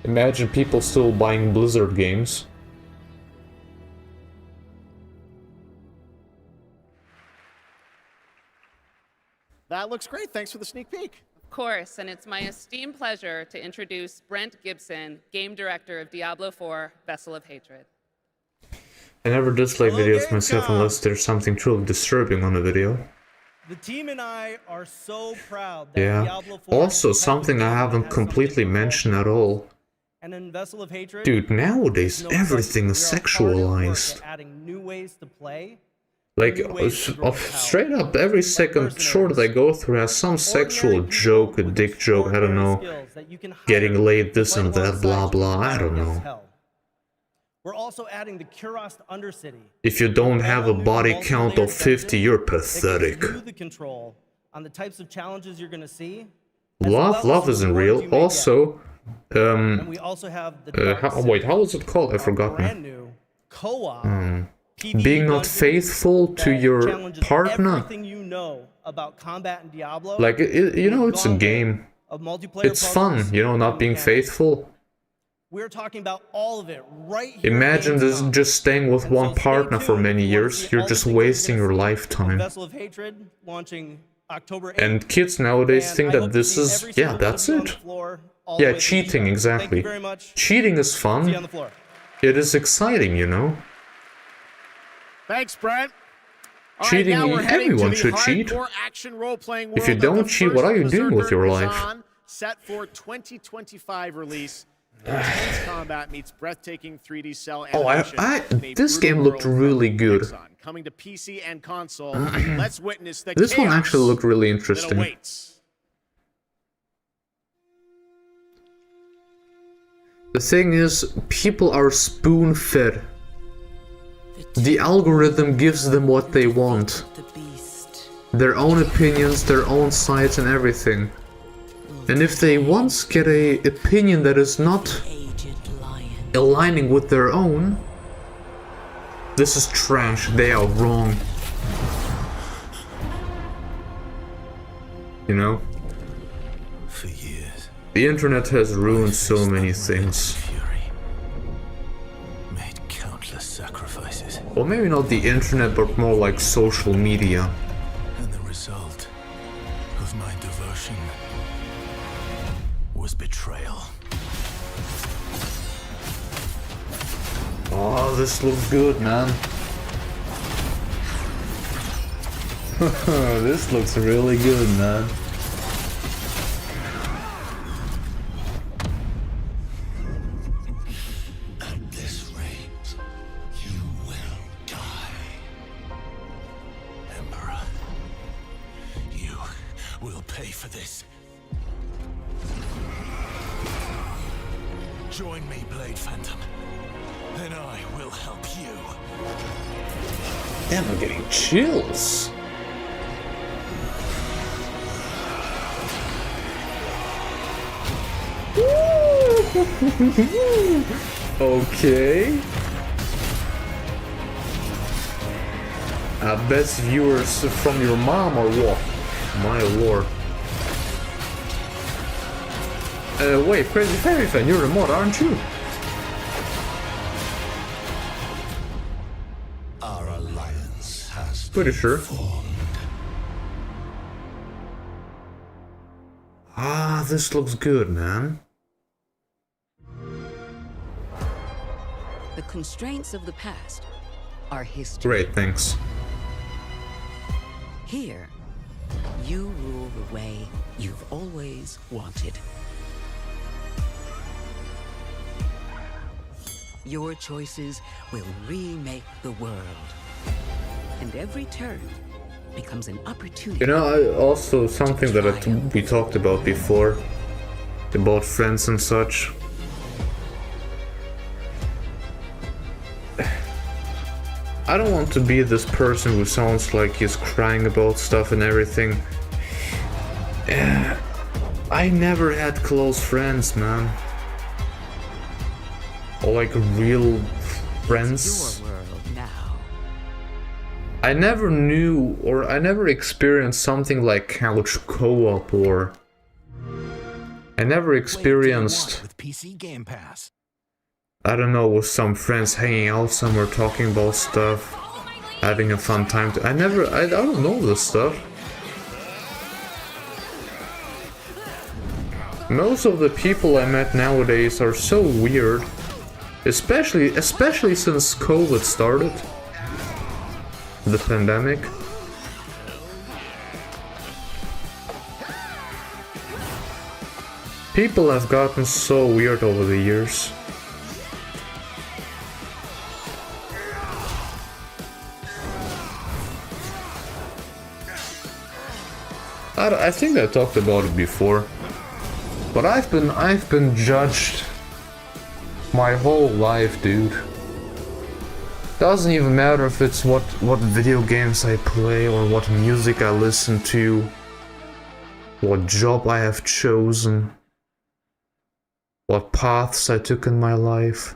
Imagine people still buying Blizzard games. That looks great. Thanks for the sneak peek. Of course, and it's my esteemed pleasure to introduce Brent Gibson, game director of Diablo IV: Vessel of Hatred. I never dislike videos myself unless there's something truly disturbing on the video. The team and I are so proud that Yeah. Diablo IV Also, something I haven't completely mentioned at all. And in Vessel of Hatred, Dude, nowadays there's no everything is question. We are hard at work sexualized. at adding new ways to play. Like, straight up, every second short that I go through has some sexual joke, a dick joke, I don't know. Getting laid, this and that, blah blah, I don't know. We're also adding the Kurast Undercity. If you don't have a body count of 50, you're pathetic. You the control on the types of challenges you're going to see. Love isn't real. Also, And we also have the wait, how was it called? I forgot. brand new co-op. Being not faithful to your partner. Everything you know about combat in Diablo. Like, you know, it's a game. Of multiplayer It's fun, you know, not being faithful. We're talking about all of it right here. Imagine this just staying with one partner for many years. You're just wasting your lifetime. Vessel of Hatred launching October 8th. And kids nowadays think that this is, yeah, that's it. Yeah, cheating, exactly. Cheating is fun. It is exciting, you know. Thanks, Brent. Cheating, now we're heading everyone to the should cheat. hardcore action role-playing If you world don't of the cheat, what are you first doing with your Berserker life? Kazan, set for 2025 release. Intense combat meets breathtaking 3D cell Oh, animation. in a this game brutal looked world really from good. Nexon. Coming to PC and console, let's witness the This one chaos actually looked really that interesting. awaits. The thing is, people are spoon-fed. The algorithm gives them what they want. Their own opinions, their own sides and everything. And if they once get a opinion that is not aligning with their own, this is trash, they are wrong. You know? For years, the internet has ruined so many things. made countless sacrifices. Well, maybe not the internet, but more like social media. And the result of my devotion was betrayal. Oh, this looks good, man. This looks really good, man. At this rate, you will die. Emperor, you will pay for this. Join me, Blade Phantom, and I will help you. Damn, I'm getting chills. Okay. Best viewers from your mom or what? My lord. Wait, Crazy Fairy Fan, you're a mod, aren't you? Our alliance has Pretty sure. Ah, this looks good, man. The constraints of the past are history. Great, thanks. Here, you rule the way you've always wanted. Your choices will remake the world. And every turn becomes an opportunity. You know, also something that we talked about before, about friends and such. I don't want to be this person who sounds like he's crying about stuff and everything. I never had close friends, man. Or like real friends. I never knew, or I never experienced something like couch co-op, or I never experienced, with PC Game Pass. I don't know, with some friends hanging out somewhere, talking about stuff, having a fun time. I don't know this stuff. Most of the people I met nowadays are so weird, especially since COVID started. The pandemic. People have gotten so weird over the years. I think I talked about it before, but I've been judged my whole life, dude. Doesn't even matter if it's what video games I play or what music I listen to, what job I have chosen, what paths I took in my life.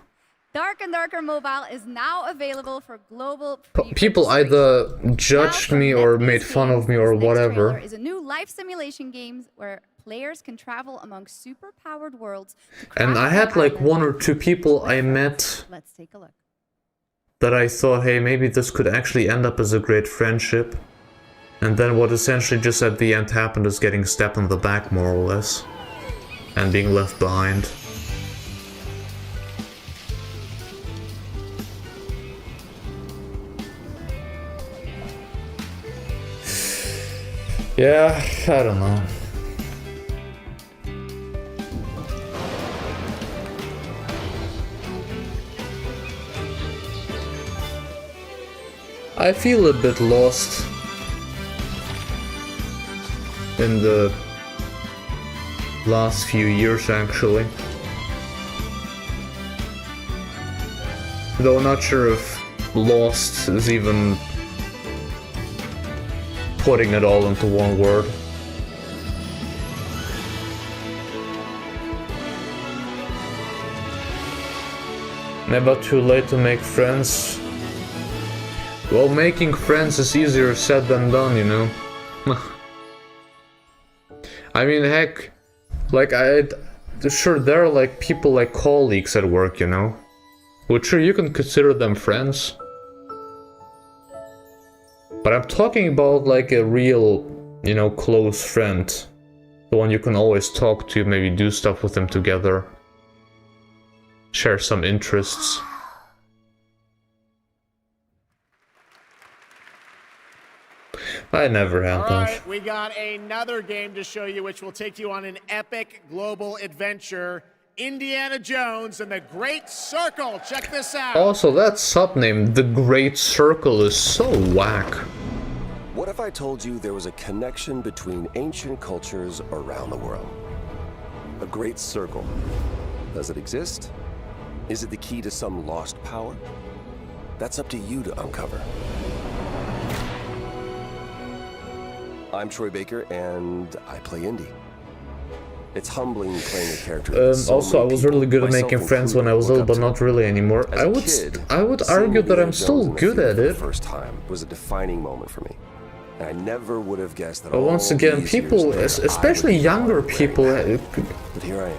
Dark and Darker Mobile is now available for global People either judged me or made fun of me or whatever. Trailer is a new life simulation game where players can travel among super-powered worlds. And I had like 1 or 2 people I met Let's take a look. that I thought, hey, maybe this could actually end up as a great friendship. And then what essentially just at the end happened is getting stabbed in the back, more or less. And being left behind. Yeah, I don't know. I feel a bit lost in the last few years, actually. Though not sure if lost is even putting it all into one word. Never too late to make friends. Well, making friends is easier said than done, you know. I mean, heck, like sure there are like people like colleagues at work, you know. Which sure you can consider them friends. But I'm talking about like a real, you know, close friend. The one you can always talk to, maybe do stuff with them together. Share some interests. I never had that. Alright, we got another game to show you which will take you on an epic global adventure. Indiana Jones and the Great Circle. Check this out. Also, that subname, The Great Circle, is so whack. What if I told you there was a connection between ancient cultures around the world? A great circle. Does it exist? Is it the key to some lost power? That's up to you to uncover. I'm Troy Baker, and I play Indy. It's humbling playing a character. Also, I was really good at making friends when I was little, but not really anymore. I would argue that I'm still good at it. First time was a defining moment for me. And I never would have guessed that. But once again, people, especially younger people, But here I am.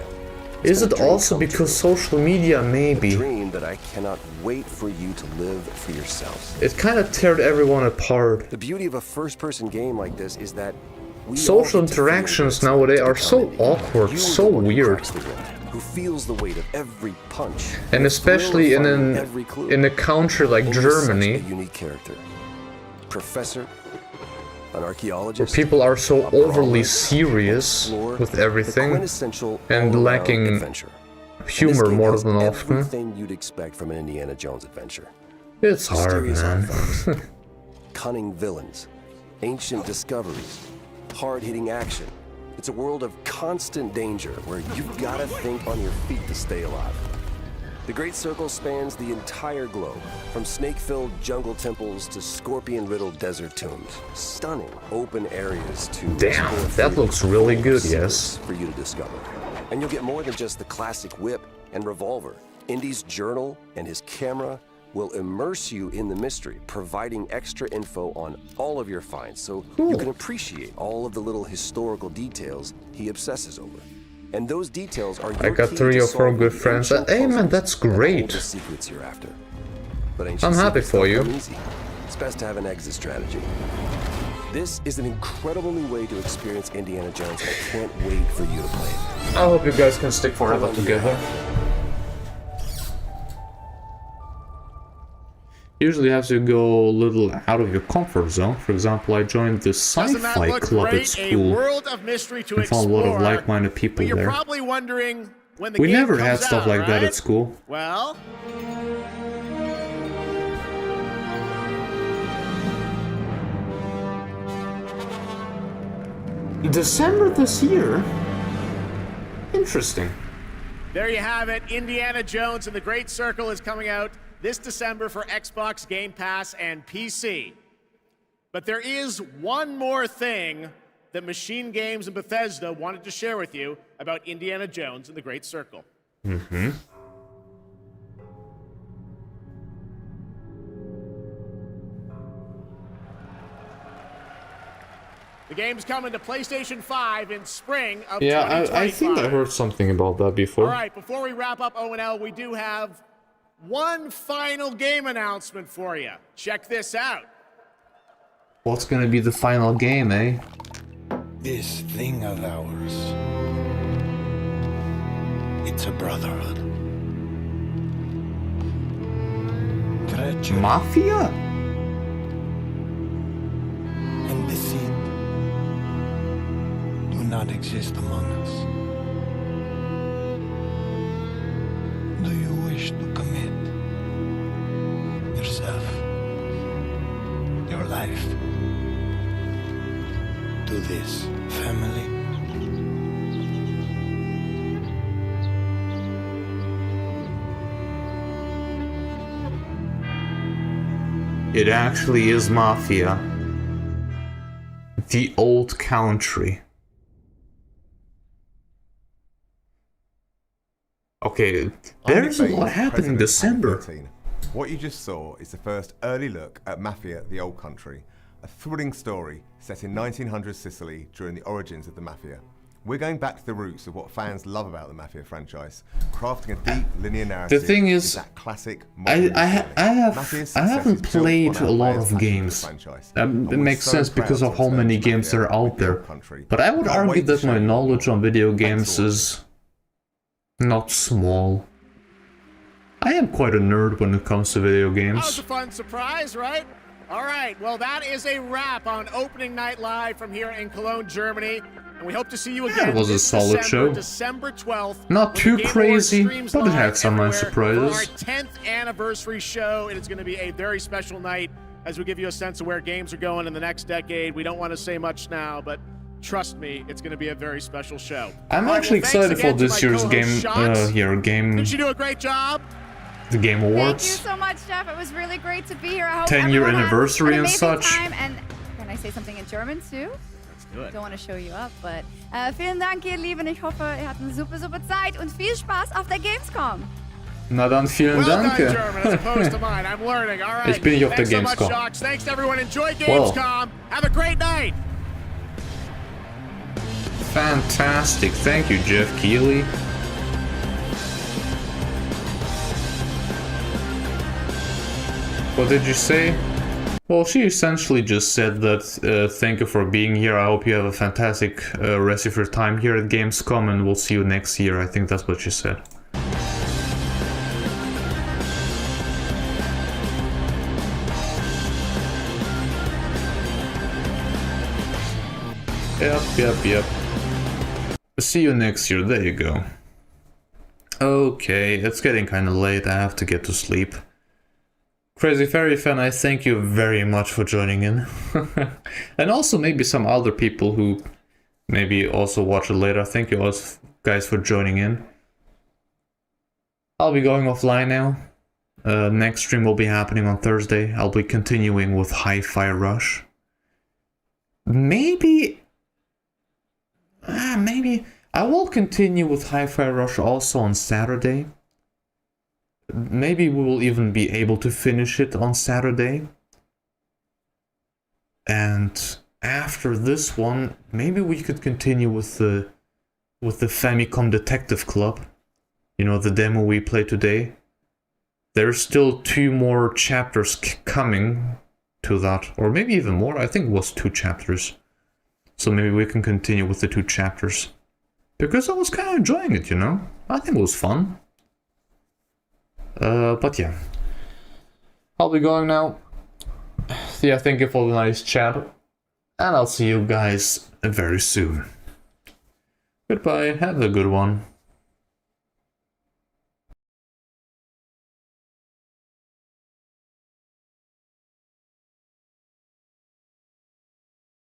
is it also because social media? Maybe. A dream that I cannot wait for you to live for yourselves. It kind of teared everyone apart. The beauty of a first-person game like this is that social interactions nowadays are so awkward, so weird. Who feels the weight of every punch, and especially in a country like Germany, a unique character, professor, an archaeologist, where people are so overly serious with everything and lacking humor more than often. Everything you'd expect from an Indiana Jones adventure. It's hard, man. Cunning villains, ancient discoveries, hard-hitting action. It's a world of constant danger where you've got to think on your feet to stay alive. The Great Circle spans the entire globe, from snake-filled jungle temples to scorpion-riddled desert tombs. Stunning open areas to damn, that looks really good, yes. For you to discover. And you'll get more than just the classic whip and revolver. Indy's journal and his camera will immerse you in the mystery, providing extra info on all of your finds so you can appreciate all of the little historical details he obsesses over. And those details are I got 3 or 4 good friends. Hey man, that's great. Secrets you're after. But I'm happy for you. It's best to have an exit strategy. This is an incredible new way to experience Indiana Jones, and I can't wait for you to play it. I hope you guys can stick forever together. Usually you have to go a little out of your comfort zone. For example, I joined the sci-fi club at school and found a lot of like-minded people You're there. probably wondering when the We game never comes had stuff out, like that right? at school. Well, December this year? Interesting. there you have it. Indiana Jones and the Great Circle is coming out this December for Xbox, Game Pass, and PC. But there is one more thing that Machine Games and Bethesda wanted to share with you about Indiana Jones and the Great Circle. Mm-hmm. The game's coming to PlayStation 5 in spring of Yeah, 2025. I think I heard something about that before. All right, before we wrap up O&L, we do have one final game announcement for you. Check this out. What's gonna be the final game, eh? This thing of ours. It's a brotherhood. Treachery. Mafia? And deceit do not exist among us. Do you wish to commit yourself, your life, to this family? It actually is Mafia. The old country. Okay, there's a lot happening in December. What you just saw is the first early look at Mafia: The Old Country, a thrilling story set in 1900 Sicily during the origins of the Mafia. We're going back to the roots of what fans love about the Mafia franchise, crafting a deep linear narrative. The thing is, that classic I haven't played a lot of games. It makes sense because of how many games there are out there. But I would argue that my knowledge on video games is not small. I am quite a nerd when it comes to video That was games. a fun surprise, right? All right, well, that is a wrap on Opening Night Live from here in Cologne, Germany. And we hope to see you again. Yeah, it was a this solid December, show. December 12th. Not when too the Game crazy, Awards streams but it had live some nice everywhere surprises. For our 10th anniversary show, it is going to be a very special night as we give you a sense of where games are going in the next decade. We don't want to say much now, but trust me, it's going to be a very special show. I'm All right, actually well, thanks excited for again to this my year's co-host, game, Did she do a great job? the Game Thank you Awards. so much, Jeff. It was really great to be here. I hope 10-year everyone had anniversary an and amazing such. Time. And can I say something in German too? Let's do it. Don't want to show you up, but vielen Dank, ihr Lieben. Ich hoffe, ihr hattet eine super, super Zeit und viel Spaß auf der Gamescom. Na dann, vielen Well Dank. done, German, as opposed to mine. I'm learning. All right. Ich bin nicht auf der Thanks so much, Gamescom. Jocks. Thanks to everyone. Enjoy Well. Gamescom. Have a great night. Fantastic. Thank you, Jeff Keighley. What did you say? Well, she essentially just said that thank you for being here. I hope you have a fantastic rest of your time here at Gamescom, and we'll see you next year. I think that's what she said. Yep. See you next year. There you go. Okay, it's getting kind of late. I have to get to sleep. Crazy Fairy fan, I thank you very much for joining in. And also maybe some other people who maybe also watch it later. Thank you all guys for joining in. I'll be going offline now. Next stream will be happening on Thursday. I'll be continuing with Hi-Fi Rush. Maybe I will continue with Hi-Fi Rush also on Saturday. Maybe we will even be able to finish it on Saturday. And after this one, maybe we could continue with the Famicom Detective Club. You know, the demo we played today. There's still 2 more chapters coming to that, or maybe even more. I think it was 2 chapters. So maybe we can continue with the 2 chapters. Because I was kind of enjoying it, you know? I think it was fun. But yeah. I'll be going now. Yeah, thank you for the nice chat. And I'll see you guys very soon. Goodbye, have a good one.